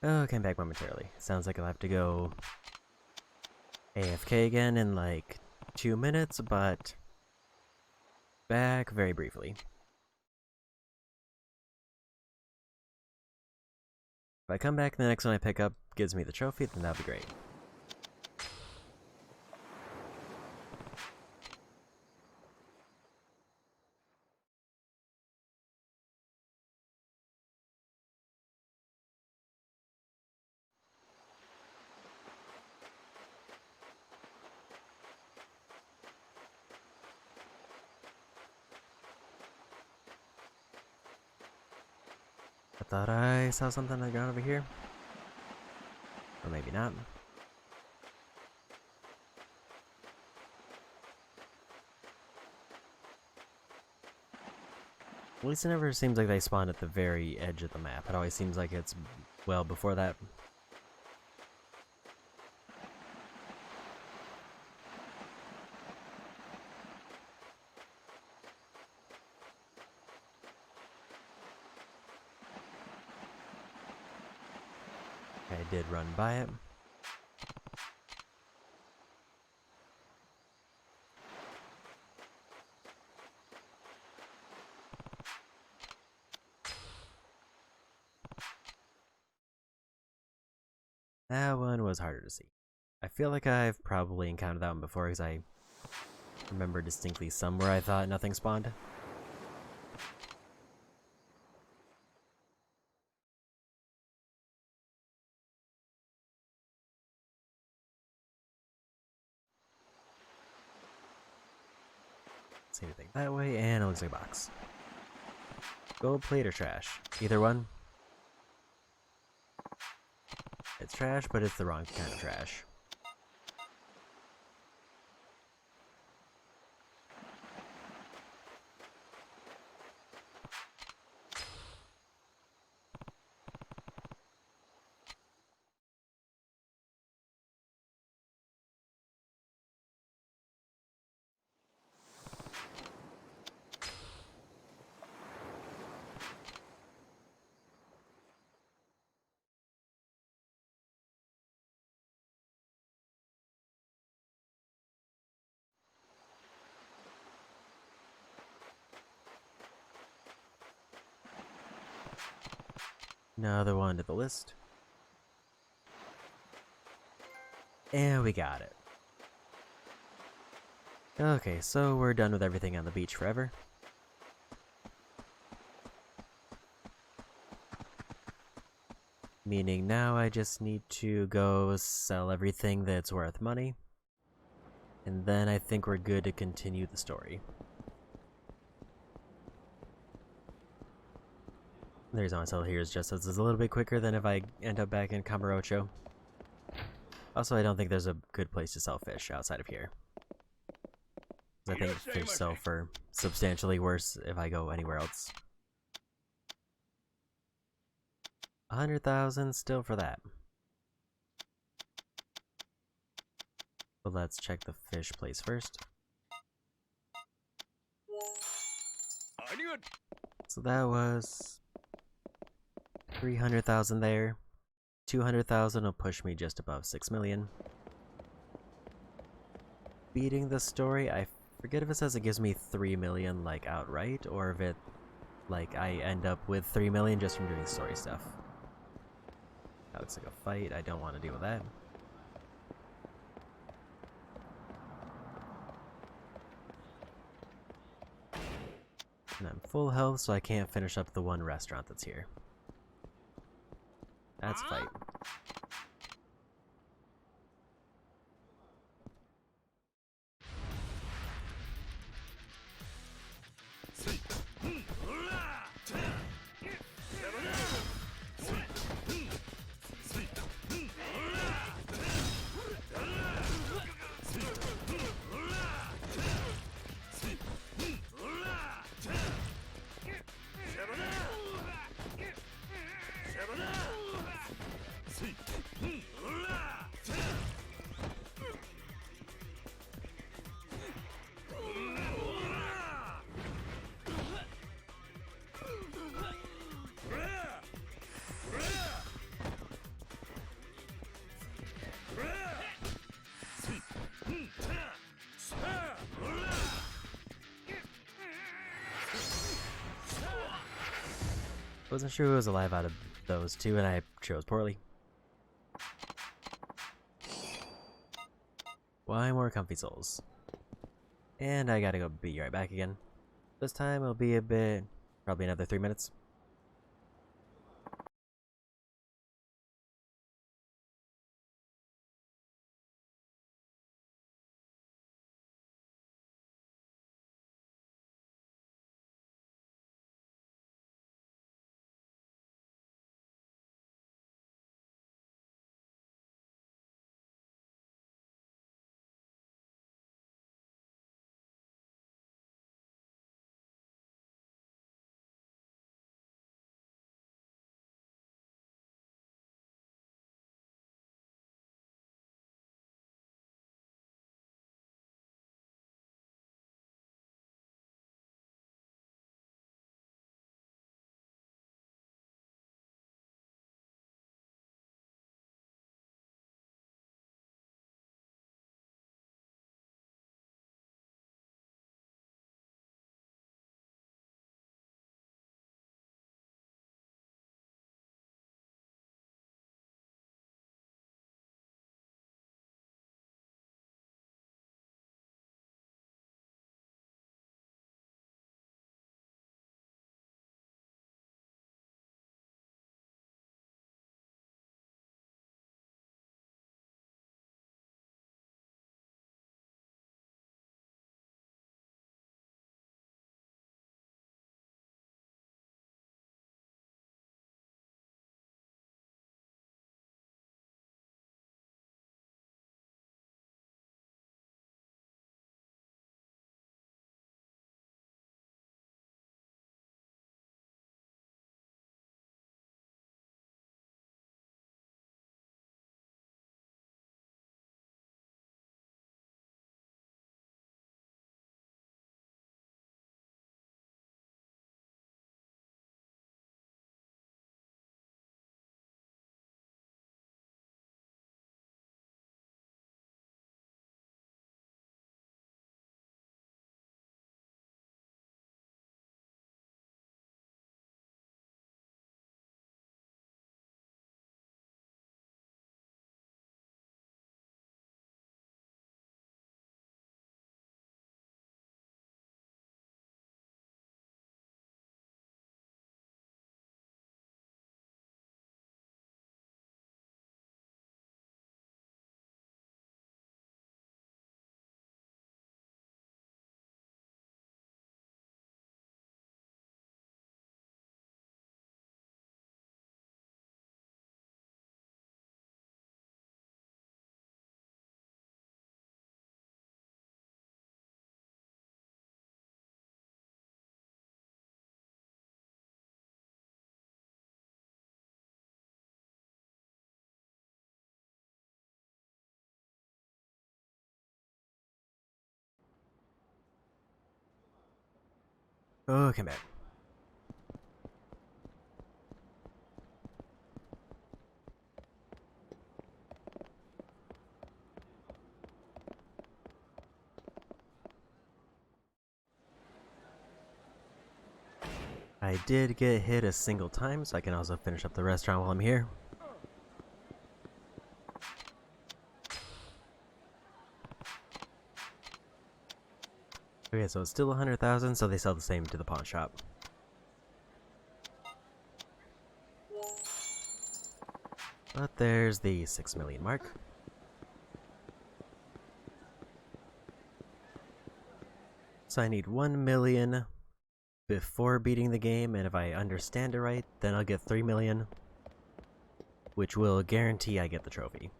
Oh, came back momentarily. Sounds like I'll have to go AFK again in like 2 minutes, but back very briefly. If I come back, the next one I pick up gives me the trophy, then that'd be great. I thought I saw something on the ground over here. Or maybe not. At least it never seems like they spawn at the very edge of the map. It always seems like it's well before that. I did run by it. That one was harder to see. I feel like I've probably encountered that one before because I remember distinctly somewhere I thought nothing spawned. See anything that way, and it looks like a box. Gold plate or trash? Either one. It's trash, but it's the wrong kind of trash. Another one to the list. And we got it. Okay, so we're done with everything on the beach forever. Meaning now I just need to go sell everything that's worth money. And then I think we're good to continue the story. The reason I sell here is just as it's a little bit quicker than if I end up back in Kamurocho. Also, I don't think there's a good place to sell fish outside of here. I think fish sell for substantially worse if I go anywhere else. 100,000 still for that. But let's check the fish place first. So that was 300,000 there. 200,000 will push me just above 6 million. Beating the story, I forget if it says it gives me 3 million like outright, or if it like I end up with 3 million just from doing story stuff. That looks like a fight. I don't want to deal with that. And I'm full health, so I can't finish up the one restaurant that's here. That's a fight. Wasn't sure who was alive out of those two, and I chose poorly. Why more comfy souls? And I gotta go be right back again. This time it'll be a bit, probably another 3 minutes. Okay, man. I did get hit a single time, so I can also finish up the restaurant while I'm here. Okay, so it's still 100,000, so they sell the same to the pawn shop. But there's the 6 million mark. So I need 1 million before beating the game, and if I understand it right, then I'll get 3 million, which will guarantee I get the trophy.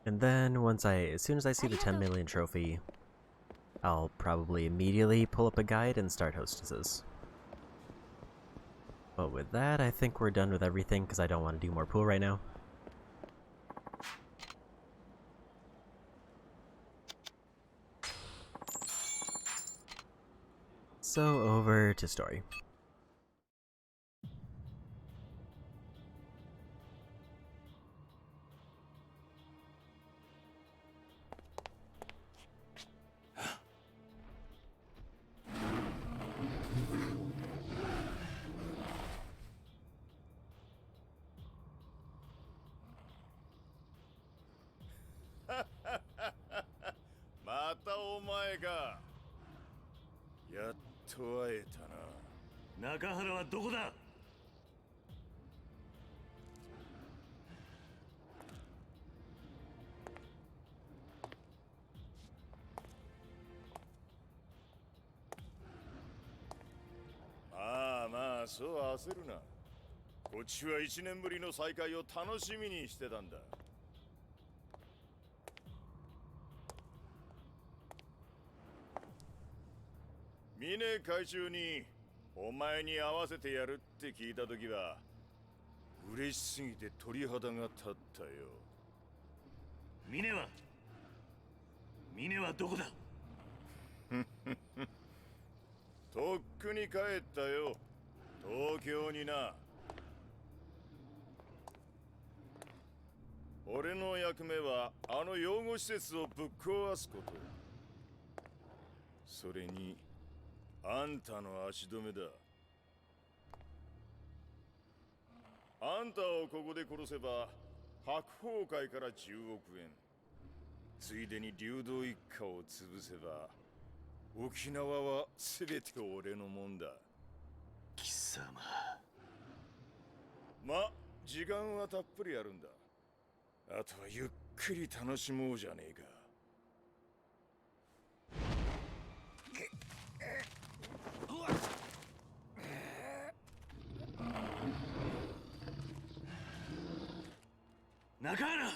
And then as soon as I see the 10 million trophy, I'll probably immediately pull up a guide and start hostesses. But with that, I think we're done with everything because I don't want to do more pool right now. So over to story. と会えたな。中原はどこだ？まあまあ、そう焦るな。こっちは1年ぶりの再会を楽しみにしてたんだ。峰会長にお前に会わせてやるって聞いたときは嬉しすぎて鳥肌が立ったよ。峰はどこだ？とっくに帰ったよ、東京にな。俺の役目はあの養護施設をぶっ壊すこと。それにあんたの足止めだ。あんたをここで殺せば白鵬会から10億円、ついでに流動一家を潰せば沖縄は全て俺のもんだ。貴様。ま、時間はたっぷりあるんだ。あとはゆっくり楽しもうじゃねえか。中原！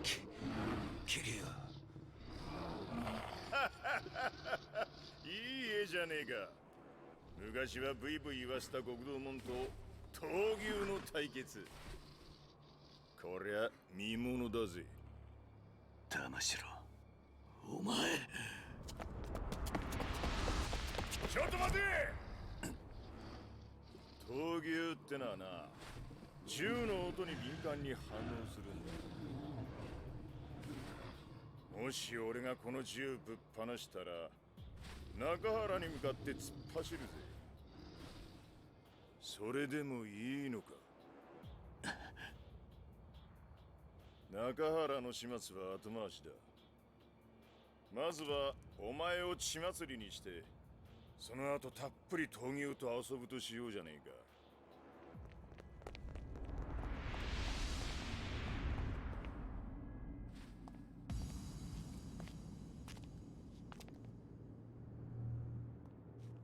桐生。いい絵じゃねえか。昔はブイブイ言わせた極道門と闘牛の対決。こりゃ見物だぜ。玉城、お前。ちょっと待て！闘牛ってのはな、銃の音に敏感に反応するんだ。もし俺がこの銃ぶっ放したら中原に向かって突っ走るぜ。それでもいいのか？中原の始末は後回しだ。まずはお前を血祭りにして、その後たっぷり闘牛と遊ぶとしようじゃねえか。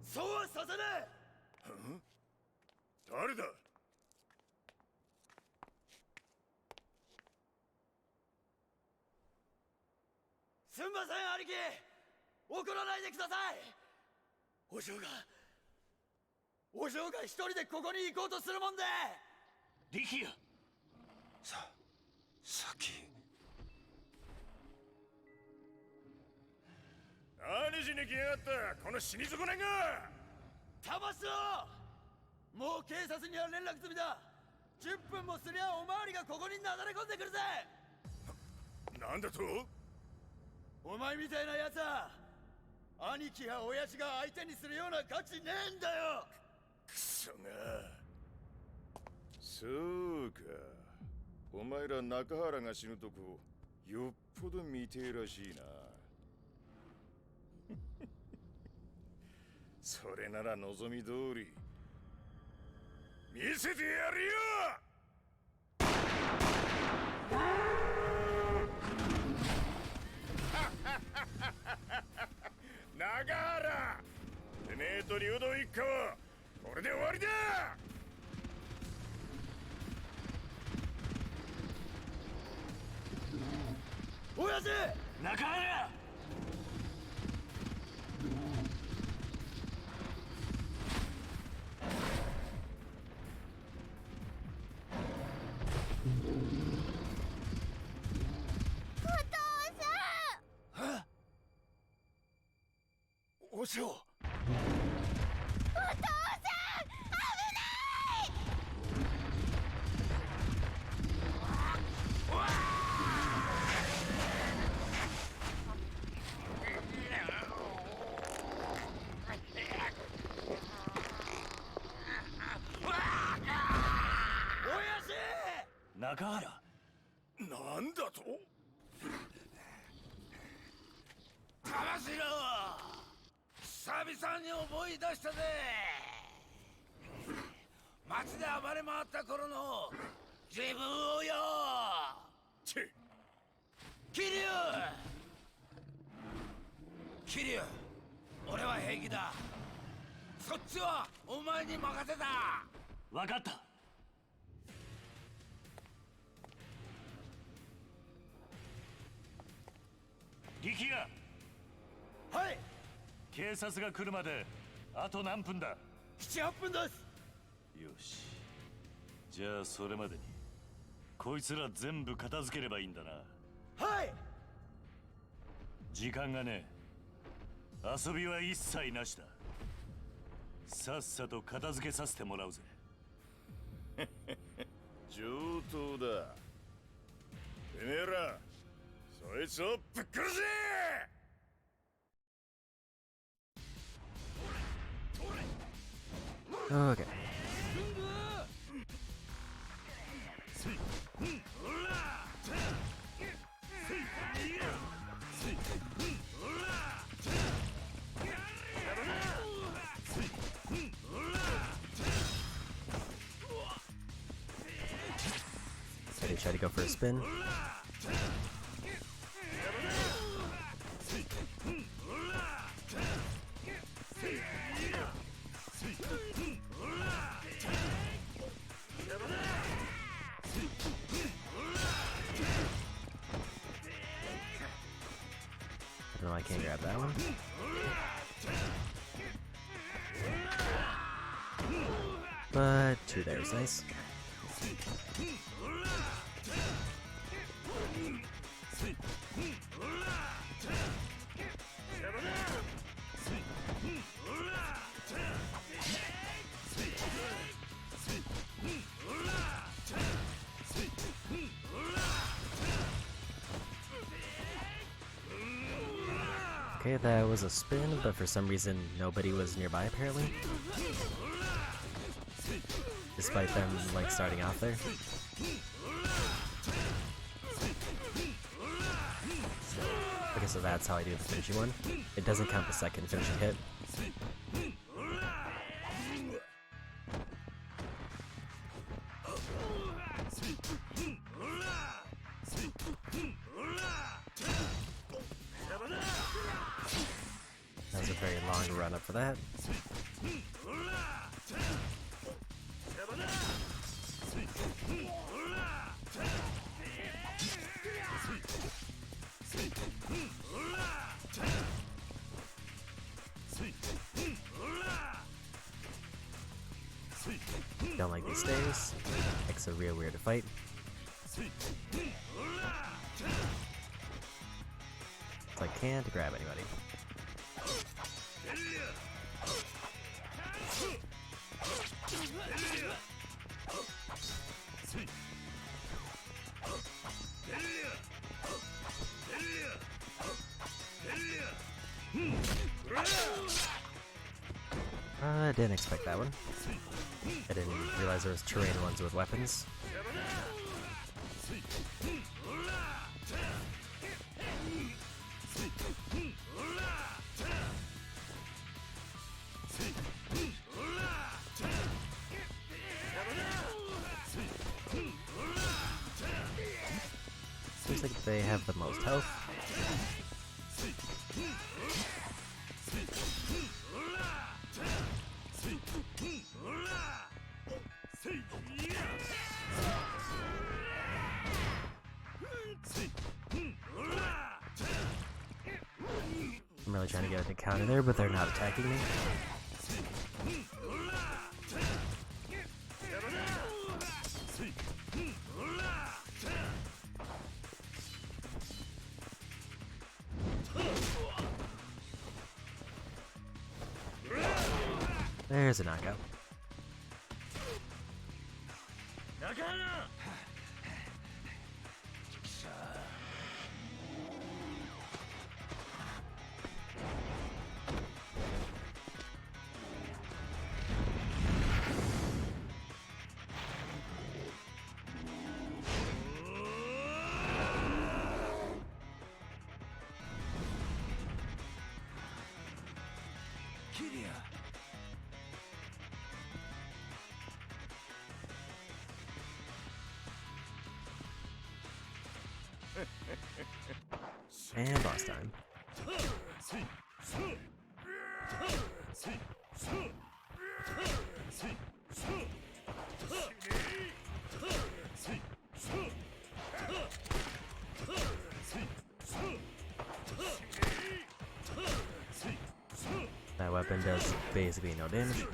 そうはさせねえ。誰だ？すんません兄貴、怒らないでください。お嬢が一人でここに行こうとするもんで。力也。先。何しに来やがったこの死に損ないが！玉城、もう警察には連絡済みだ。10分もすりゃおまわりがここになだれ込んでくるぜ。なんだと？お前みたいなやつは兄貴や親父が相手にするような価値ねえんだよ。クソが。そうか、お前ら中原が死ぬとこよっぽど見てえらしいな。それなら望み通り見せてやるよ。中原、てめえと流動一家はこれで終わりだ。親父！中原！お嬢。お父さん、危ない！中原。なんだと？玉城！く久々に思い出したぜ。街で暴れ回った頃の自分をよ。チッ桐生桐生、俺は平気だ。そっちはお前に任せた。分かった。力也、はい、警察が来るまであと何分だ。7、8分です。よし、じゃあそれまでにこいつら全部片付ければいいんだな。はい。時間がねえ。遊びは一切なしだ。さっさと片付けさせてもらうぜ。上等だ。てめえらそいつをぶっ殺せ。Okay. So they try to go for a spin. I don't know, I can't grab that one. But 2 there is nice. Okay, that was a spin, but for some reason nobody was nearby apparently. Despite them like starting off there. Okay, so that's how I do the finishing one. It doesn't count the second finishing hit. That was a very long run up for that. Don't like these stairs. Makes it real weird to fight. So I can't grab anybody. I didn't expect that one. I didn't realize there was terrain ones with weapons. Seems like they have the most health. I'm really trying to get a counter there, but they're not attacking me. There's a knockout. And boss time. That weapon does basically no damage.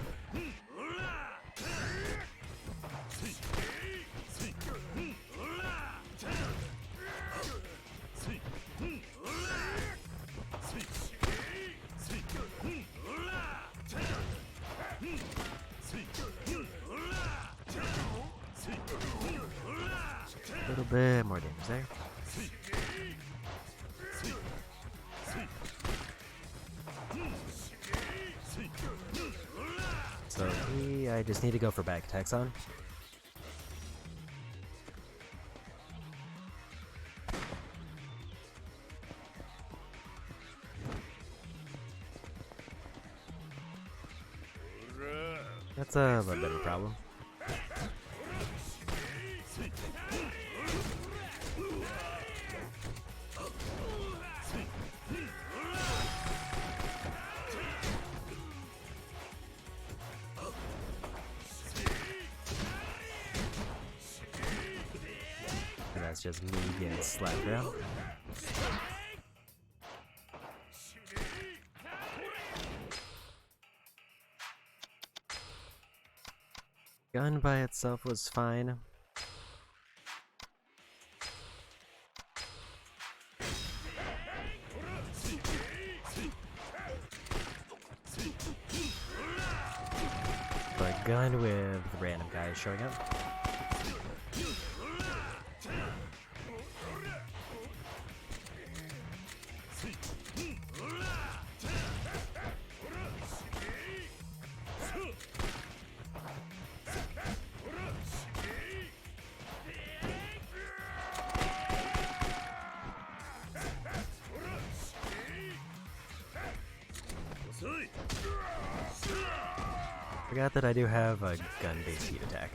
A little bit more damage there. So I just need to go for back attacks on. That's a little bit of a problem. And that's just me getting slapped around. Gun by itself was fine. But gun with random guys showing up. Forgot that I do have a gun-based heat attack.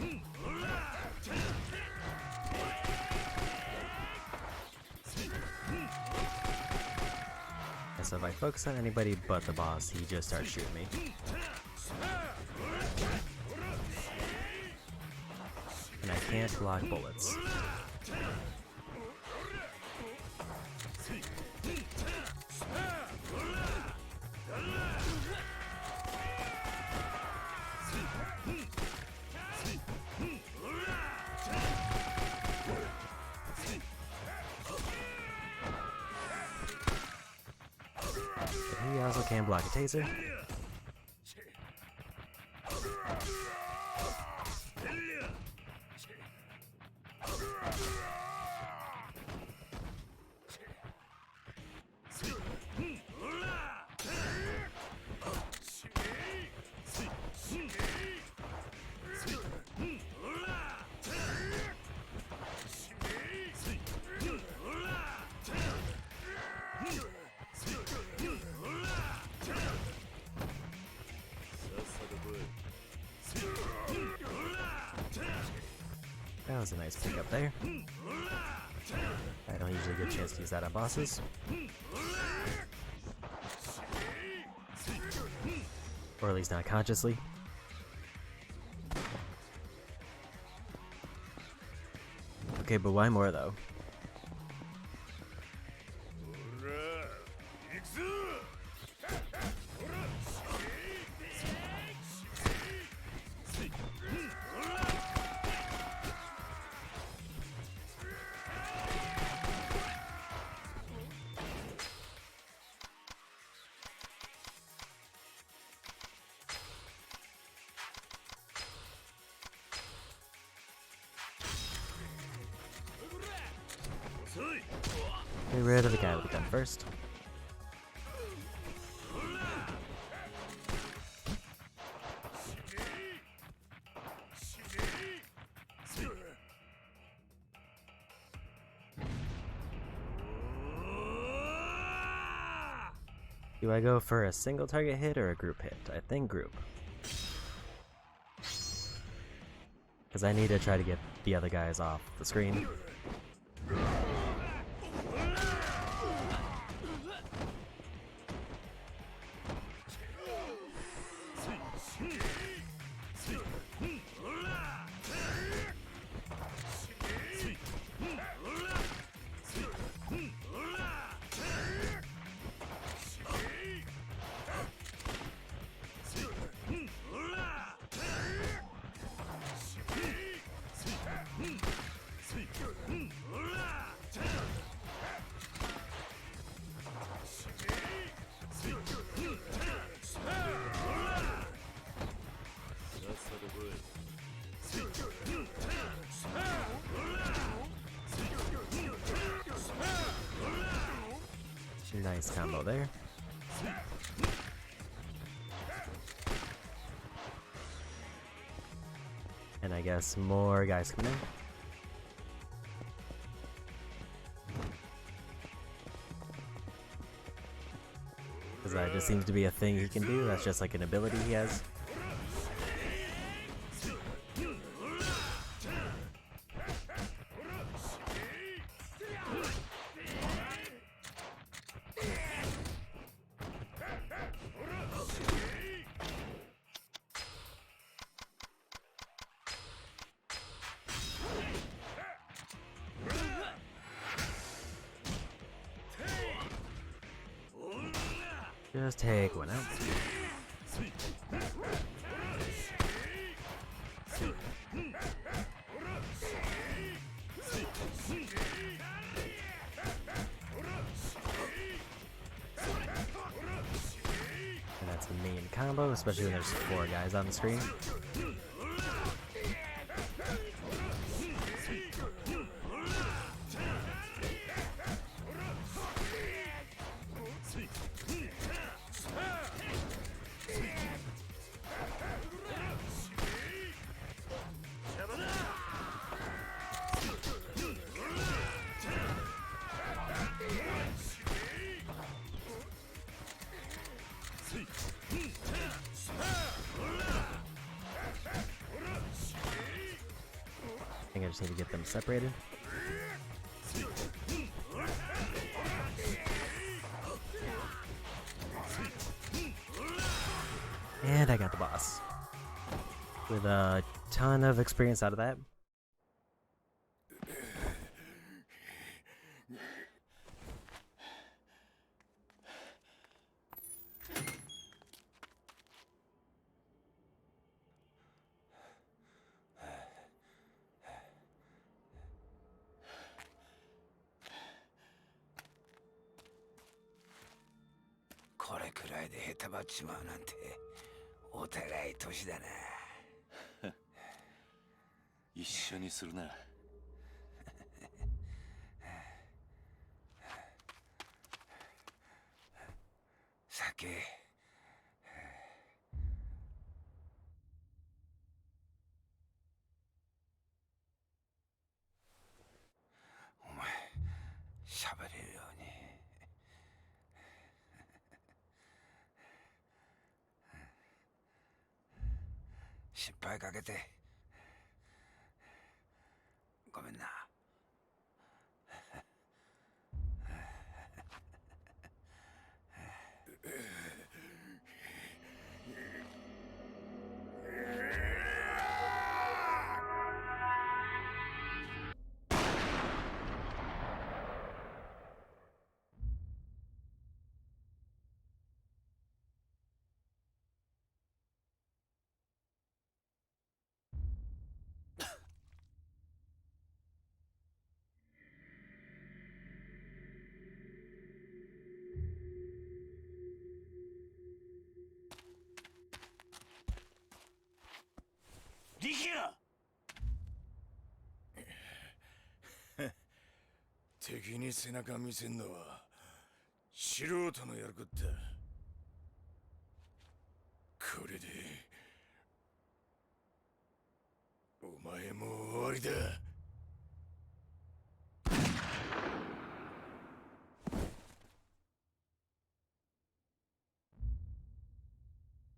So if I focus on anybody but the boss, he just starts shooting me. And I can't block bullets. He also can block a taser. That was a nice pickup there. I don't usually get a chance to use that on bosses. Or at least not consciously. Okay, but why more though? Get rid of the guy with the gun first. Do I go for a single target hit or a group hit? I think group. Because I need to try to get the other guys off the screen. Nice combo there. And I guess more guys coming in. Because that just seems to be a thing he can do. That's just like an ability he has. Just take one out. And that's the main combo, especially when there's 4 guys on the screen. I think I just need to get them separated. And I got the boss. With a ton of experience out of that.これくらいでへたばっちまうなんてお互い年だな。一緒にするな。酒。お前喋れるように。心配かけてごめんな。力也敵に背中見せんのは素人のやることだ。これでお前も終わりだ。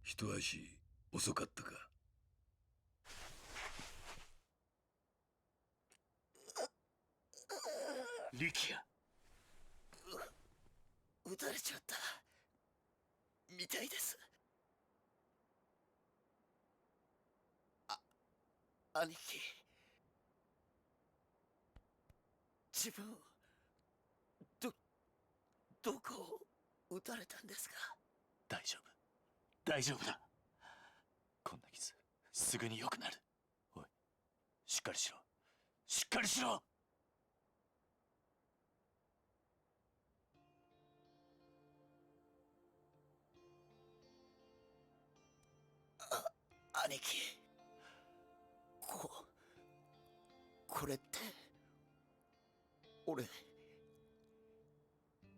一足遅かったか。力也撃たれちゃったみたいです。兄貴、自分どこを撃たれたんですか？大丈夫、大丈夫だ。こんな傷すぐに良くなる。おい、しっかりしろ、しっかりしろ。兄貴、これって俺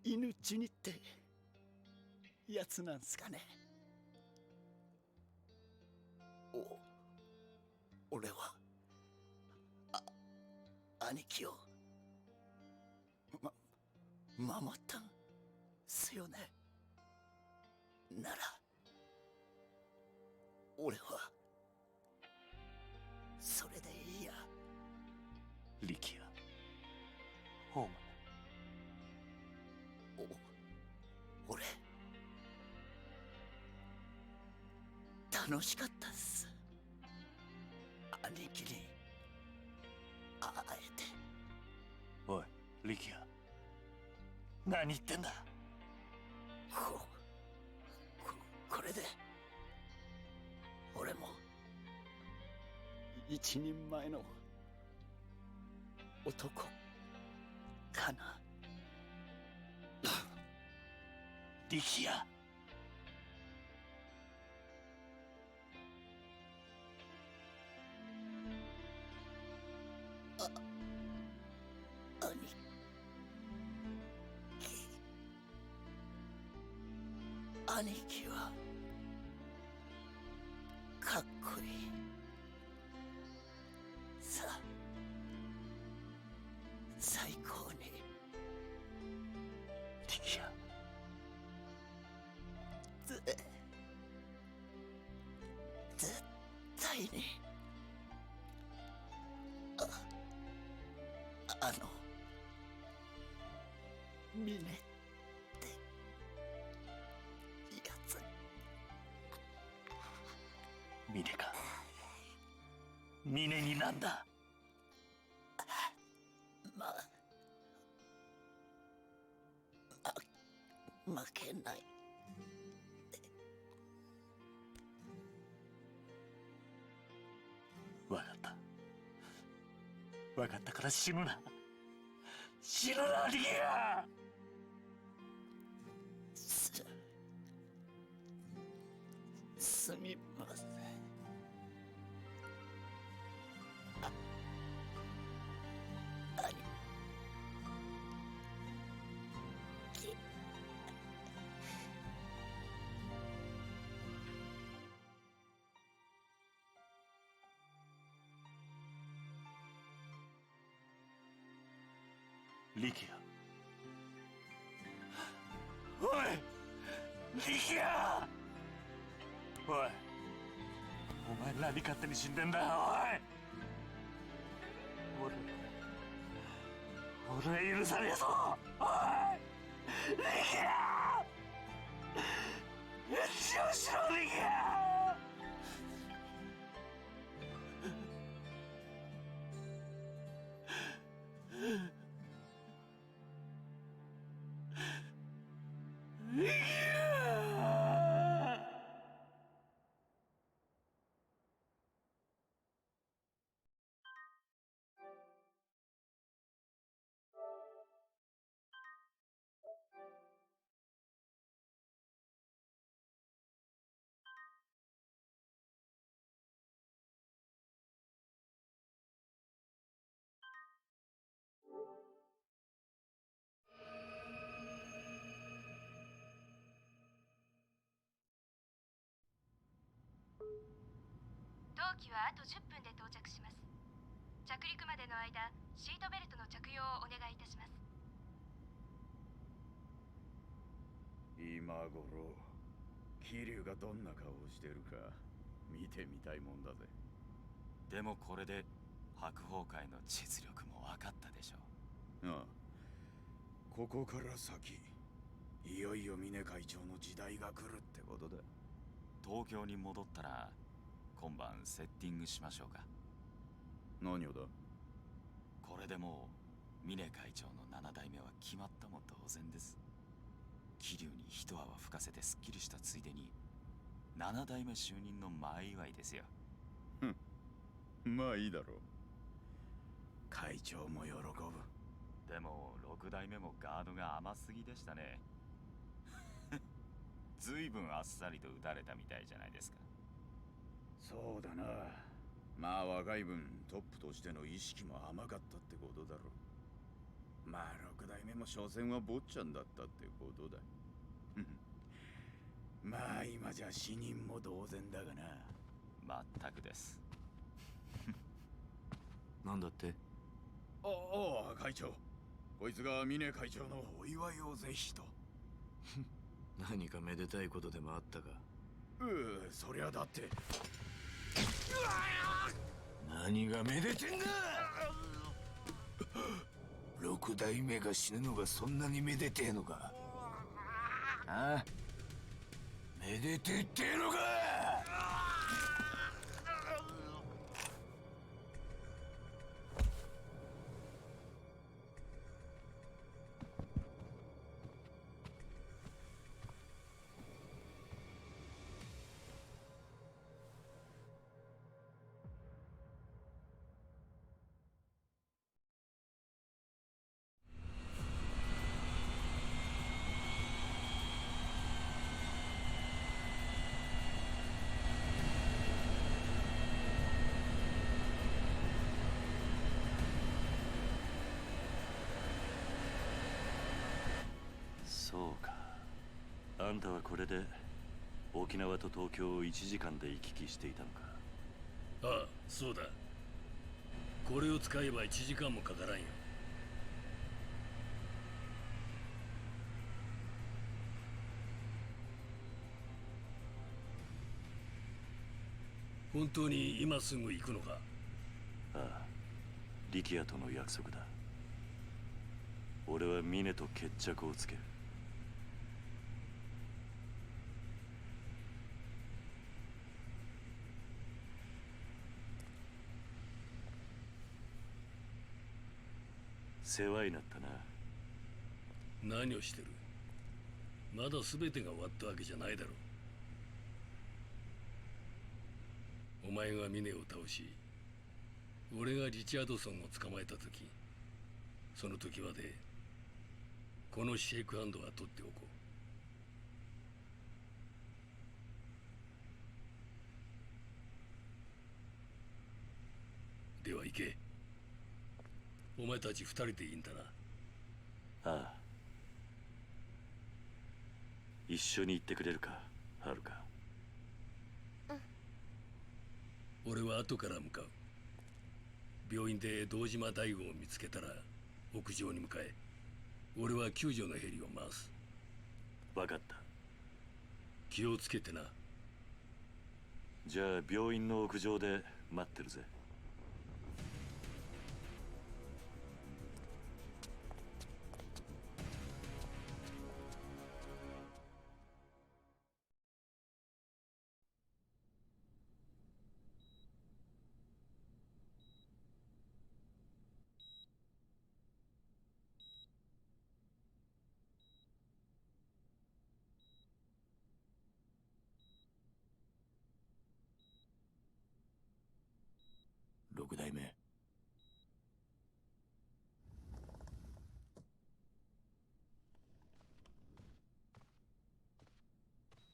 犬死にってやつなんすかね。俺は兄貴を守ったんすよね。なら俺はそれでいいや。力也、お前。俺楽しかったっす。兄貴に会えて。おい、力也、何言ってんだ。これで俺も一人前の男かな。力也、兄貴はかっこいい。さあ最高に。力也、絶対にあの峰ってやつに。峰か。峰になんだ。負けない。わかった。わかったから死ぬな。死ぬな、力也。すみません。兄貴。力也、おい、力也、おい、お前何勝手に死んでんだよ。おい、俺は許さねえぞ。おい、力也、返事をしろ、力也。当機はあと10分で到着します。着陸までの間、シートベルトの着用をお願いいたします。今頃桐生がどんな顔をしてるか見てみたいもんだぜ。でもこれで白鵬会の実力も分かったでしょう。ああ、ここから先いよいよ峰会長の時代が来るってことだ。東京に戻ったら今晩セッティングしましょうか。何をだ。これでもう峰会長の7代目は決まったも同然です。桐生に一泡吹かせてすっきりしたついでに7代目就任の前祝いですよ。まあいいだろう。会長も喜ぶ。でも6代目もガードが甘すぎでしたね。ずいぶんあっさりと撃たれたみたいじゃないですか。そうだな。まあ若い分トップとしての意識も甘かったってことだろう。まあ6代目も所詮は坊ちゃんだったってことだ。まあ今じゃ死人も同然だがな。まったくです。なんだって？ああ、会長。こいつが峰会長のお祝いをぜひと。何かめでたいことでもあったか？そりゃだって。何がめでてんだ。六代目が死ぬのがそんなにめでてえのか？ああ、めでてえってえのか？そうか。あんたはこれで沖縄と東京を1時間で行き来していたのか？ああ、そうだ。これを使えば1時間もかからんよ。本当に今すぐ行くのか？ああ、力也との約束だ。俺は峰と決着をつける。世話になったな。何をしてる？まだ全てが終わったわけじゃないだろう。お前が峰を倒し、俺がリチャードソンを捕まえた時、その時までこのシェイクハンドは取っておこう。では行け。お前たち2人でいいんだな。ああ、一緒に行ってくれるか、はるか。俺は後から向かう。病院で堂島大吾を見つけたら屋上に向かえ。俺は救助のヘリを回す。分かった。気をつけてな。じゃあ病院の屋上で待ってるぜ。六代目。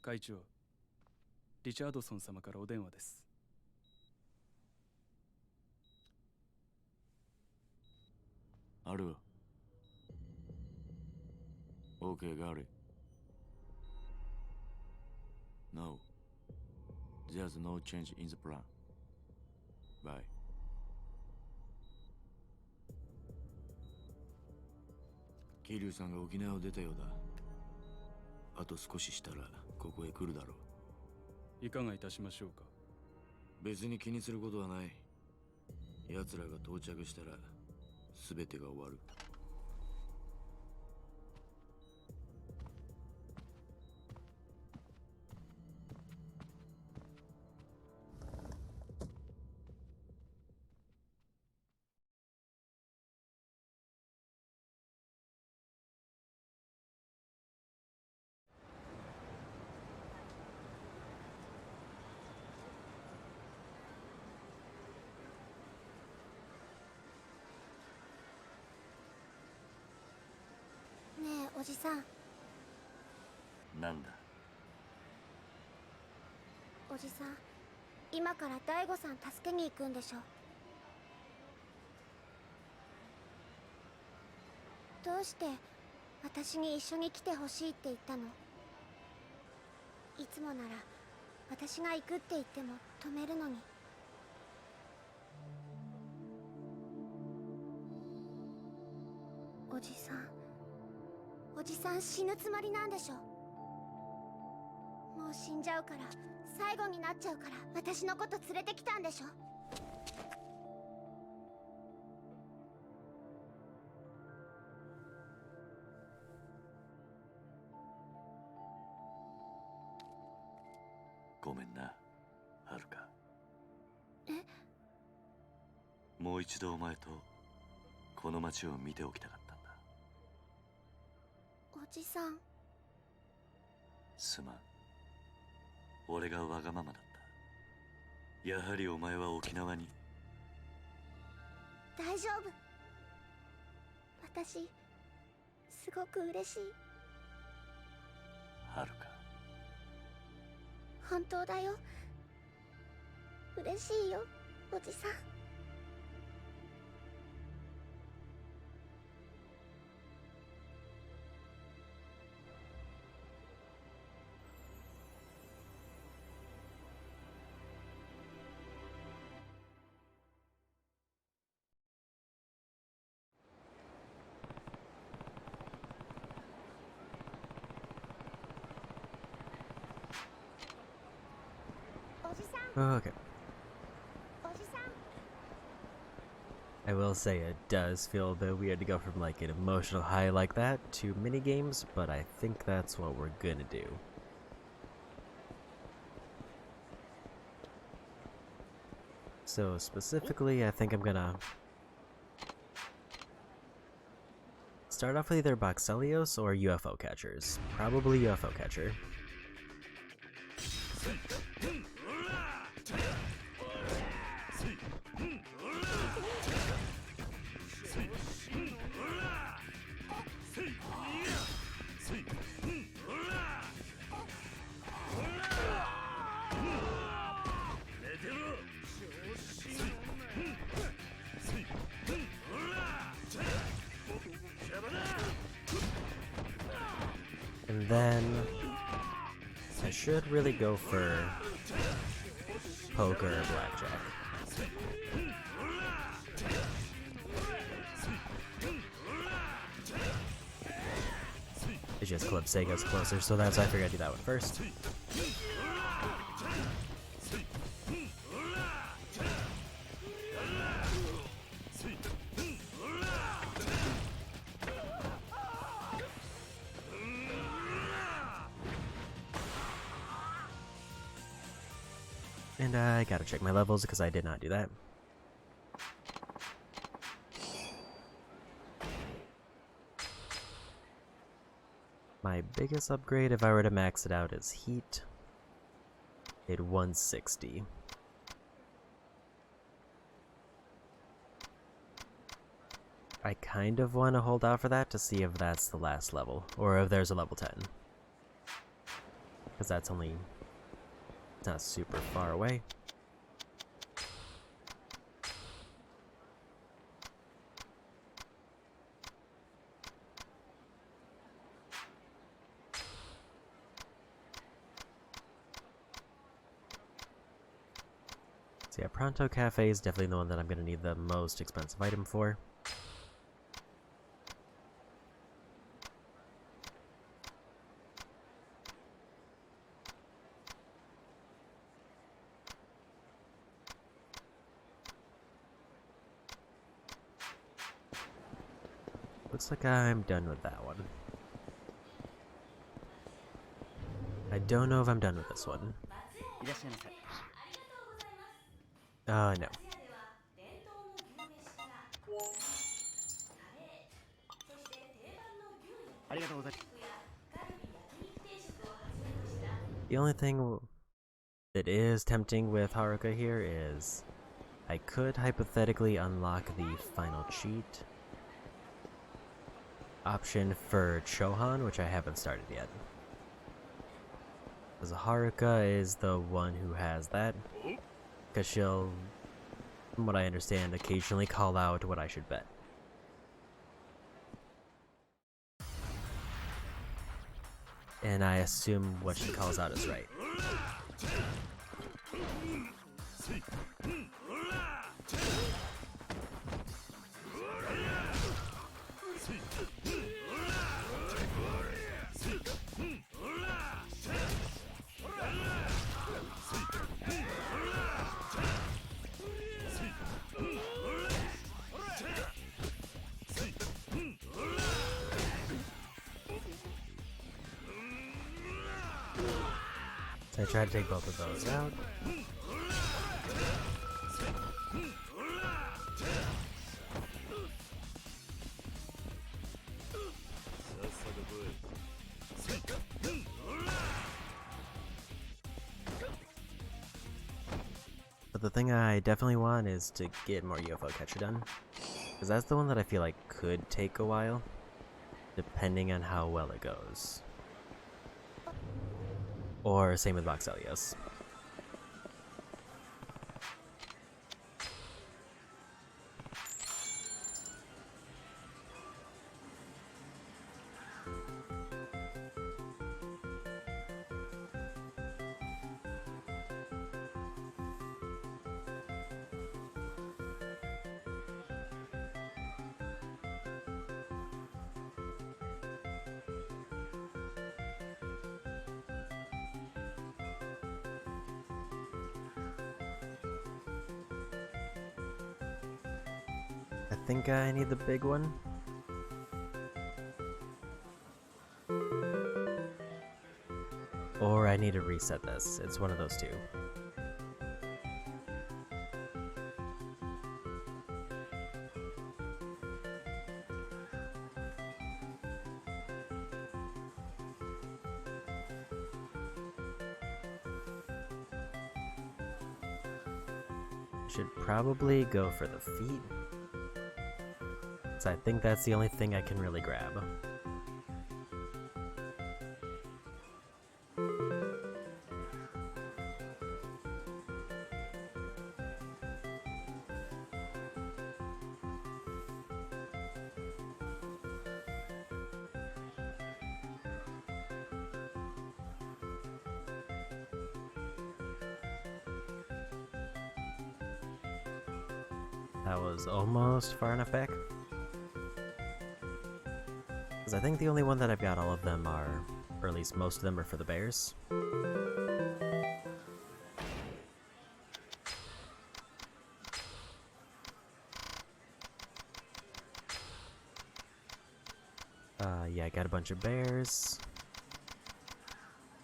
会長、リチャードソン様からお電話です。あるわ。OK, got it. No, there's no change in the plan. Bye. 桐生さんが沖縄を出たようだ。あと少ししたらここへ来るだろいかがいたしましょうか。別に気にすることはない。奴らが到着したら全てが終わる。ねえおじさん。なんだ？おじさん、今から大悟さん助けに行くんでしょ。どうして私に一緒に来てほしいって言ったの。いつもなら私が行くって言っても止めるのに。おじさん、おじさん死ぬつもりなんでしょ。もう死んじゃうから、最後になっちゃうから私のこと連れてきたんでしょ。ごめんな、はるか。え？もう一度お前とこの街を見ておきたかったんだ。おじさん。すまん。俺がわがままだった。やはりお前は沖縄に。大丈夫。私、すごく嬉しい。はるか。本当だよ。嬉しいよ、おじさん。Okay. I will say it does feel a bit weird to go from like an emotional high like that to minigames, but I think that's what we're gonna do. So specifically, I think I'm gonna start off with either Boxelios or UFO catchers. Probably UFO catcher. And then I should really go for poker or blackjack. It's just Club Sega's closer, so that's why I figured I'd do that one first. And I gotta check my levels because I did not do that. My biggest upgrade if I were to max it out is heat at 160. I kind of want to hold out for that to see if that's the last level, or if there's a level 10. Because that's only... it's not super far away. So yeah, Pronto Cafe is definitely the one that I'm going to need the most expensive item for. Looks like I'm done with that one. I don't know if I'm done with this one. No. The only thing that is tempting with Haruka here is I could hypothetically unlock the final cheat option for Chohan, which I haven't started yet. Because Haruka is the one who has that. Because she'll, from what I understand, occasionally call out what I should bet. And I assume what she calls out is right. So I tried to take both of those out. But the thing I definitely want is to get more UFO catcher done. Because that's the one that I feel like could take a while, depending on how well it goes. Or same with Voxelios. I think I need the big one. Or I need to reset this. It's one of those two. Should probably go for the feet. So I think that's the only thing I can really grab. That was almost far enough back. Because I think the only one that I've got all of them are, or at least most of them are for the bears. Yeah, I got a bunch of bears.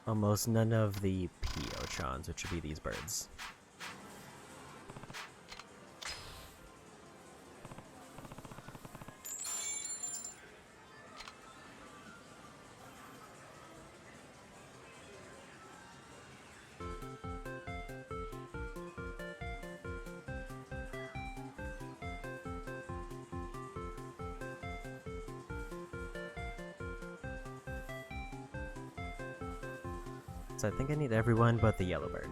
Almost none of the Piochons, which would be these birds. So I think I need everyone but the yellow bird.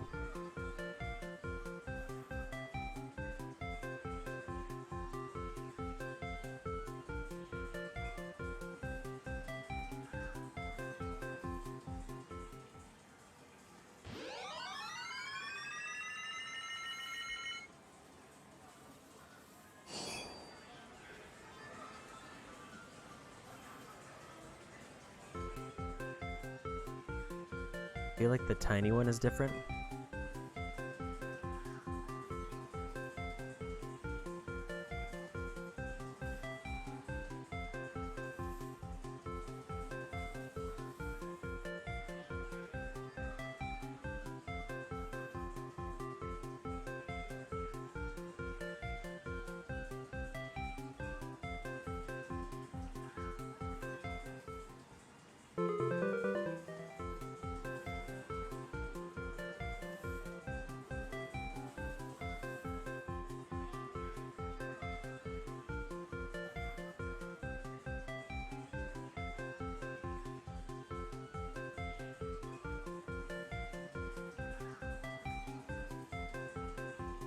I feel like the tiny one is different.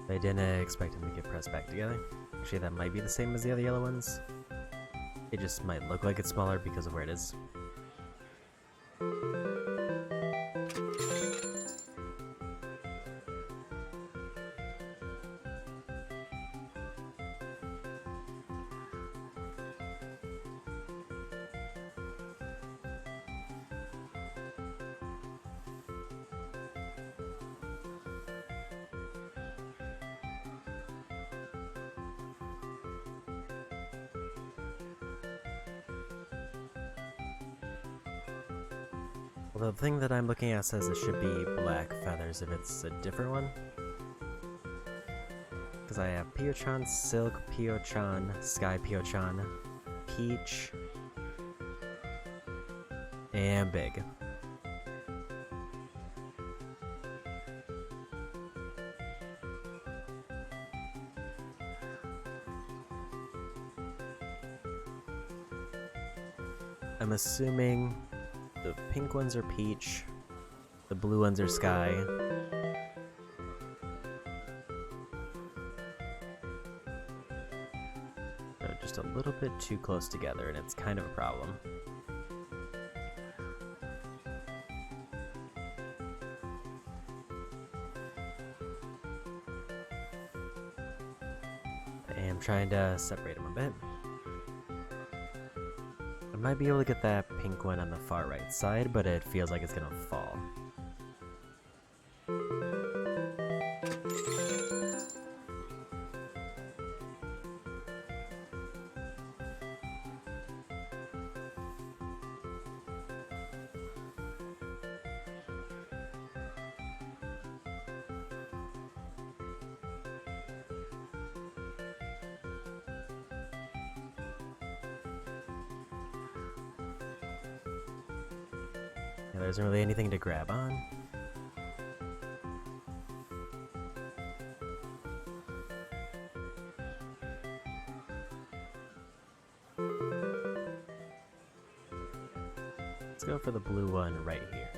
I didn't expect them to get pressed back together. Actually, that might be the same as the other yellow ones. It just might look like it's smaller because of where it is. Although the thing that I'm looking at says it should be black feathers if it's a different one. Because I have Pio-chan, Silk Pio-chan, Sky Pio-chan, Peach, and Big. I'm assuming the pink ones are Peach, the blue ones are Sky. They're just a little bit too close together, and it's kind of a problem. I am trying to separate them a bit. I might be able to get that pink one on the far right side, but it feels like it's gonna fall. Yeah, there isn't really anything to grab on. Let's go for the blue one right here.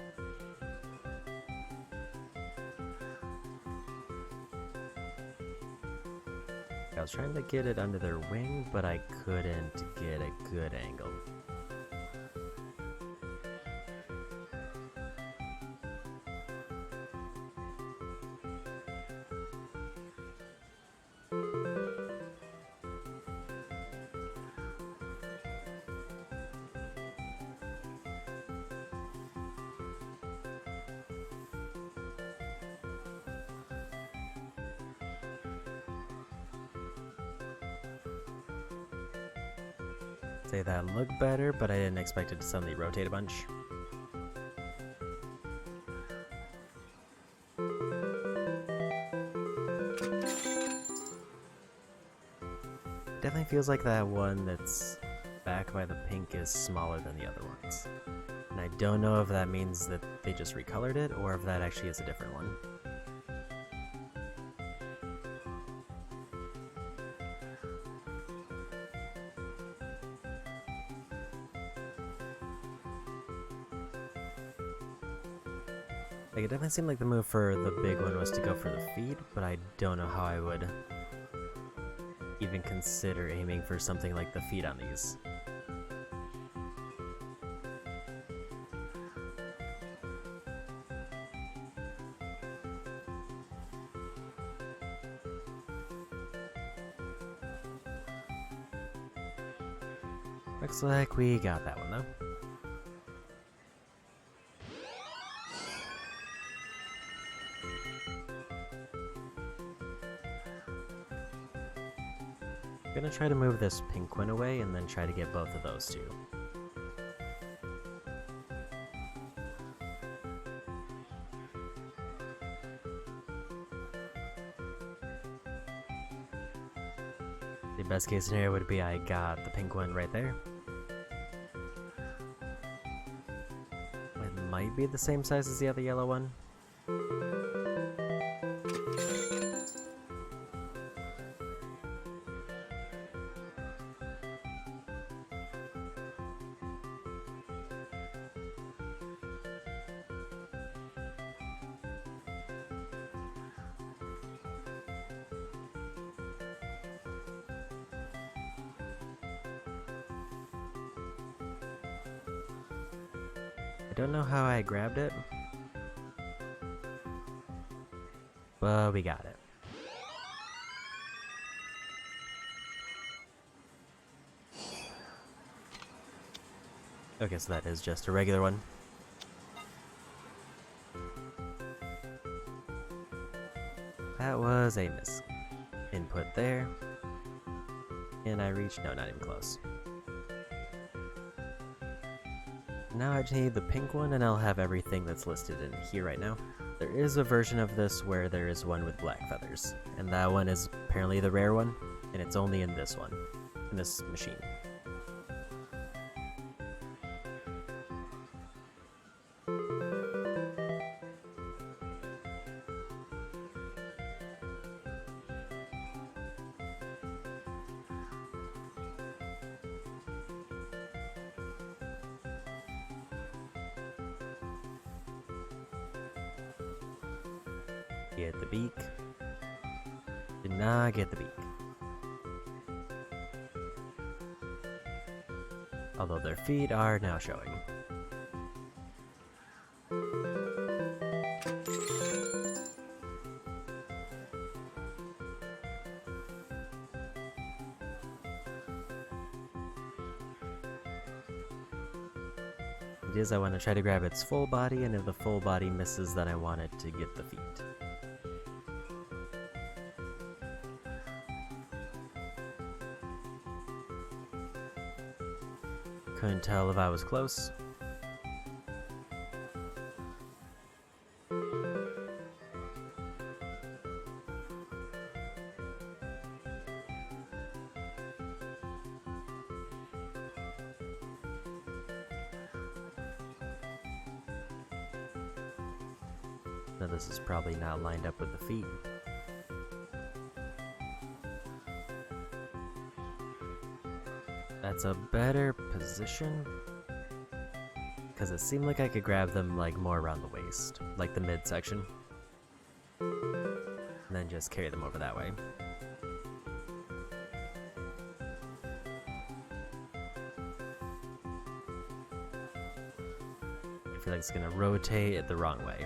I was trying to get it under their wing, but I couldn't get a good angle. Say that looked better, but I didn't expect it to suddenly rotate a bunch. Definitely feels like that one that's back by the pink is smaller than the other ones. And I don't know if that means that they just recolored it, or if that actually is a different one. Like, it definitely seemed like the move for the big one was to go for the feet, but I don't know how I would even consider aiming for something like the feet on these. Looks like we got that one though. I'm gonna try to move this pink one away and then try to get both of those two. The best case scenario would be I got the pink one right there. It might be the same size as the other yellow one. I don't know how I grabbed it, but we got it. Okay, so that is just a regular one. That was a miss. Input there. And I reached, no, not even close. Now I just need the pink one and I'll have everything that's listed in here right now. There is a version of this where there is one with black feathers, and that one is apparently the rare one, and it's only in this one, in this machine. Get the beak. Did not get the beak. Although their feet are now showing. It is, I want to try to grab its full body, and if the full body misses, then I want it to get the feet. Couldn't tell if I was close. Now this is probably not lined up with the feet. That's a better position, because it seemed like I could grab them like more around the waist, like the midsection, and then just carry them over that way. I feel like it's gonna rotate it the wrong way.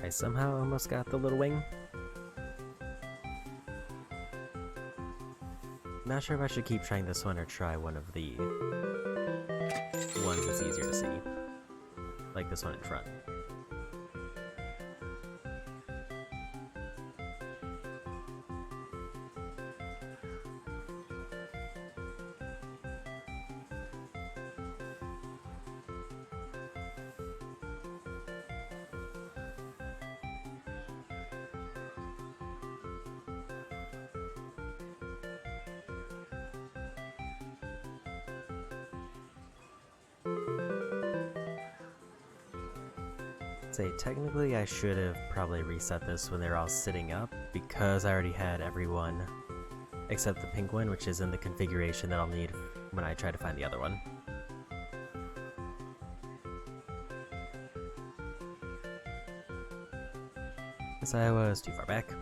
I somehow almost got the little wing. Not sure if I should keep trying this one or try one of the ones that's easier to see. Like this one in front. Say technically I should have probably reset this when they're all sitting up, because I already had everyone except the pink one, which is in the configuration that I'll need when I try to find the other one. Guess I was too far back.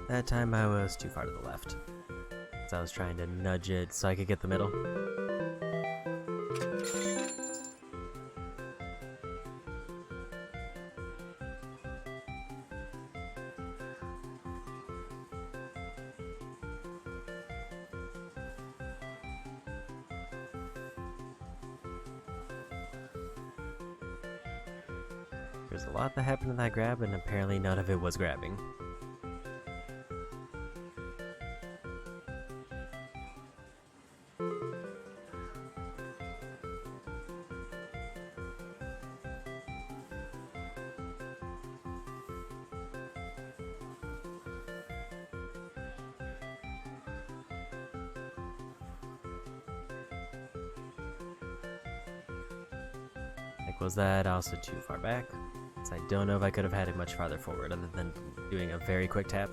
That time I was too far to the left, so I was trying to nudge it so I could get the middle. There's a lot that happened in that grab, and apparently none of it was grabbing. Like, was that also too far back? So I don't know if I could have had it much farther forward other than doing a very quick tap.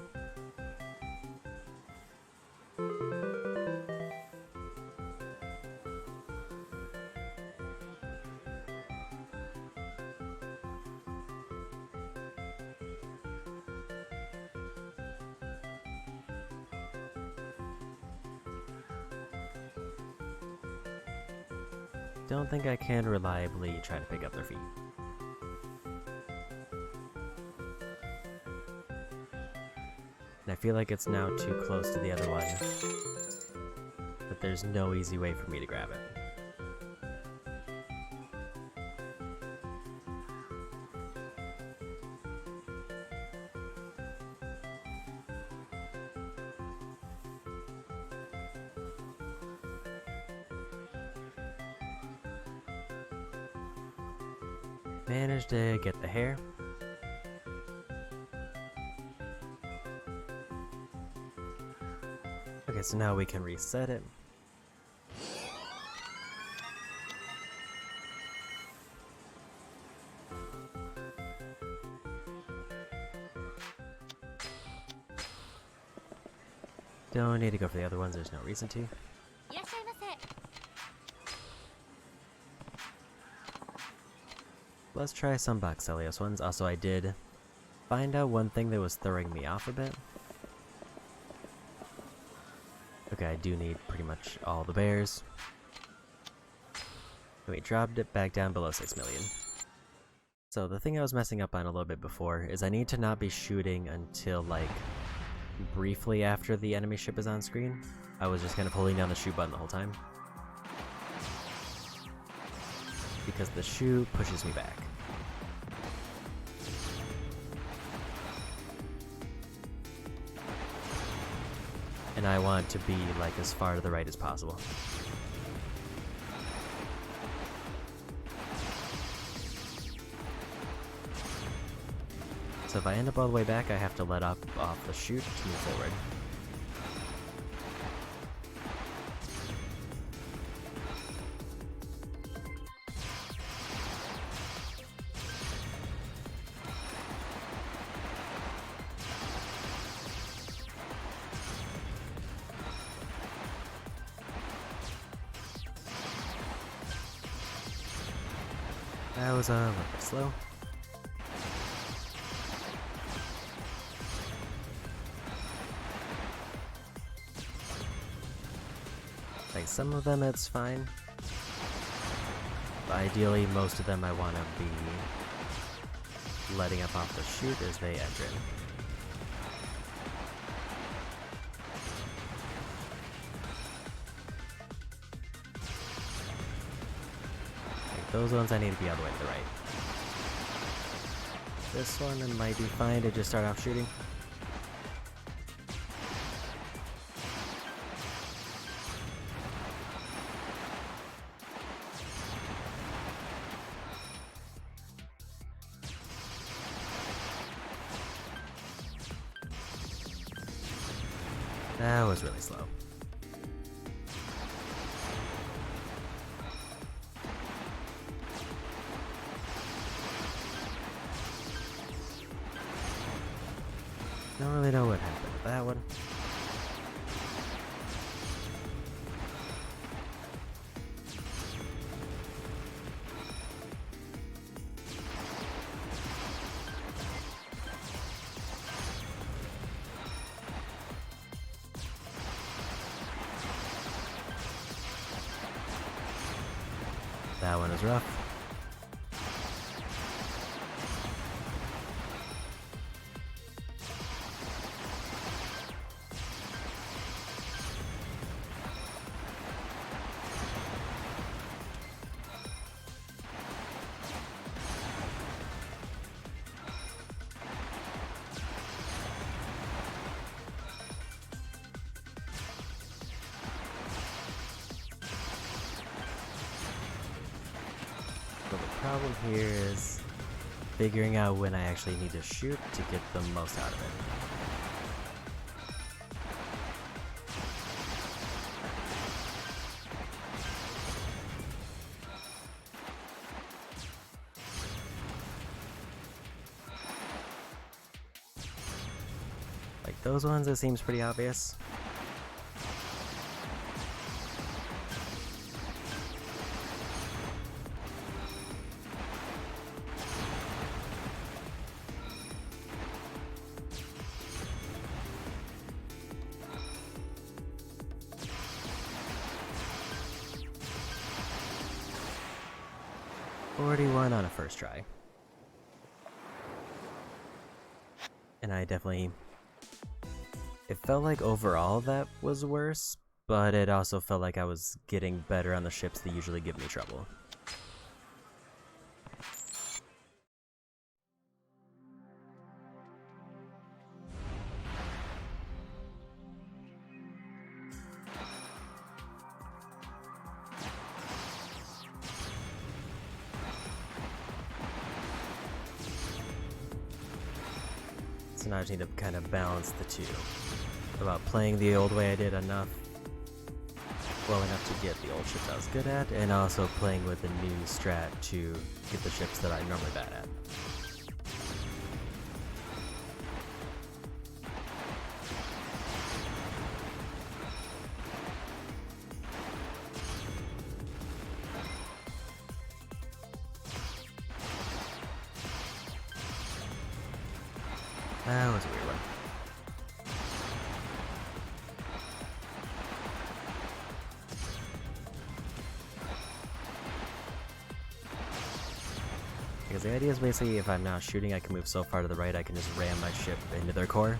don't think I can reliably try to pick up their feet. And I feel like it's now too close to the other one, but there's no easy way for me to grab it. Managed to get the hair. Okay, so now we can reset it. Don't need to go for the other ones, there's no reason to. いらっしゃいませ。 Let's try some Boxelios ones. Also, I did find out one thing that was throwing me off a bit. Okay, I do need pretty much all the bears. And we dropped it back down below 6 million. So the thing I was messing up on a little bit before is I need to not be shooting until, like, briefly after the enemy ship is on screen. I was just kind of holding down the shoot button the whole time, because the shoot pushes me back. And I want to be, like, as far to the right as possible. So if I end up all the way back, I have to let up off the chute to move forward. That was a little bit slow. Like, some of them it's fine, but ideally most of them I want to be letting up off the chute as they enter in. Like, those ones I need to be all the way to the right. This one it might be fine to just start off shooting. That was really slow. Don't really know what happened with that one. That one is rough. But the problem here is figuring out when I actually need to shoot to get the most out of it. Like those ones, it seems pretty obvious. 41 on a first try. And I definitely... It felt like overall that was worse, but it also felt like I was getting better on the ships that usually give me trouble. So now I just need to kind of balance the two. About playing the old way I did enough, well enough to get the old ships I was good at, and also playing with the new strat to get the ships that I'm normally bad at. That was a weird one. Because the idea is basically if I'm not shooting, I can move so far to the right I can just ram my ship into their core.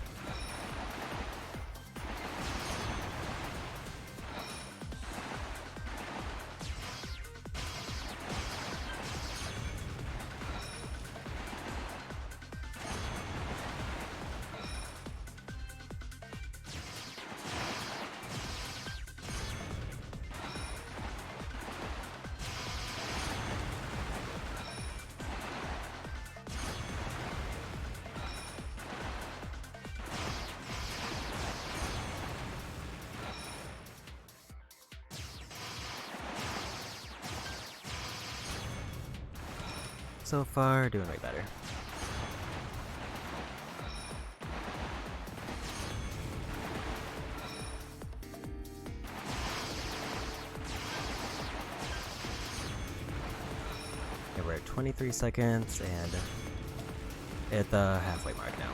So far, doing way better. Okay, we're at 23 seconds and at the halfway mark now.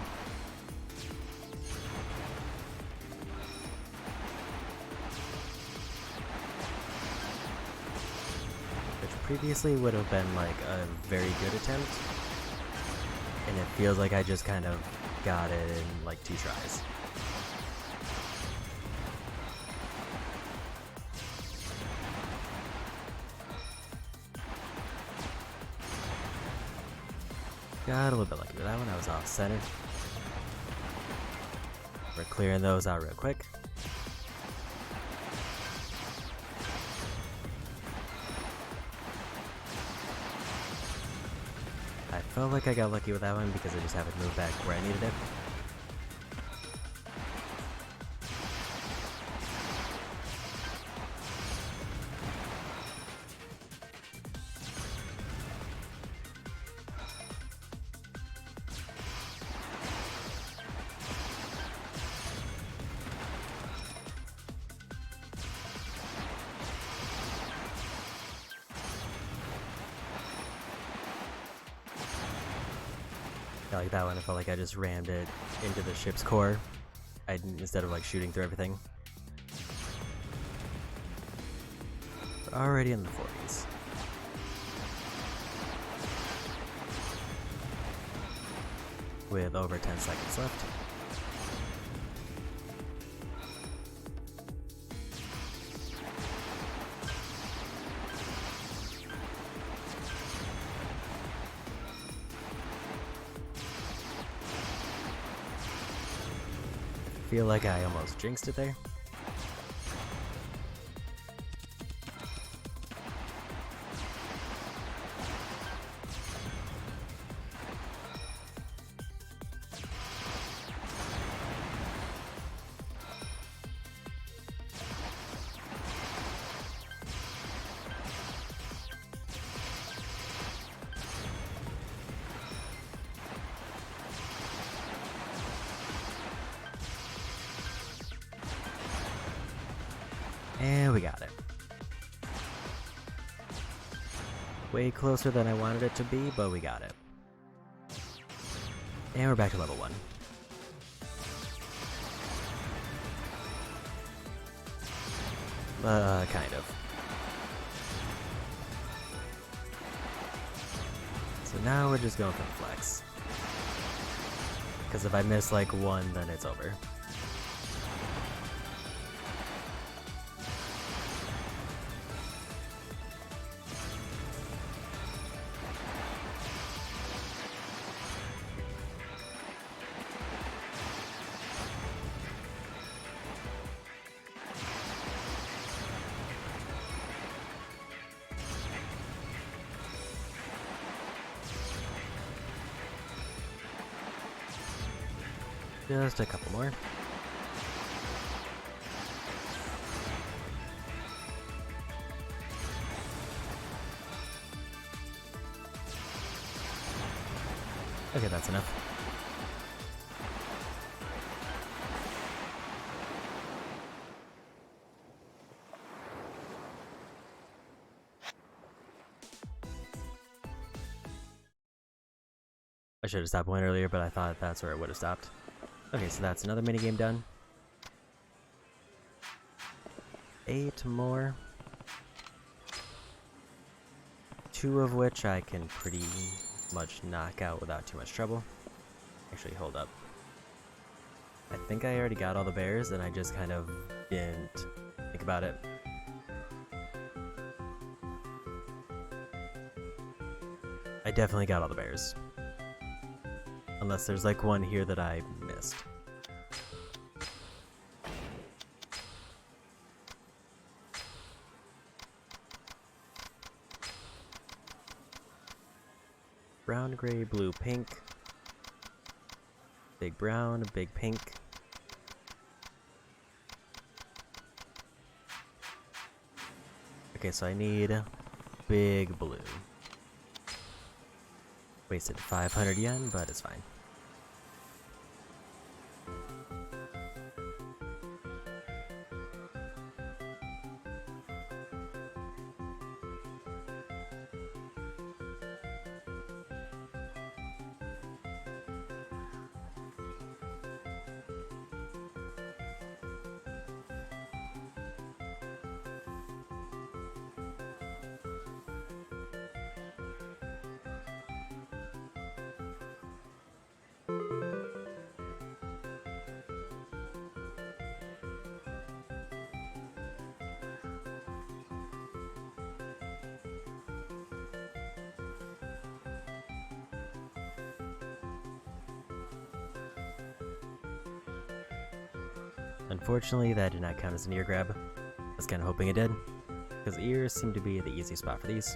Previously would have been like a very good attempt, and it feels like I just kind of got it in like 2 tries. Got a little bit lucky with that one. I was off center. We're clearing those out real quick. I felt like I got lucky with that one because I just happened to move back where I needed it. Like that one, I felt like I just rammed it into the ship's core instead of like shooting through everything. We're already in the 40s. With over 10 seconds left. Feel like I almost jinxed it there. And we got it. Way closer than I wanted it to be, but we got it. And we're back to level 1. Kind of. So now we're just going for the flex. Because if I miss like one, then it's over. Just a couple more. Okay, that's enough. I should have stopped one earlier, but I thought that's where it would have stopped. Okay, so that's another minigame done. 8 more. 2 of which I can pretty much knock out without too much trouble. Actually, hold up. I think I already got all the bears, and I just kind of didn't think about it. I definitely got all the bears. Unless there's like one here that I missed. Brown, gray, blue, pink. Big brown, big pink. Okay, so I need big blue. Wasted 500 yen, but it's fine. Unfortunately, that did not count as an ear grab. I was kind of hoping it did, because ears seem to be the easy spot for these.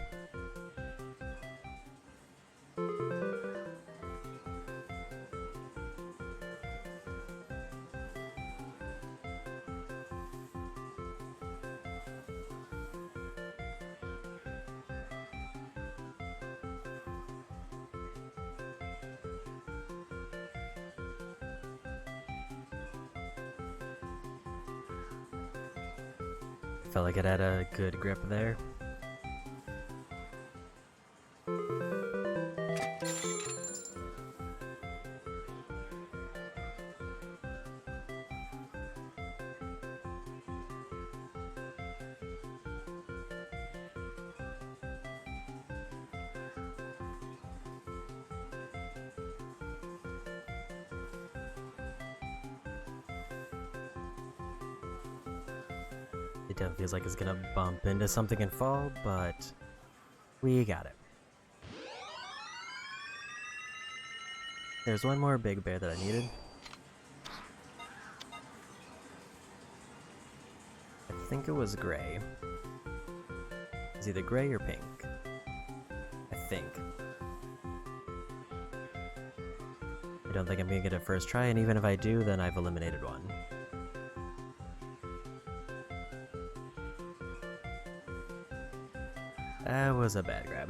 Felt like it had a good grip there. It definitely feels like it's gonna bump into something and fall, but we got it. There's one more big bear that I needed. I think it was gray. It's either gray or pink. I think. I don't think I'm gonna get it first try, and even if I do, then I've eliminated one. That was a bad grab.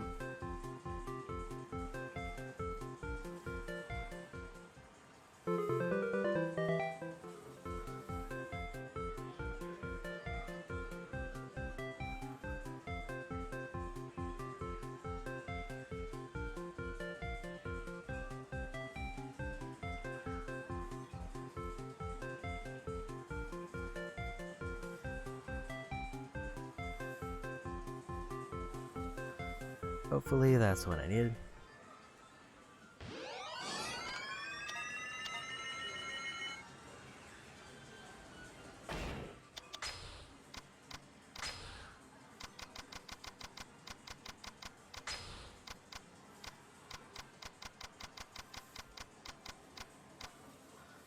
Hopefully that's what I needed.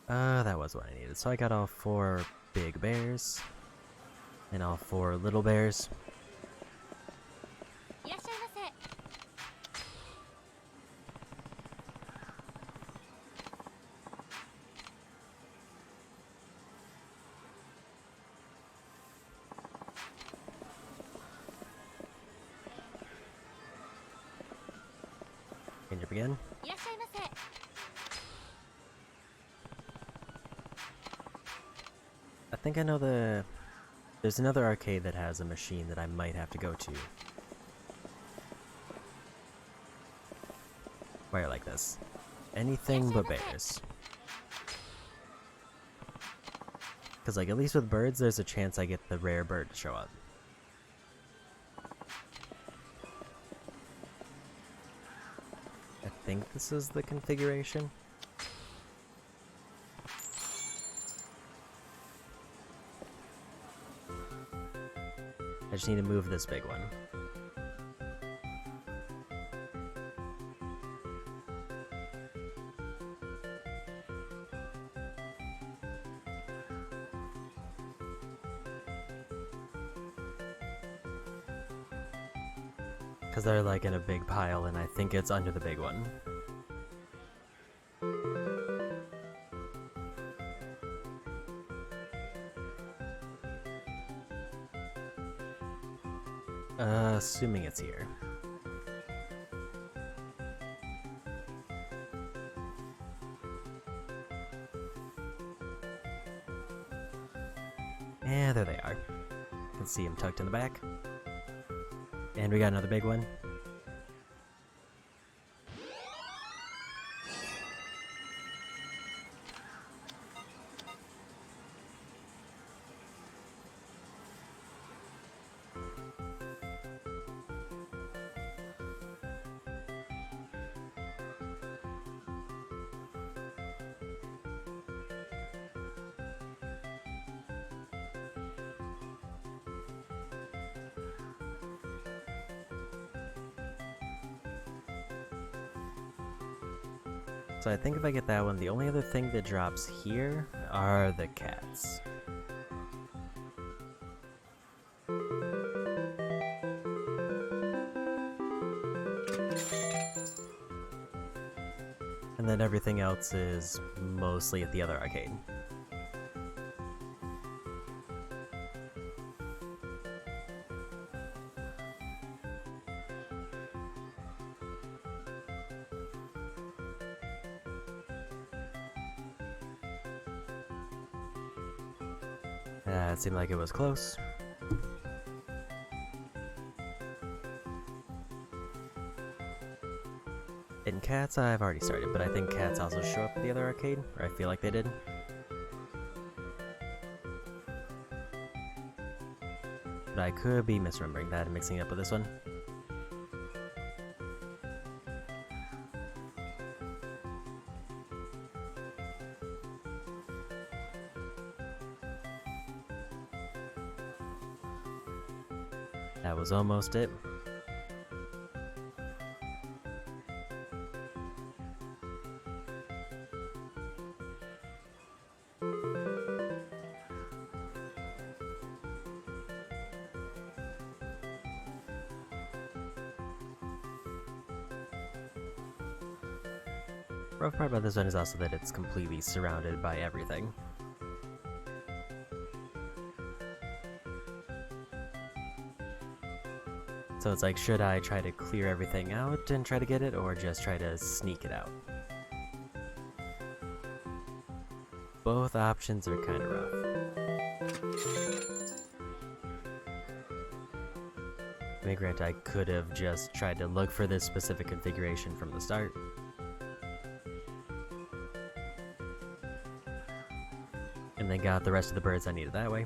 That was what I needed. So I got all 4 big bears. And all 4 little bears. いらっしゃいませ。 Can you begin? いらっしゃいませ。 I think I know there's another arcade that has a machine that I might have to go to. Where like this. Anything but bears. Because like at least with birds there's a chance I get the rare bird to show up. I think this is the configuration. I just need to move this big one. Because they're like in a big pile and I think it's under the big one. Assuming it's here. Yeah, there they are. You can see them tucked in the back. And we got another big one. So I think if I get that one, the only other thing that drops here are the cats. And then everything else is mostly at the other arcade. It seemed like it was close. In cats, I've already started, but I think cats also show up at the other arcade, or I feel like they did. But I could be misremembering that and mixing it up with this one. That was almost it. Rough part about this one is also that it's completely surrounded by everything. So it's like, should I try to clear everything out and try to get it, or just try to sneak it out? Both options are kind of rough. I mean, granted, I could have just tried to look for this specific configuration from the start. And then got the rest of the birds I needed that way.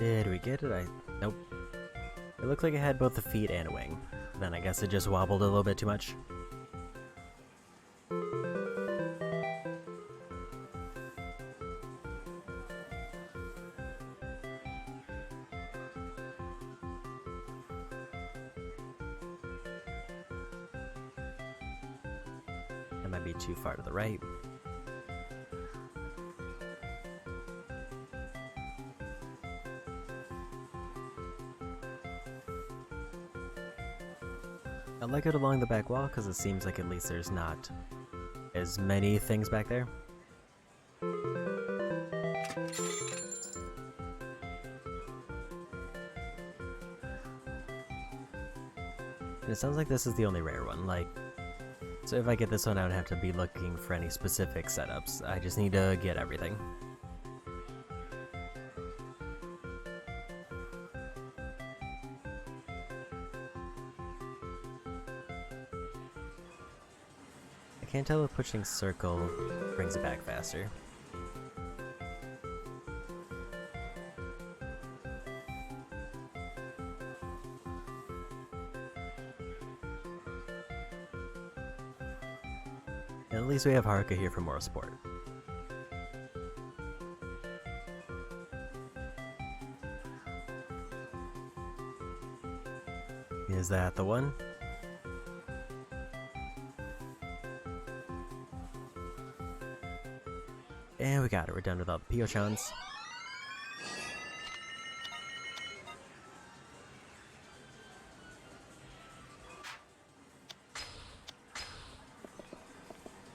Did we get it? Nope. It looked like it had both a feet and a wing. Then I guess it just wobbled a little bit too much. That might be too far to the right. I like it along the back wall because it seems like at least there's not as many things back there. And it sounds like this is the only rare one, like, so if I get this one I don't have to be looking for any specific setups, I just need to get everything. I can't tell if pushing circle brings it back faster. And at least we have Haruka here for moral support. Is that the one? And we got it. We're done with all the Pio-chans.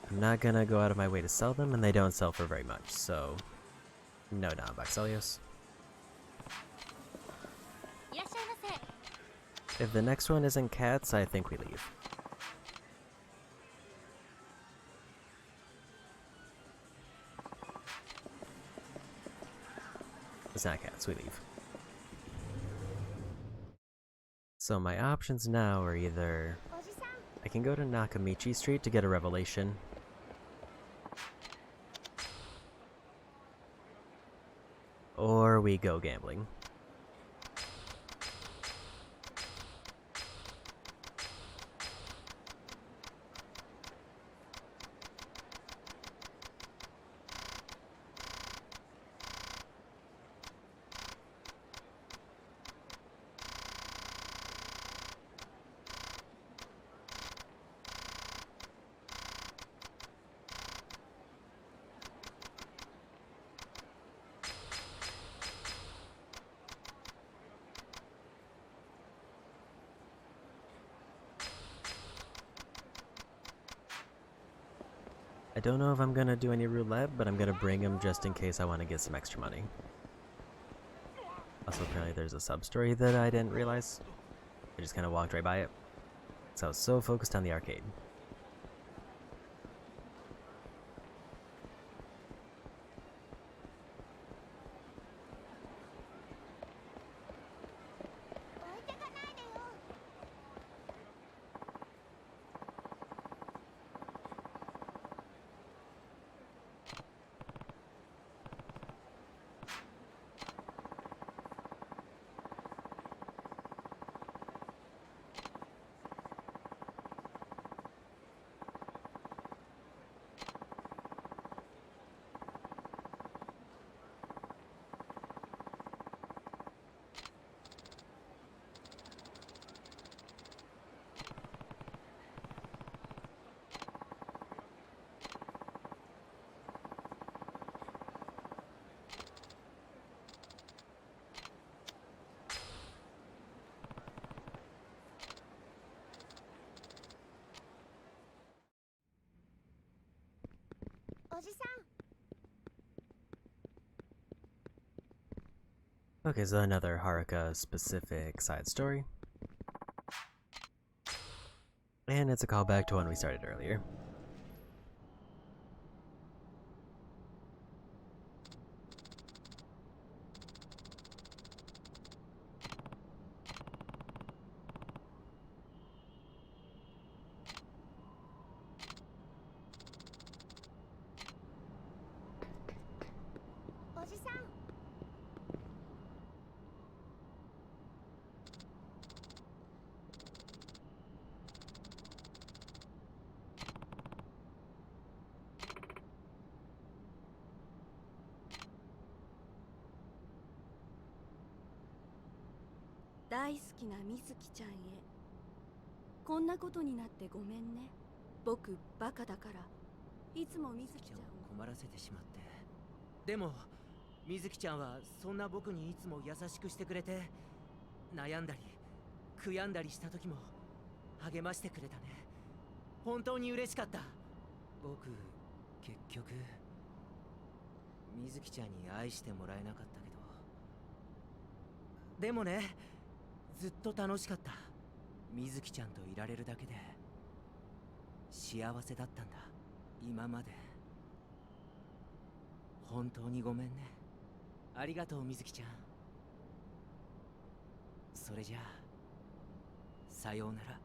I'm not gonna go out of my way to sell them, and they don't sell for very much, so no non-Voxelios. If the next one isn't cats, I think we leave. It's not cats, we leave. So my options now are either I can go to Nakamichi Street to get a revelation, or we go gambling. I don't know if I'm gonna do any roulette, but I'm gonna bring him just in case I want to get some extra money. Also, apparently there's a sub-story that I didn't realize. I just kind of walked right by it. So I was so focused on the arcade. Okay, so another Haruka specific side story. And it's a callback to one we started earlier. 大好きなみずきちゃんへ。こんなことになってごめんね。僕バカだからいつもみずきちゃんを困らせてしまって。でもみずきちゃんはそんな僕にいつも優しくしてくれて、悩んだり悔やんだりした時も励ましてくれたね。本当に嬉しかった。僕結局みずきちゃんに愛してもらえなかったけど、でもね、ずっと楽しかった。みずきちゃんといられるだけで幸せだったんだ、今まで。本当にごめんね。ありがとうみずきちゃん。それじゃあさようなら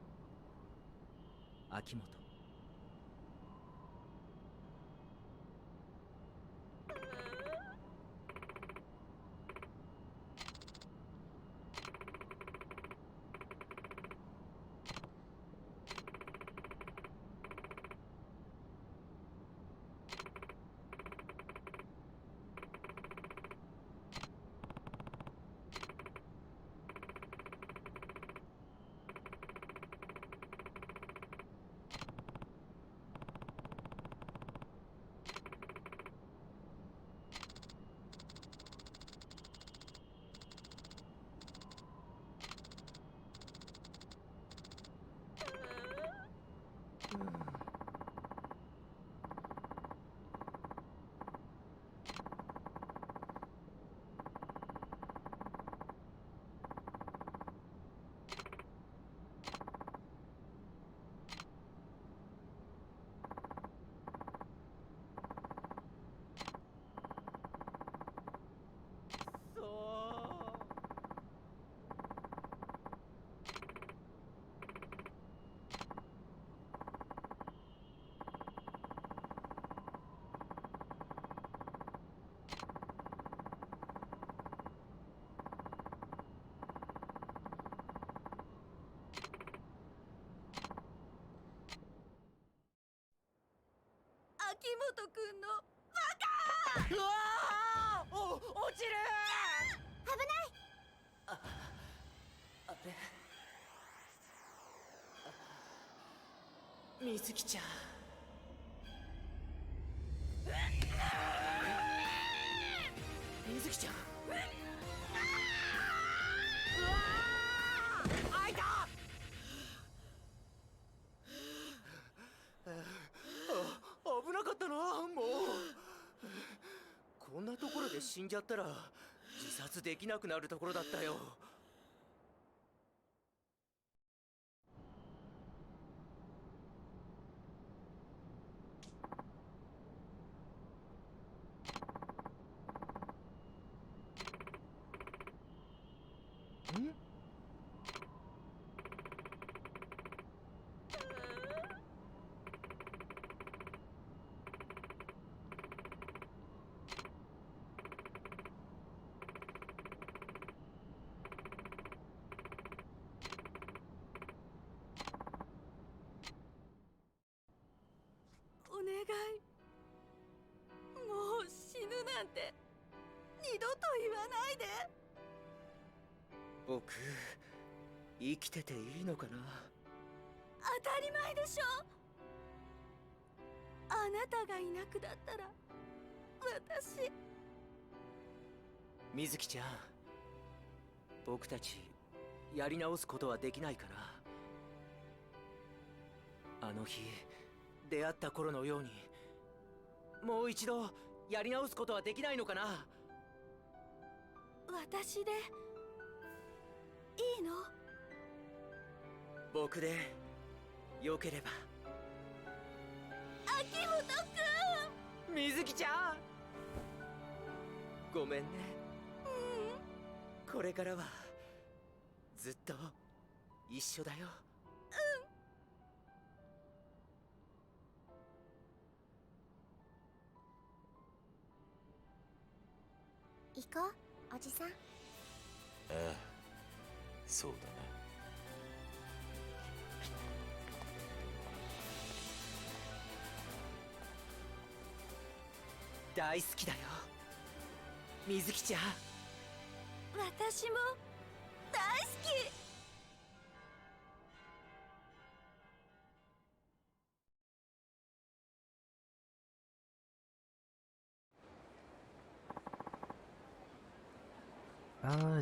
秋元。秋元くんのバカ。うわー、落ちる。危ない。あれ、みずきちゃん。みずきちゃん。あいた。危なかったな。もうこんなところで死んじゃったら自殺できなくなるところだったよ。ん？お願い、もう死ぬなんて二度と言わないで。僕生きてていいのかな。当たり前でしょ。あなたがいなくなったら私。みずきちゃん、僕たちやり直すことはできないかな。あの日出会った頃のようにもう一度やり直すことはできないのかな。私でいいの？僕でよければ。秋元くん。みずきちゃん、ごめんね。これからはずっと一緒だよ。行こう、おじさん。ああ、そうだな。大好きだよ、みずきちゃん。私も大好き。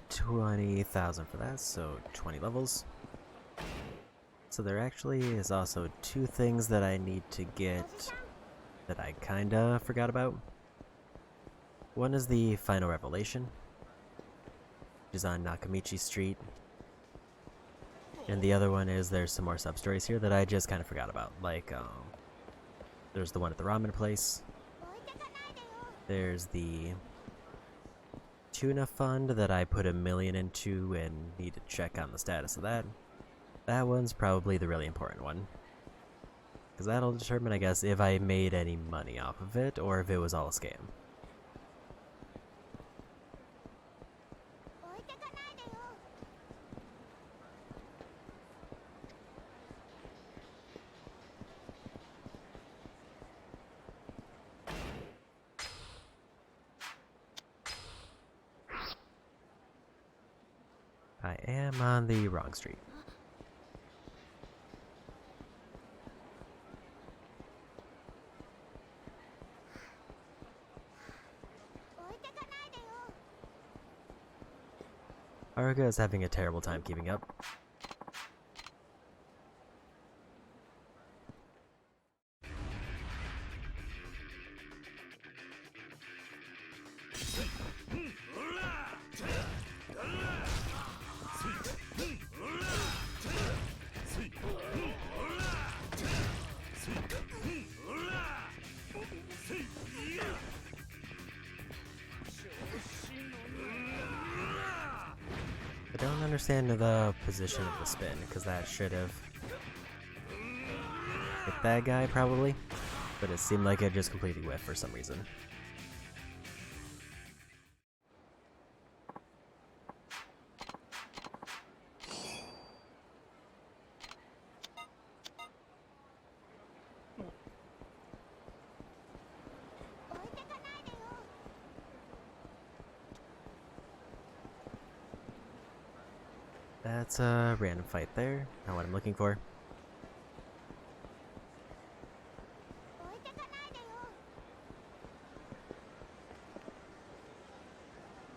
20,000 for that, so 20 levels. So there actually is also two things that I need to get that I kinda forgot about. One is the final revelation, which is on Nakamichi Street. And the other one is there's some more sub-stories here that I just kind of forgot about. Like, there's the one at the ramen place. There's the tuna fund that I put $1 million into and need to check on the status of that. That one's probably the really important one. Because that'll determine, I guess, if I made any money off of it or if it was all a scam. I am on the wrong street. Haruka is having a terrible time keeping up. I don't understand the position of the spin, because that should have hit that guy probably, but it seemed like it just completely whiffed for some reason. That's a random fight there, not what I'm looking for.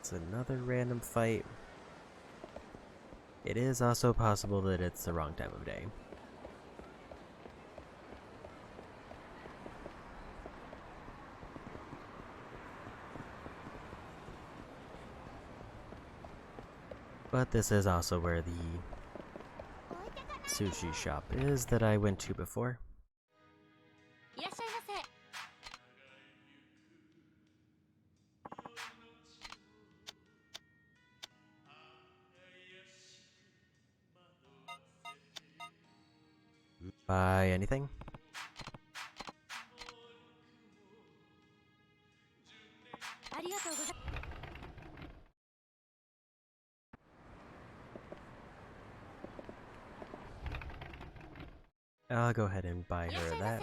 It's another random fight. It is also possible that it's the wrong time of day. But this is also where the sushi shop is that I went to before. Buy anything? I'll go ahead and buy her that.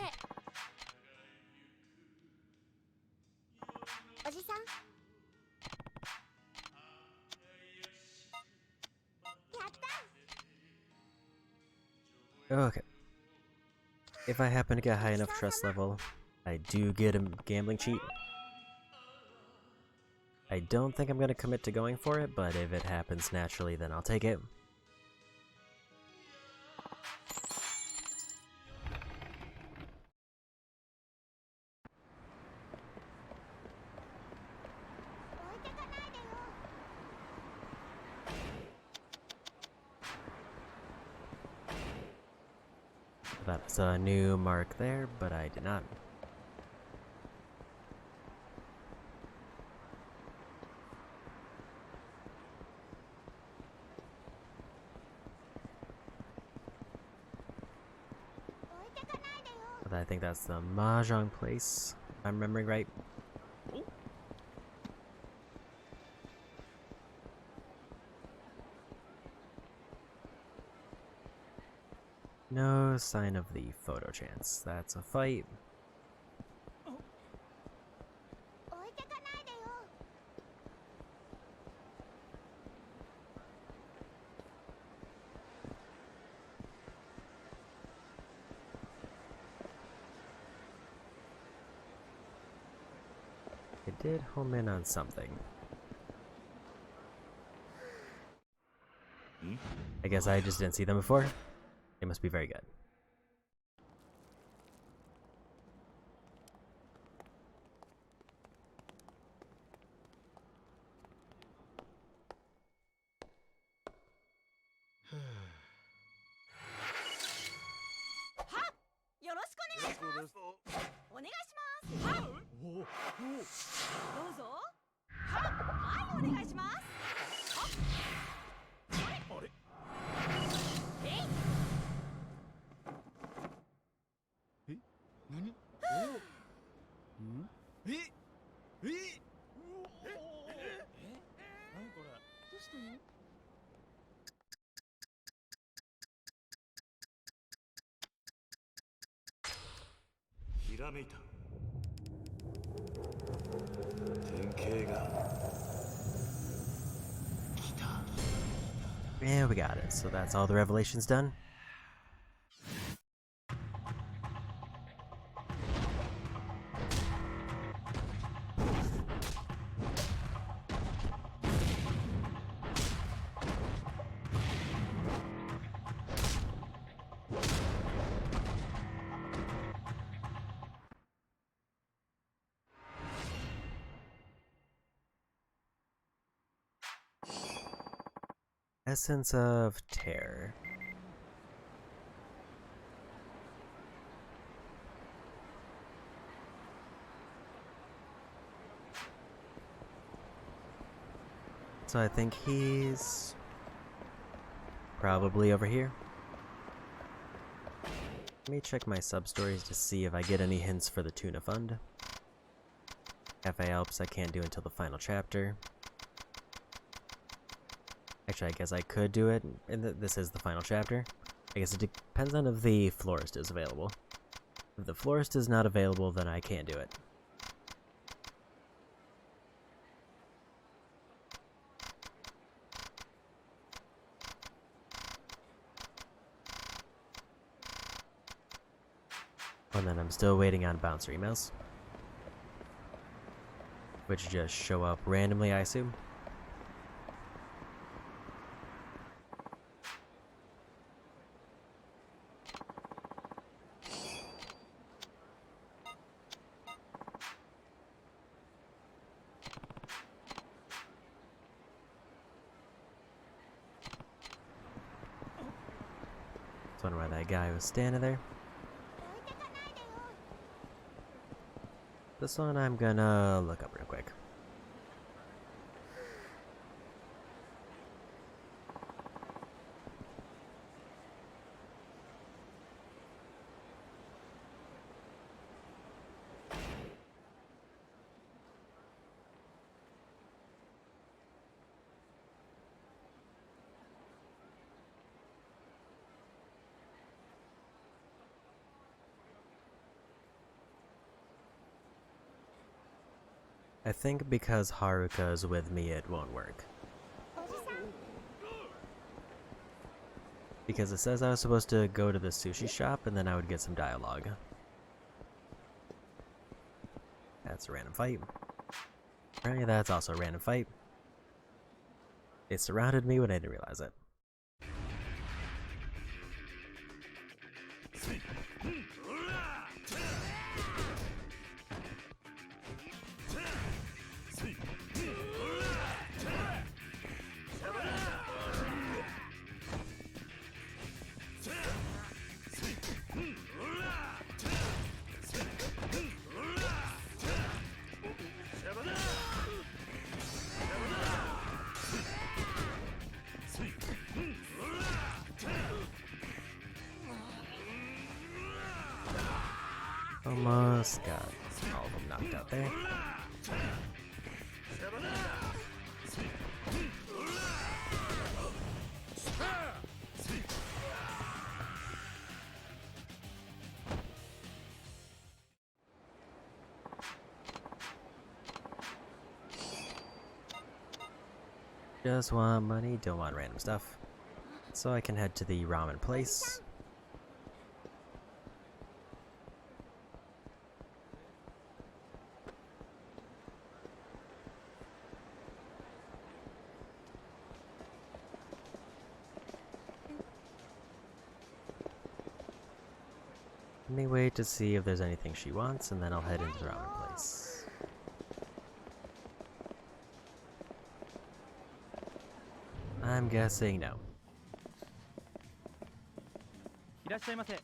Okay. If I happen to get high enough trust level, I do get a gambling cheat. I don't think I'm going to commit to going for it, but if it happens naturally, then I'll take it. That's a new mark there, but I did not. But I think that's the Mahjong place, if I'm remembering right. No sign of the photo chance. That's a fight. did home in on something. I guess I just didn't see them before. They must be very good. Yeah, we got it. So that's all the revelations done. Essence of Terror. So I think he's probably over here. Let me check my sub-stories to see if I get any hints for the Tuna Fund. Cafe Alps I can't do until the final chapter. Actually, I guess I could do it, and this is the final chapter. I guess it depends on if the florist is available. If the florist is not available, then I can't do it. And then I'm still waiting on bouncer emails, which just show up randomly, I assume. I wonder why that guy was standing there. This one I'm gonna look up real quick. I think because Haruka's with me, it won't work. Because it says I was supposed to go to the sushi shop and then I would get some dialogue. That's a random fight. Apparently that's also a random fight. It surrounded me when I didn't realize it. Almost got all of them knocked out there. Just want money, don't want random stuff. So I can head to the ramen place. Let me wait to see if there's anything she wants, and then I'll head into the ramen place. I'm guessing no. いらっしゃいませ。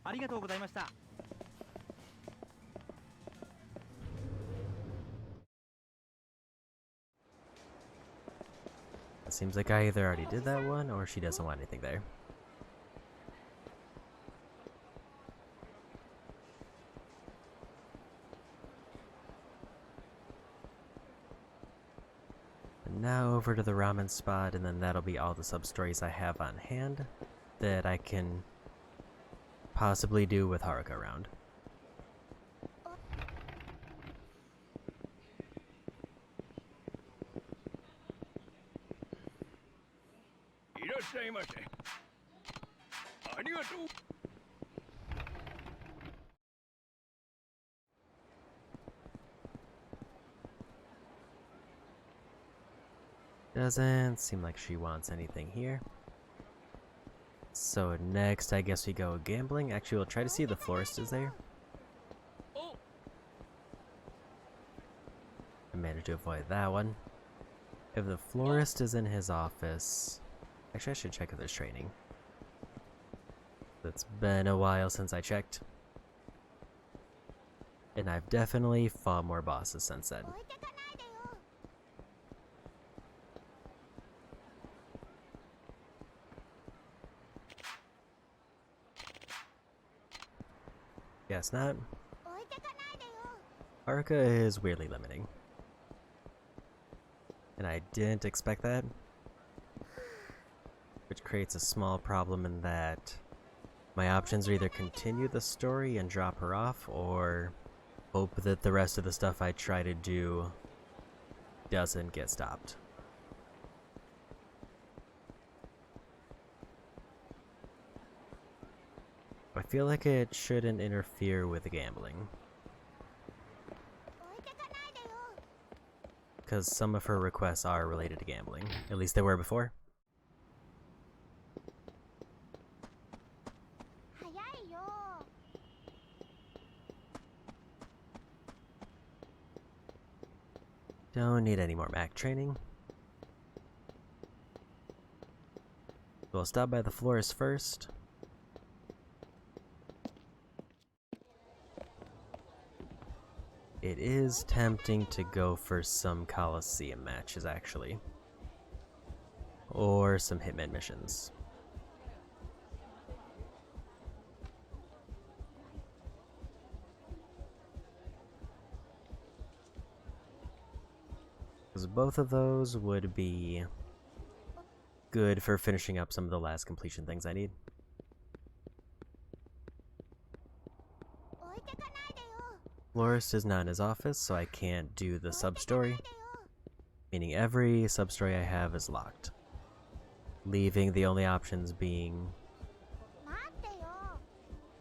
ありがとうございました。 It seems like I either already did that one, or she doesn't want anything there. And now over to the ramen spot, and then that'll be all the sub-stories I have on hand that I can possibly do with Haruka around. いらっしゃいませ。ありがとう。 Doesn't seem like she wants anything here. So next, I guess we go gambling. Actually, we'll try to see if the florist is there. I managed to avoid that one. If the florist is in his office... Actually, I should check if there's training. It's been a while since I checked. And I've definitely fought more bosses since then. Guess not. Haruka is weirdly limiting. And I didn't expect that. Which creates a small problem in that my options are either continue the story and drop her off, or hope that the rest of the stuff I try to do doesn't get stopped. I feel like it shouldn't interfere with the gambling. Because some of her requests are related to gambling. At least they were before. Don't need any more Mac training. We'll stop by the florist first. It is tempting to go for some Coliseum matches, actually. Or some Hitman missions. Because both of those would be good for finishing up some of the last completion things I need. Florist is not in his office, so I can't do the sub-story. Meaning every sub-story I have is locked. Leaving the only options being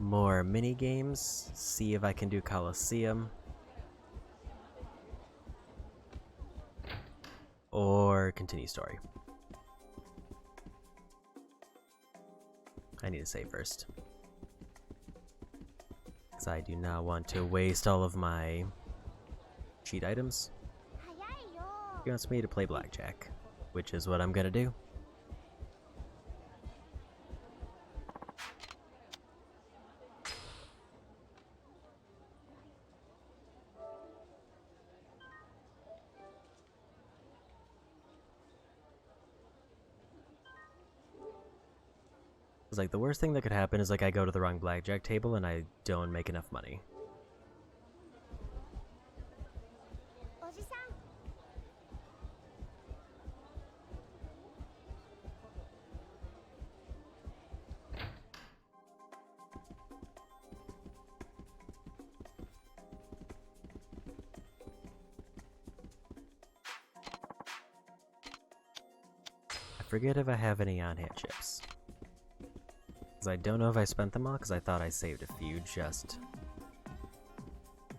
more mini-games, see if I can do Coliseum, or continue story. I need to save first. Because I do not want to waste all of my cheat items. He wants me to play blackjack, which is what I'm gonna do. It's like the worst thing that could happen is like I go to the wrong blackjack table and I don't make enough money. I forget if I have any on-hand chips. Because I don't know if I spent them all, because I thought I saved a few just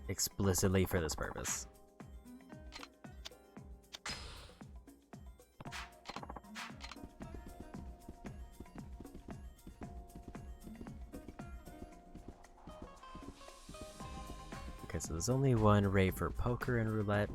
explicitly for this purpose. so there's only one rate for poker and roulette.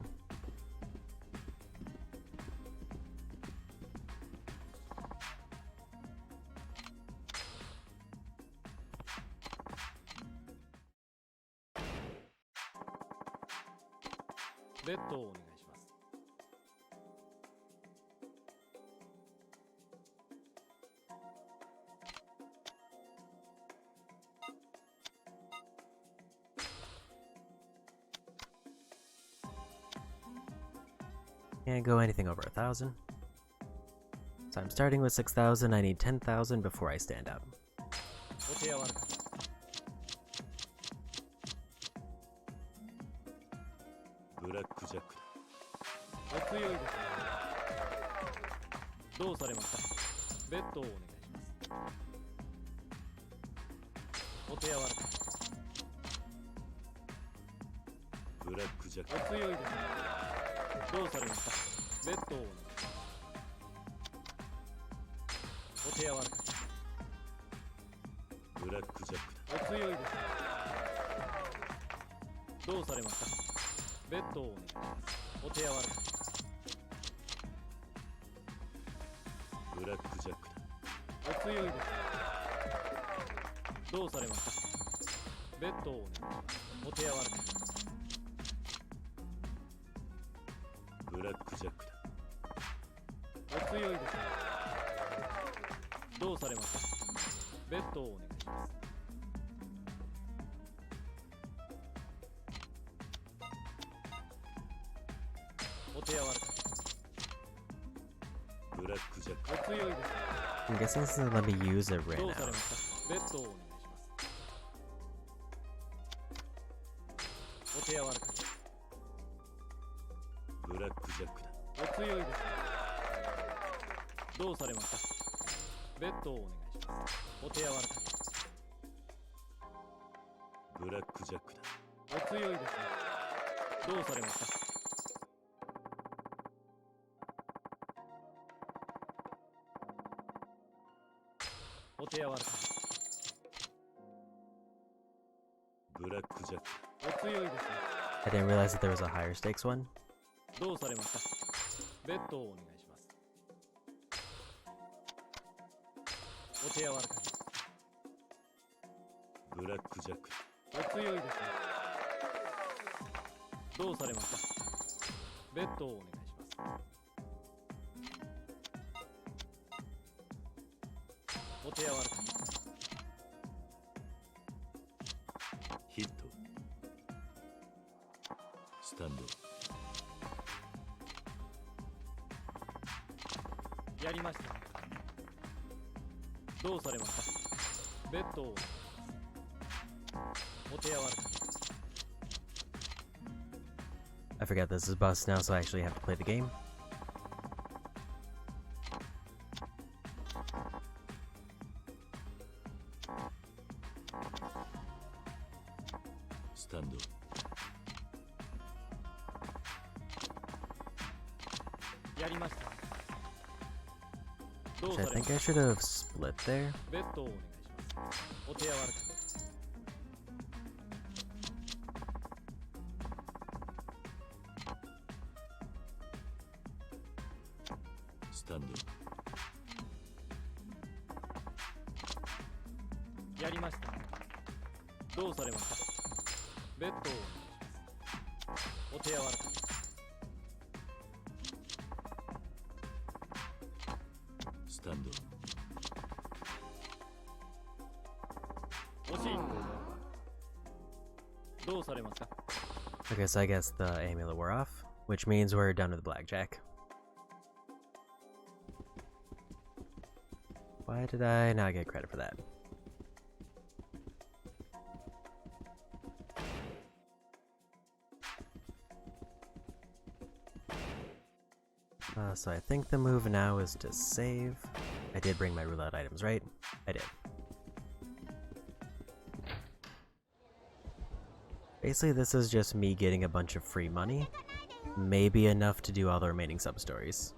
Can't go anything over 1,000. So I'm starting with 6,000. I need 10,000 before I stand up. I'm guessing this doesn't let me use it right now. I didn't realize that there was a higher stakes one. I forget this is bust now, so I actually have to play the game. Which I think I should have split there. Okay, so I guess the amulet wore off, which means we're done with blackjack. Why did I not get credit for that? So I think the move now is to save. I did bring my roulette items, right? I did. Basically, this is just me getting a bunch of free money. Maybe enough to do all the remaining sub-stories.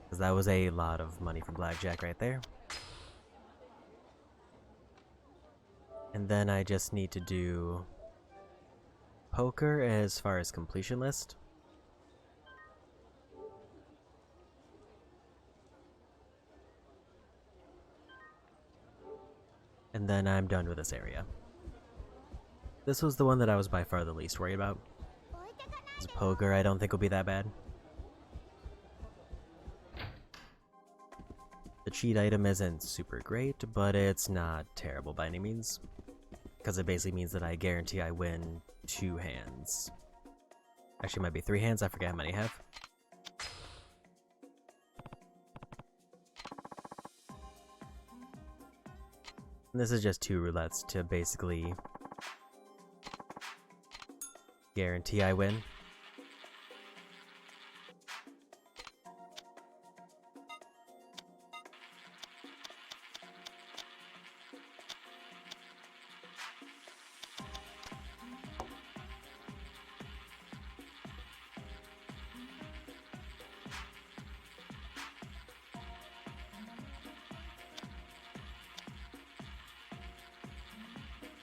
Because that was a lot of money from blackjack right there. And then I just need to do poker as far as completion list. And then I'm done with this area. This was the one that I was by far the least worried about. This poker I don't think will be that bad. The cheat item isn't super great, but it's not terrible by any means. Because it basically means that I guarantee I win 2 hands. Actually, it might be 3 hands, I forget how many I have. And this is just 2 roulettes to basically guarantee I win.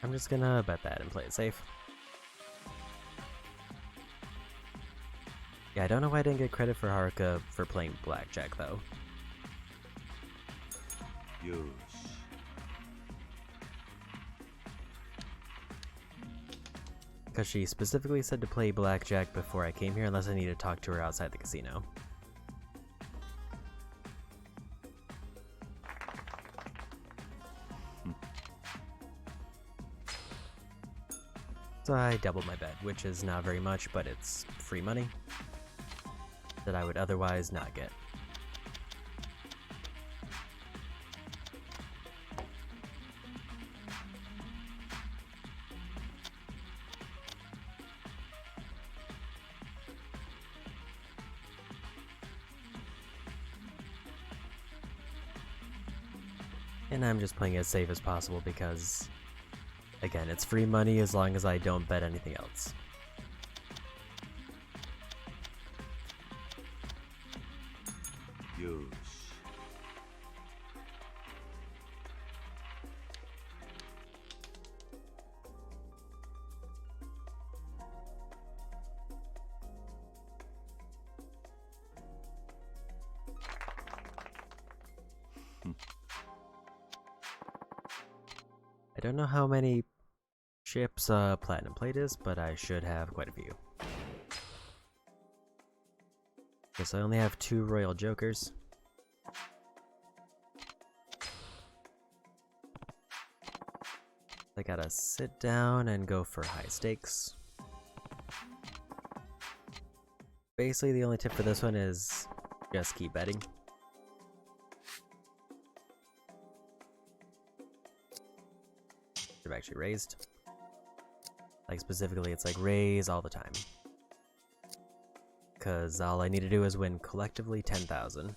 I'm just gonna bet that and play it safe. Yeah, I don't know why I didn't get credit for Haruka for playing blackjack though. Because she specifically said to play blackjack before I came here unless I need to talk to her outside the casino. So I doubled my bet, which is not very much, but it's free money that I would otherwise not get. And I'm just playing as safe as possible because, again, it's free money as long as I don't bet anything else. I don't know how many chips Platinum Plate is, but I should have quite a few. Guess I only have 2 Royal Jokers. I gotta sit down and go for high stakes. Basically, the only tip for this one is just keep betting. They've actually raised. Like specifically, it's like raise all the time. Because all I need to do is win collectively 10,000.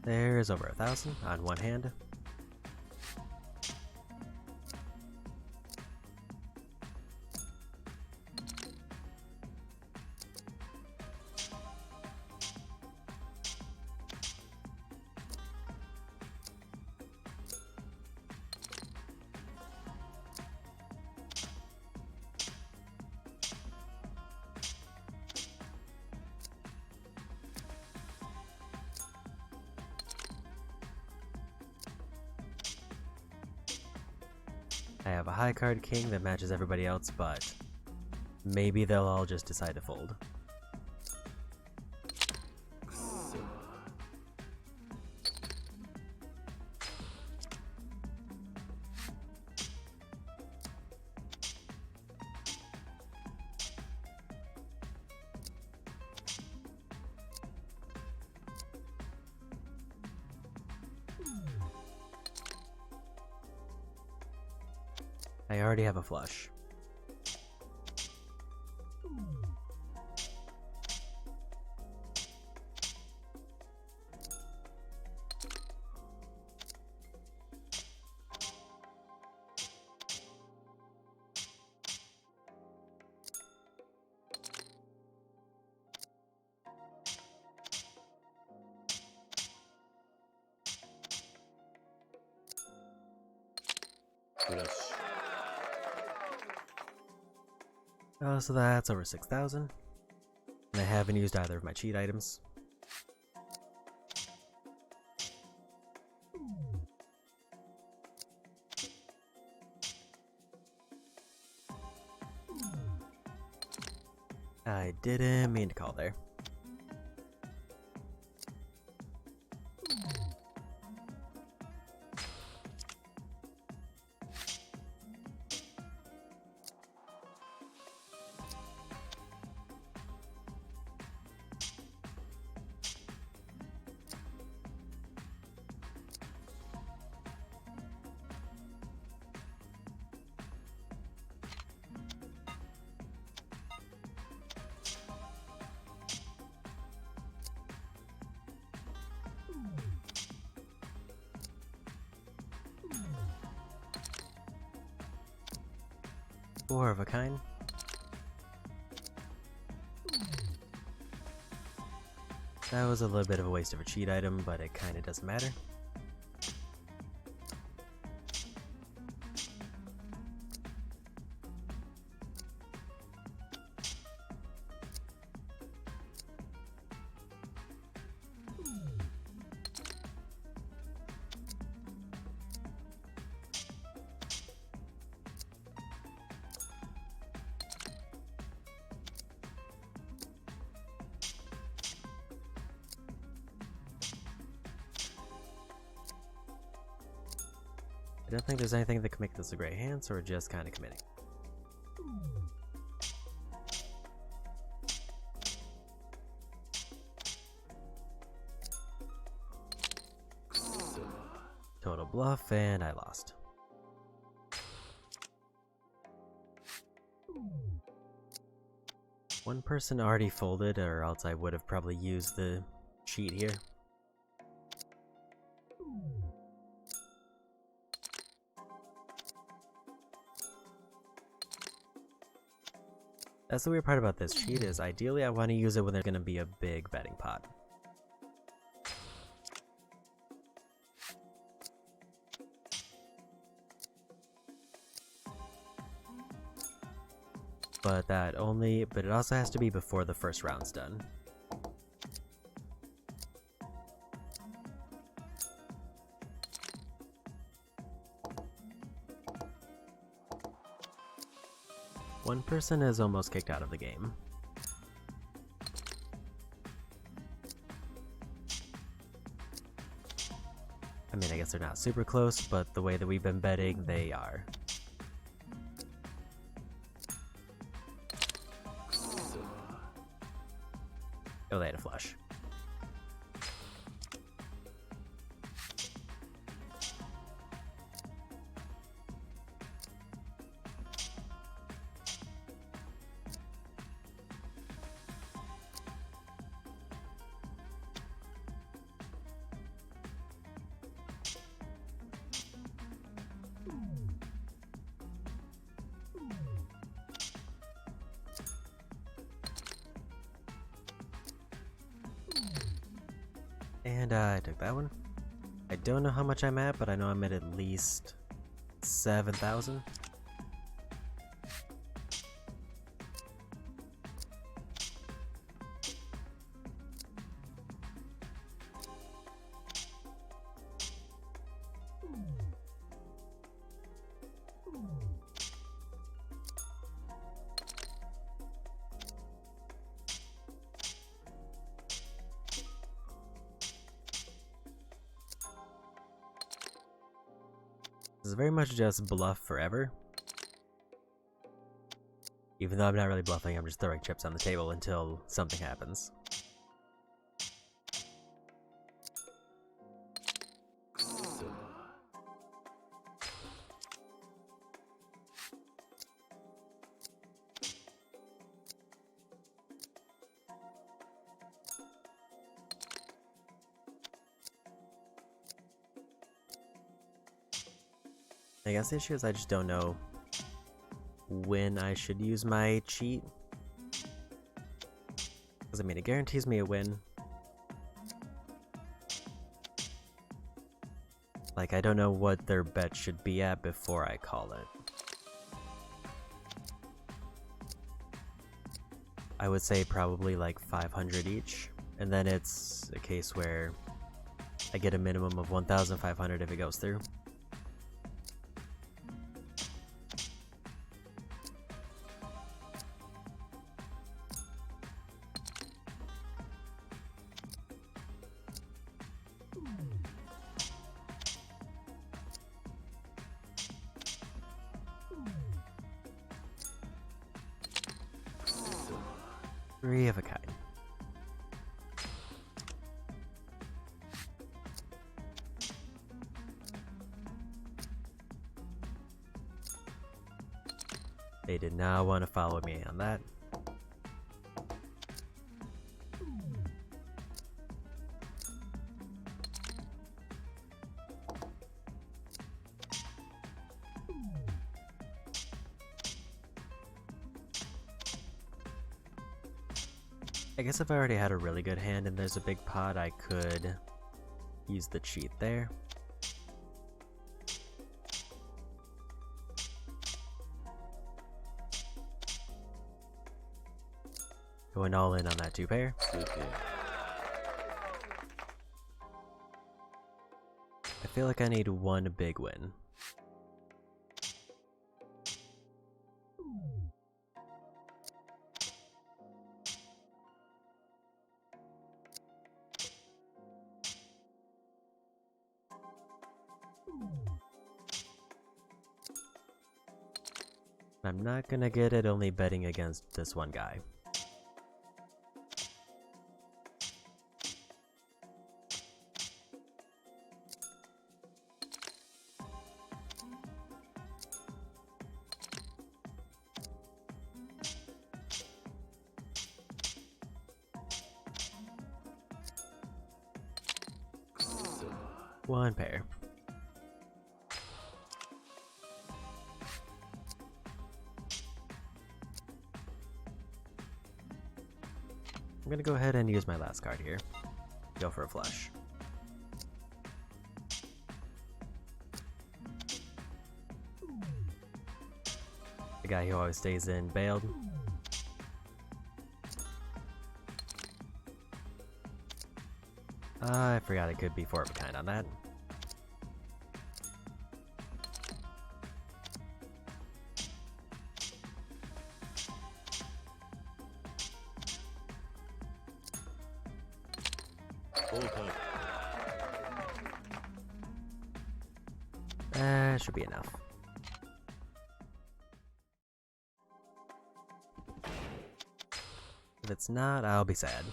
There's over 1,000 on one hand. I have a high card king that matches everybody else, but maybe they'll all just decide to fold. I already have a flush. フラッシ Oh, so that's over 6,000. And I haven't used either of my cheat items. I didn't mean to call there. Four of a kind. That was a little bit of a waste of a cheat item, but it kinda doesn't matter. I don't think there's anything that can make this a great hand, so we're just kind of committing. Total bluff, and I lost. One person already folded, or else I would have probably used the cheat here. That's the weird part about this cheat is ideally I want to use it when there's going to be a big betting pot. But it also has to be before the first round's done. One person is almost kicked out of the game. I mean, I guess they're not super close, but the way that we've been betting, they are. Oh, they had a flush. And I took that one. I don't know how much I'm at, but I know I'm at least 7,000. This is very much just bluff forever. Even though I'm not really bluffing, I'm just throwing chips on the table until something happens. I guess the issue is I just don't know when I should use my cheat. Because I mean, it guarantees me a win. Like, I don't know what their bet should be at before I call it. I would say probably like 500 each, and then it's a case where I get a minimum of 1,500 if it goes through. Three of a kind. They did not want to follow me on that. I guess if I already had a really good hand and there's a big pot, I could use the cheat there. Going all in on that 2-pair. I feel like I need one big win. I'm not gonna get it only betting against this one guy. One pair. I'm gonna go ahead and use my last card here. Go for a flush. The guy who always stays in bailed. I forgot it could be 4 of a kind on that. Should be enough. If it's not, I'll be sad.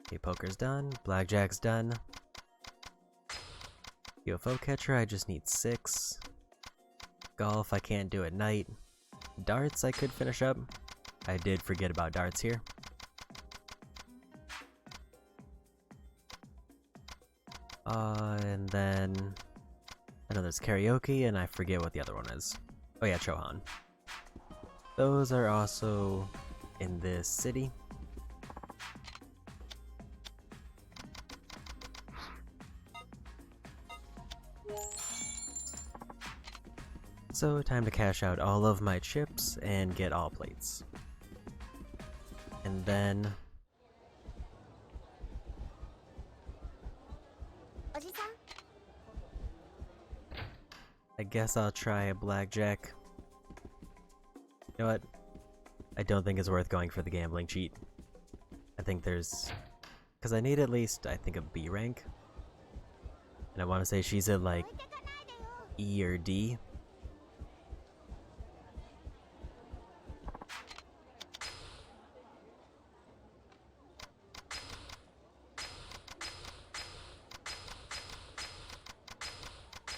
Okay, poker's done. Blackjack's done. UFO catcher, I just need 6. Golf, I can't do at night. Darts, I could finish up. I did forget about darts here. And then I know there's karaoke, and I forget what the other one is. Oh yeah, Chohan. Those are also in this city. So time to cash out all of my chips and get all plates. And then I guess I'll try a blackjack. You know what? I don't think it's worth going for the gambling cheat. I think there's... because I need at least, I think, a B rank. And I want to say she's at like E or D.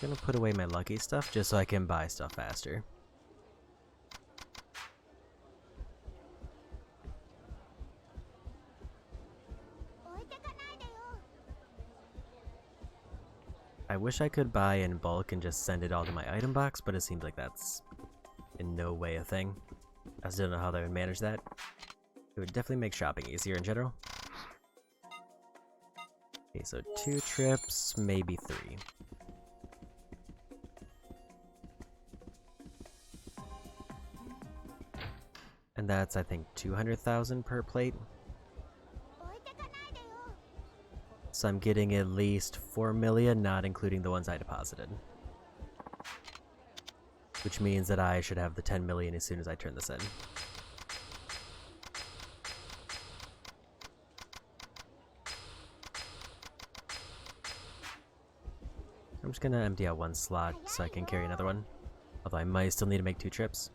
I'm gonna put away my lucky stuff just so I can buy stuff faster. I wish I could buy in bulk and just send it all to my item box, but it seems like that's in no way a thing. I still don't know how they would manage that. It would definitely make shopping easier in general. Okay, so 2 trips, maybe 3. And that's, I think, 200,000 per plate. So I'm getting at least 4 million, not including the ones I deposited. Which means that I should have the 10 million as soon as I turn this in. I'm just gonna empty out 1 slot so I can carry another one. Although I might still need to make 2 trips.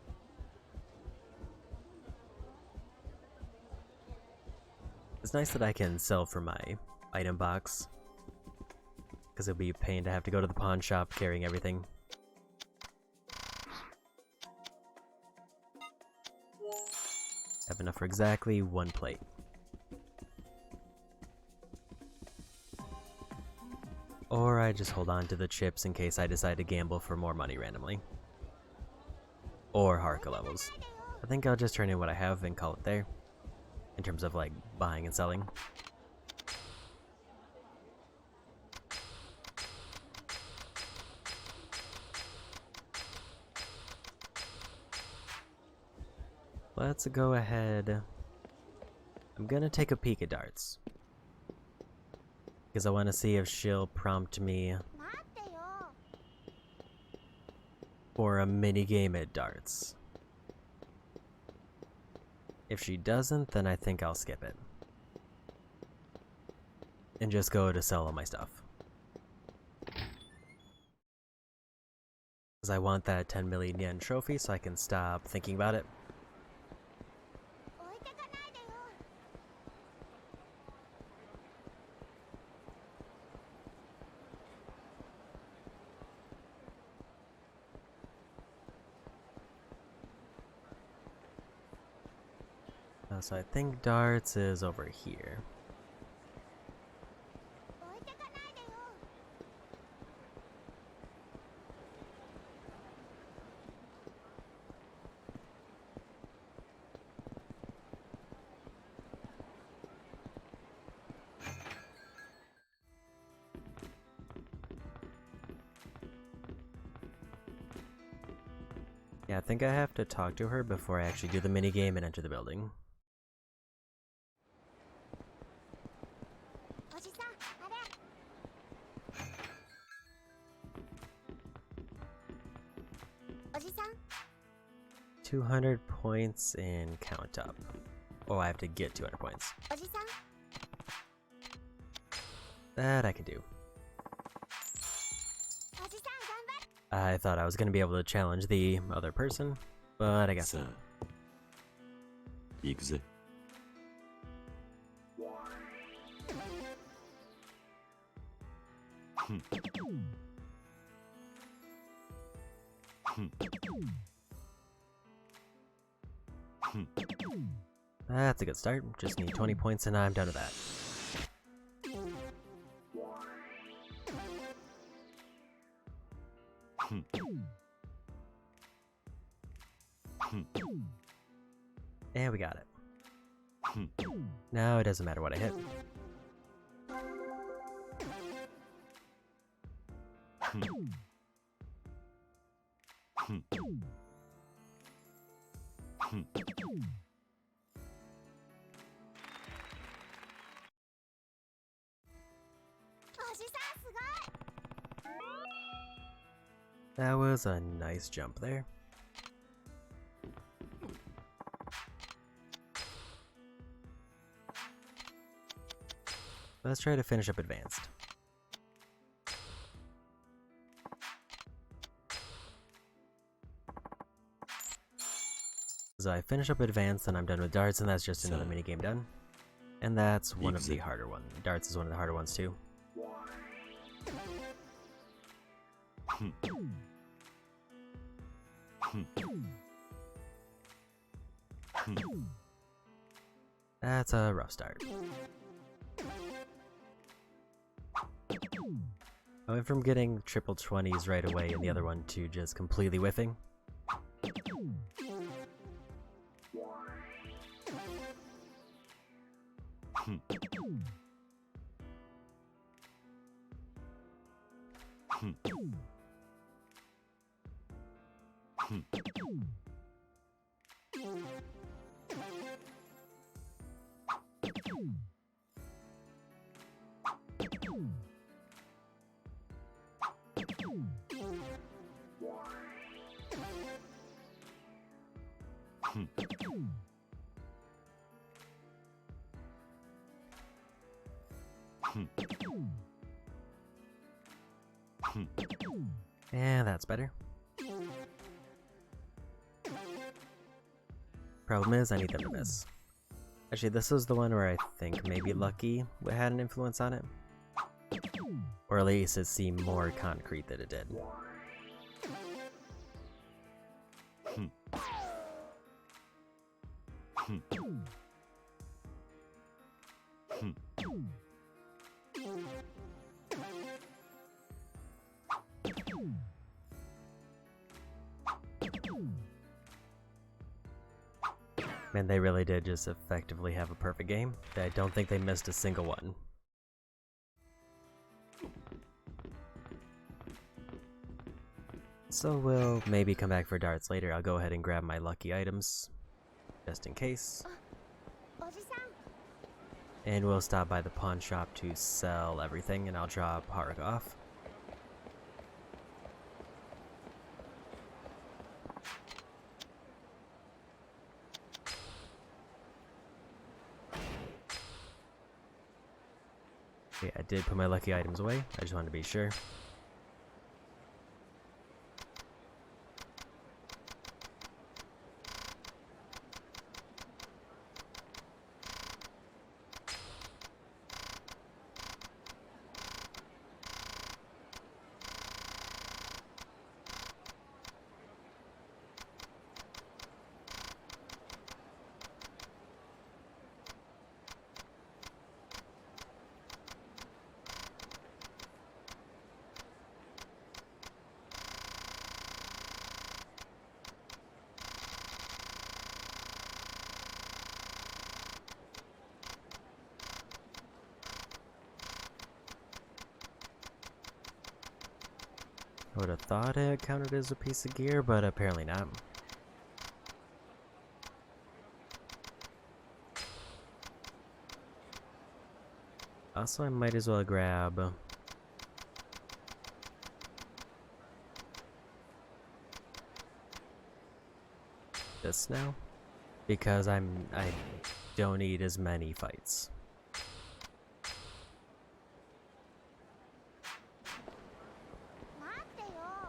It's nice that I can sell from my item box, because it'll be a pain to have to go to the pawn shop carrying everything. Have enough for exactly 1 plate. Or I just hold on to the chips in case I decide to gamble for more money randomly. Or Haruka levels. I think I'll just turn in what I have and call it there, in terms of like buying and selling. Let's go ahead. I'm gonna take a peek at darts, because I want to see if she'll prompt me for a mini game at darts. If she doesn't, then I think I'll skip it and just go to sell all my stuff, because I want that 10 million yen trophy so I can stop thinking about it. So I think darts is over here. Yeah, I think I have to talk to her before I actually do the minigame and enter the building. $200 points in count up. Oh, I have to get 200 points. That I can do. I thought I was going to be able to challenge the other person, but I guess not. Yakuza. That's a good start. Just need 20 points and I'm done with that. And we got it. Now it doesn't matter what I hit. That was a nice jump there. Let's try to finish up advanced. So I finish up advanced, and I'm done with darts, and that's just another minigame done. And that's one of the harder ones. Darts is one of the harder ones too. That's a rough start. I went from getting triple 20s right away and the other one to just completely whiffing. Yeah, that's better. Problem is, I need them to miss. Actually, this is the one where I think maybe Lucky had an influence on it. Or at least it seemed more concrete that it did. Man, they really did just effectively have a perfect game. I don't think they missed a single one. So we'll maybe come back for darts later. I'll go ahead and grab my lucky items, just in case. And we'll stop by the pawn shop to sell everything, and I'll drop Haruka off. Okay, I did put my lucky items away. I just wanted to be sure. I would have thought it counted as a piece of gear, but apparently not. Also, I might as well grab this now, because I don't need as many fights.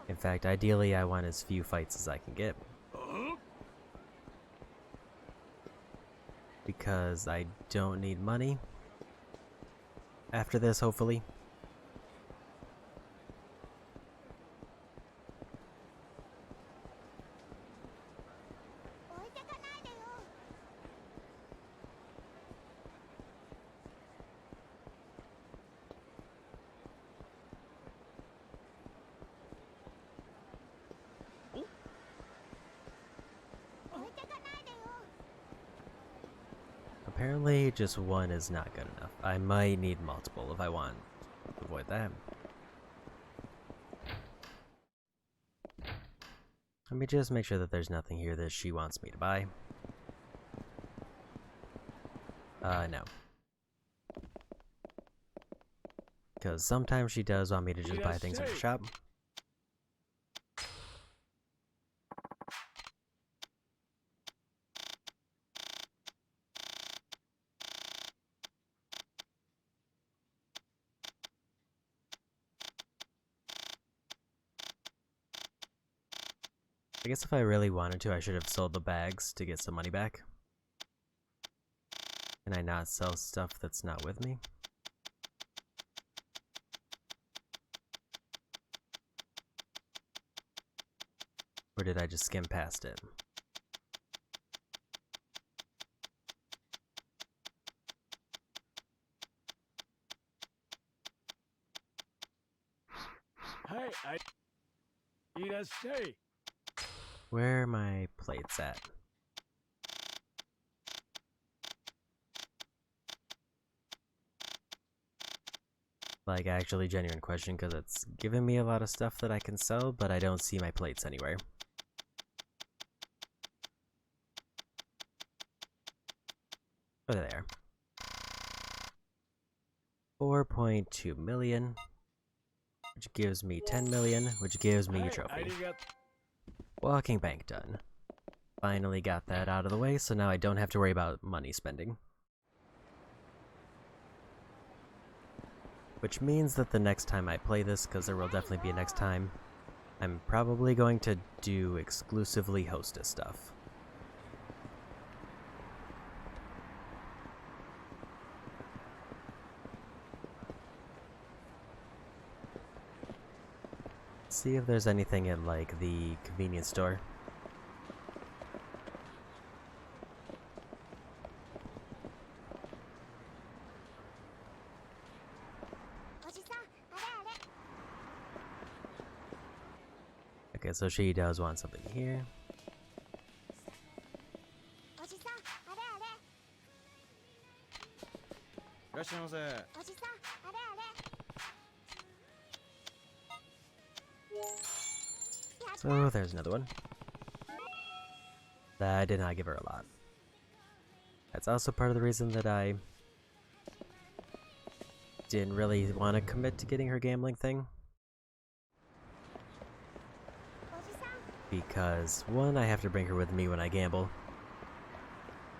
In fact, ideally, I want as few fights as I can get. Because I don't need money after this, hopefully. Apparently, just one is not good enough. I might need multiple if I want to avoid that. Let me just make sure that there's nothing here that she wants me to buy. No. Because sometimes she does want me to just buy things in the shop. I guess if I really wanted to, I should have sold the bags to get some money back. Can I not sell stuff that's not with me? Or did I just skim past it? Hi, Irashai. Where are my plates at? Like, actually genuine question, because it's giving me a lot of stuff that I can sell, but I don't see my plates anywhere. Oh, there they are. 4.2 million, which gives me 10 million, which gives me a trophy. Walking bank done. Finally got that out of the way, so now I don't have to worry about money spending. Which means that the next time I play this, because there will definitely be a next time, I'm probably going to do exclusively hostess stuff. See if there's anything in, like, the convenience store. Okay, so she does want something here. So there's another one. I did not give her a lot. That's also part of the reason that I didn't really want to commit to getting her gambling thing. Because, one, I have to bring her with me when I gamble.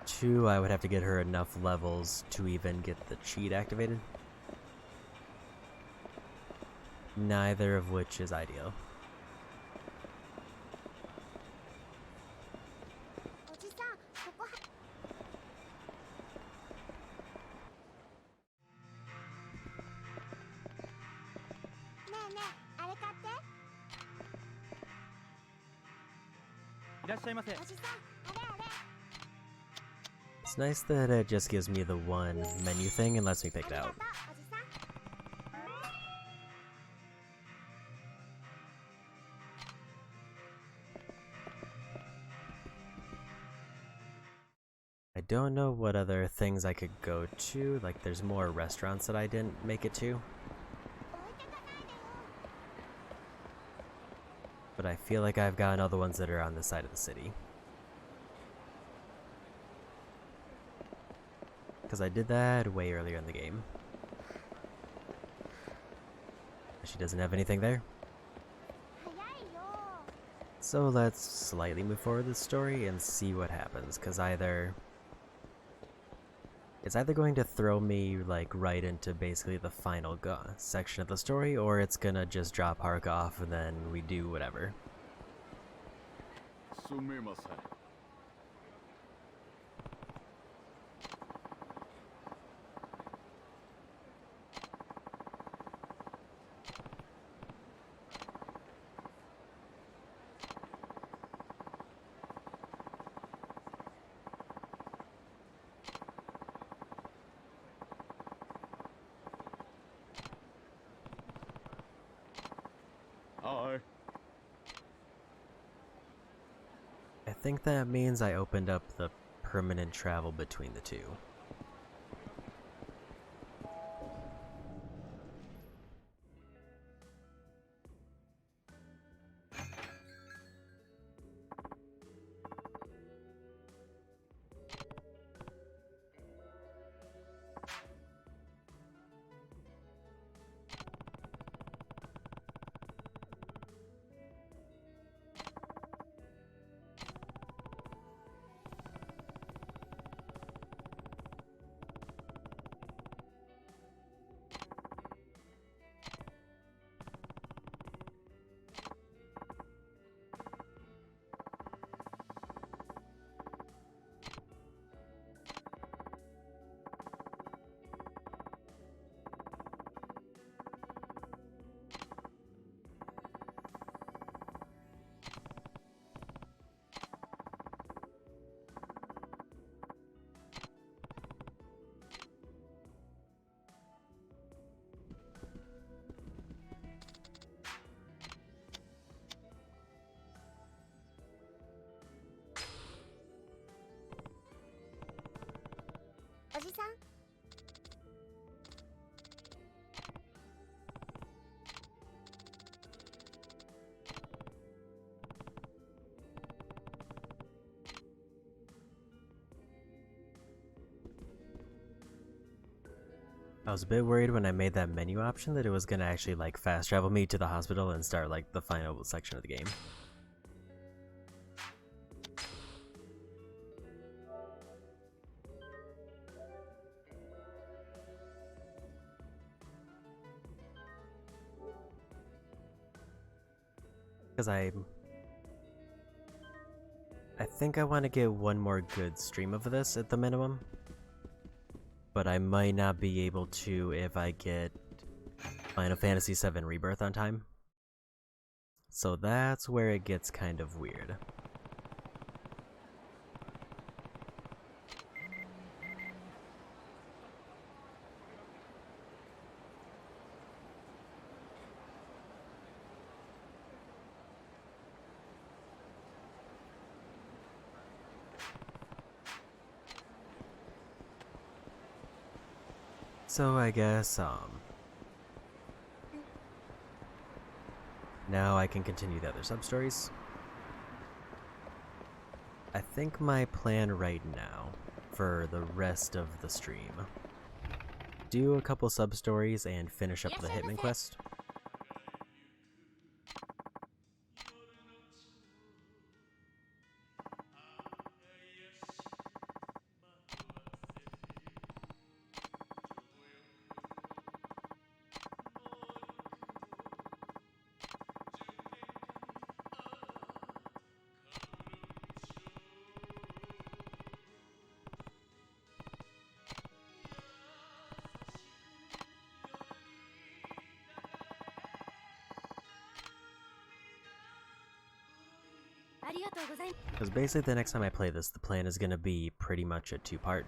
Two, I would have to get her enough levels to even get the cheat activated. Neither of which is ideal. It's nice that it just gives me the one menu thing and lets me pick it out. I don't know what other things I could go to, like there's more restaurants that I didn't make it to. But I feel like I've gotten other ones that are on this side of the city. Because I did that way earlier in the game. She doesn't have anything there. So let's slightly move forward the story and see what happens, because it's either going to throw me like right into basically the final section of the story, or it's gonna just drop Hark off and then we do whatever. I think that means I opened up the permanent travel between the two. I was a bit worried when I made that menu option that it was gonna actually like fast travel me to the hospital and start like the final section of the game. Because I think I want to get one more good stream of this at the minimum. But I might not be able to if I get Final Fantasy VII Rebirth on time. So that's where it gets kind of weird. So I guess, now I can continue the other sub-stories. I think my plan right now, for the rest of the stream, do a couple sub-stories and finish up the Hitman quest. Because basically the next time I play this, the plan is going to be pretty much a two-part.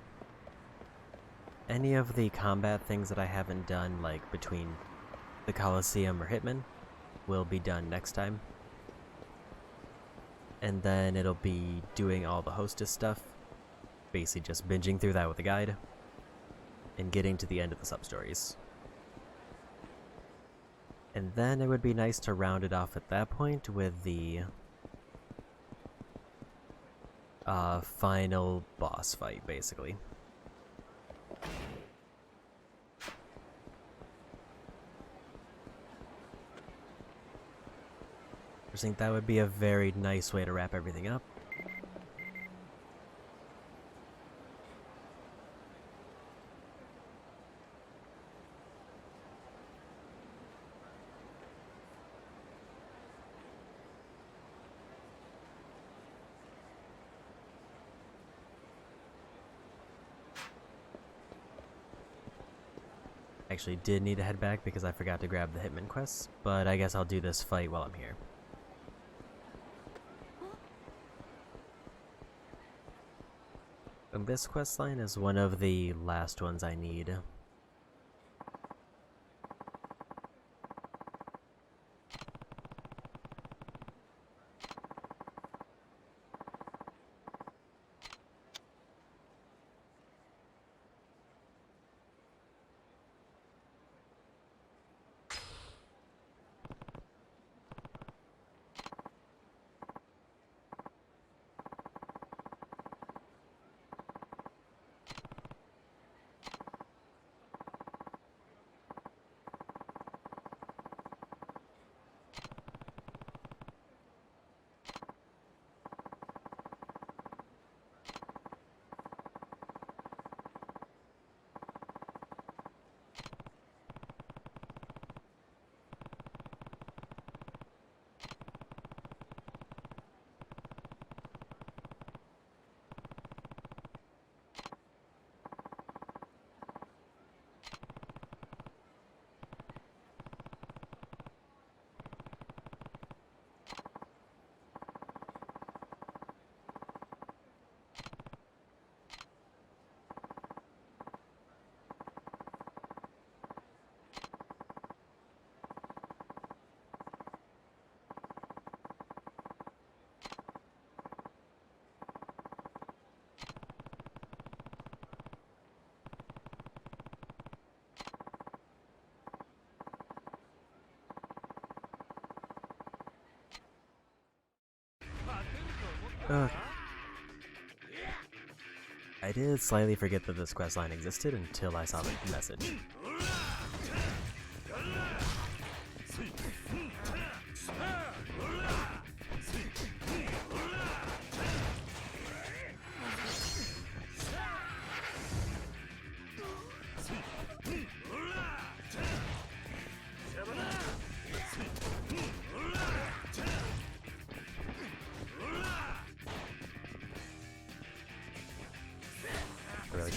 Any of the combat things that I haven't done, like between the Coliseum or Hitman, will be done next time. And then it'll be doing all the hostess stuff, basically just binging through that with a guide, and getting to the end of the sub-stories. And then it would be nice to round it off at that point with the final boss fight, basically. I just think that would be a very nice way to wrap everything up. Actually did need to head back because I forgot to grab the Hitman quests, but I guess I'll do this fight while I'm here. And this questline is one of the last ones I need. I did slightly forget that this questline existed until I saw the message.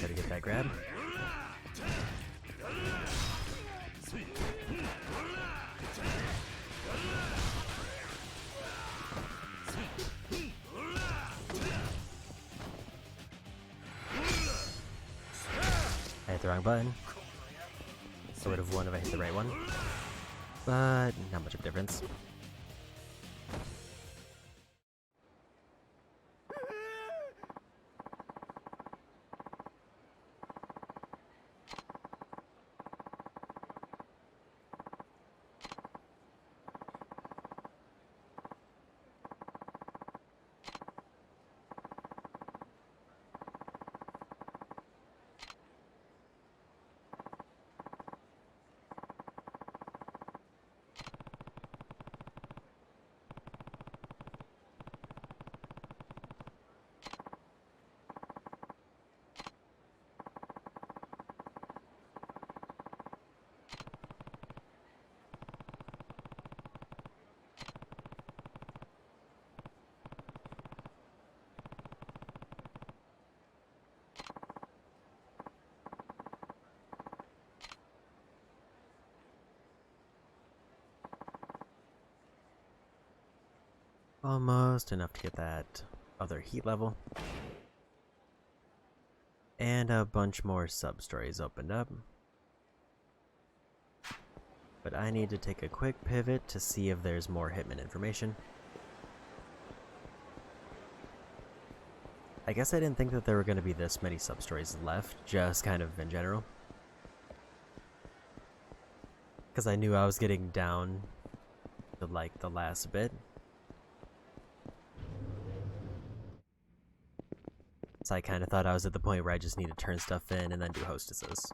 try to get that grab. I hit the wrong button. I would have won if I hit the right one, but not much of a difference. Almost enough to get that other heat level. And a bunch more sub-stories opened up. But I need to take a quick pivot to see if there's more Hitman information. I guess I didn't think that there were going to be this many sub-stories left, just kind of in general. Because I knew I was getting down to like the last bit. So I kind of thought I was at the point where I just need to turn stuff in and then do hostesses.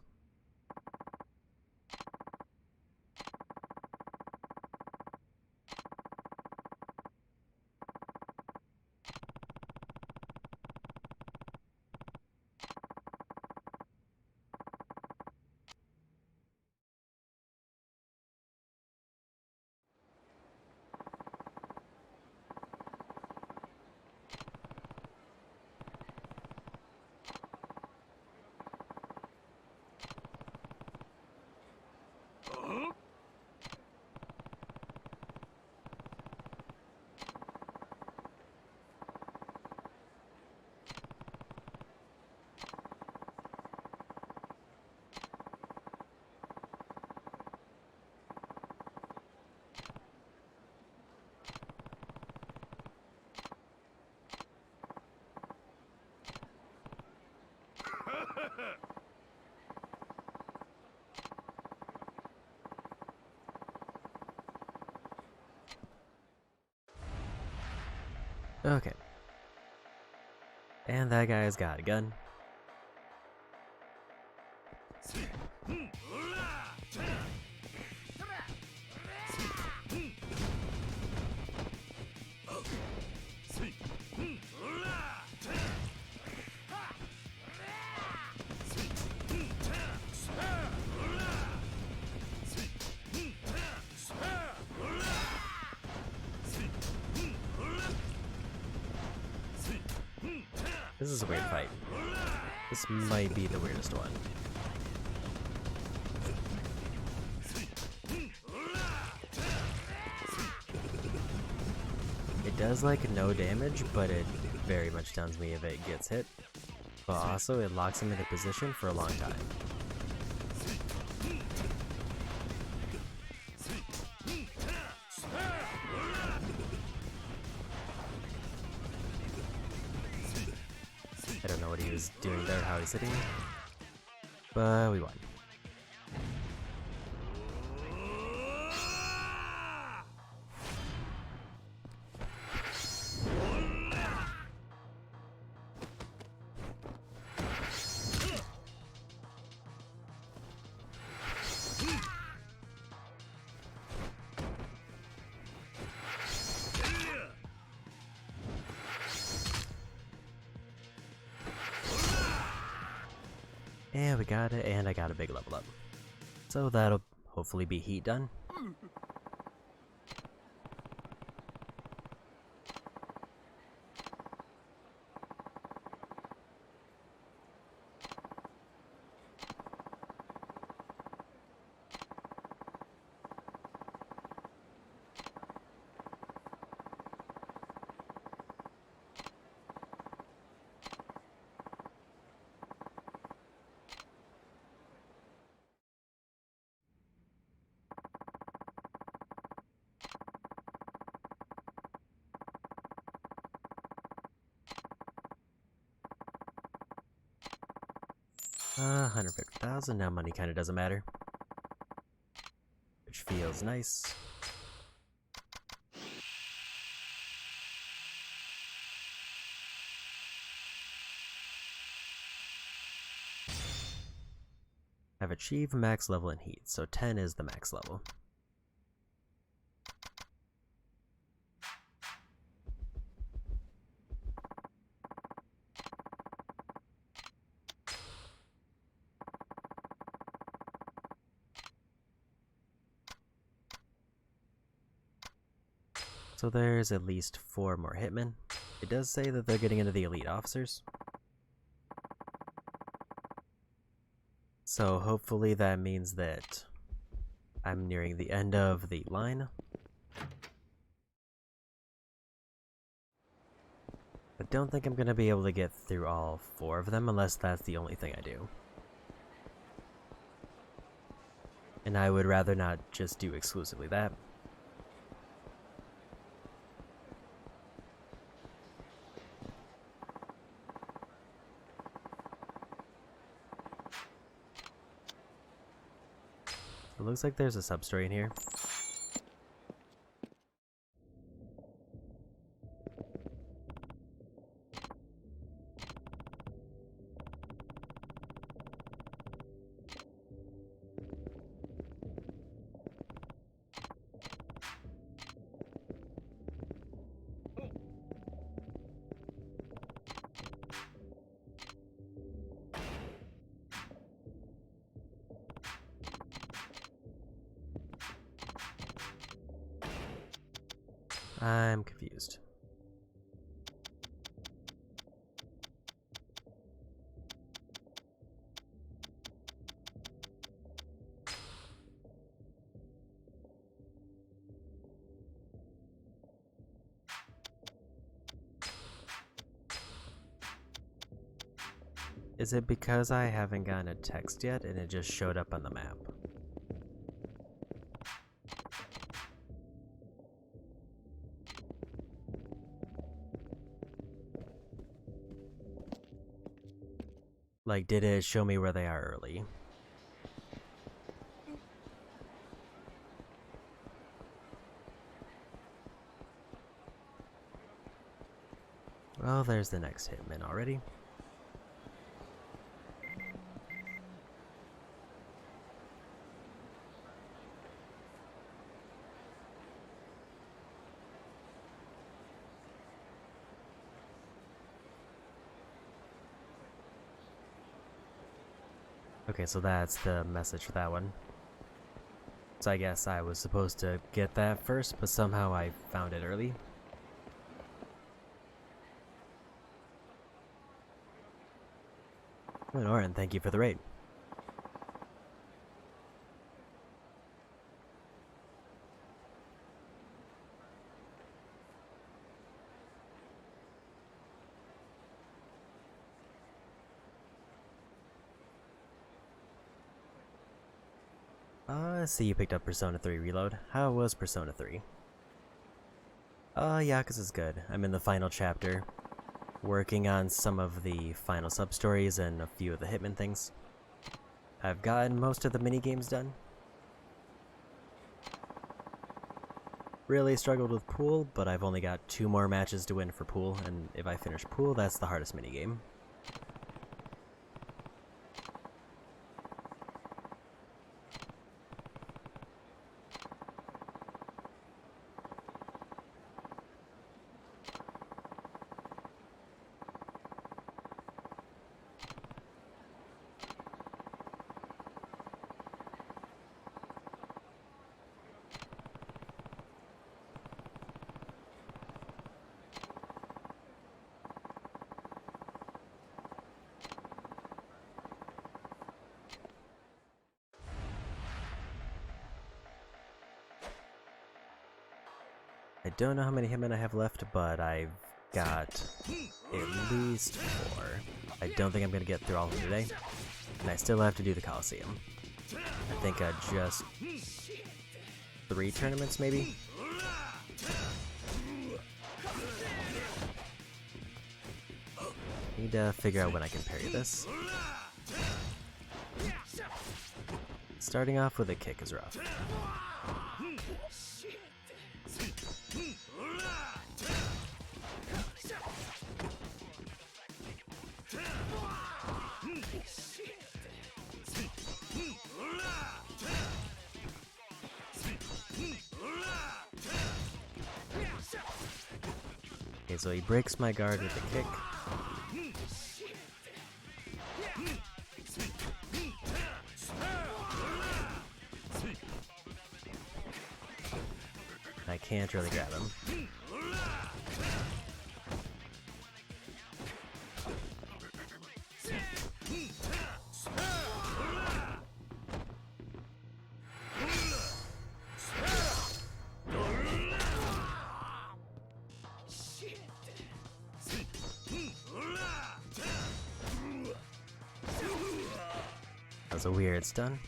Okay. And that guy's got a gun. This is a weird fight. This might be the weirdest one. It does like no damage, but it very much stuns me if it gets hit. But also it locks him into position for a long time. I don't know what he was doing there, how he's hitting me, but we won. And we got it, and I got a big level up. So that'll hopefully be heat done. 150,000. Now money kind of doesn't matter. Which feels nice. I've achieved max level in heat, so 10 is the max level. So there's at least 4 more hitmen. It does say that they're getting into the elite officers. So hopefully that means that I'm nearing the end of the line. I don't think I'm going to be able to get through all 4 of them unless that's the only thing I do. And I would rather not just do exclusively that. It looks like there's a sub-story in here. I'm confused. Is it because I haven't gotten a text yet and it just showed up on the map? Like, did it show me where they are early? Well, there's the next hitman already. Okay, so that's the message for that one. So I guess I was supposed to get that first, but somehow I found it early. Good, Oren, thank you for the raid. I see you picked up Persona 3 Reload. How was Persona 3? Yakuza's good. I'm in the final chapter, working on some of the final sub-stories and a few of the Hitman things. I've gotten most of the mini-games done. Really struggled with Pool, but I've only got 2 more matches to win for Pool, and if I finish Pool, that's the hardest mini-game. I don't know how many Hitmen I have left, but I've got at least 4. I don't think I'm going to get through all of them today, and I still have to do the Coliseum. I think just 3 tournaments, maybe? Need to figure out when I can parry this. Starting off with a kick is rough. Okay, so he breaks my guard with a kick. I can't really grab him. That was a weird stun.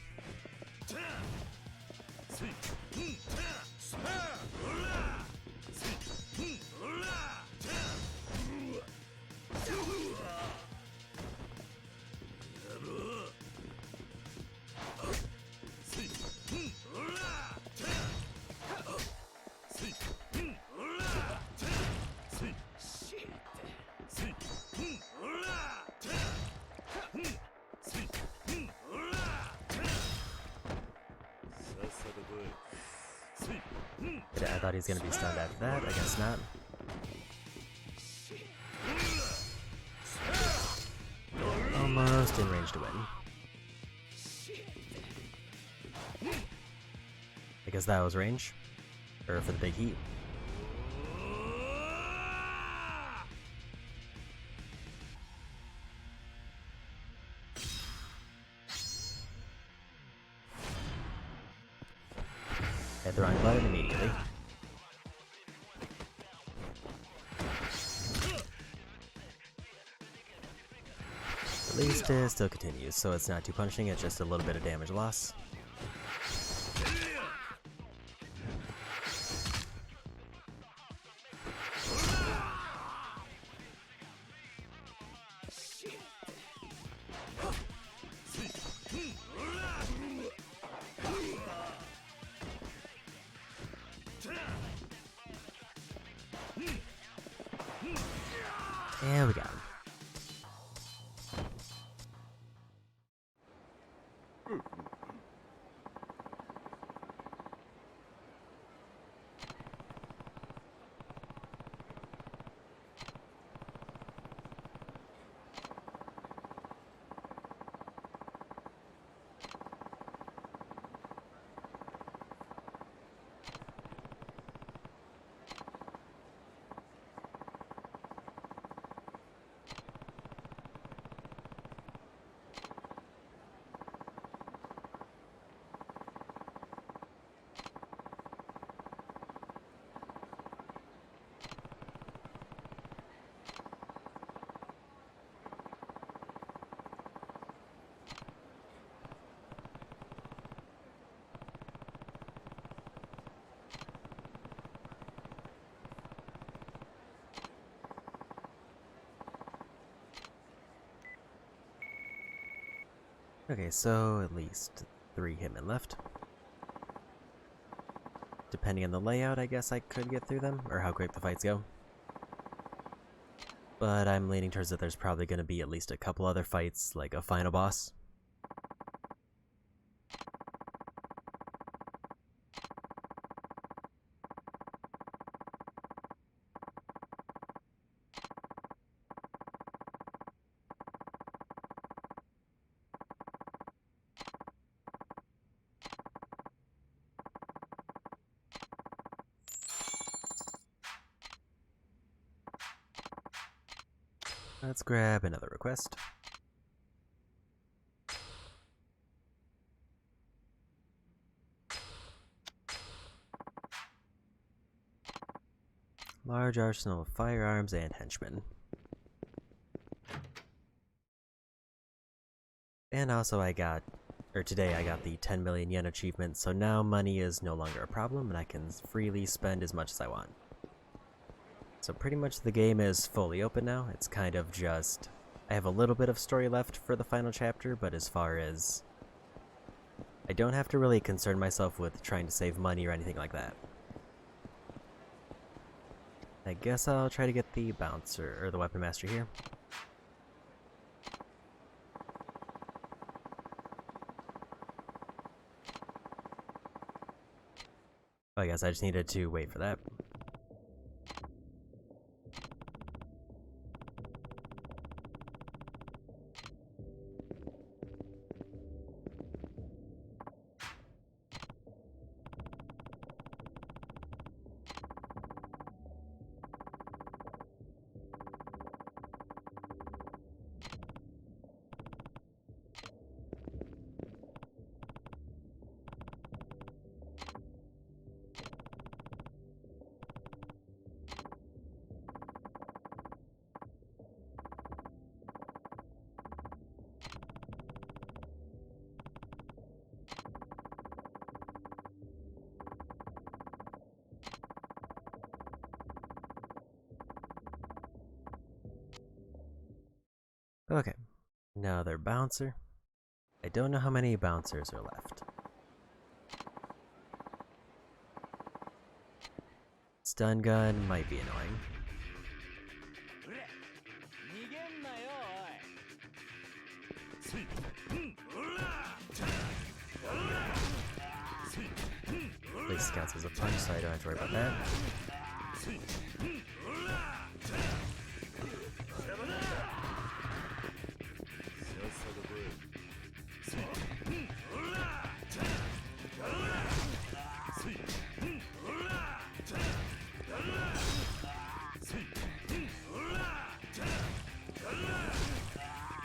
I thought he was gonna be stunned after that, I guess not. Almost in range to win. I guess that was range. Or for the big heat. Hit the wrong button immediately. At least it still continues, so it's not too punishing, it's just a little bit of damage loss. And we got him. Okay, so at least 3 hitmen left. Depending on the layout, I guess I could get through them, or how quick the fights go. But I'm leaning towards that there's probably going to be at least a couple other fights, like a final boss. Let's grab another request. Large arsenal of firearms and henchmen. And also today I got the 10 million yen achievement, so now money is no longer a problem and I can freely spend as much as I want. So pretty much the game is fully open now. It's kind of just, I have a little bit of story left for the final chapter, but as far as I don't have to really concern myself with trying to save money or anything like that. I guess I'll try to get the bouncer, or the weapon master here. Oh, I guess I just needed to wait for that. Okay, another bouncer. I don't know how many bouncers are left. Stun gun might be annoying. At least counts as a punch, so I don't have to worry about that.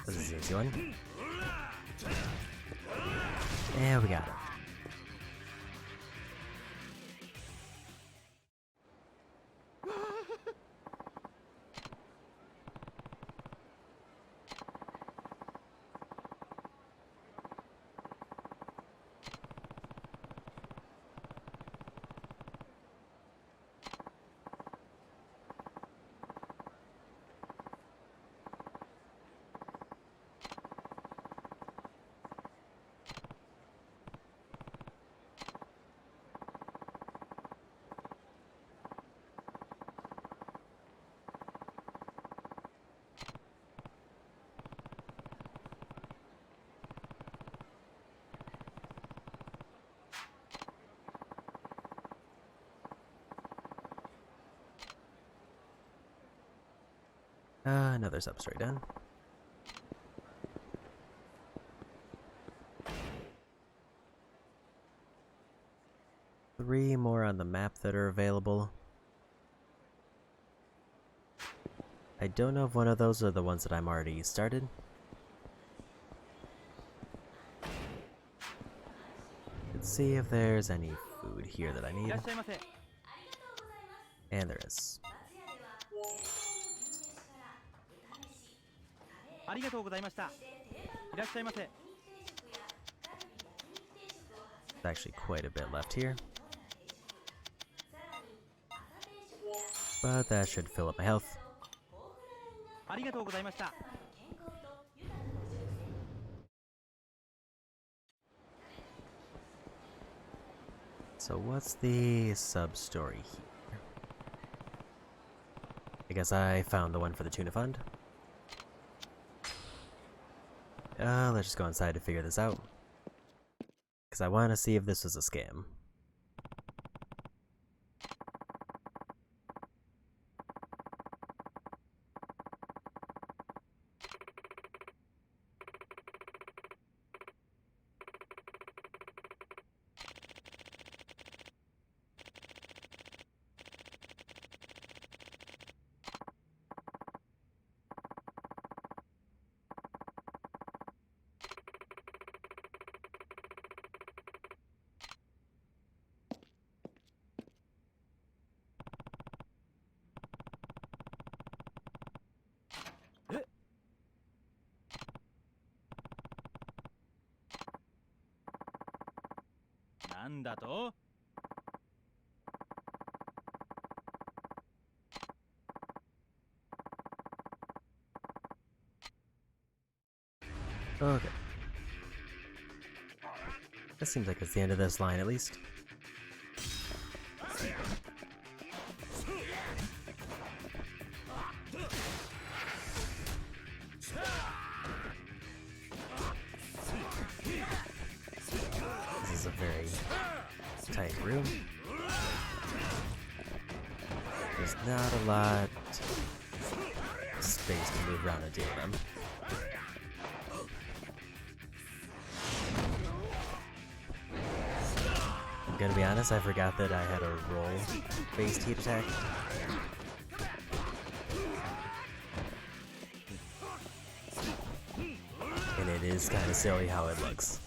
This is an easy one. And we got it. Another substrate done. Three more on the map that are available. I don't know if one of those are the ones that I'm already started. Let's see if there's any food here that I need. And there is. There's actually quite a bit left here. But that should fill up my health. So what's the sub-story here? I guess I found the one for the tuna fund. Let's just go inside to figure this out. Because I want to see if this was a scam. Okay. That seems like it's the end of this line, at least. This is a very tight room. There's not a lot of space to move around and deal with them. I'm gonna be honest, I forgot that I had a roll-based heat attack. And it is kind of silly how it looks.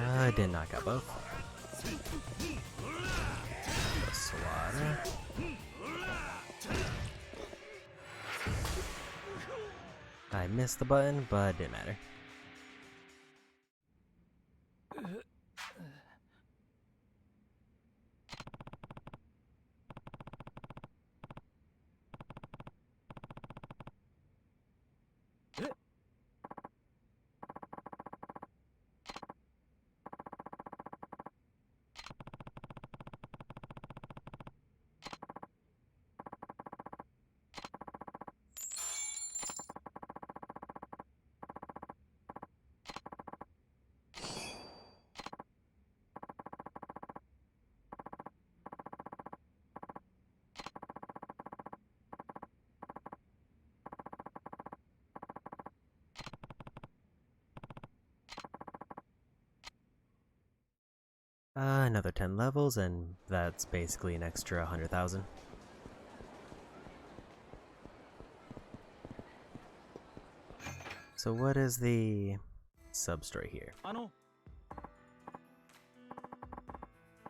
I did knock out both. The Swatter. I missed the button, but it didn't matter. Another 10 levels, and that's basically an extra 100,000. So what is the sub-story here?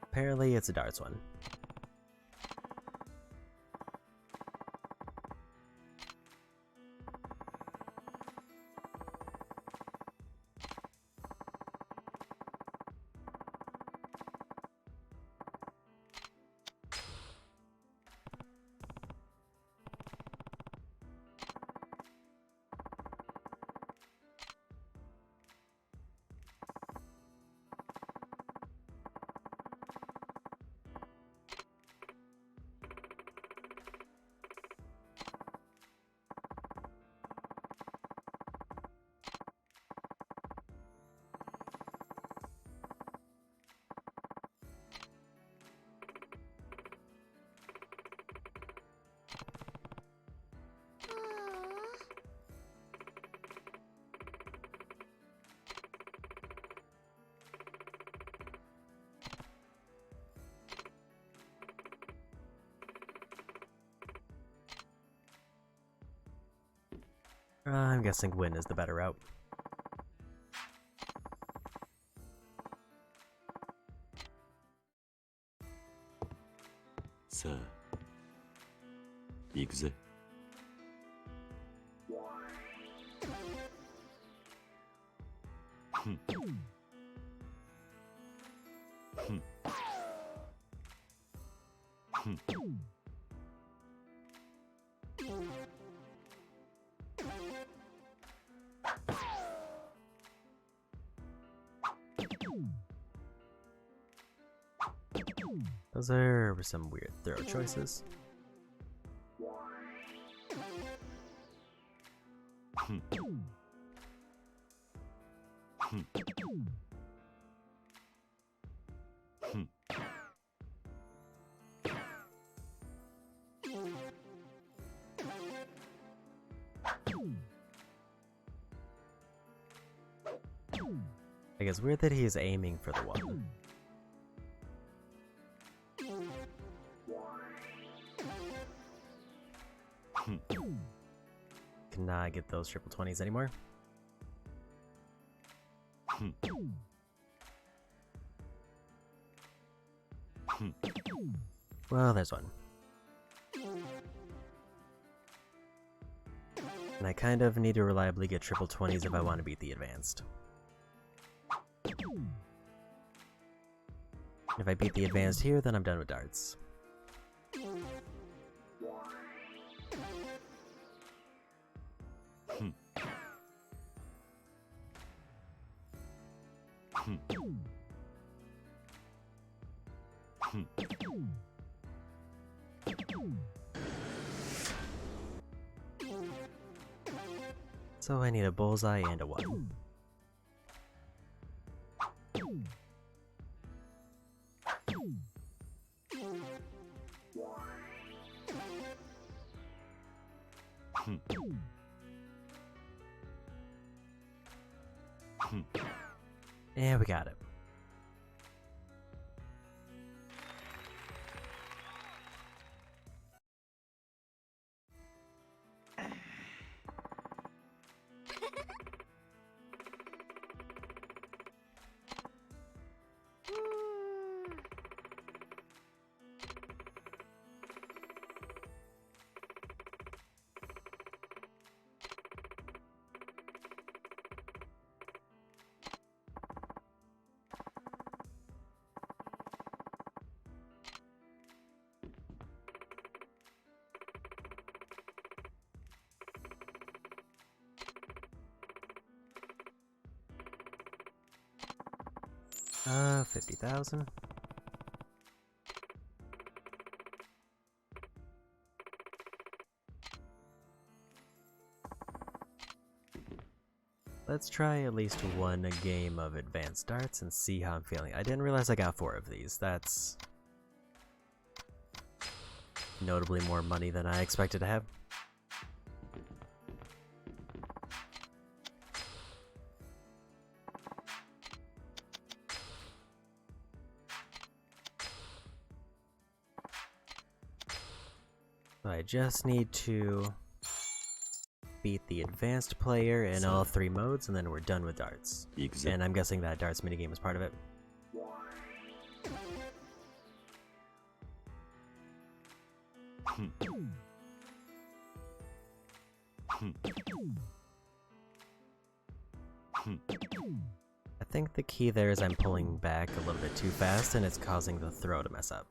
Apparently it's a darts one. I'm guessing win is the better route. Sir, 行くぜ。Those are some weird throw choices. I guess weird that he is aiming for the one. Cannot get those triple 20s anymore. Well, there's one. And I kind of need to reliably get triple 20s if I want to beat the advanced. If I beat the advanced here, then I'm done with darts. So I need a bullseye and a 1. And we got it. $50,000. Let's try at least one game of advanced darts and see how I'm feeling. I didn't realize I got 4 of these. That's notably more money than I expected to have. I just need to beat the advanced player in all 3 modes, and then we're done with darts. And I'm guessing that darts minigame is part of it. I think the key there is I'm pulling back a little bit too fast, and it's causing the throw to mess up.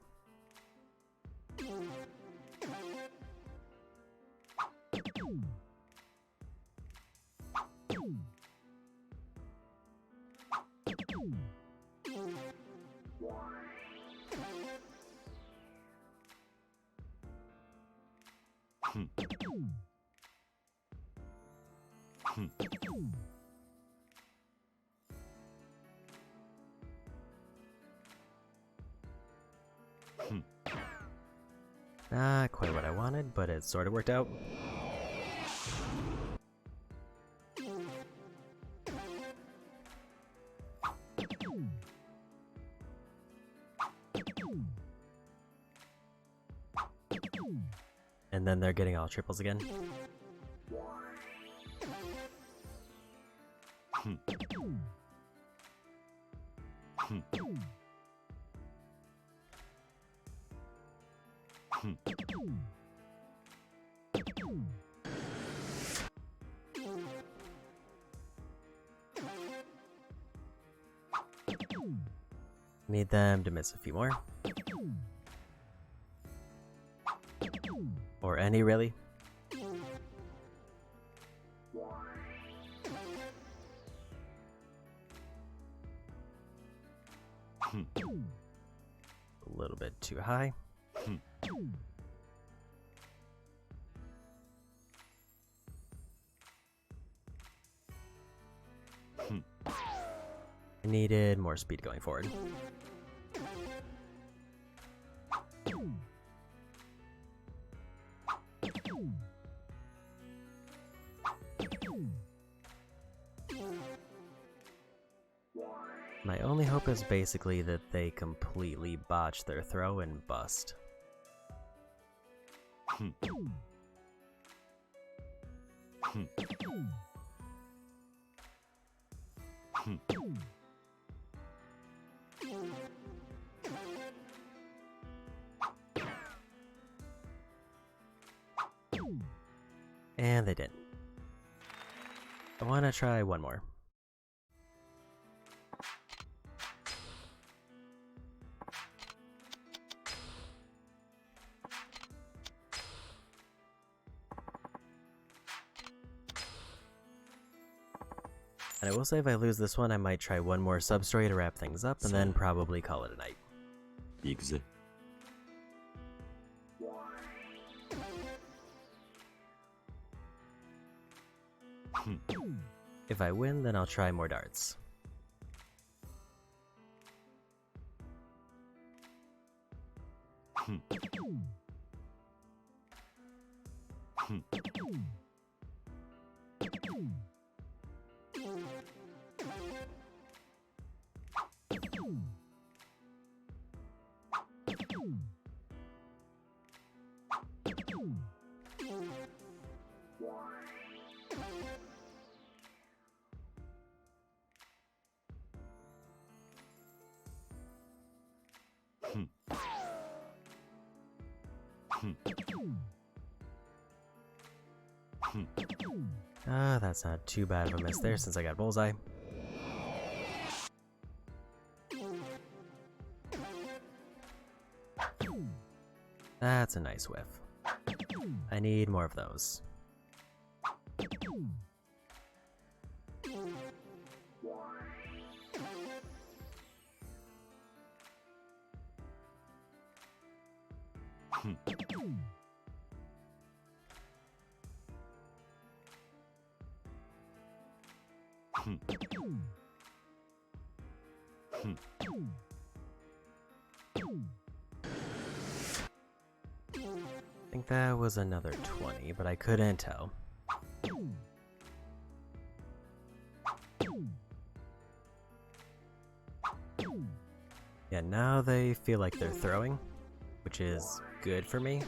Not quite what I wanted, but it sort of worked out. And then they're getting all triples again. Need them to miss a few more. Or any, really. A little bit too high. I needed more speed going forward. My only hope is basically that they completely botch their throw and bust. And they didn't. I want to try one more. And I will say if I lose this one, I might try one more sub-story to wrap things up, and then probably call it a night. 行くぜ。 If I win, then I'll try more darts. That's not too bad of a miss there since I got bullseye. That's a nice whiff. I need more of those. I think that was another 20, but I couldn't tell. Yeah, now they feel like they're throwing, which is good for me.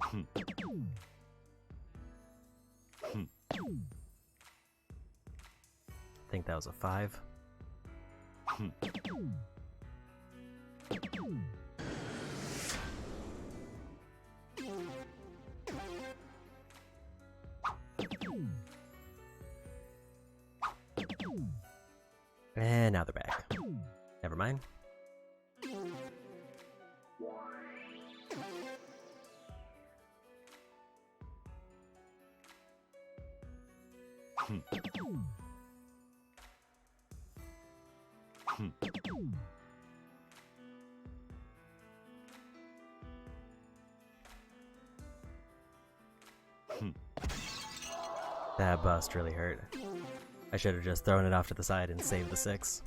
I think that was a 5. And now they're back. Never mind. That bust really hurt. I should have just thrown it off to the side and saved the 6.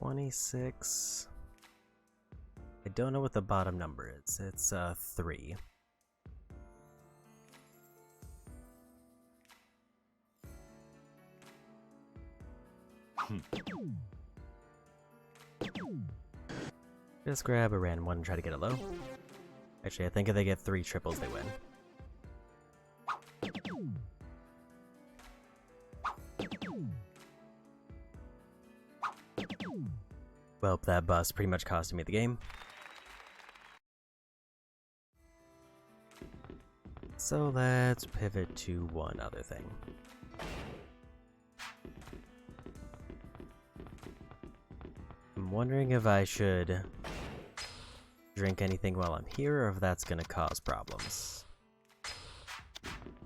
$26. I don't know what the bottom number is. It's 3. Just grab a random one and try to get it low. Actually, I think if they get 3 triples, they win. Well, that bust pretty much costed me the game. So let's pivot to one other thing. I'm wondering if I should drink anything while I'm here or if that's gonna cause problems.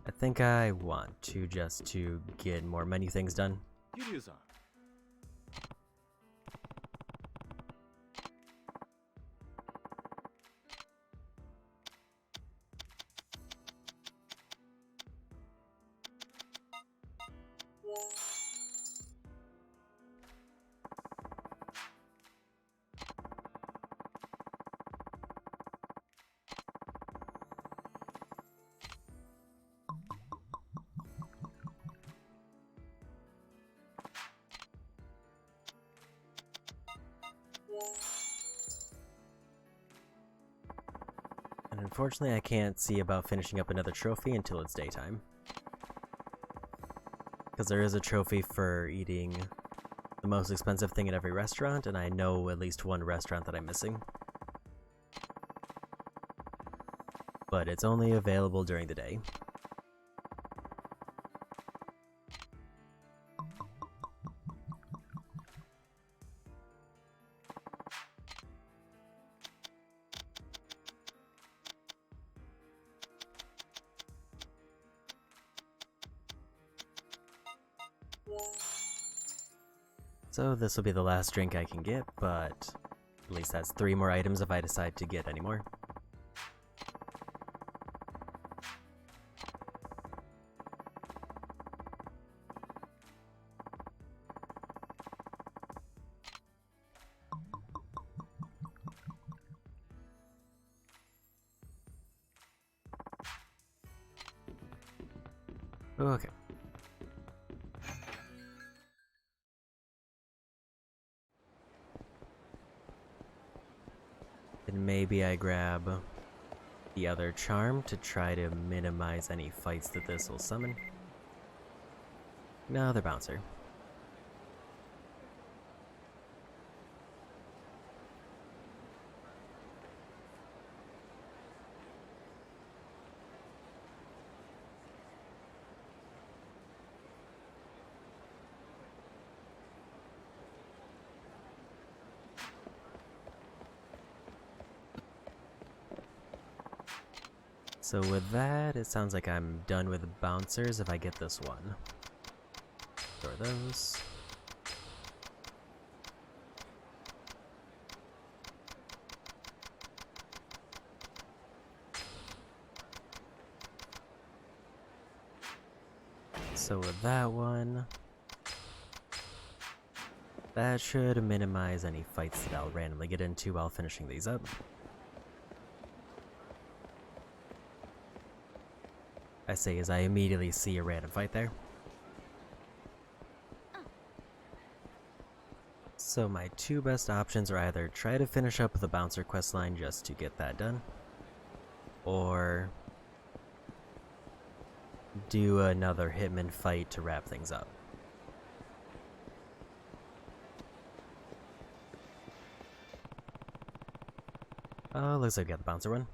I think I want to just to get more menu things done. Yuryuza. Unfortunately, I can't see about finishing up another trophy until it's daytime. Because there is a trophy for eating the most expensive thing at every restaurant, and I know at least one restaurant that I'm missing. But it's only available during the day. So this will be the last drink I can get, but at least that's 3 more items if I decide to get any more. Okay. Then maybe I grab the other charm to try to minimize any fights that this will summon. No, they're bouncer. So with that, it sounds like I'm done with the bouncers if I get this one. Store those. So with that one, that should minimize any fights that I'll randomly get into while finishing these up. I say as I immediately see a random fight there. So my 2 best options are either try to finish up the bouncer questline just to get that done, or do another hitman fight to wrap things up. Oh, looks like we got the bouncer one.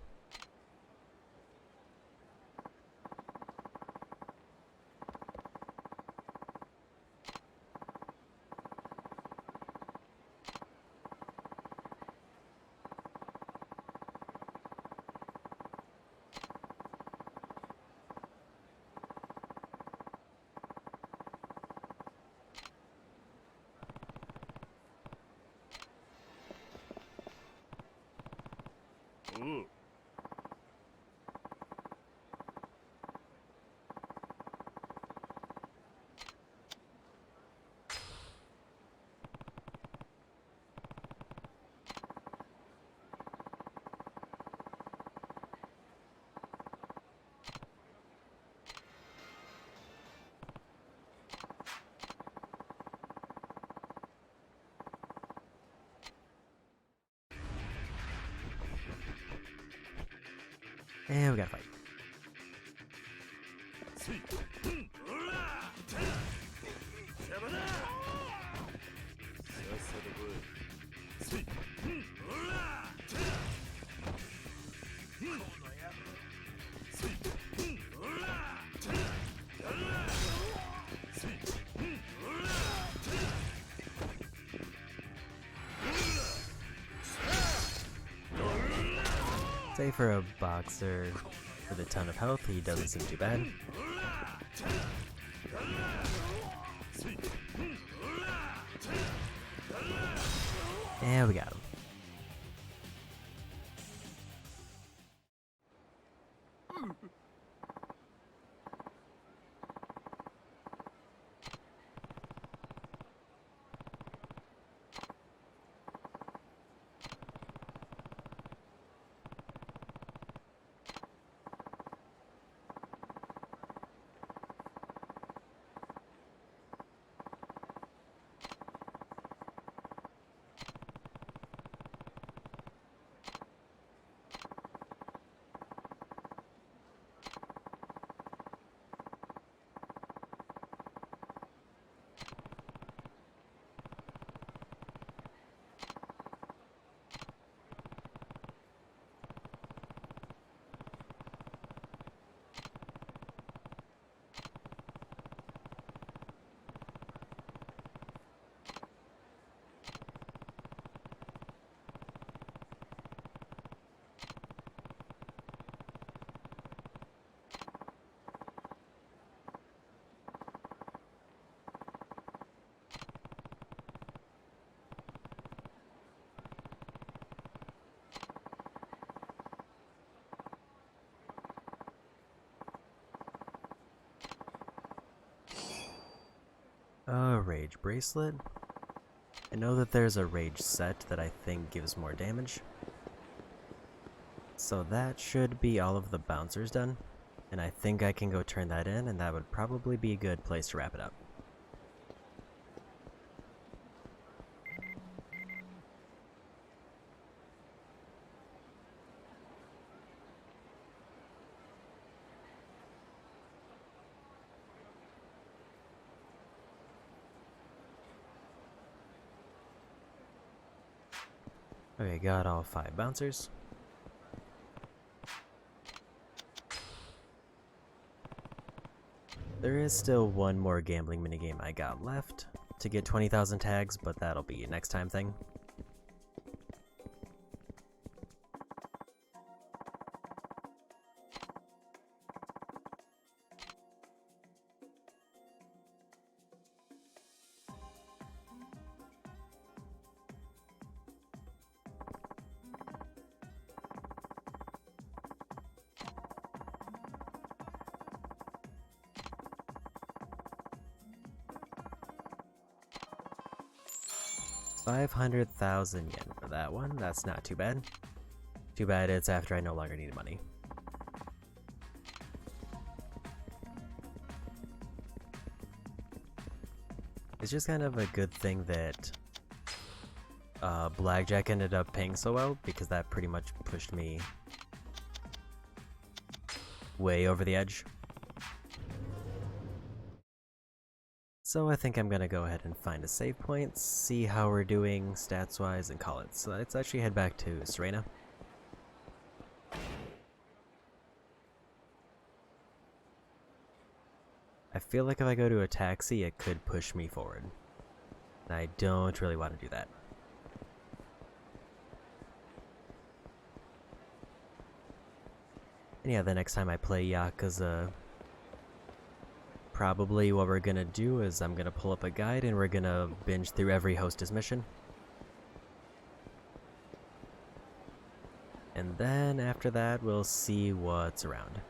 Ooh. And we gotta fight. Say for a boxer with a ton of health, he doesn't seem too bad. And we got him. A rage bracelet. I know that there's a rage set that I think gives more damage. So that should be all of the bouncers done. And I think I can go turn that in, and that would probably be a good place to wrap it up. Okay, got all 5 bouncers. There is still one more gambling minigame I got left to get 20,000 tags, but that'll be a next time thing. $500,000 yen for that one. That's not too bad. Too bad it's after I no longer need money. It's just kind of a good thing that Blackjack ended up paying so well, because that pretty much pushed me way over the edge. So I think I'm gonna go ahead and find a save point, see how we're doing stats-wise, and call it. So let's actually head back to Serena. I feel like if I go to a taxi, it could push me forward. And I don't really want to do that. And yeah, the next time I play Yakuza, probably what we're gonna do is I'm gonna pull up a guide and we're gonna binge through every hostess mission. And then after that, we'll see what's around.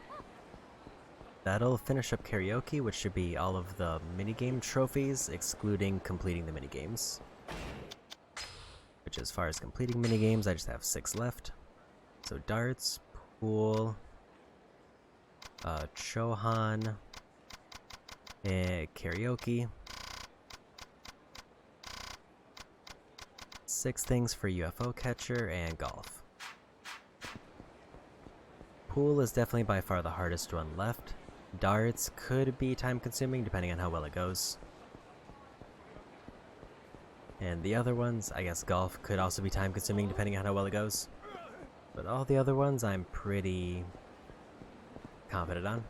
That'll finish up karaoke, which should be all of the minigame trophies, excluding completing the minigames. Which, as far as completing minigames, I just have 6 left. So darts, pool, Chohan, karaoke. 6 things for UFO catcher and golf. Pool is definitely by far the hardest one left. Darts could be time consuming depending on how well it goes. And the other ones, I guess golf could also be time consuming depending on how well it goes. But all the other ones I'm pretty confident on.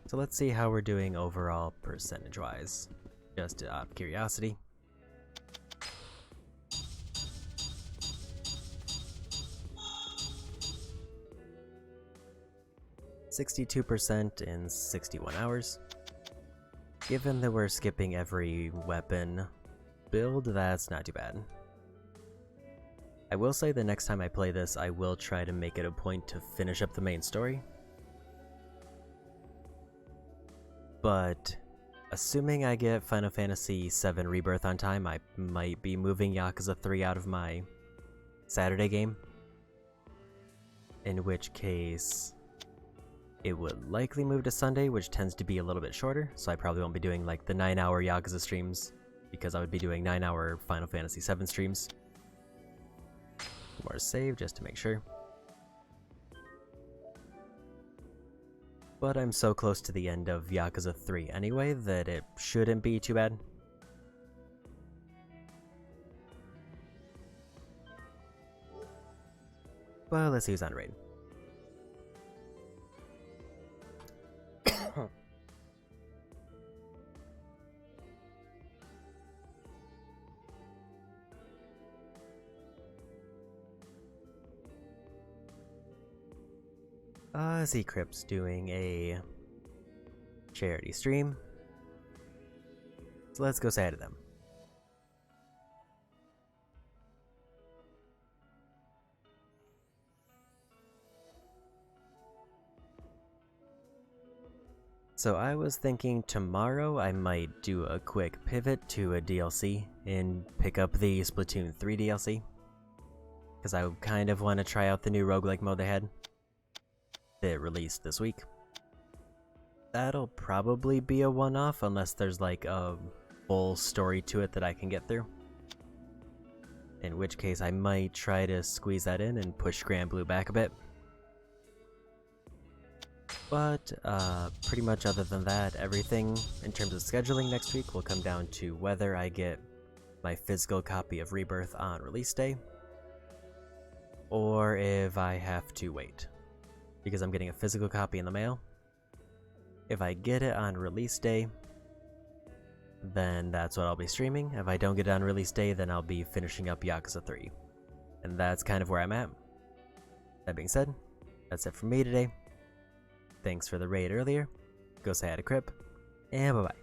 So let's see how we're doing overall percentage-wise. Just out of curiosity. %62% in 61 hours. Given that we're skipping every weapon build, that's not too bad. I will say the next time I play this, I will try to make it a point to finish up the main story. But assuming I get Final Fantasy VII Rebirth on time, I might be moving Yakuza 3 out of my Saturday game. In which case, it would likely move to Sunday, which tends to be a little bit shorter, so I probably won't be doing like the 9-hour Yakuza streams, because I would be doing 9-hour Final Fantasy VII streams. More save just to make sure. But I'm so close to the end of Yakuza 3 anyway that it shouldn't be too bad. Well, let's see who's on raid. Z-Crypt's doing a charity stream. So let's go say hi to them. So I was thinking tomorrow I might do a quick pivot to a DLC and pick up the Splatoon 3 DLC. Because I kind of want to try out the new roguelike mode they had. That released this week. That'll probably be a one-off unless there's like a full story to it that I can get through. In which case I might try to squeeze that in and push Grand Blue back a bit. But pretty much other than that, everything in terms of scheduling next week will come down to whether I get my physical copy of Rebirth on release day, or if I have to wait. Because I'm getting a physical copy in the mail. If I get it on release day, then that's what I'll be streaming. If I don't get it on release day, then I'll be finishing up Yakuza 3. And that's kind of where I'm at. That being said, that's it from me today. Thanks for the raid earlier. Go say hi to Crip, and bye-bye.